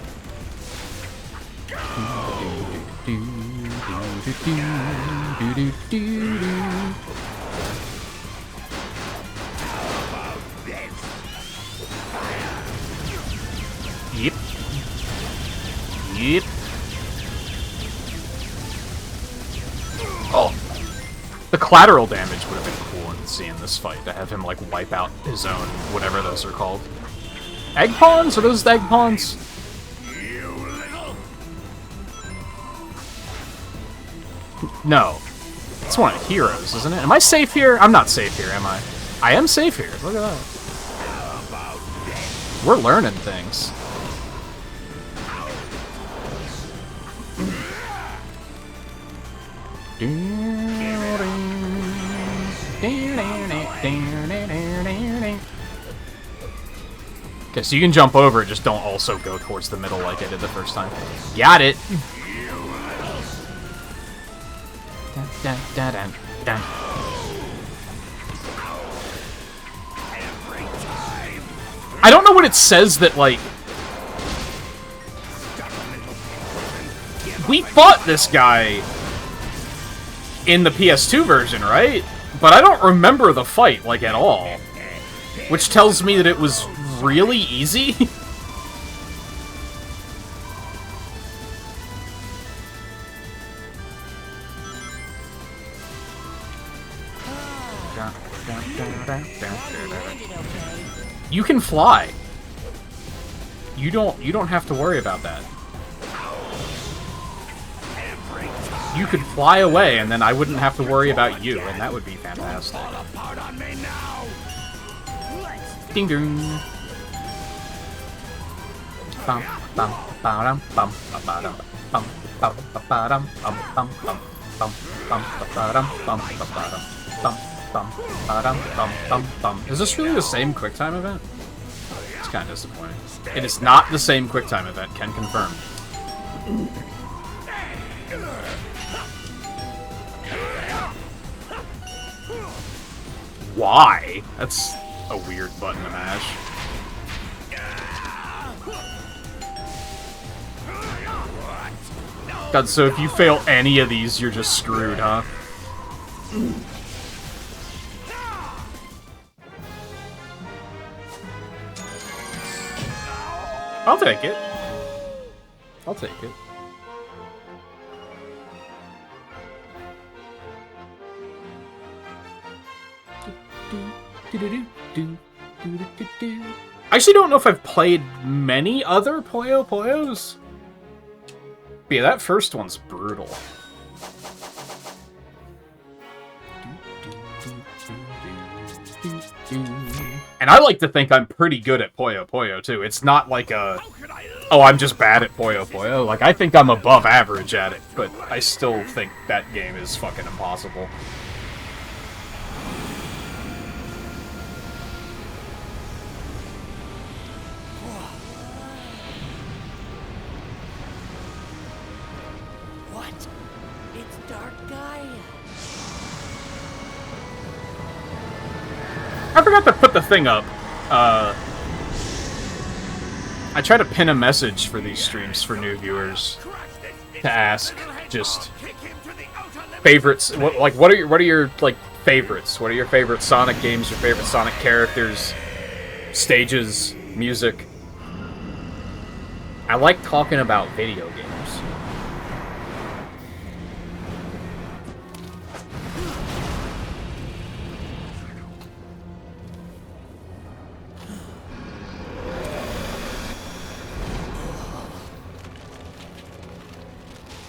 Yep. Yep. Oh. The collateral damage would have been cool in seeing this fight, to have him, like, wipe out his own, whatever those are called. Egg pawns? Are those egg pawns? No. It's one of Heroes, isn't it? Am I safe here? I'm not safe here, am I? I am safe here. Look at that. We're learning things. Okay, so you can jump over, just don't also go towards the middle like I did the first time. Got it! Dun, dun, dun, dun. I don't know what it says that, like... We fought this guy in the PS2 version, right? But I don't remember the fight, like, at all. Which tells me that it was really easy. You can fly. You don't have to worry about that. You could fly away, and then I wouldn't have to worry about you, and that would be fantastic. Ding dong. Bum bum ba-dum bum ba-dum bum bum ba-dum bum bum bum bum bum ba-dum bum ba-dum bum bum ba-dum bum bum bum. Is this really the same QuickTime event? It's kind of disappointing. It is not the same QuickTime event, can confirm. Why? That's a weird button to mash. God, so if you fail any of these, you're just screwed, huh? I'll take it. I'll take it. I actually don't know if I've played many other Puyo Puyos. But yeah, that first one's brutal. And I like to think I'm pretty good at Puyo Puyo, too. It's not like a... Oh, I'm just bad at Puyo Puyo. Like, I think I'm above average at it, but I still think that game is fucking impossible. I forgot to put the thing up. I try to pin a message for these streams for new viewers to ask just favorites. What are your like favorites? What are your favorite Sonic games? Your favorite Sonic characters, stages, music? I like talking about video games.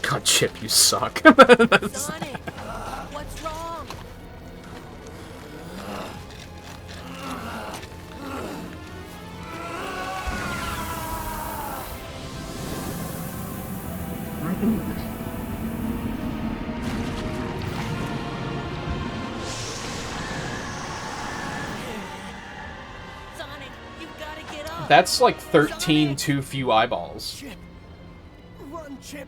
God, Chip, you suck. Sonic, what's wrong? Sonic, you've got to get up. That's like 13 too few eyeballs. Chip. Run, Chip.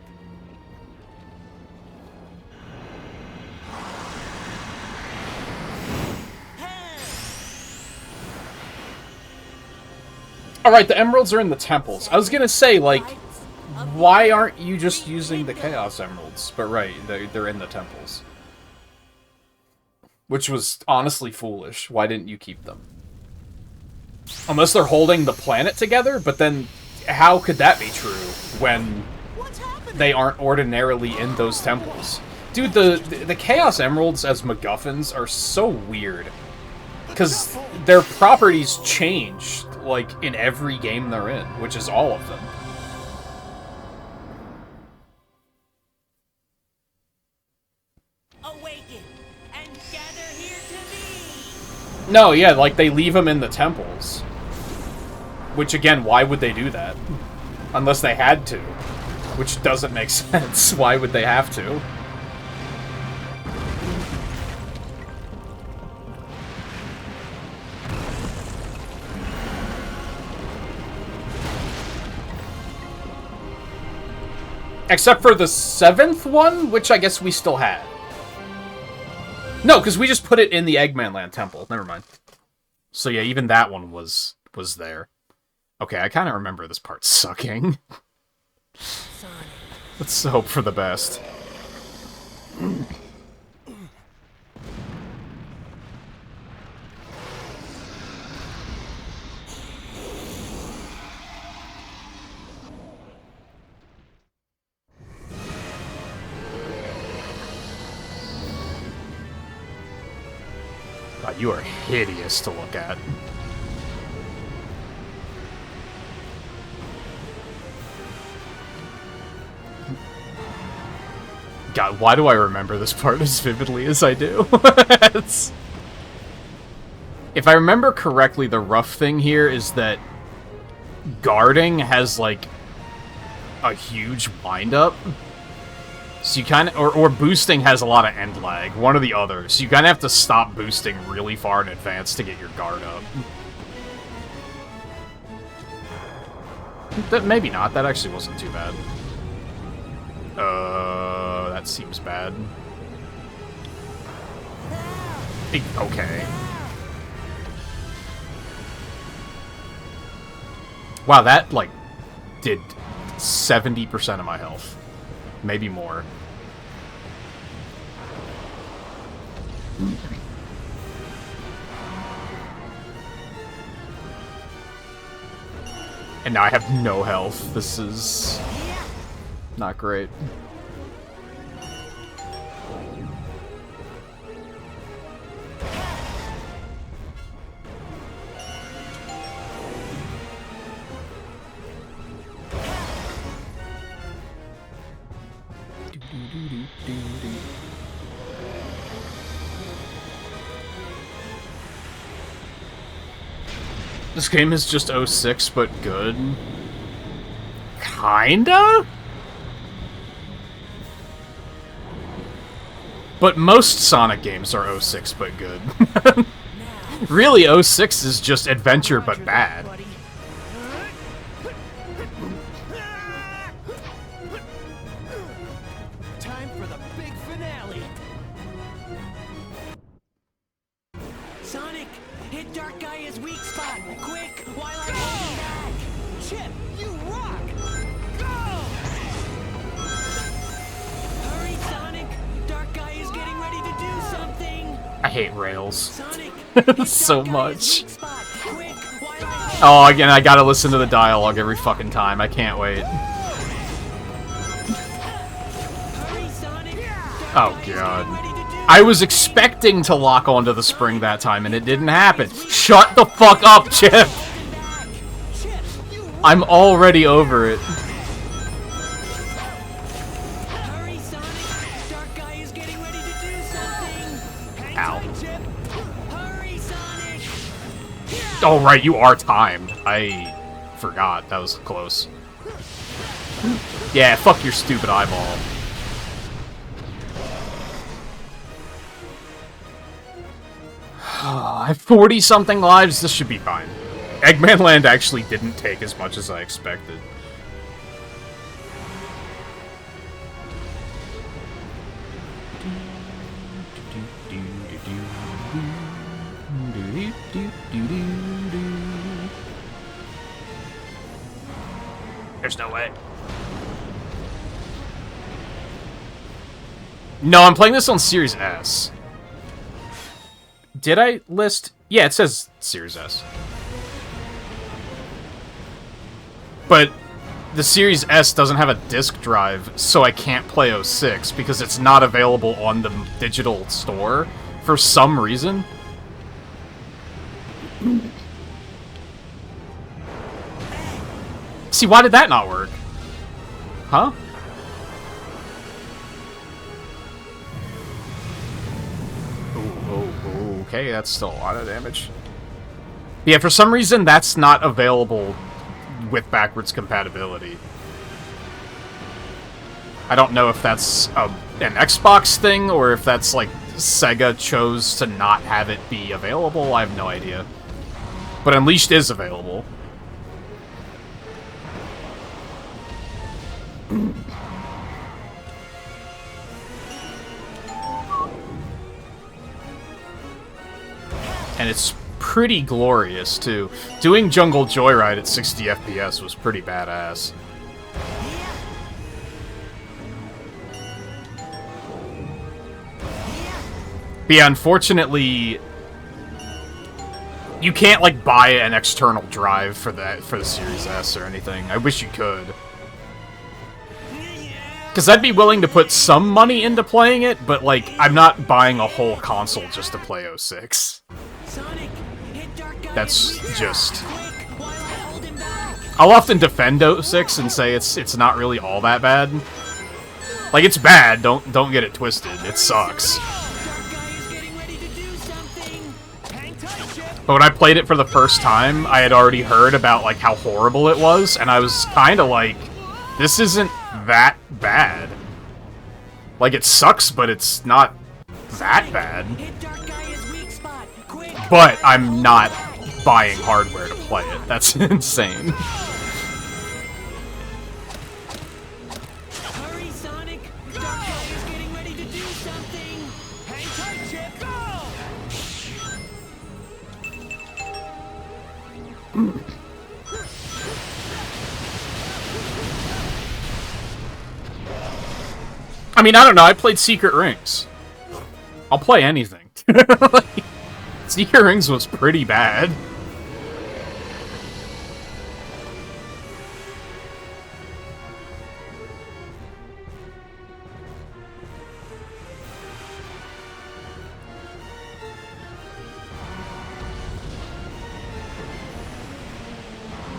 Alright, the emeralds are in the temples. I was gonna say, like, why aren't you just using the Chaos Emeralds? But right, they're in the temples. Which was honestly foolish. Why didn't you keep them? Unless they're holding the planet together, but then how could that be true when they aren't ordinarily in those temples? Dude, the Chaos Emeralds as MacGuffins are so weird. Because their properties change, like, in every game they're in, which is all of them. No, yeah, like, they leave them in the temples. Which, again, why would they do that? Unless they had to. Which doesn't make sense. Why would they have to? Except for the 7th one, which I guess we still had. No, because we just put it in the Eggman Land Temple. Never mind. So yeah, even that one was there. Okay, I kind of remember this part sucking. Let's hope for the best. God, you are hideous to look at. God, why do I remember this part as vividly as I do? If I remember correctly, the rough thing here is that guarding has, like, a huge wind-up. So you kind of... Or boosting has a lot of end lag. One or the other. So you kind of have to stop boosting really far in advance to get your guard up. Maybe not. That actually wasn't too bad. That seems bad. Okay. Wow, that, like, did 70% of my health. Maybe more. And now I have no health. This is not great. This game is just 06, but good. Kinda? But most Sonic games are 06, but good. Really, 06 is just adventure, but bad. Time for the big finale. Sonic, hit Dark Gaia's weak spot, quick, while I hold you back. Chip, you rock! Go! Hurry, Sonic! Dark Gaia's getting ready to do something. I hate rails. Sonic, So hit Dark Gaia's much. weak spot, quick, while I Oh, again, I gotta listen to the dialogue every fucking time. I can't wait. hurry, Sonic! Oh, God. I was expecting to lock onto the spring that time, and it didn't happen. Shut the fuck up, Chip! I'm already over it. Hurry, Sonic! Dark Gaia's getting ready to do something. Ow. Hurry, Sonic! Oh, right, you are timed. I forgot. That was close. Yeah, fuck your stupid eyeball. I have 40-something lives. This should be fine. Eggman Land actually didn't take as much as I expected. There's no way. No, I'm playing this on Series S. Did I list? Yeah, it says Series S. But the Series S doesn't have a disk drive, so I can't play 06 because it's not available on the digital store for some reason. See, why did that not work? Huh? Okay, that's still a lot of damage. Yeah, for some reason, that's not available with backwards compatibility. I don't know if that's an Xbox thing, or if that's, like, Sega chose to not have it be available. I have no idea. But Unleashed is available. And it's pretty glorious, too. Doing Jungle Joyride at 60 FPS was pretty badass. But yeah, unfortunately, you can't, like, buy an external drive for the Series S or anything. I wish you could. Because I'd be willing to put some money into playing it, but, like, I'm not buying a whole console just to play 06. That's just... I'll often defend 06 and say it's not really all that bad. Like, it's bad, don't get it twisted. It sucks. But when I played it for the first time, I had already heard about, like, how horrible it was, and I was kind of like, this isn't that bad. Like, it sucks, but it's not that bad. But I'm not buying hardware to play it. That's insane. Hurry, Sonic! Dark Guy is getting ready to do something! Hang tight, Chip! Go! I mean, I don't know. I played Secret Rings. I'll play anything. Like, Secret Rings was pretty bad.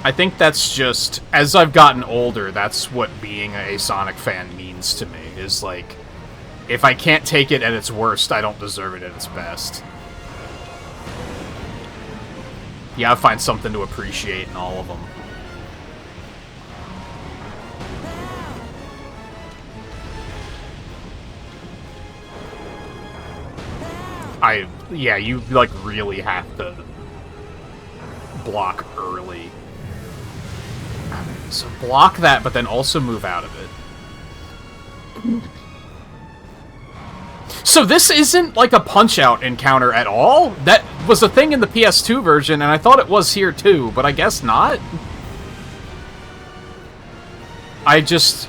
I think that's just, as I've gotten older, that's what being a Sonic fan means to me, is like, if I can't take it at its worst, I don't deserve it at its best. Yeah, I find something to appreciate in all of them. Yeah, you, like, really have to block early. So block that, but then also move out of it. So this isn't like a Punch-Out encounter at all? That was a thing in the PS2 version, and I thought it was here too, but I guess not? I just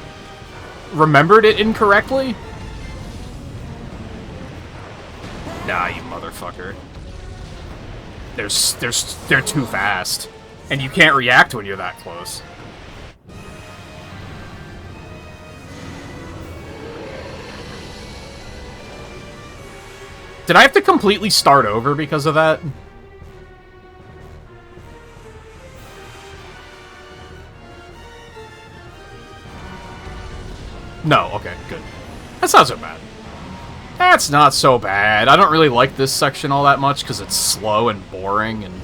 remembered it incorrectly? Nah, you motherfucker. They're too fast. And you can't react when you're that close. Did I have to completely start over because of that? No, okay, good. That's not so bad. That's not so bad. I don't really like this section all that much because it's slow and boring and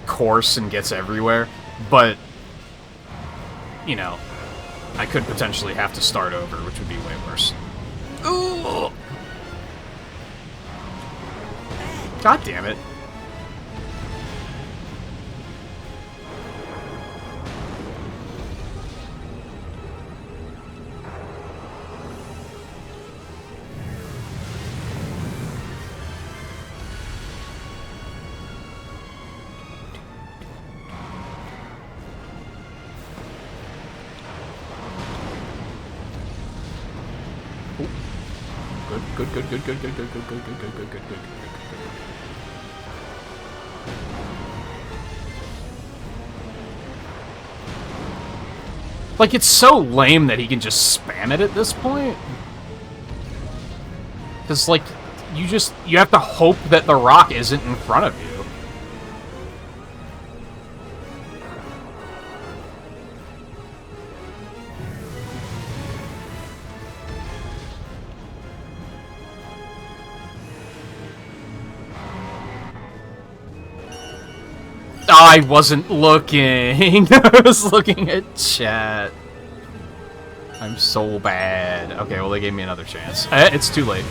coarse and gets everywhere. But, you know, I could potentially have to start over, which would be way worse. Ooh. God damn it. Good. Like, it's so lame that he can just spam it at this point. Because, like, you have to hope that the rock isn't in front of you. I wasn't looking. I was looking at chat. I'm so bad. Okay, well, they gave me another chance. It's too late.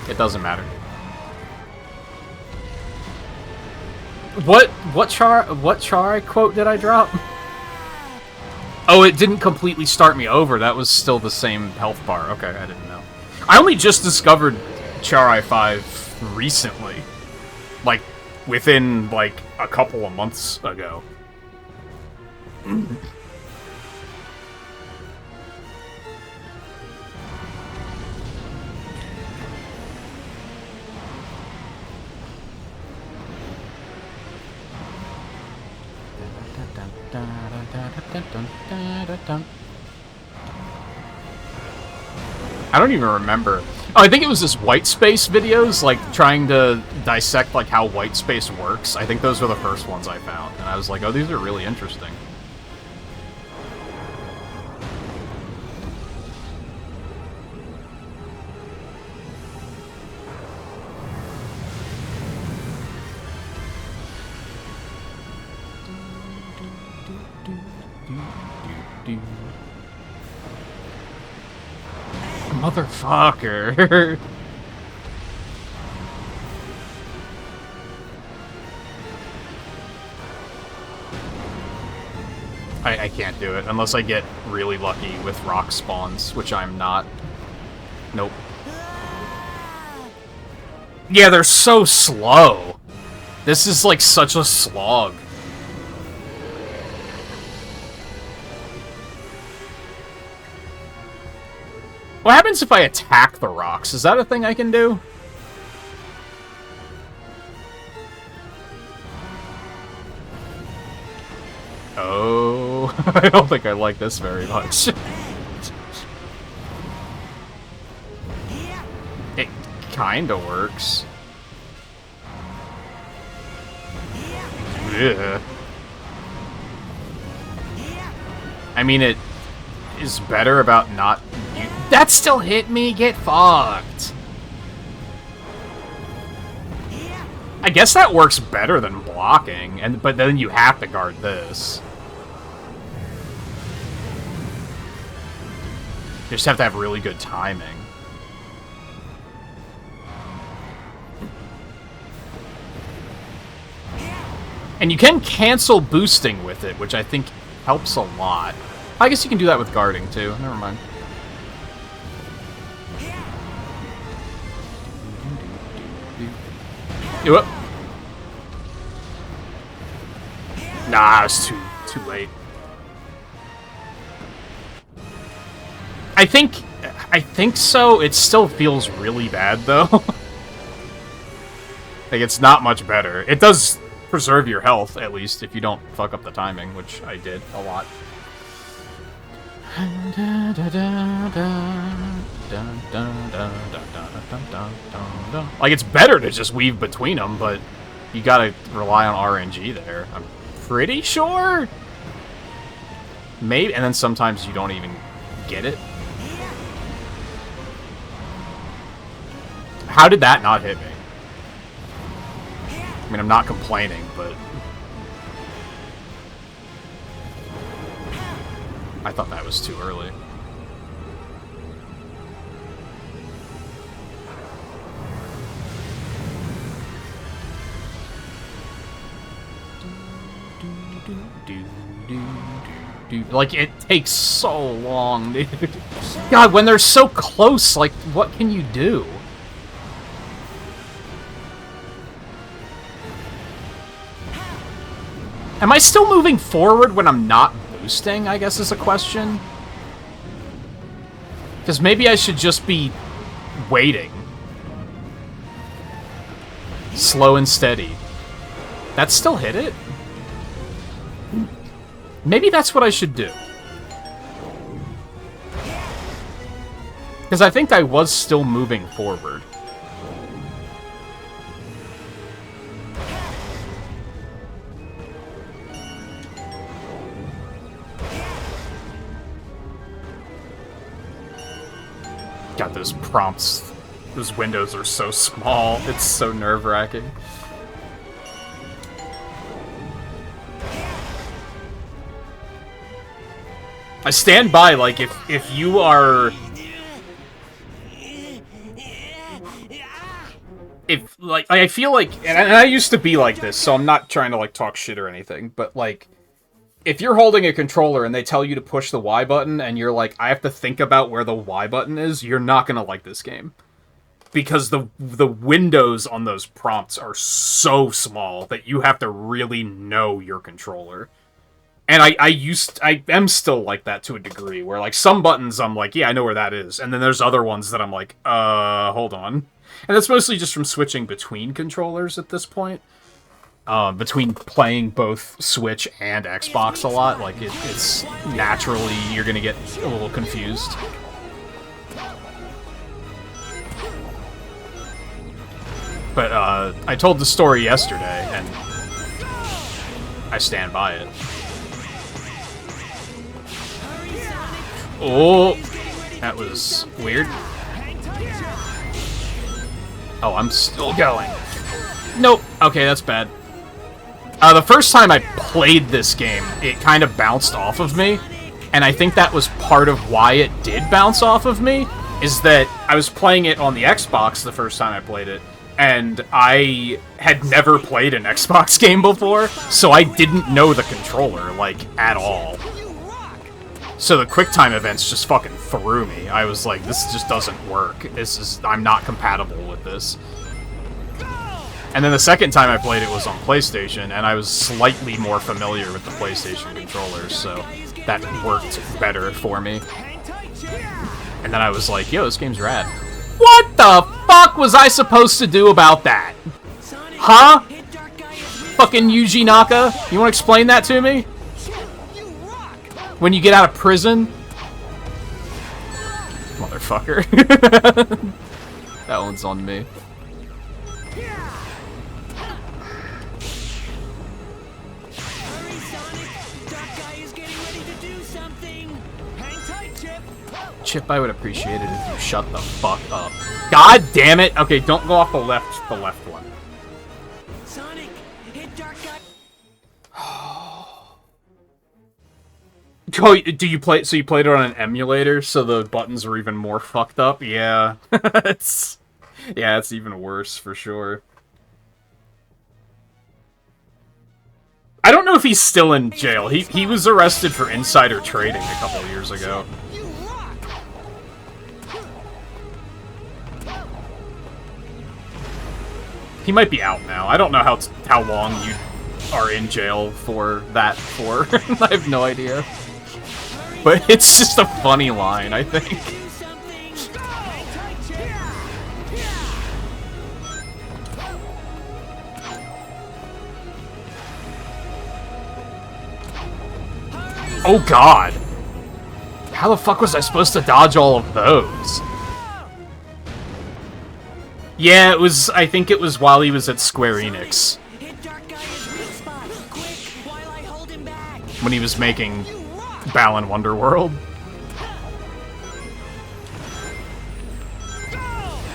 It doesn't matter. What char quote did I drop? Oh, it didn't completely start me over. That was still the same health bar. Okay, I didn't know. I only just discovered Char 5 recently. Like, within, like, a couple of months ago. I don't even remember. Oh, I think it was this white space videos, like, trying to dissect, like, how white space works. I think those were the first ones I found. And I was like, oh, these are really interesting. Motherfucker. I can't do it unless I get really lucky with rock spawns, which I'm not. Nope. Yeah, they're so slow. This is like such a slog. What happens if I attack the rocks? Is that a thing I can do? Oh, I don't think I like this very much. It kinda works. Yeah. I mean, it is better about not... That still hit me? Get fucked. I guess that works better than blocking, but then you have to guard this. You just have to have really good timing. And you can cancel boosting with it, which I think helps a lot. I guess you can do that with guarding, too. Never mind. Whoop. Nah, it's too late. I think so. It still feels really bad, though. Like, it's not much better. It does preserve your health, at least, if you don't fuck up the timing, which I did a lot. Like, it's better to just weave between them, but you gotta rely on RNG there. I'm pretty sure? Maybe, and then sometimes you don't even get it. How did that not hit me? I mean, I'm not complaining, but... I thought that was too early. Like, it takes so long, dude. God, when they're so close, like, what can you do? Am I still moving forward when I'm not boosting, I guess is a question? Because maybe I should just be waiting. Slow and steady. That still hit it? Maybe that's what I should do. Because I think I was still moving forward. God, those prompts, those windows are so small. It's so nerve-wracking. I stand by, like, if you are... If, like, I feel like... And I used to be like this, so I'm not trying to, like, talk shit or anything, but, like... If you're holding a controller and they tell you to push the Y button, and you're like, I have to think about where the Y button is, you're not gonna like this game. Because the windows on those prompts are so small that you have to really know your controller. And I am still like that to a degree, where, like, some buttons I'm like, yeah, I know where that is. And then there's other ones that I'm like, hold on. And that's mostly just from switching between controllers at this point. Between playing both Switch and Xbox a lot, like, it's naturally, you're gonna get a little confused. But, I told the story yesterday, and I stand by it. Oh, that was weird. Oh, I'm still going. Nope. Okay, that's bad. The first time I played this game, it kind of bounced off of me, and I think that was part of why it did bounce off of me, is that I was playing it on the Xbox the first time I played it, and I had never played an Xbox game before, so I didn't know the controller, like, at all. So the QuickTime events just fucking threw me. I was like, this just doesn't work. I'm not compatible with this. And then the second time I played it was on PlayStation, and I was slightly more familiar with the PlayStation controllers, so that worked better for me. And then I was like, yo, this game's rad. What the fuck was I supposed to do about that? Huh? Fucking Yuji Naka? You wanna explain that to me? When you get out of prison? Motherfucker. That one's on me. Chip, I would appreciate it if you shut the fuck up. God damn it! Okay, don't go off the left one. Sonic, hit Dark Guy. Oh, do you play? So you played it on an emulator, so the buttons were even more fucked up. Yeah, it's even worse for sure. I don't know if he's still in jail. He was arrested for insider trading a couple years ago. He might be out now. I don't know how long you are in jail for that for. I have no idea. But it's just a funny line, I think. Oh god! How the fuck was I supposed to dodge all of those? Yeah, it was, I think it was while he was at Square Enix. When he was making Balan Wonderworld.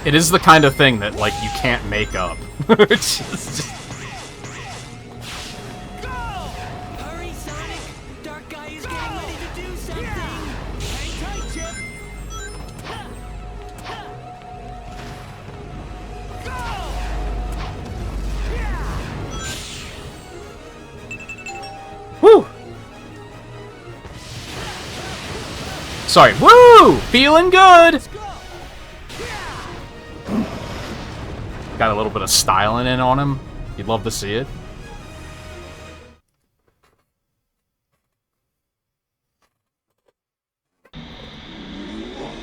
It is the kind of thing that, like, you can't make up. It's just... Hurry, Sonic! Dark Guy is getting ready to do something! Hang tight, Chip! Woo! Sorry. Woo! Feeling good! Got a little bit of styling in on him. You'd love to see it.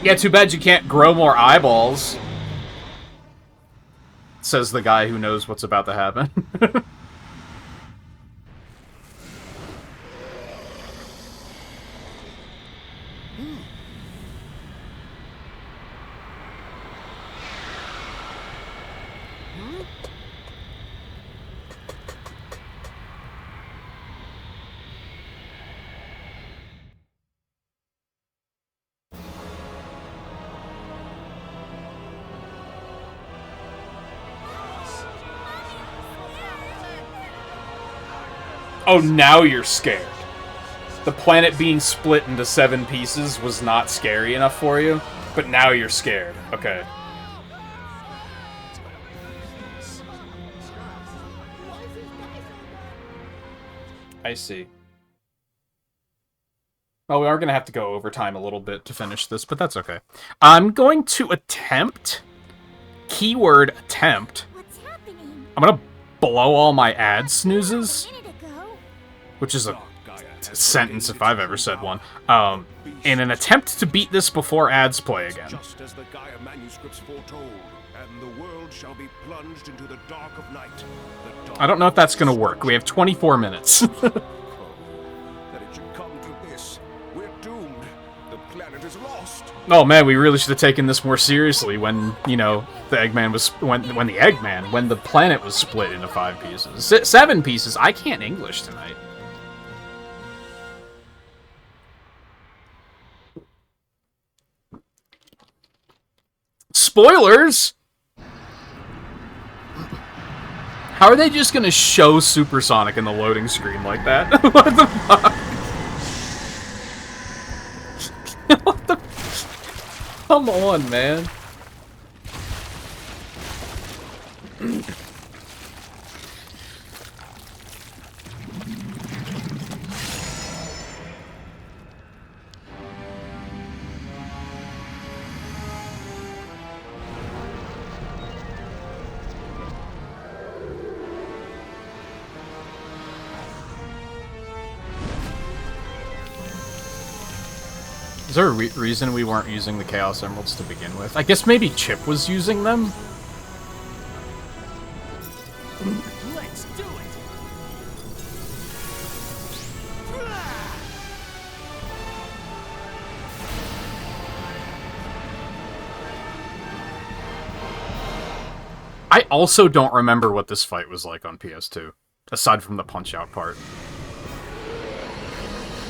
Yeah, too bad you can't grow more eyeballs. Says the guy who knows what's about to happen. Oh, now you're scared. The planet being split into 7 pieces was not scary enough for you, but now you're scared. Okay. I see. Well, we are going to have to go overtime a little bit to finish this, but that's okay. I'm going to attempt... Keyword attempt. What's happening? I'm going to blow all my ad snoozes. A minute ago. Which is a sentence if I've ever said one. In an attempt to beat this before ads play again. Just as the Gaia manuscripts foretold, and the world shall be plunged into the dark of night. I don't know if that's going to work. We have 24 minutes. That it should come to this. We're doomed. The planet is lost. Oh man, we really should have taken this more seriously when, you know, the Eggman was... When the planet was split into 5 pieces. 7 pieces. I can't English tonight. Spoilers! How are they just gonna show Supersonic in the loading screen like that? What the fuck? What the... Come on, man. Is there a reason we weren't using the Chaos Emeralds to begin with? I guess maybe Chip was using them? Let's do it. I also don't remember what this fight was like on PS2, aside from the punch-out part.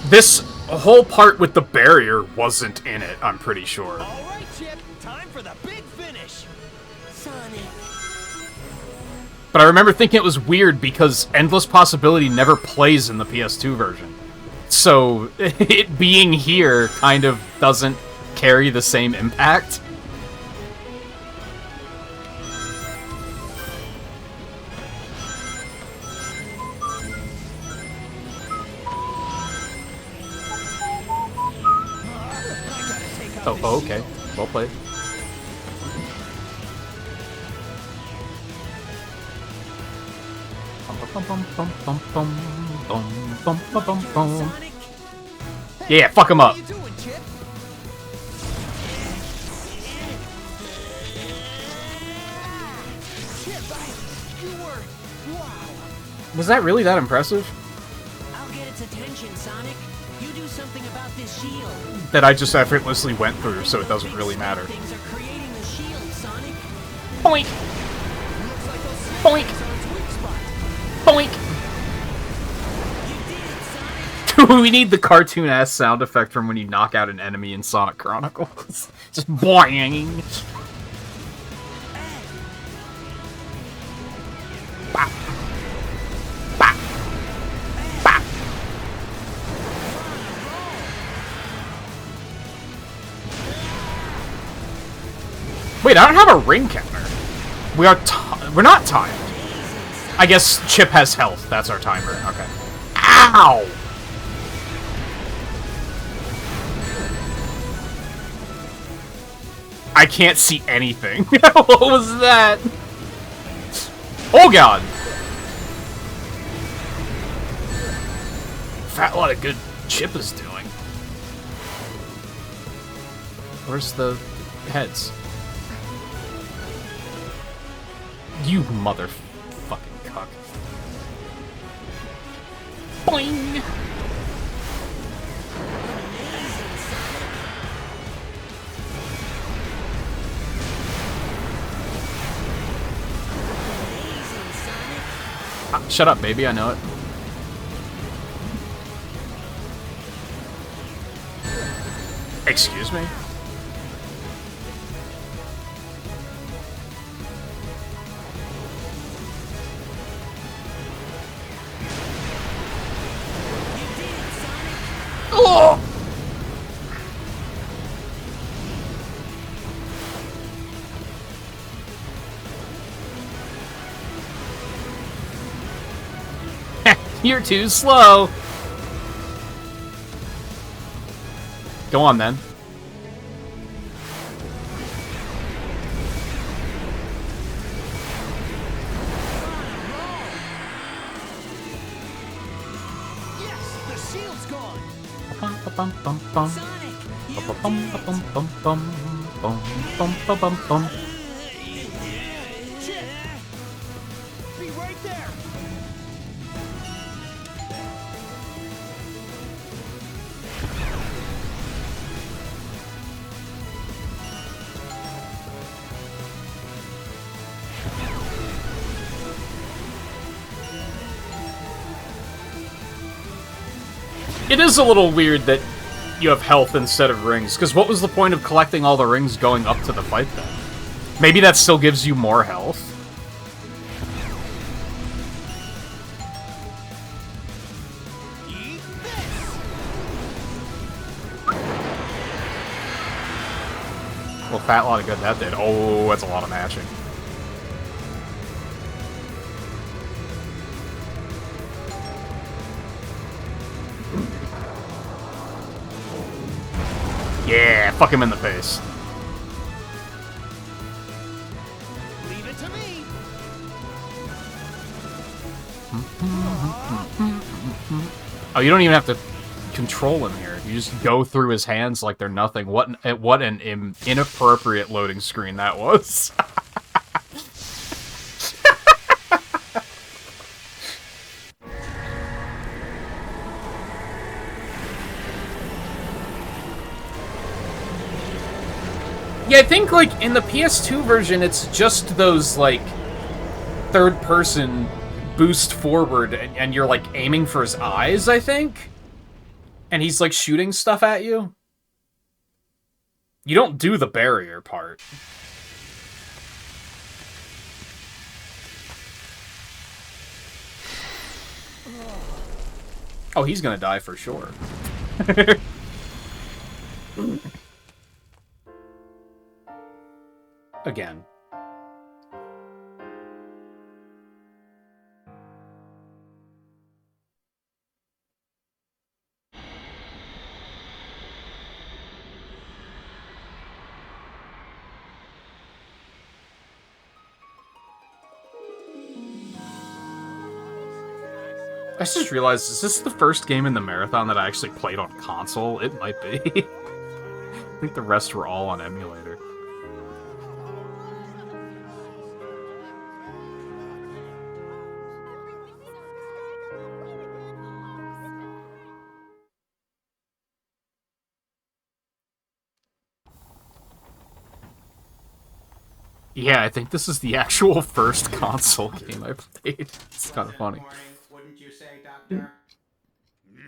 This whole part with the barrier wasn't in it, I'm pretty sure. All right, Chip. Time for the big finish. Sonic. But I remember thinking it was weird because Endless Possibility never plays in the PS2 version. So, it being here kind of doesn't carry the same impact. Oh, okay. Well played. Sonic. Yeah, fuck him up. How you doing, Chip? Chip, you were... Wow. Was that really that impressive? I'll get its attention, Sonic. You do something about this shield. That I just effortlessly went through, so it doesn't really matter. Things are creating the shield, Sonic. Boink! Looks like those Boink! snakes are its weak spot. Boink! You did it, Sonic. We need the cartoon-ass sound effect from when you knock out an enemy in Sonic Chronicles. Just boing! Bop. Bop. Bop. Wait, I don't have a ring counter. We're not timed. I guess Chip has health. That's our timer. Okay. Ow! I can't see anything. What was that? Oh god! Fat lot of good Chip is doing. Where's the heads? You motherfucking cuck. Boing! Shut up, baby, I know it. Excuse me? You're too slow. Go on, then. Yes, the shield's gone. Sonic, you Chip, be right there. It is a little weird that you have health instead of rings, because what was the point of collecting all the rings going up to the fight then? Maybe that still gives you more health? Eat this. Well, fat lot of good that did. Oh, that's a lot of matching. Yeah, fuck him in the face. Leave it to me. Oh, you don't even have to control him here. You just go through his hands like they're nothing. What an inappropriate loading screen that was. Yeah, I think, like, in the PS2 version, it's just those, like, third-person boost forward, and you're, like, aiming for his eyes, I think? And he's, like, shooting stuff at you? You don't do the barrier part. Oh, he's gonna die for sure. Again. I just realized, is this the first game in the marathon that I actually played on console? It might be. I think the rest were all on emulator. Yeah, I think this is the actual first console game I played. It's kind of funny. Morning, wouldn't you say, Doctor? You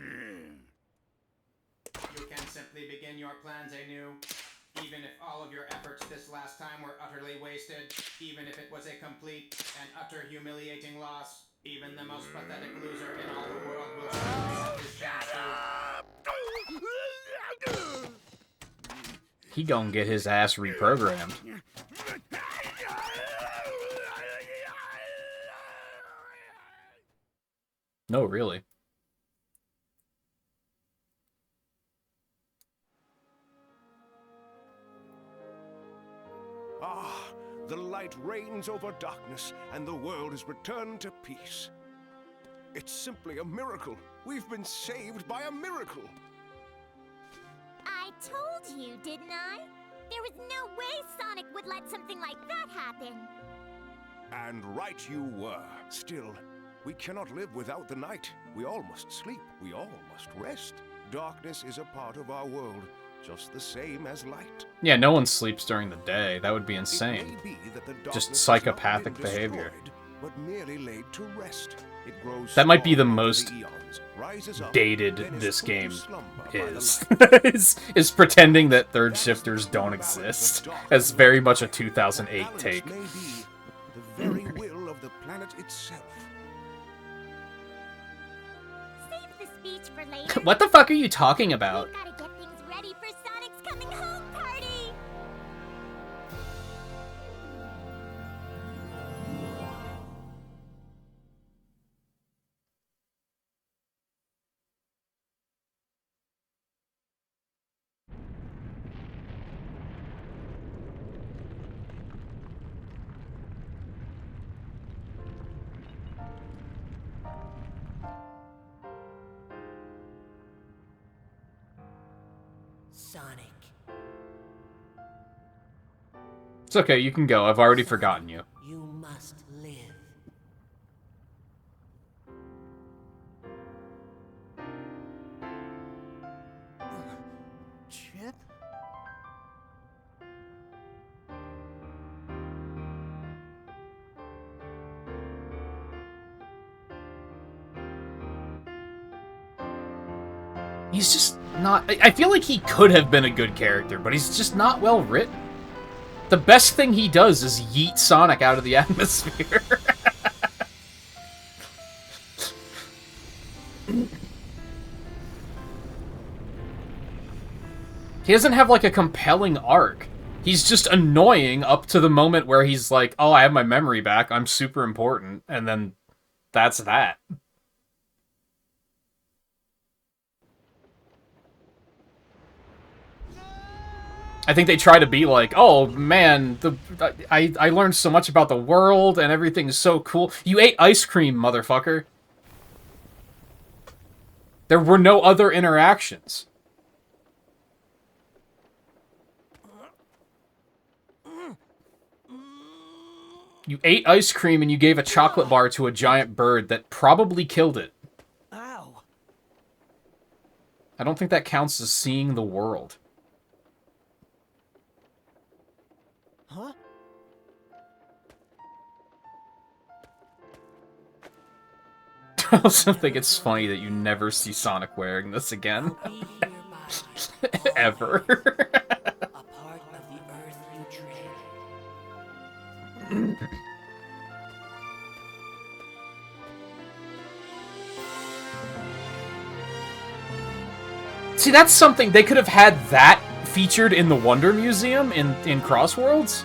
can simply begin your plans anew. Even if all of your efforts this last time were utterly wasted, even if it was a complete and utter humiliating loss, even the most pathetic loser in all the world will certainly have his chance to. He gonna get his ass reprogrammed. No, really. Ah, the light reigns over darkness, and the world is returned to peace. It's simply a miracle. We've been saved by a miracle. I told you, didn't I? There was no way Sonic would let something like that happen. And right you were. Still, we cannot live without the night. We all must sleep. We all must rest. Darkness is a part of our world, just the same as light. Yeah, no one sleeps during the day. That would be It insane. may be that the Just darkness psychopathic has not been behavior. destroyed, but merely laid to rest. It grows That might be the strong over most eons, rises up, dated then this put to game slumber by the is. light. is pretending that third shifters don't exist. As very much a 2008 Balance take. may be the very will of the planet itself. Save the speech for later. What the fuck are you talking about? We've gotta get things ready for Sonic's coming home party. Sonic. It's okay, you can go. I've already forgotten you. You must live. Chip? He's just not... I feel like he could have been a good character, but he's just not well written. The best thing he does is yeet Sonic out of the atmosphere. He doesn't have, like, a compelling arc. He's just annoying up to the moment where he's like, oh, I have my memory back, I'm super important, and then that's that. I think they try to be like, oh, man, I learned so much about the world, and everything's so cool. You ate ice cream, motherfucker. There were no other interactions. You ate ice cream and you gave a chocolate bar to a giant bird that probably killed it. Ow. I don't think that counts as seeing the world. Huh? I also think it's funny that you never see Sonic wearing this again. I'll be here by my Ever. a part of the earth you tread. See, that's something, they could have had that featured in the Wonder Museum in Crossworlds.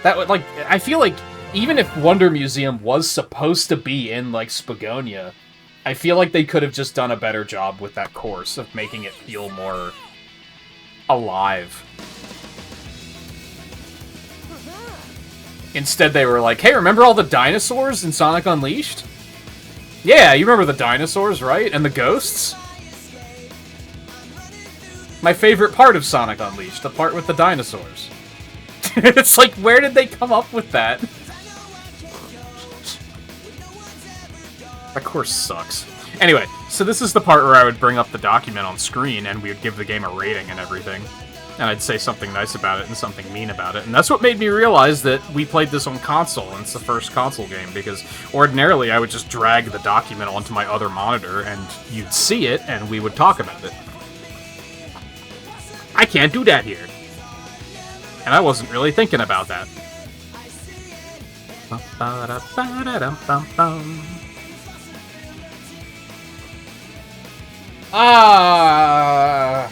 That would, like, I feel like even if Wonder Museum was supposed to be in, like, Spagonia, I feel like they could have just done a better job with that course of making it feel more alive. Instead, they were like, hey, remember all the dinosaurs in Sonic Unleashed? Yeah, you remember the dinosaurs, right? And the ghosts? My favorite part of Sonic Unleashed, the part with the dinosaurs. It's like, where did they come up with that? That course sucks. Anyway, so this is the part where I would bring up the document on screen and we would give the game a rating and everything. And I'd say something nice about it and something mean about it. And that's what made me realize that we played this on console, and it's the first console game, because ordinarily I would just drag the document onto my other monitor and you'd see it and we would talk about it. I can't do that here. And I wasn't really thinking about that. Ah.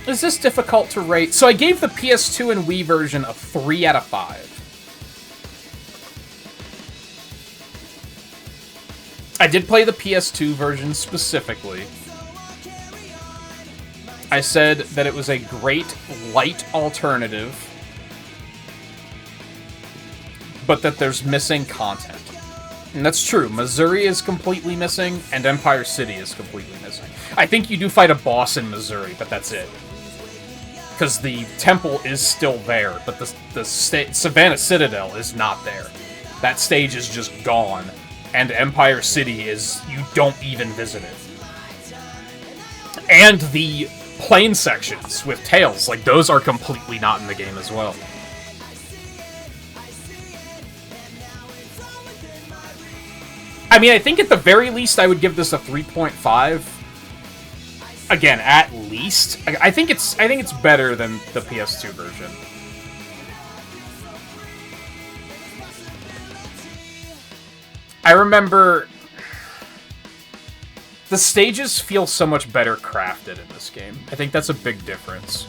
Is this difficult to rate? So I gave the PS2 and Wii version a 3 out of 5. I did play the PS2 version specifically. I said that it was a great, light alternative, but that there's missing content. And that's true. Missouri is completely missing, and Empire City is completely missing. I think you do fight a boss in Missouri, but that's it. Because the temple is still there, but the Savannah Citadel is not there. That stage is just gone. And Empire City is, you don't even visit it. And the plane sections with Tails, like, those are completely not in the game as well. I mean, I think at the very least I would give this a 3.5. Again, at least. I think it's better than the PS2 version. I remember the stages feel so much better crafted in this game. I think that's a big difference.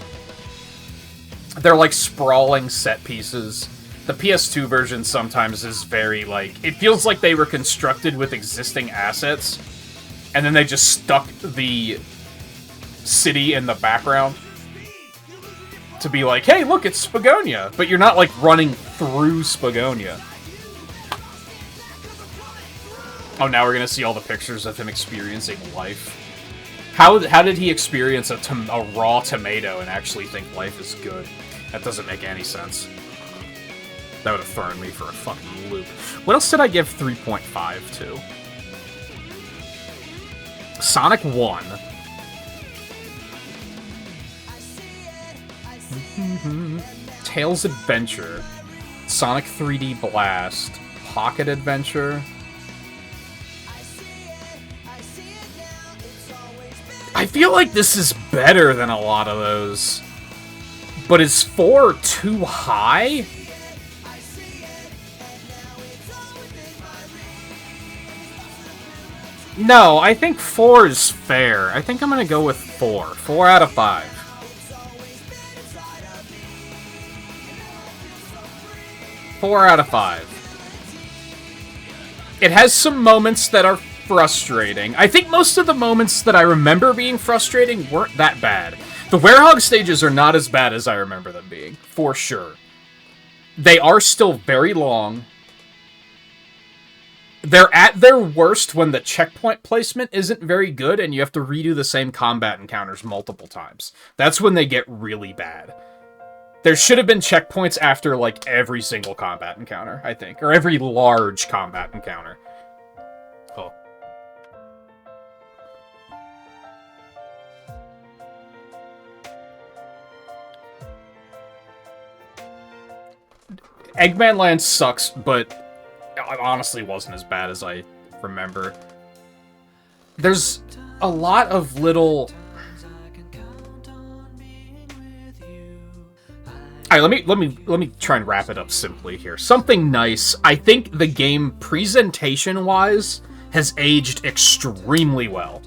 They're like sprawling set pieces. The PS2 version sometimes is very, like, it feels like they were constructed with existing assets, and then they just stuck the city in the background to be like, hey, look, it's Spagonia, but you're not, like, running through Spagonia. Oh, now we're gonna see all the pictures of him experiencing life. How did he experience a raw tomato and actually think life is good? That doesn't make any sense. That would have thrown me for a fucking loop. What else did I give 3.5 to? Sonic 1. Tails Adventure. Sonic 3D Blast. Pocket Adventure. I feel like this is better than a lot of those. But is 4 too high? No, I think 4 is fair. I think I'm gonna go with 4. 4 out of 5. 4 out of 5. It has some moments that are frustrating. I think most of the moments that I remember being frustrating weren't that bad. The Werehog stages are not as bad as I remember them being, for sure. They are still very long. They're at their worst when the checkpoint placement isn't very good and you have to redo the same combat encounters multiple times. That's when they get really bad. There should have been checkpoints after, like, every single combat encounter, I think. Or every large combat encounter. Oh. Eggman Land sucks, but it honestly wasn't as bad as I remember. There's a lot of little... Alright, let me try and wrap it up simply here. Something nice. I think the game, presentation-wise, has aged extremely well.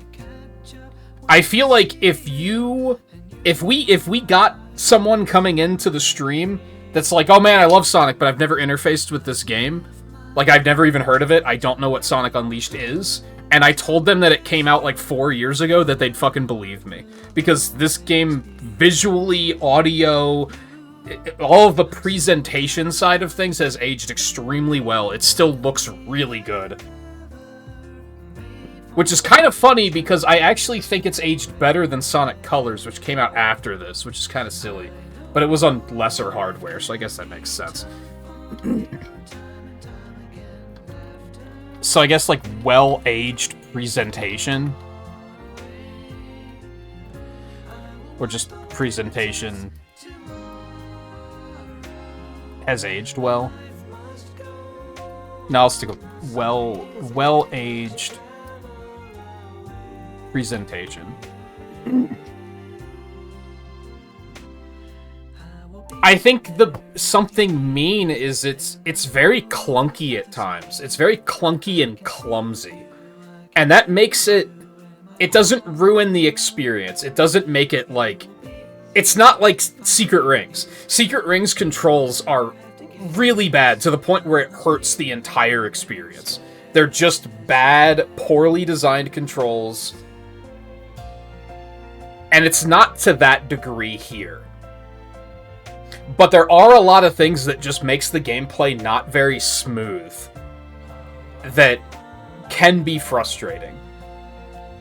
I feel like if we got someone coming into the stream that's like, oh man, I love Sonic, but I've never interfaced with this game. Like, I've never even heard of it. I don't know what Sonic Unleashed is. And I told them that it came out like 4 years ago, that they'd fucking believe me. Because this game, visually, audio... all of the presentation side of things has aged extremely well. It still looks really good. Which is kind of funny because I actually think it's aged better than Sonic Colors, which came out after this, which is kind of silly. But it was on lesser hardware, so I guess that makes sense. So I guess, like, well-aged presentation. Or just presentation... has aged well. No, I'll stick with well-aged presentation. I think something mean is it's very clunky at times. It's very clunky and clumsy. And that makes it doesn't ruin the experience. It doesn't make it like... It's not like Secret Rings. Secret Rings controls are really bad to the point where it hurts the entire experience. They're just bad, poorly designed controls. And it's not to that degree here. But there are a lot of things that just makes the gameplay not very smooth. That can be frustrating.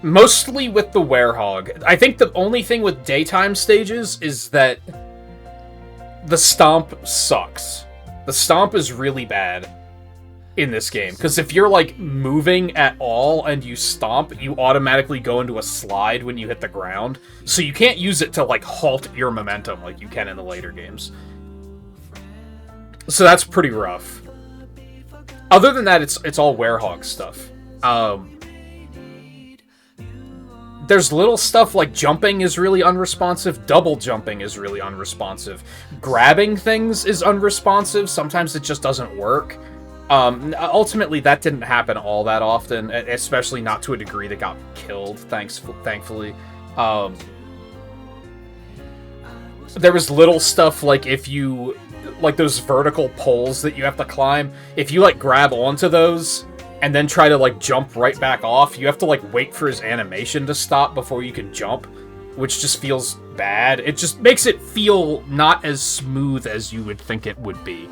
Mostly with the Werehog. I think the only thing with daytime stages is that the stomp sucks. The stomp is really bad in this game. Because if you're, like, moving at all and you stomp, you automatically go into a slide when you hit the ground. So you can't use it to, like, halt your momentum like you can in the later games. So that's pretty rough. Other than that, it's all Werehog stuff. There's little stuff like jumping is really unresponsive, double jumping is really unresponsive, grabbing things is unresponsive, sometimes it just doesn't work. Ultimately, that didn't happen all that often, especially not to a degree that got killed, thankfully. There was little stuff like if you... like those vertical poles that you have to climb, if you, like, grab onto those... and then try to, like, jump right back off, you have to, like, wait for his animation to stop before you can jump, which just feels bad. It just makes it feel not as smooth as you would think it would be.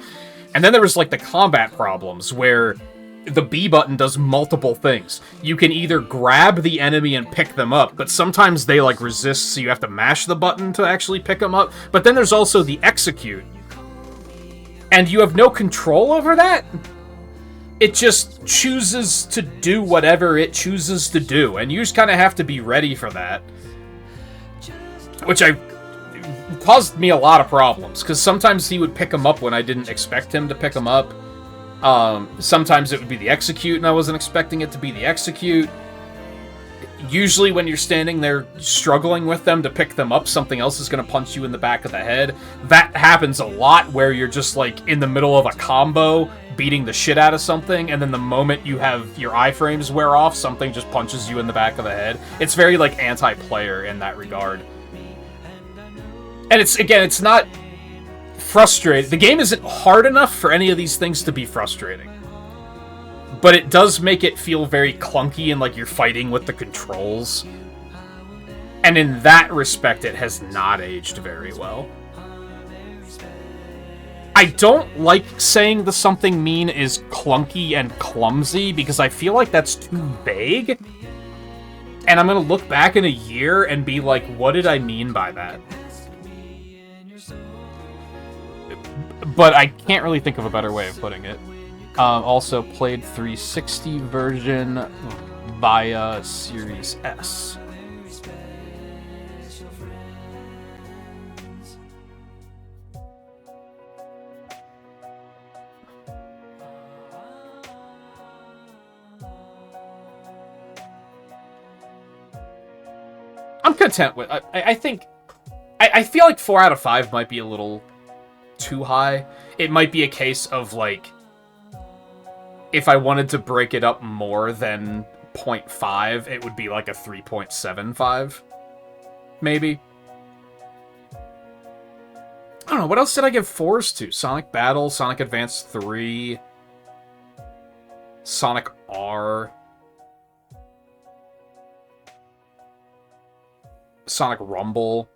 And then there was, like, the combat problems, where the B button does multiple things. You can either grab the enemy and pick them up, but sometimes they, like, resist, so you have to mash the button to actually pick them up. But then there's also the execute. And you have no control over that. It just chooses to do whatever it chooses to do, and you just kind of have to be ready for that. Which caused me a lot of problems, because sometimes he would pick them up when I didn't expect him to pick them up. Sometimes it would be the execute, and I wasn't expecting it to be the execute. Usually when you're standing there struggling with them to pick them up, something else is going to punch you in the back of the head. That happens a lot, where you're just, like, in the middle of a combo, beating the shit out of something, and then the moment you have your iframes wear off, something just punches you in the back of the head. It's very, like, anti-player in that regard. And it's not frustrating. The game isn't hard enough for any of these things to be frustrating. But it does make it feel very clunky and like you're fighting with the controls. And in that respect, it has not aged very well. I don't like saying the something mean is clunky and clumsy, because I feel like that's too vague. And I'm gonna look back in a year and be like, what did I mean by that? But I can't really think of a better way of putting it. Also played 360 version via Series S. I'm content with... I think... I feel like 4 out of 5 might be a little too high. It might be a case of, like... If I wanted to break it up more than 0.5, it would be like a 3.75. Maybe. I don't know, what else did I give 4s to? Sonic Battle, Sonic Advance 3... Sonic R... Sonic Rumble,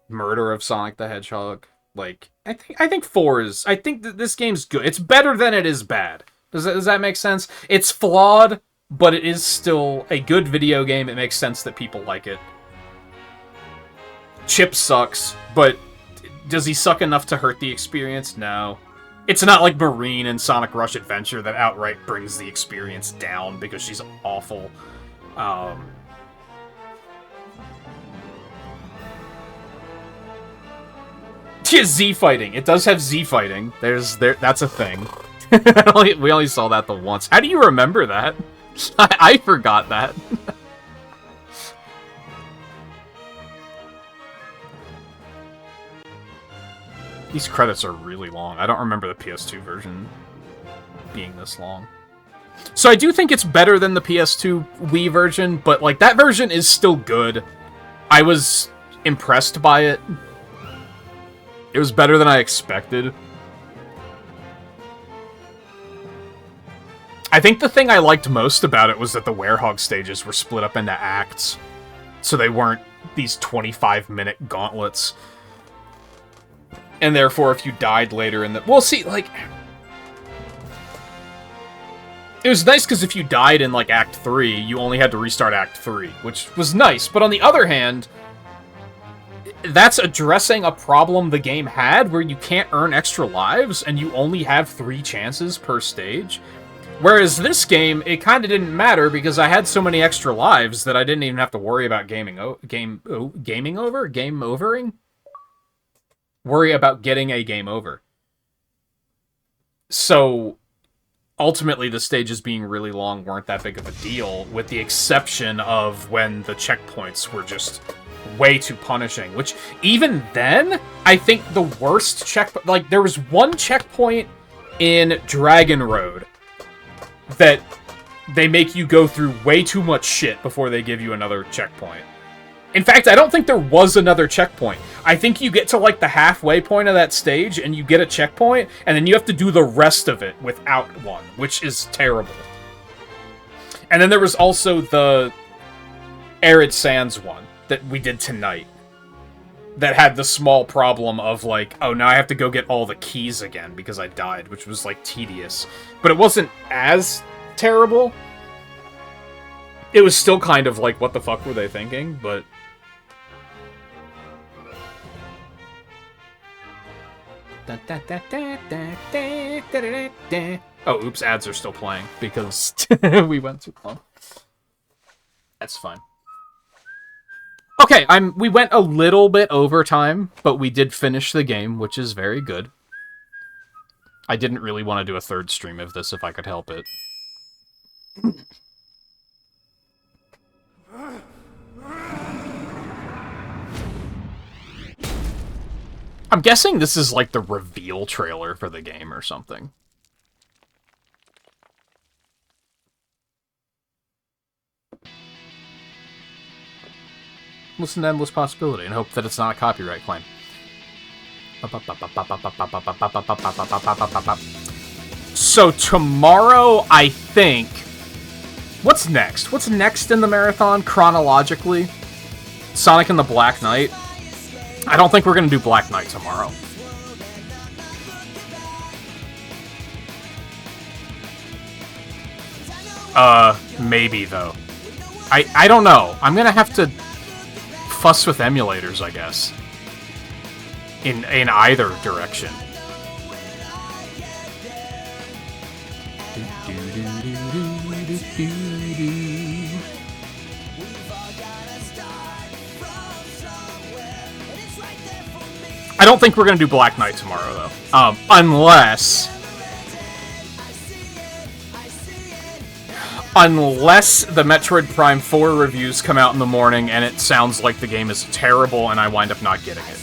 Murder of Sonic the Hedgehog. Like, I think 4 is... I think that this game's good. It's better than it is bad. Does that make sense? It's flawed, but it is still a good video game. It makes sense that people like it. Chip sucks, but does he suck enough to hurt the experience? No. It's not like Marine in Sonic Rush Adventure that outright brings the experience down because she's awful. Yeah, Z fighting. It does have Z fighting. That's a thing. We only saw that the once. How do you remember that? I forgot that. These credits are really long. I don't remember the PS2 version being this long. So I do think it's better than the PS2 Wii version, but like that version is still good. I was impressed by it. It was better than I expected. I think the thing I liked most about it was that the Werehog stages were split up into acts. So they weren't these 25-minute gauntlets. And therefore, if you died later in the... Well, see, like... It was nice because if you died in, like, Act 3, you only had to restart Act 3, which was nice. But on the other hand... That's addressing a problem the game had where you can't earn extra lives and you only have 3 chances per stage. Whereas this game, it kind of didn't matter because I had so many extra lives that I didn't even have to worry about game overing? Worry about getting a game over. So, ultimately the stages being really long weren't that big of a deal, with the exception of when the checkpoints were just... way too punishing, which even then, I think the worst checkpoint... Like, there was one checkpoint in Dragon Road that they make you go through way too much shit before they give you another checkpoint. In fact, I don't think there was another checkpoint. I think you get to, like, the halfway point of that stage, and you get a checkpoint, and then you have to do the rest of it without one, which is terrible. And then there was also the Arid Sands one that we did tonight, that had the small problem of, like, oh, now I have to go get all the keys again because I died, which was, like, tedious. But it wasn't as terrible. It was still kind of like, what the fuck were they thinking? But... Oh, oops, ads are still playing because we went too long. That's fine. Okay, we went a little bit over time, but we did finish the game, which is very good. I didn't really want to do a third stream of this if I could help it. I'm guessing this is like the reveal trailer for the game or something. Listen to Endless Possibility and hope that it's not a copyright claim. So tomorrow, I think... What's next? What's next in the marathon, chronologically? Sonic and the Black Knight? I don't think we're going to do Black Knight tomorrow. Maybe, though. I don't know. I'm going to have to fuss with emulators, I guess. In either direction. I don't think we're going to do Black Knight tomorrow, though. Unless the Metroid Prime 4 reviews come out in the morning and it sounds like the game is terrible and I wind up not getting it.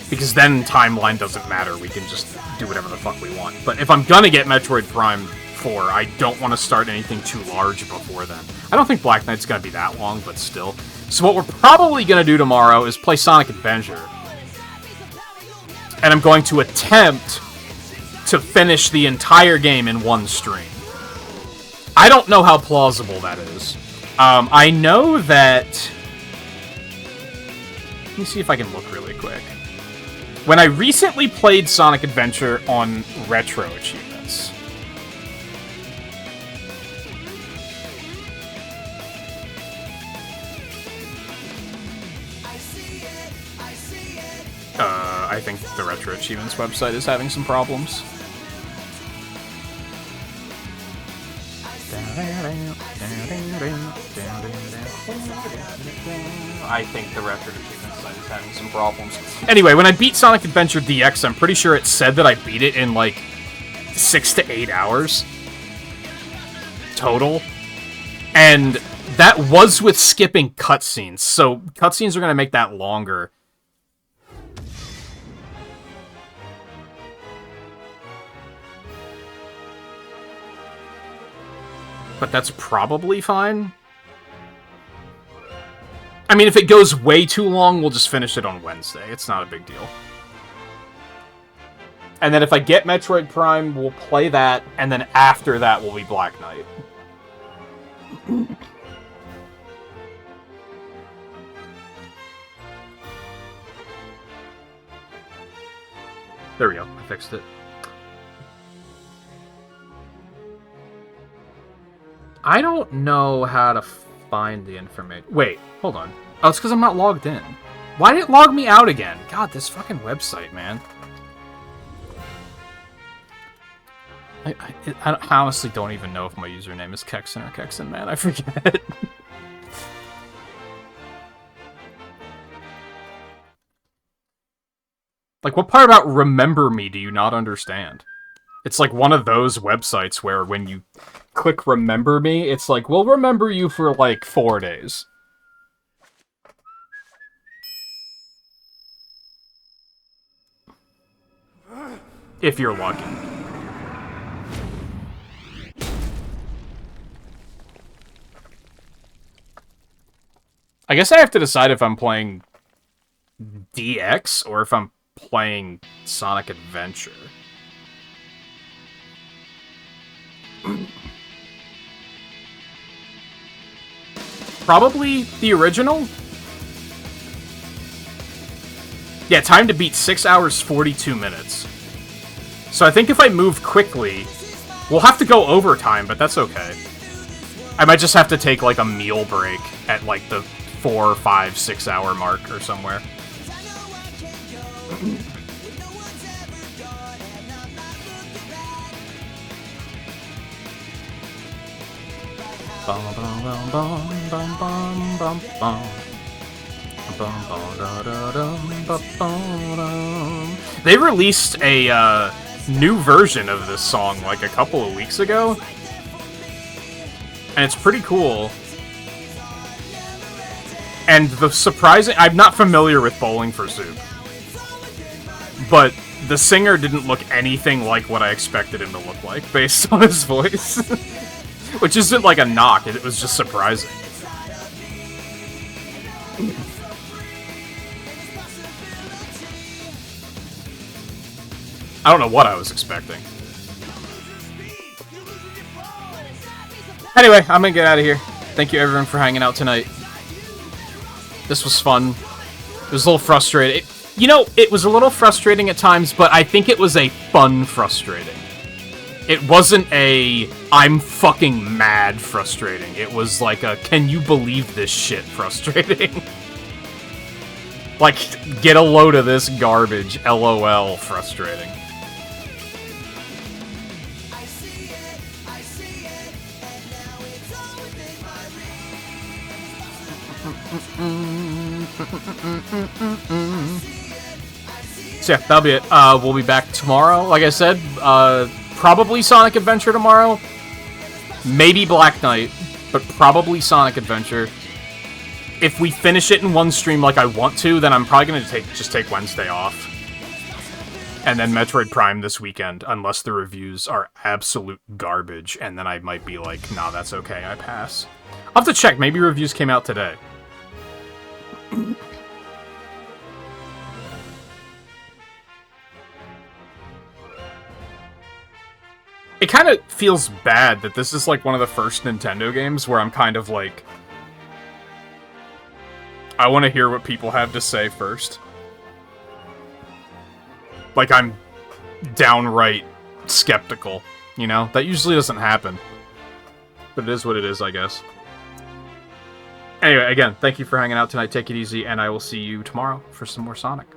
Because then timeline doesn't matter, we can just do whatever the fuck we want. But if I'm gonna get Metroid Prime 4, I don't want to start anything too large before then. I don't think Black Knight's gonna be that long, but still. So what we're probably gonna do tomorrow is play Sonic Adventure. And I'm going to attempt to finish the entire game in one stream. I don't know how plausible that is. I know that... Let me see if I can look really quick. When I recently played Sonic Adventure on Retro Achievements... I think the Retro Achievements website is having some problems. I think the Retro Achievements site is having some problems. Anyway, when I beat Sonic Adventure DX, I'm pretty sure it said that I beat it in, like, 6 to 8 hours. Total. And that was with skipping cutscenes, so cutscenes are going to make that longer. But that's probably fine. I mean, if it goes way too long, we'll just finish it on Wednesday. It's not a big deal. And then if I get Metroid Prime, we'll play that, and then after that will be Black Knight. There we go. I fixed it. I don't know how to find the information. Wait, hold on. Oh, it's because I'm not logged in. Why did it log me out again? God, this fucking website, man. I honestly don't even know if my username is Kexen or Kexen, man. I forget. Like, what part about Remember Me do you not understand? It's like one of those websites where when you click Remember Me, it's like, we'll remember you for like 4 days. If you're lucky. I guess I have to decide if I'm playing DX or if I'm playing Sonic Adventure. Probably the original? Yeah, time to beat 6 hours, 42 minutes. So I think if I move quickly, we'll have to go overtime, but that's okay. I might just have to take, like, a meal break at, like, the 4, 5, 6 hour mark or somewhere. They released a new version of this song like a couple of weeks ago, and it's pretty cool. And the surprising... I'm not familiar with Bowling for Soup, but the singer didn't look anything like what I expected him to look like based on his voice. Which isn't like a knock, it was just surprising. I don't know what I was expecting. Anyway, I'm gonna get out of here. Thank you everyone for hanging out tonight. This was fun. It was a little frustrating. You know, it was a little frustrating at times, but I think it was a fun frustrating. It wasn't a, I'm fucking mad frustrating. It was like a, can you believe this shit frustrating? Like, get a load of this garbage, LOL frustrating. So yeah, that'll be it. We'll be back tomorrow, like I said. Probably Sonic Adventure tomorrow. Maybe Black Knight, but probably Sonic Adventure. If we finish it in one stream like I want to, then I'm probably going to just take Wednesday off. And then Metroid Prime this weekend, unless the reviews are absolute garbage, and then I might be like, nah, that's okay, I pass. I'll have to check, maybe reviews came out today. It kind of feels bad that this is like one of the first Nintendo games where I'm kind of like, I want to hear what people have to say first. Like, I'm downright skeptical, you know? That usually doesn't happen. But it is what it is, I guess. Anyway, again, thank you for hanging out tonight. Take it easy, and I will see you tomorrow for some more Sonic.